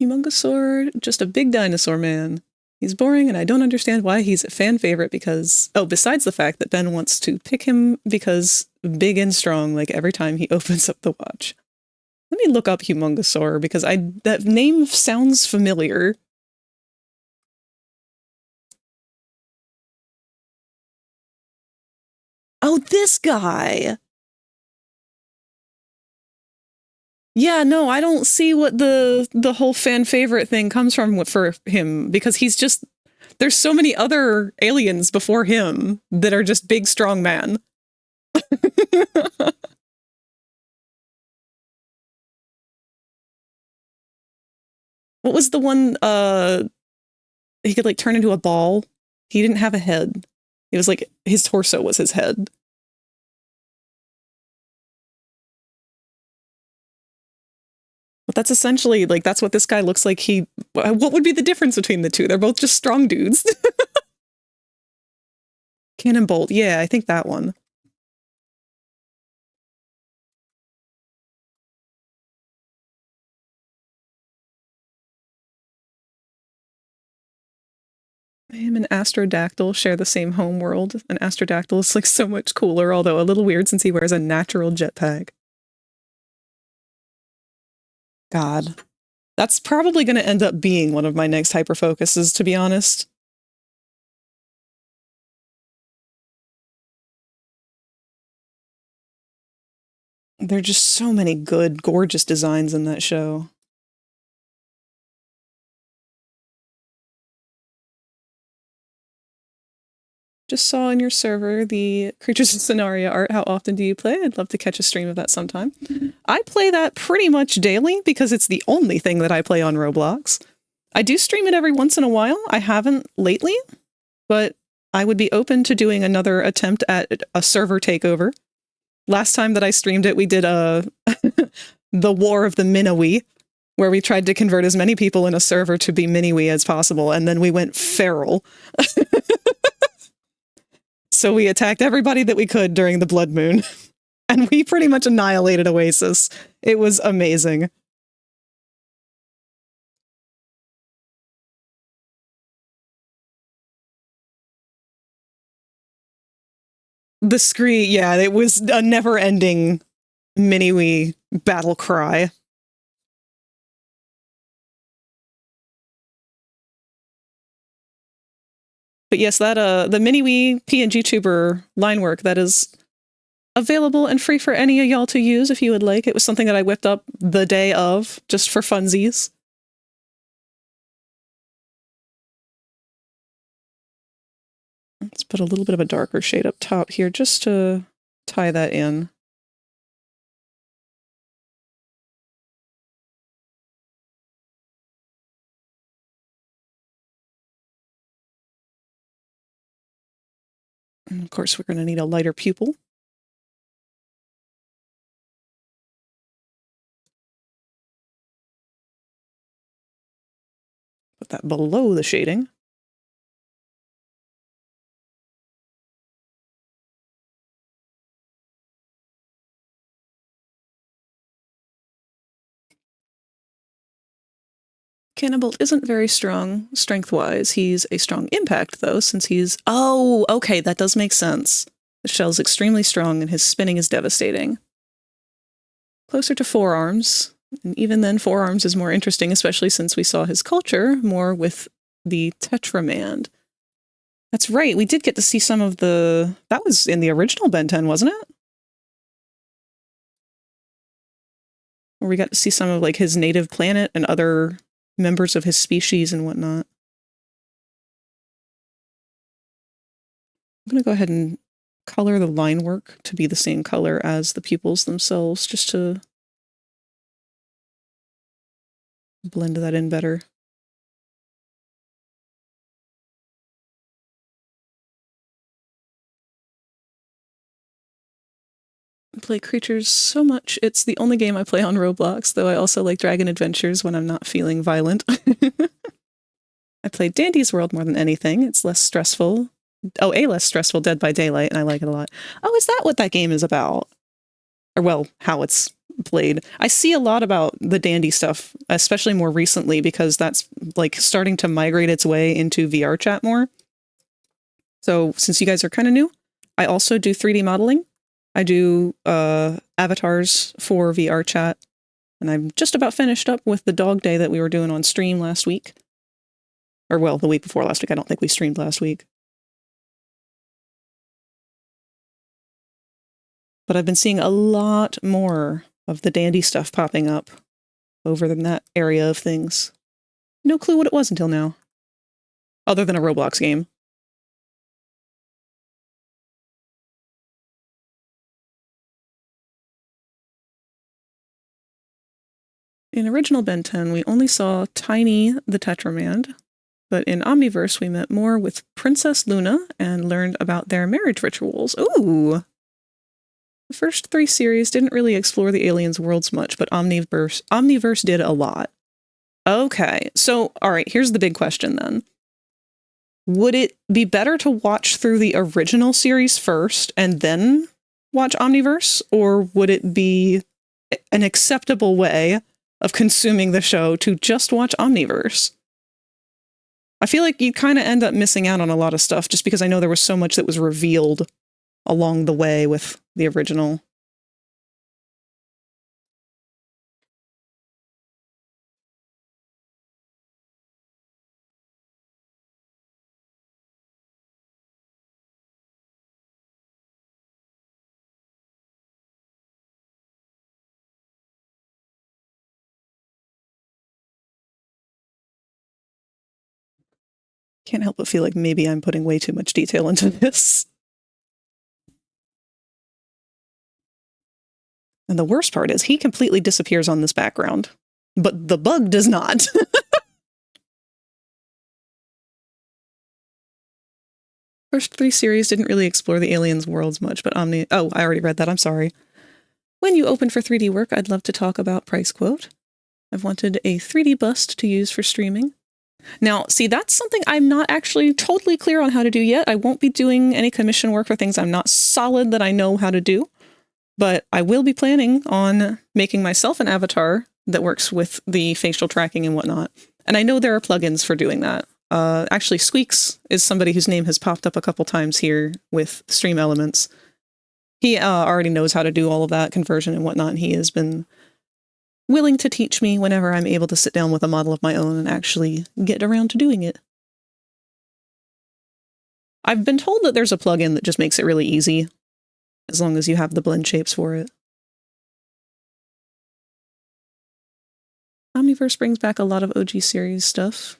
Humongosaur, just a big dinosaur man. He's boring, and I don't understand why he's a fan favorite because... Oh, besides the fact that Ben wants to pick him because big and strong, like every time he opens up the watch. Let me look up Humongosaur, because that name sounds familiar. Oh, this guy! Yeah, no, I don't see what the whole fan favorite thing comes from for him, because he's just... There's so many other aliens before him that are just big, strong man. What was the one, he could, like, turn into a ball? He didn't have a head. It was like, his torso was his head. But that's essentially, like, that's what this guy looks like. What would be the difference between the two? They're both just strong dudes. Cannonbolt, yeah, I think that one. Him and Astrodactyl share the same home world, and Astrodactyl is, like, so much cooler, although a little weird since he wears a natural jetpack. God. That's probably going to end up being one of my next hyperfocuses, to be honest. There are just so many good, gorgeous designs in that show. Just saw in your server the Creatures of Scenaria art. How often do you play? I'd love to catch a stream of that sometime. I play that pretty much daily because it's the only thing that I play on Roblox. I do stream it every once in a while. I haven't lately, but I would be open to doing another attempt at a server takeover. Last time that I streamed it, we did the War of the Miniwi, where we tried to convert as many people in a server to be Miniwi as possible, and then we went feral. So we attacked everybody that we could during the Blood Moon, and we pretty much annihilated Oasis. It was amazing. The scree, yeah, it was a never-ending Miniwi battle cry. But yes, that the Miniwi PNG tuber line work, that is available and free for any of y'all to use if you would like. It was something that I whipped up the day of, just for funsies. Let's put a little bit of a darker shade up top here just to tie that in. And of course, we're going to need a lighter pupil. Put that below the shading. Cannonbolt isn't very strong strength-wise. He's a strong impact, though, since he's... Oh, okay, that does make sense. The shell's extremely strong, and his spinning is devastating. Closer to forearms, and even then forearms is more interesting, especially since we saw his culture more with the Tetramand. That's right, we did get to see some of the... That was in the original Ben 10, wasn't it? Where we got to see some of, like, his native planet and other members of his species and whatnot. I'm going to go ahead and color the line work to be the same color as the pupils themselves, just to blend that in better. I play creatures so much. It's the only game I play on Roblox, though I also like Dragon Adventures when I'm not feeling violent. I play Dandy's World more than anything. It's less stressful. Oh, less stressful, Dead by Daylight, and I like it a lot. Oh, is that what that game is about? Or, well, how it's played. I see a lot about the Dandy stuff, especially more recently, because that's, like, starting to migrate its way into VR chat more. So, since you guys are kind of new, I also do 3D modeling. I do avatars for VR chat, and I'm just about finished up with the dog day that we were doing on stream last week. Or, well, the week before last week. I don't think we streamed last week. But I've been seeing a lot more of the Dandy stuff popping up over in that area of things. No clue what it was until now. Other than a Roblox game. In original Ben 10, we only saw Tiny the Tetramand, but in Omniverse we met more with Princess Luna and learned about their marriage rituals. Ooh! The first 3 series didn't really explore the aliens' worlds much, but Omniverse did a lot. Okay, so, alright, here's the big question then. Would it be better to watch through the original series first and then watch Omniverse? Or would it be an acceptable way of consuming the show to just watch Omniverse? I feel like you kind of end up missing out on a lot of stuff just because I know there was so much that was revealed along the way with the original. Can't help but feel like maybe I'm putting way too much detail into this. And the worst part is he completely disappears on this background, but the bug does not. First 3 series didn't really explore the aliens' worlds much, but Oh, I already read that, I'm sorry. When you open for 3D work, I'd love to talk about price quote. I've wanted a 3D bust to use for streaming. Now, see, that's something I'm not actually totally clear on how to do yet. I won't be doing any commission work for things I'm not solid that I know how to do. But I will be planning on making myself an avatar that works with the facial tracking and whatnot. And I know there are plugins for doing that. Actually, Squeaks is somebody whose name has popped up a couple times here with Stream Elements. He already knows how to do all of that conversion and whatnot, and he has been willing to teach me whenever I'm able to sit down with a model of my own and actually get around to doing it. I've been told that there's a plugin that just makes it really easy. as long as you have the blend shapes for it. Omniverse brings back a lot of OG series stuff.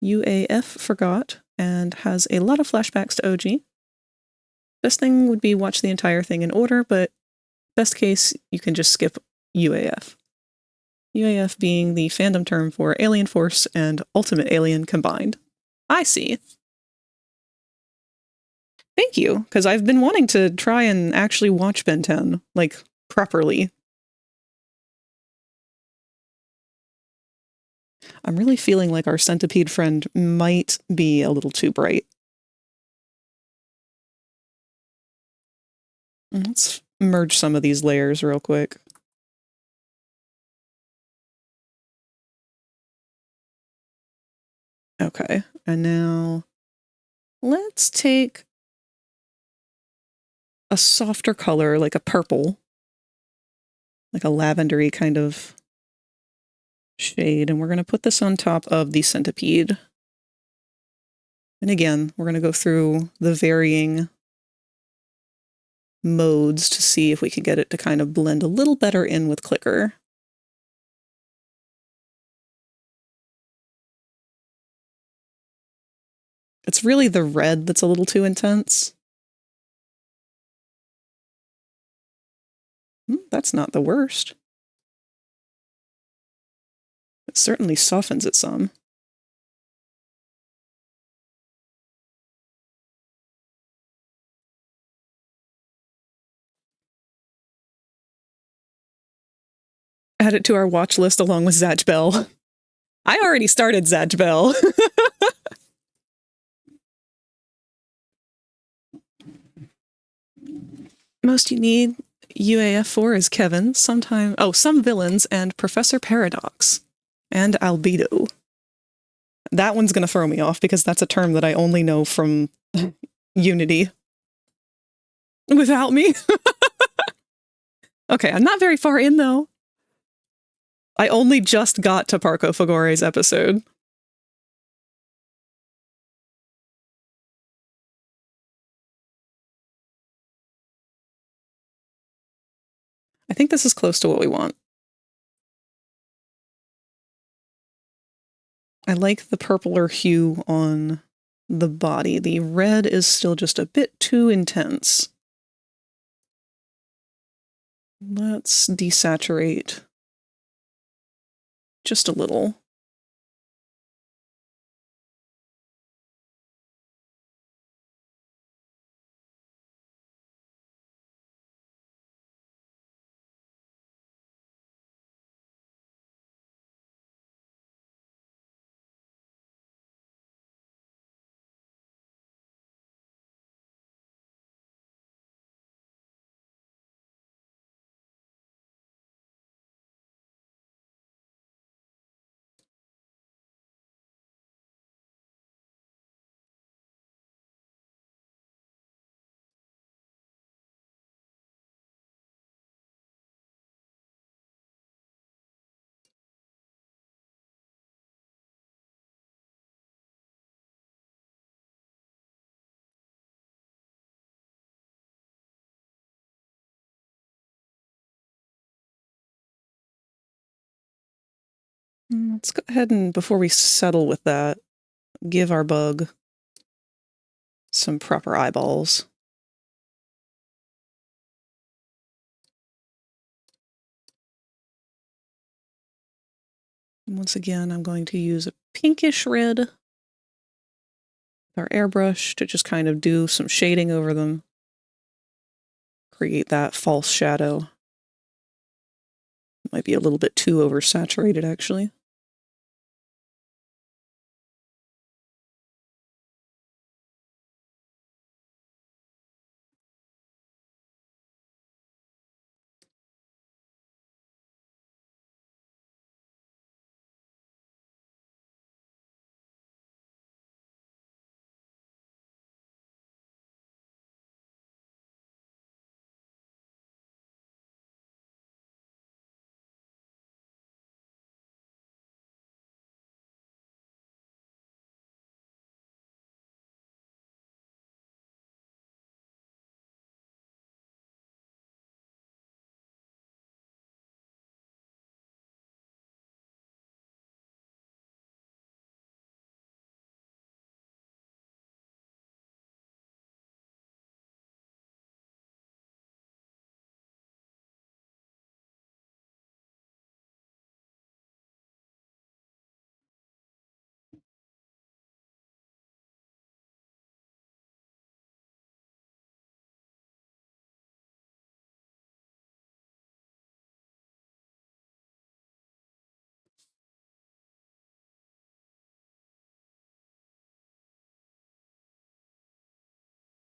UAF forgot and has a lot of flashbacks to OG. Best thing would be watch the entire thing in order, but best case, you can just skip UAF. UAF being the fandom term for Alien Force and Ultimate Alien combined. I see. Thank you, because I've been wanting to try and actually watch Ben 10, like, properly. I'm really feeling like our centipede friend might be a little too bright. Let's merge some of these layers real quick. Okay, and now let's take a softer color, like a purple, like a lavendery kind of shade, and we're going to put this on top of the centipede. And again, we're going to go through the varying modes to see if we can get it to kind of blend a little better in with Clicker. It's really the red that's a little too intense. That's not the worst. It certainly softens it some. Add it to our watch list along with Zatch Bell. I already started Zatch Bell. Most you need UAF for is Kevin, some villains, and Professor Paradox, and Albedo. That one's going to throw me off because that's a term that I only know from Unity. Without me? Okay, I'm not very far in, though. I only just got to Parco Fagore's episode. I think this is close to what we want. I like the purpler hue on the body. The red is still just a bit too intense. Let's desaturate just a little. Let's go ahead and, before we settle with that, give our bug some proper eyeballs. And once again, I'm going to use a pinkish red with our airbrush to just kind of do some shading over them. Create that false shadow. It might be a little bit too oversaturated, actually.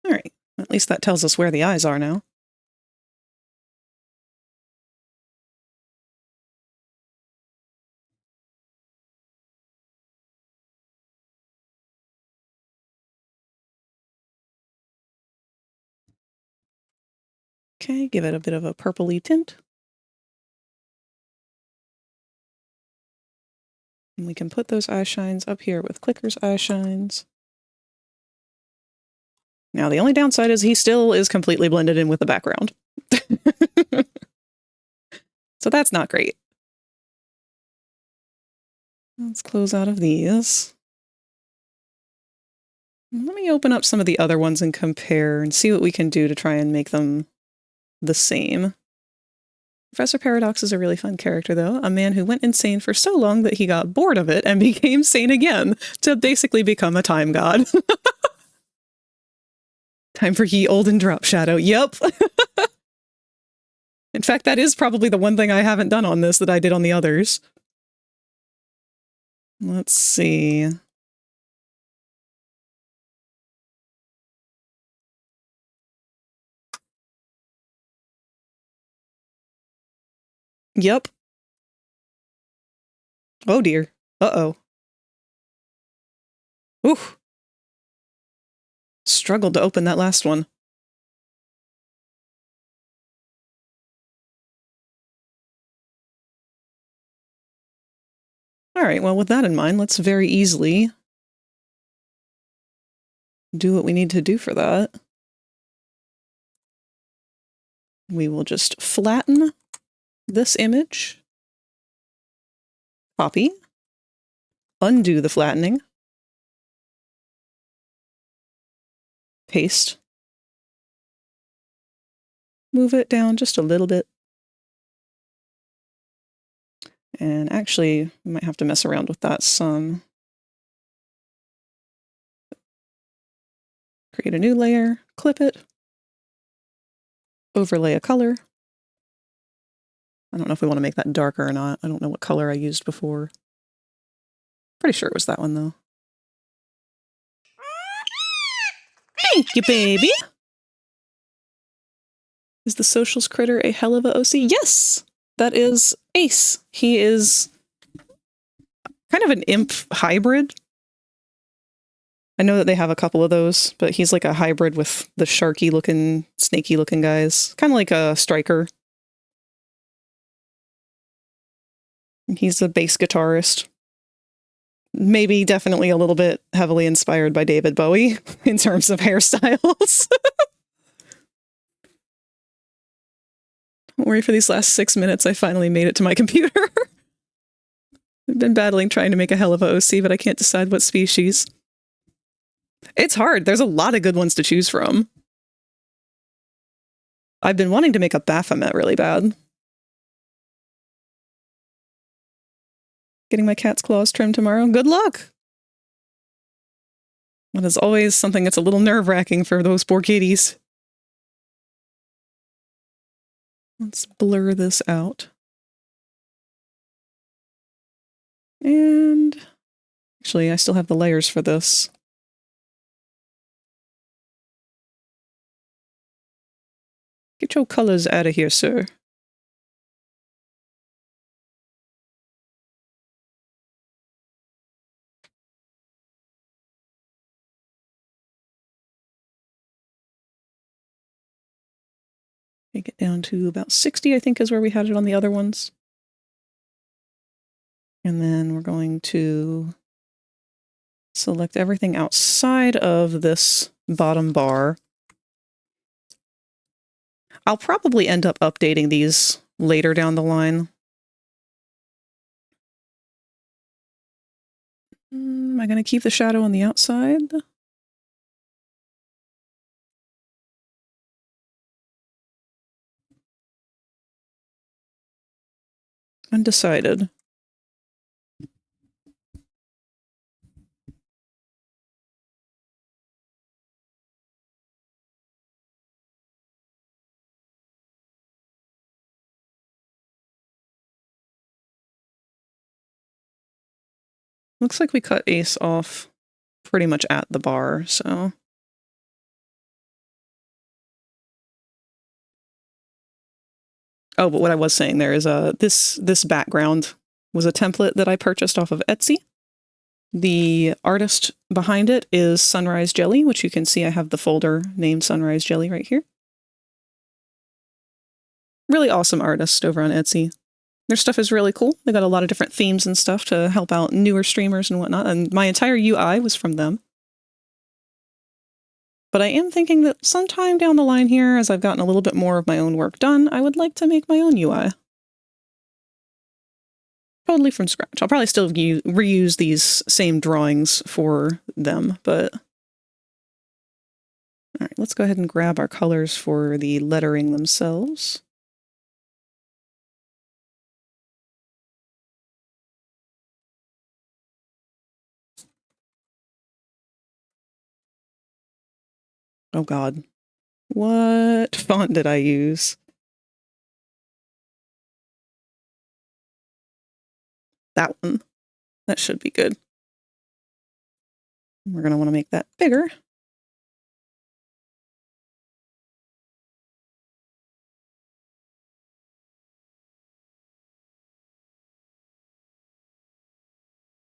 All right. At least that tells us where the eyes are now. Okay, give it a bit of a purpley tint. And we can put those eye shines up here with Clicker's eye shines. Now, the only downside is he still is completely blended in with the background. So that's not great. Let's close out of these. Let me open up some of the other ones and compare and see what we can do to try and make them the same. Professor Paradox is a really fun character, though. A man who went insane for so long that he got bored of it and became sane again to basically become a time god. Time for ye olden drop shadow. Yep. In fact, that is probably the one thing I haven't done on this that I did on the others. Let's see. Yep. Oh dear. Uh-oh. Oof. Struggled to open that last one. All right, well, with that in mind, let's very easily do what we need to do for that. We will just flatten this image, copy, undo the flattening, paste, move it down just a little bit. And actually, we might have to mess around with that some. Create a new layer, clip it, overlay a color. I don't know if we want to make that darker or not. I don't know what color I used before. Pretty sure it was that one, though. Thank you, baby! Is the Socials critter a hell of a OC? Yes! That is Ace. He is kind of an imp hybrid. I know that they have a couple of those, but he's like a hybrid with the sharky-looking, snaky-looking guys. Kind of like a striker. He's a bass guitarist. Maybe definitely a little bit heavily inspired by David Bowie in terms of hairstyles. Don't worry, for these last 6 minutes, I finally made it to my computer. I've been battling trying to make a hell of a OC, but I can't decide what species. It's hard. There's a lot of good ones to choose from. I've been wanting to make a Baphomet really bad. Getting my cat's claws trimmed tomorrow. Good luck! That is always something that's a little nerve-wracking for those poor kitties. Let's blur this out. And actually, I still have the layers for this. Get your colors out of here, sir. Take it down to about 60, I think is where we had it on the other ones. And then we're going to select everything outside of this bottom bar. I'll probably end up updating these later down the line. Am I going to keep the shadow on the outside? Undecided. Looks like we cut Ace off pretty much at the bar, so Oh, but what I was saying there is this background was a template that I purchased off of Etsy. The artist behind it is Sunrise Jelly, which you can see I have the folder named Sunrise Jelly right here. Really awesome artist over on Etsy. Their stuff is really cool. They got a lot of different themes and stuff to help out newer streamers and whatnot, and my entire UI was from them. But I am thinking that sometime down the line here, as I've gotten a little bit more of my own work done, I would like to make my own UI. Totally from scratch. I'll probably still reuse these same drawings for them, but... Alright, let's go ahead and grab our colors for the lettering themselves. Oh god. What font did I use? That one. That should be good. We're going to want to make that bigger.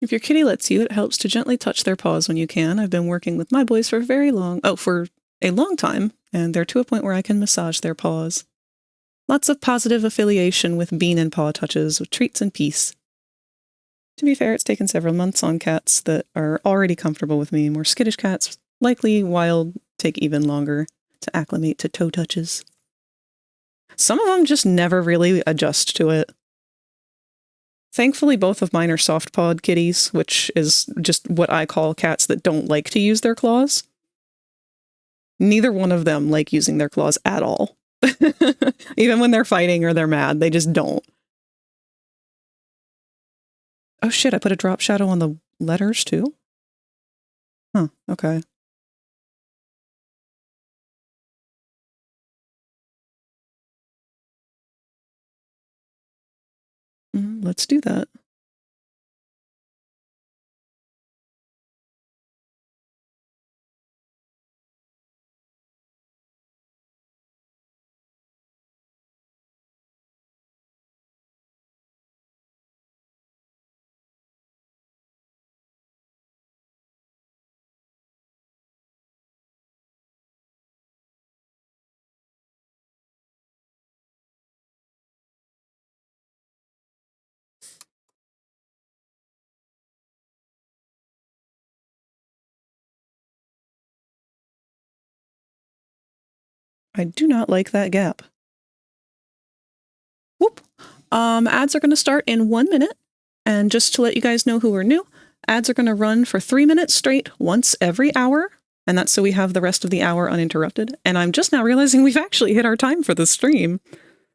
If your kitty lets you, it helps to gently touch their paws when you can. I've been working with my boys for for a long time, and they're to a point where I can massage their paws. Lots of positive affiliation with bean and paw touches, with treats and peace. To be fair, it's taken several months on cats that are already comfortable with me. More skittish cats, likely wild, take even longer to acclimate to toe touches. Some of them just never really adjust to it. Thankfully, both of mine are soft-pawed kitties, which is just what I call cats that don't like to use their claws. Neither one of them like using their claws at all. Even when they're fighting or they're mad, they just don't. Oh shit, I put a drop shadow on the letters too? Huh, okay. Let's do that. I do not like that gap. Whoop. Ads are going to start in 1 minute. And just to let you guys know who are new, ads are going to run for 3 minutes straight once every hour. And that's so we have the rest of the hour uninterrupted. And I'm just now realizing we've actually hit our time for the stream.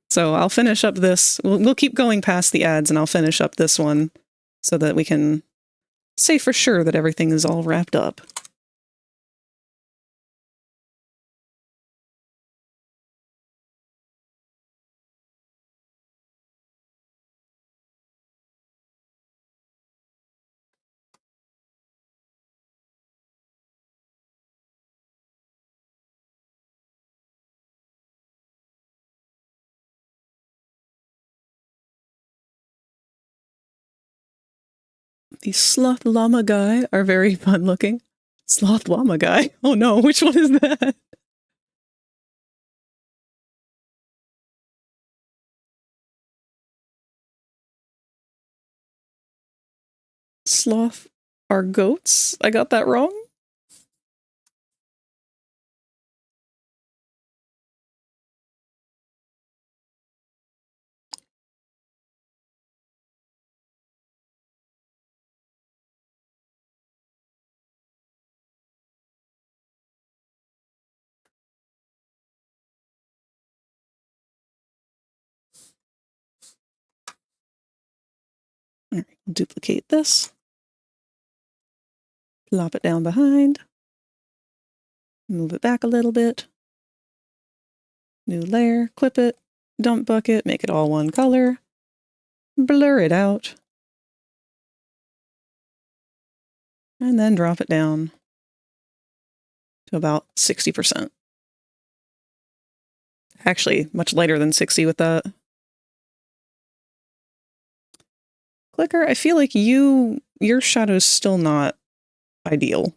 So I'll finish up this. We'll keep going past the ads and I'll finish up this one so that we can say for sure that everything is all wrapped up. The sloth llama guy are very fun looking. Sloth llama guy? Oh no, which one is that? Sloth are goats? I got that wrong? All right, duplicate this. Plop it down behind. Move it back a little bit. New layer, clip it, dump bucket, make it all one color. Blur it out. And then drop it down to about 60%. Actually, much lighter than 60 with that. Clicker, I feel like your shadow's still not ideal.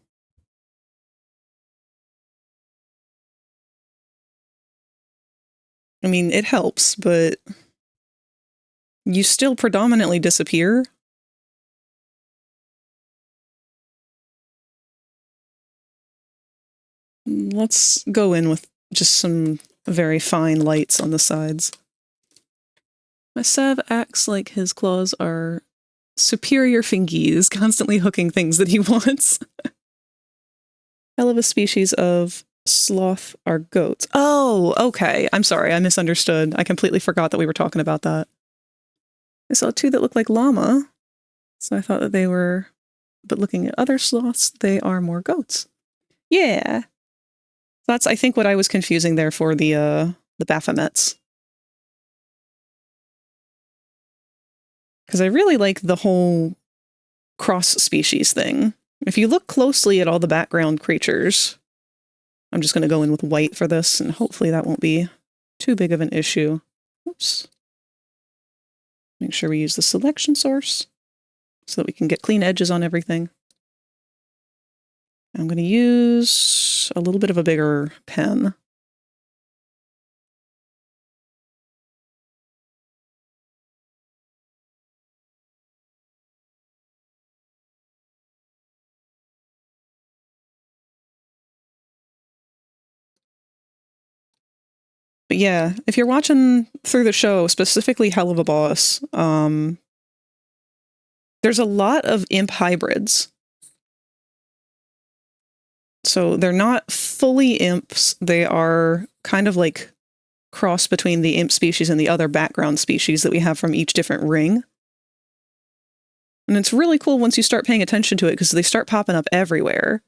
I mean, it helps, but you still predominantly disappear. Let's go in with just some very fine lights on the sides. My Sev acts like his claws are superior fingies, constantly hooking things that he wants. Hell of a species of sloth are goats. Oh, okay. I'm sorry. I misunderstood. I completely forgot that we were talking about that. I saw two that looked like llama, so I thought that they were... But looking at other sloths, they are more goats. Yeah. That's, I think, what I was confusing there for the Baphomets. Because I really like the whole cross-species thing. If you look closely at all the background creatures, I'm just going to go in with white for this, and hopefully that won't be too big of an issue. Oops. Make sure we use the selection source so that we can get clean edges on everything. I'm going to use a little bit of a bigger pen. But yeah, if you're watching through the show, specifically Hell of a Boss, there's a lot of imp hybrids. So they're not fully imps. They are kind of like cross between the imp species and the other background species that we have from each different ring. And it's really cool once you start paying attention to it because they start popping up everywhere.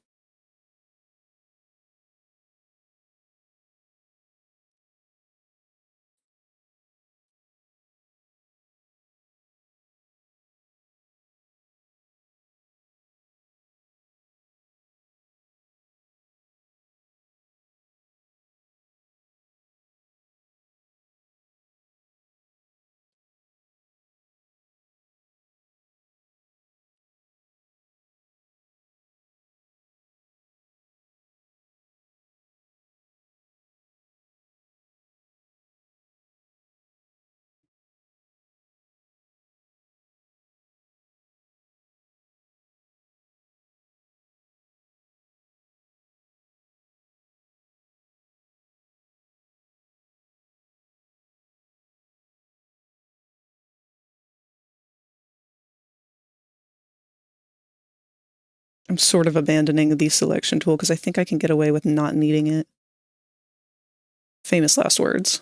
I'm sort of abandoning the selection tool because I think I can get away with not needing it. Famous last words.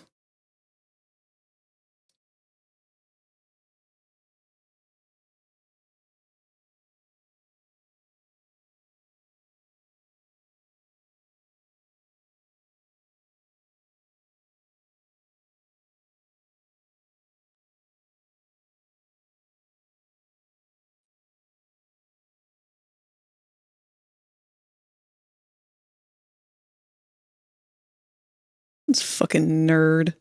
This fucking nerd.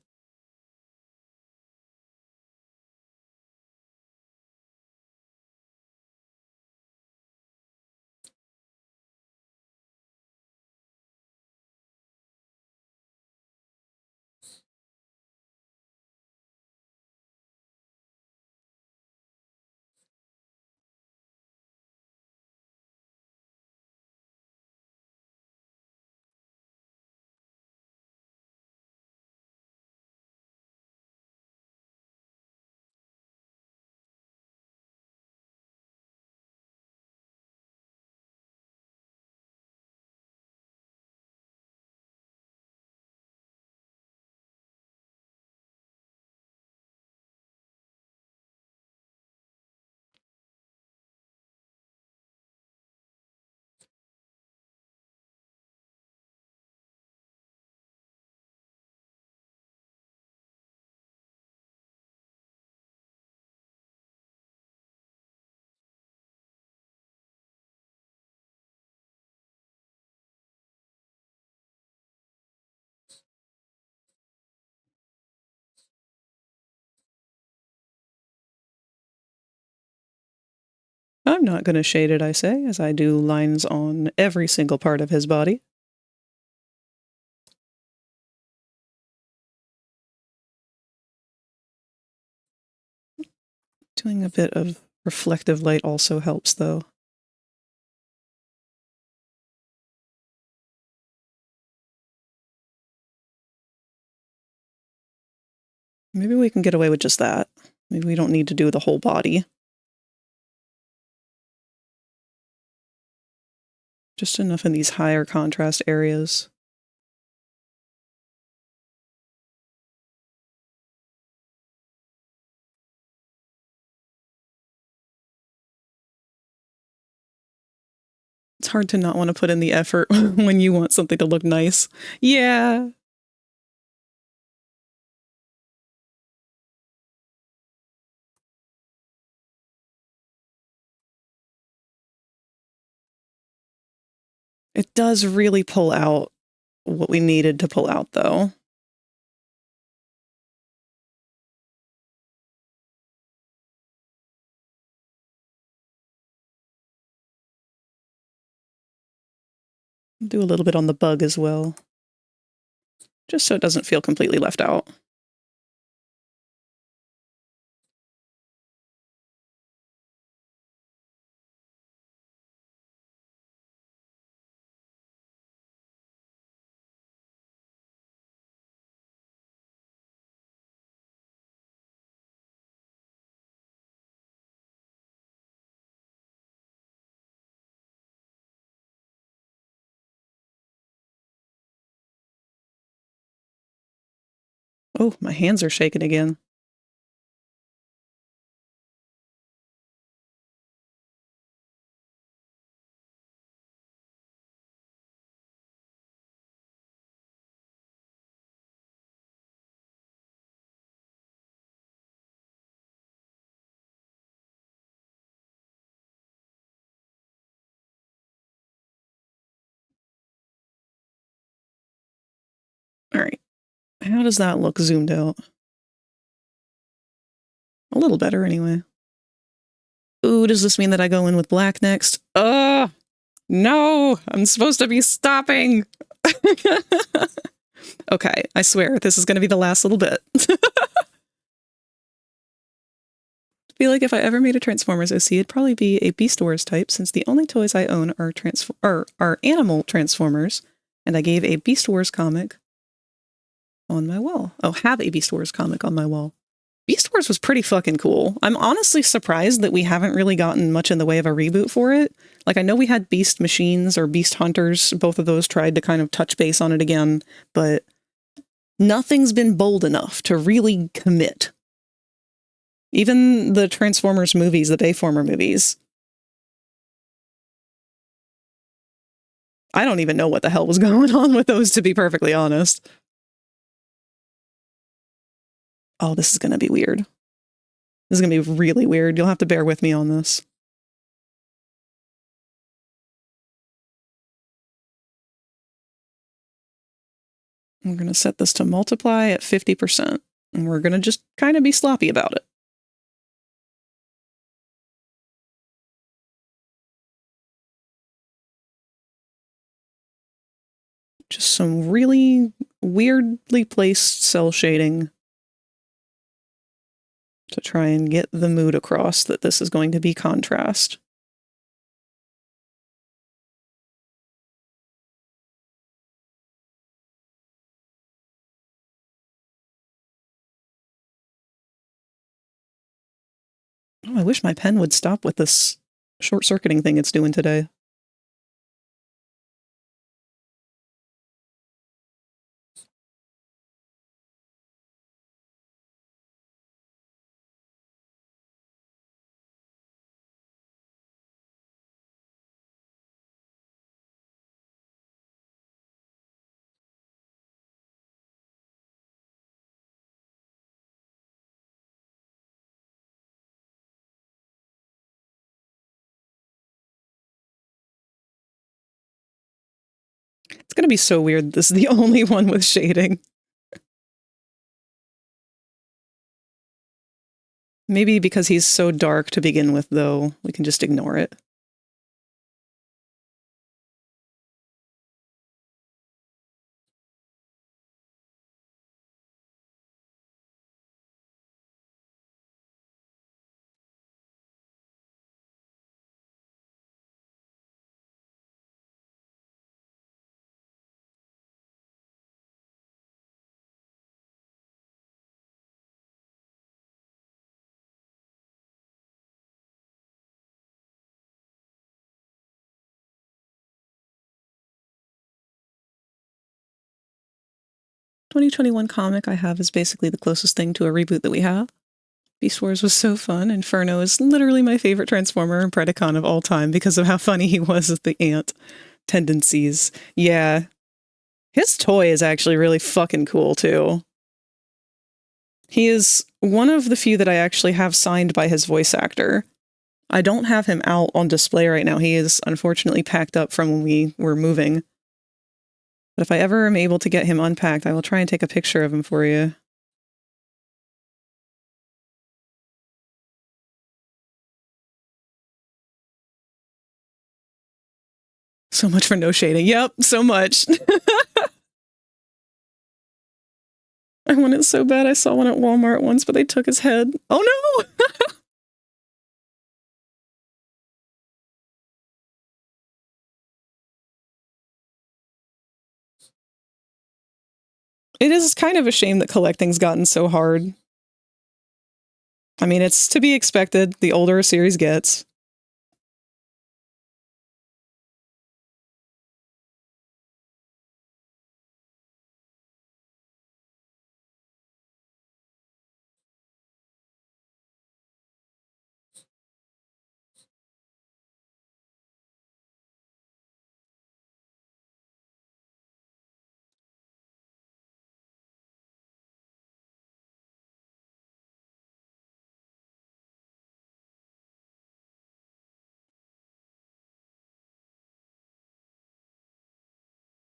I'm not going to shade it, I say, as I do lines on every single part of his body. Doing a bit of reflective light also helps, though. Maybe we can get away with just that. Maybe we don't need to do the whole body. Just enough in these higher contrast areas. It's hard to not want to put in the effort when you want something to look nice. Yeah. It does really pull out what we needed to pull out, though. Do a little bit on the bug as well, just so it doesn't feel completely left out. Oh, my hands are shaking again. All right. How does that look zoomed out? A little better, anyway. Ooh, does this mean that I go in with black next? No! I'm supposed to be stopping! Okay, I swear, this is going to be the last little bit. I feel like if I ever made a Transformers OC, it'd probably be a Beast Wars type, since the only toys I own are animal Transformers, and I gave a Beast Wars comic on my wall. Oh, have a Beast Wars comic on my wall. Beast Wars was pretty fucking cool. I'm honestly surprised that we haven't really gotten much in the way of a reboot for it. Like, I know we had Beast Machines or Beast Hunters. Both of those tried to kind of touch base on it again, but nothing's been bold enough to really commit. Even the Transformers movies, the Bayformer movies. I don't even know what the hell was going on with those, to be perfectly honest. Oh, this is going to be weird. This is going to be really weird. You'll have to bear with me on this. We're going to set this to multiply at 50%, and we're going to just kind of be sloppy about it. Just some really weirdly placed cell shading to try and get the mood across that this is going to be contrast. Oh, I wish my pen would stop with this short-circuiting thing it's doing today. It's going to be so weird. This is the only one with shading. Maybe because he's so dark to begin with, though, we can just ignore it. "2021 comic I have is basically the closest thing to a reboot that we have. Beast Wars was so fun. Inferno is literally my favorite Transformer and Predacon of all time because of how funny he was with the ant tendencies. Yeah. His toy is actually really fucking cool, too. He is one of the few that I actually have signed by his voice actor. I don't have him out on display right now. He is unfortunately packed up from when we were moving. But if I ever am able to get him unpacked, I will try and take a picture of him for you. So much for no shading. Yep, so much. I want it so bad. I saw one at Walmart once, but they took his head. Oh no! It is kind of a shame that collecting's gotten so hard. I mean, it's to be expected the older a series gets.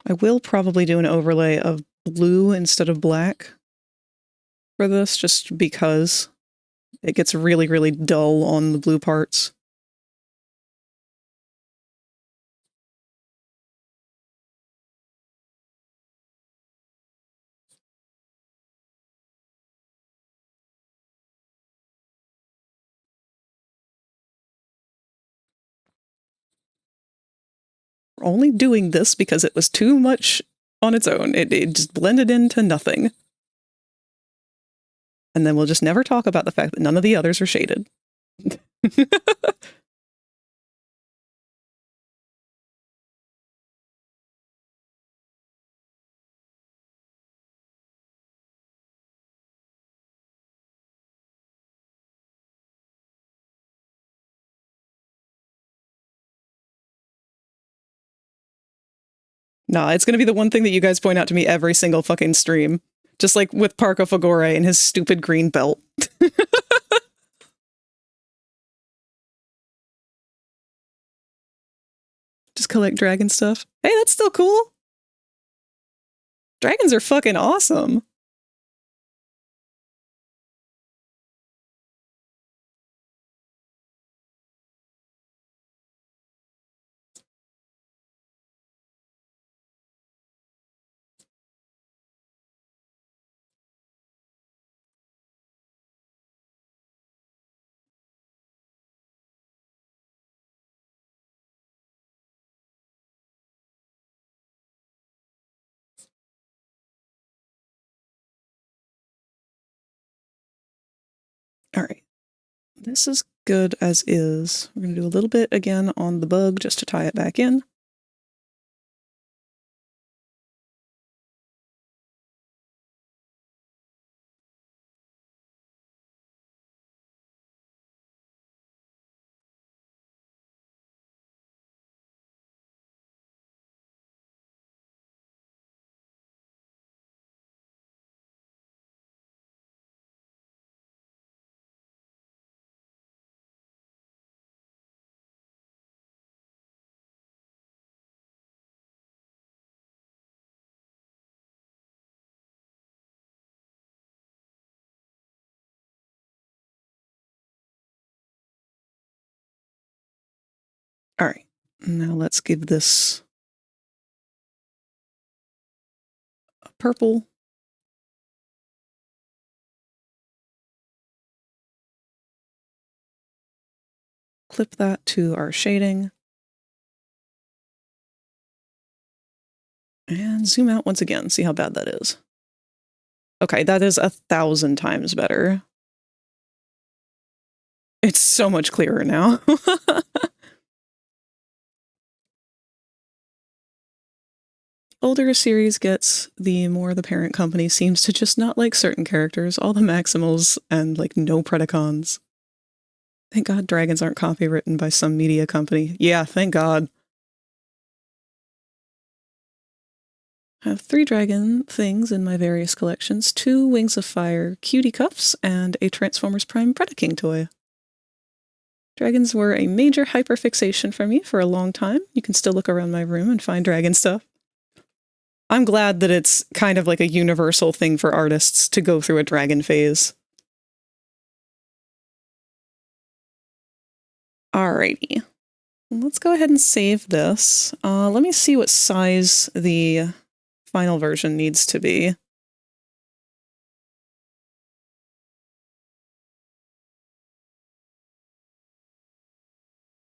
I will probably do an overlay of blue instead of black for this, just because it gets really, really dull on the blue parts. We're only doing this because it was too much on its own. It just blended into nothing. And then we'll just never talk about the fact that none of the others are shaded. Nah, it's gonna be the one thing that you guys point out to me every single fucking stream. Just like with Parco Fagore and his stupid green belt. Just collect dragon stuff. Hey, that's still cool. Dragons are fucking awesome. All right. This is good as is. We're going to do a little bit again on the bug just to tie it back in. All right, now let's give this a purple. Clip that to our shading. And zoom out once again, see how bad that is. Okay, that is 1,000 times better. It's so much clearer now. Older a series gets, the more the parent company seems to just not like certain characters, all the Maximals and like no Predacons. Thank God dragons aren't copywritten by some media company. Yeah, thank God. I have 3 dragon things in my various collections, 2 Wings of Fire cutie cuffs, and a Transformers Prime Predaking toy. Dragons were a major hyperfixation for me for a long time. You can still look around my room and find dragon stuff. I'm glad that it's kind of like a universal thing for artists to go through a dragon phase. Alrighty. Let's go ahead and save this. Let me see what size the final version needs to be.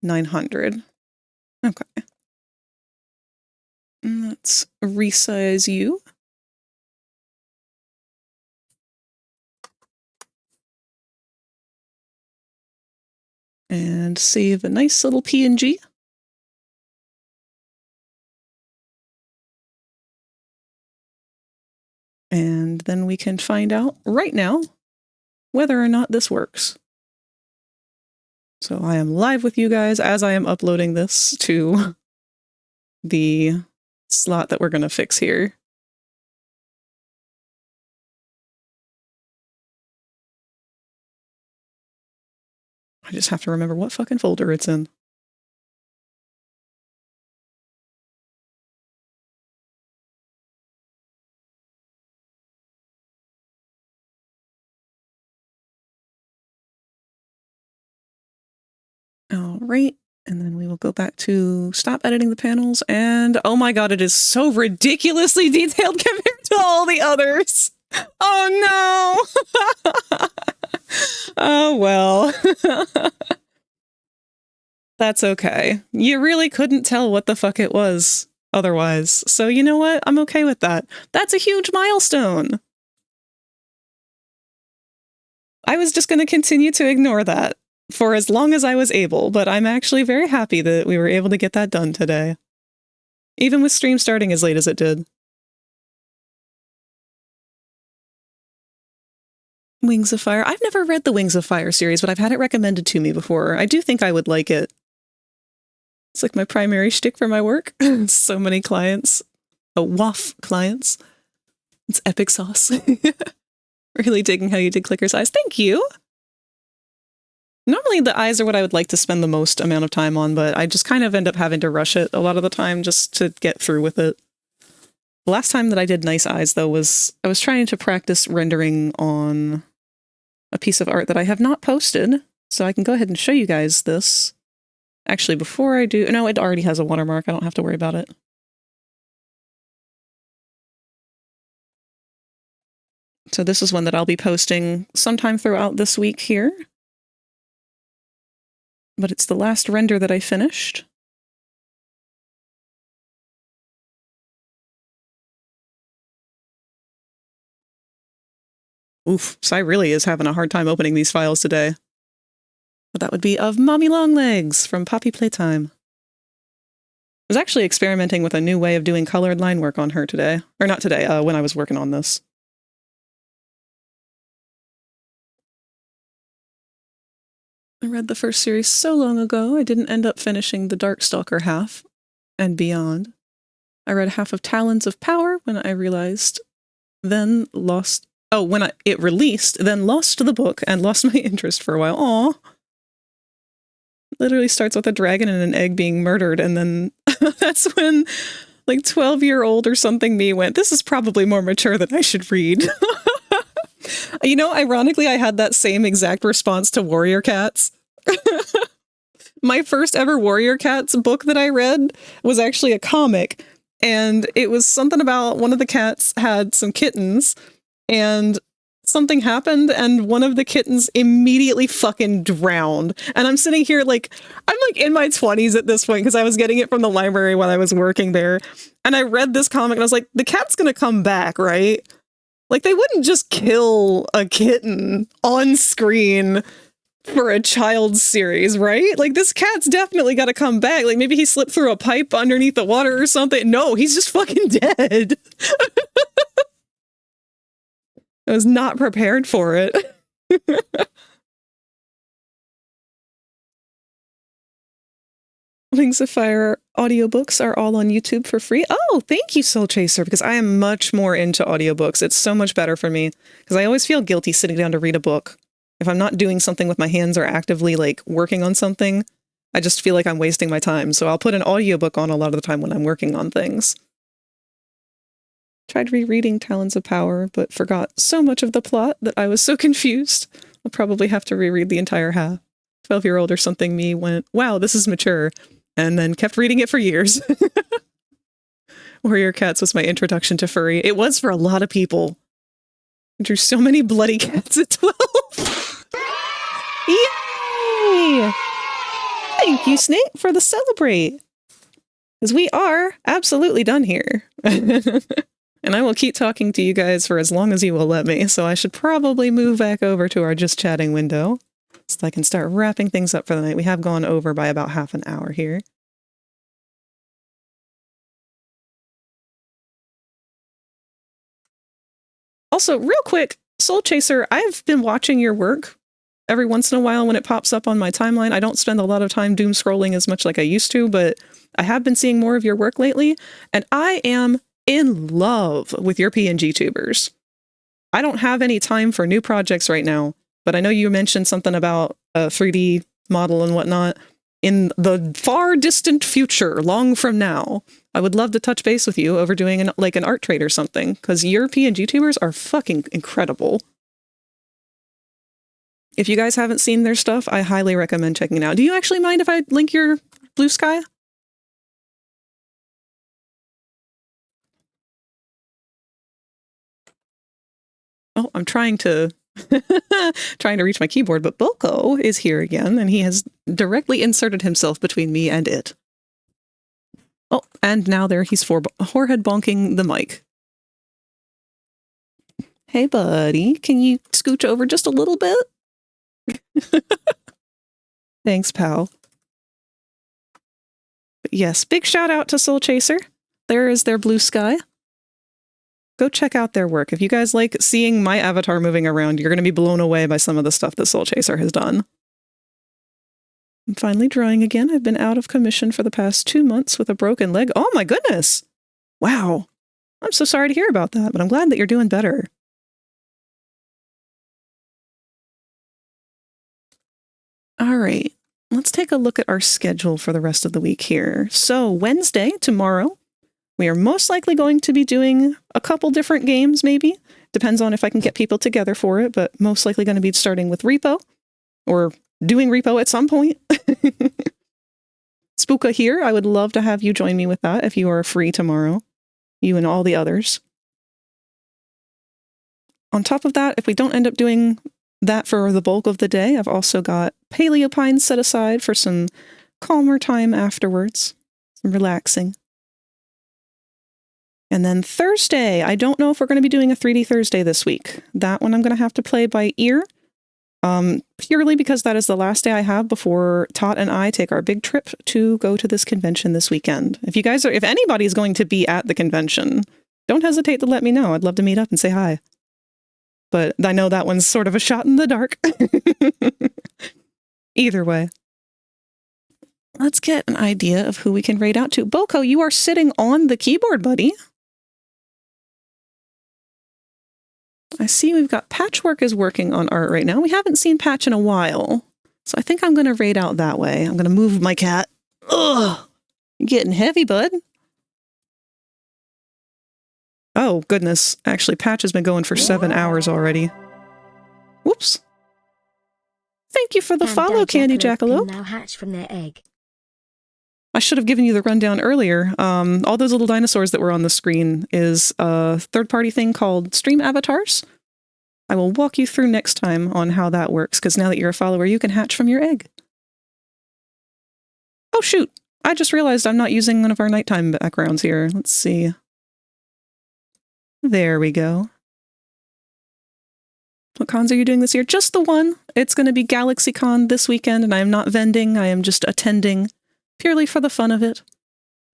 $900. Okay. Let's resize you. And save a nice little PNG. And then we can find out right now whether or not this works. So I am live with you guys as I am uploading this to the slot that we're going to fix here. I just have to remember what fucking folder it's in. All right. And then we will go back to stop editing the panels. And oh my God, it is so ridiculously detailed compared to all the others. Oh no. Oh well. That's okay. You really couldn't tell what the fuck it was otherwise. So you know what? I'm okay with that. That's a huge milestone. I was just going to continue to ignore that for as long as I was able, but I'm actually very happy that we were able to get that done today. Even with stream starting as late as it did. Wings of Fire. I've never read the Wings of Fire series, but I've had it recommended to me before. I do think I would like it. It's like my primary shtick for my work. So many clients. WAF clients. It's epic sauce. Really digging how you did Clicker's eyes. Thank you! Normally the eyes are what I would like to spend the most amount of time on, but I just kind of end up having to rush it a lot of the time just to get through with it. The last time that I did nice eyes, though, was I was trying to practice rendering on a piece of art that I have not posted, so I can go ahead and show you guys this. Actually, before I do... No, it already has a watermark. I don't have to worry about it. So this is one that I'll be posting sometime throughout this week here. But it's the last render that I finished. Oof, Sai really is having a hard time opening these files today. But that would be of Mommy Longlegs from Poppy Playtime. I was actually experimenting with a new way of doing colored line work on her today. Or not today, when I was working on this. I read the first series so long ago, I didn't end up finishing the Darkstalker half and beyond. I read half of Talons of Power when I realized, then lost... Oh, when it released, then lost the book and lost my interest for a while. Aw. Literally starts with a dragon and an egg being murdered, and then that's when, like, 12-year-old or something me went, this is probably more mature than I should read. You know, ironically, I had that same exact response to Warrior Cats. My first ever Warrior Cats book that I read was actually a comic, and it was something about one of the cats had some kittens, and something happened, and one of the kittens immediately fucking drowned. And I'm sitting here like, I'm like in my 20s at this point, because I was getting it from the library while I was working there. And I read this comic, and I was like, the cat's gonna come back, right? Like, they wouldn't just kill a kitten on screen for a child's series, right? Like, this cat's definitely got to come back. Like, maybe he slipped through a pipe underneath the water or something. No, he's just fucking dead. I was not prepared for it. Wings of Fire audiobooks are all on YouTube for free. Oh, thank you, Soul Chaser, because I am much more into audiobooks. It's so much better for me, because I always feel guilty sitting down to read a book. If I'm not doing something with my hands or actively, like, working on something, I just feel like I'm wasting my time. So I'll put an audiobook on a lot of the time when I'm working on things. Tried rereading Talons of Power, but forgot so much of the plot that I was so confused. I'll probably have to reread the entire half. 12-year-old or something me went, wow, this is mature, and then kept reading it for years. Warrior Cats was my introduction to furry. It was for a lot of people. I drew so many bloody cats at 12. Yay! Thank you, Snake, for the celebrate. Because we are absolutely done here. And I will keep talking to you guys for as long as you will let me, so I should probably move back over to our just chatting window so I can start wrapping things up for the night. We have gone over by about half an hour here. Also, real quick, Soul Chaser, I've been watching your work every once in a while when it pops up on my timeline. I don't spend a lot of time doom scrolling as much like I used to, but I have been seeing more of your work lately, and I am in love with your PNG tubers. I don't have any time for new projects right now, but I know you mentioned something about a 3D model and whatnot. In the far distant future, long from now, I would love to touch base with you over doing an art trade or something, because your PNG tubers are fucking incredible. If you guys haven't seen their stuff, I highly recommend checking it out. Do you actually mind if I link your Blue Sky? Oh, I'm trying to reach my keyboard, but Boko is here again, and he has directly inserted himself between me and it. Oh, and now there he's forehead bonking the mic. Hey, buddy, can you scooch over just a little bit? Thanks, pal. But yes, big shout out to Soul Chaser. There is their Blue Sky. Go check out their work. If you guys like seeing my avatar moving around, you're going to be blown away by some of the stuff that Soul Chaser has done. I'm finally drawing again. I've been out of commission for the past 2 months with a broken leg. Oh my goodness! Wow. I'm so sorry to hear about that, but I'm glad that you're doing better. All right. Let's take a look at our schedule for the rest of the week here. So Wednesday, tomorrow, we are most likely going to be doing a couple different games, maybe. Depends on if I can get people together for it, but most likely going to be starting with Repo, or doing Repo at some point. Spooka here, I would love to have you join me with that if you are free tomorrow. You and all the others. On top of that, if we don't end up doing that for the bulk of the day, I've also got Paleopine set aside for some calmer time afterwards. Some relaxing. And then Thursday, I don't know if we're going to be doing a 3D Thursday this week. That one I'm going to have to play by ear, purely because that is the last day I have before Tot and I take our big trip to go to this convention this weekend. If anybody's going to be at the convention, don't hesitate to let me know. I'd love to meet up and say hi. But I know that one's sort of a shot in the dark. Either way. Let's get an idea of who we can raid out to. Boko, you are sitting on the keyboard, buddy. I see we've got Patchwork is working on art right now. We haven't seen Patch in a while. So I think I'm going to raid out that way. I'm going to move my cat. Ugh! You're getting heavy, bud. Oh, goodness. Actually, Patch has been going for 7 hours already. Whoops. Thank you for the follow, Candy Jackalope. Now hatch from their egg. I should have given you the rundown earlier. All those little dinosaurs that were on the screen is a third-party thing called Stream Avatars. I will walk you through next time on how that works, because now that you're a follower, you can hatch from your egg. Oh, shoot. I just realized I'm not using one of our nighttime backgrounds here. Let's see. There we go. What cons are you doing this year? Just the one. It's going to be GalaxyCon this weekend, and I am not vending. I am just attending purely for the fun of it.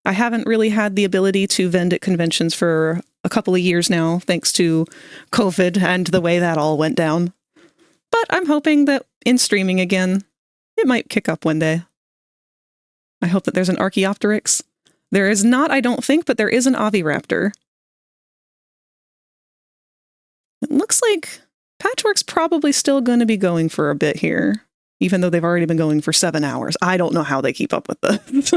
I haven't really had the ability to vend at conventions for a couple of years now, thanks to COVID and the way that all went down. But I'm hoping that in streaming again, it might kick up one day. I hope that there's an Archaeopteryx. There is not, I don't think, but there is an VRaptor. It looks like Patchwork's probably still going to be going for a bit here, even though they've already been going for 7 hours. I don't know how they keep up with this.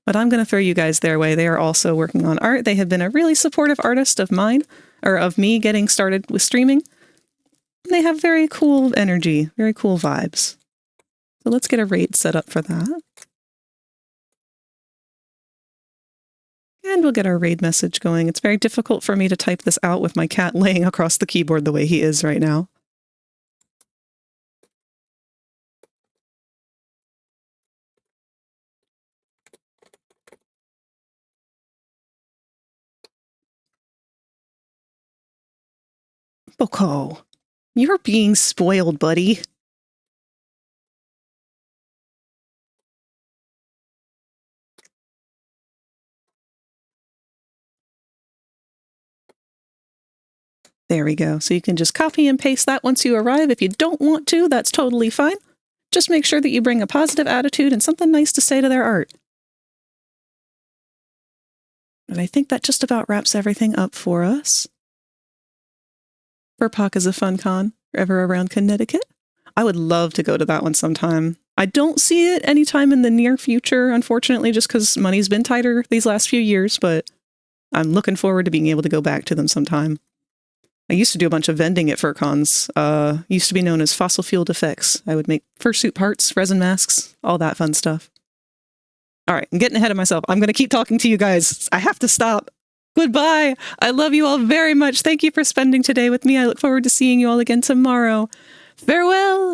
But I'm going to throw you guys their way. They are also working on art. They have been a really supportive artist of mine, or of me getting started with streaming. They have very cool energy, very cool vibes. So let's get a raid set up for that. And we'll get our raid message going. It's very difficult for me to type this out with my cat laying across the keyboard the way he is right now. Boko, you're being spoiled, buddy. There we go. So you can just copy and paste that once you arrive. If you don't want to, that's totally fine. Just make sure that you bring a positive attitude and something nice to say to their art. And I think that just about wraps everything up for us. Burpak is a fun con, ever around Connecticut. I would love to go to that one sometime. I don't see it anytime in the near future, unfortunately, just because money's been tighter these last few years, but I'm looking forward to being able to go back to them sometime. I used to do a bunch of vending at FurCons. Used to be known as Fossil Fueled Effects. I would make fursuit parts, resin masks, all that fun stuff. All right, I'm getting ahead of myself. I'm going to keep talking to you guys. I have to stop. Goodbye. I love you all very much. Thank you for spending today with me. I look forward to seeing you all again tomorrow. Farewell.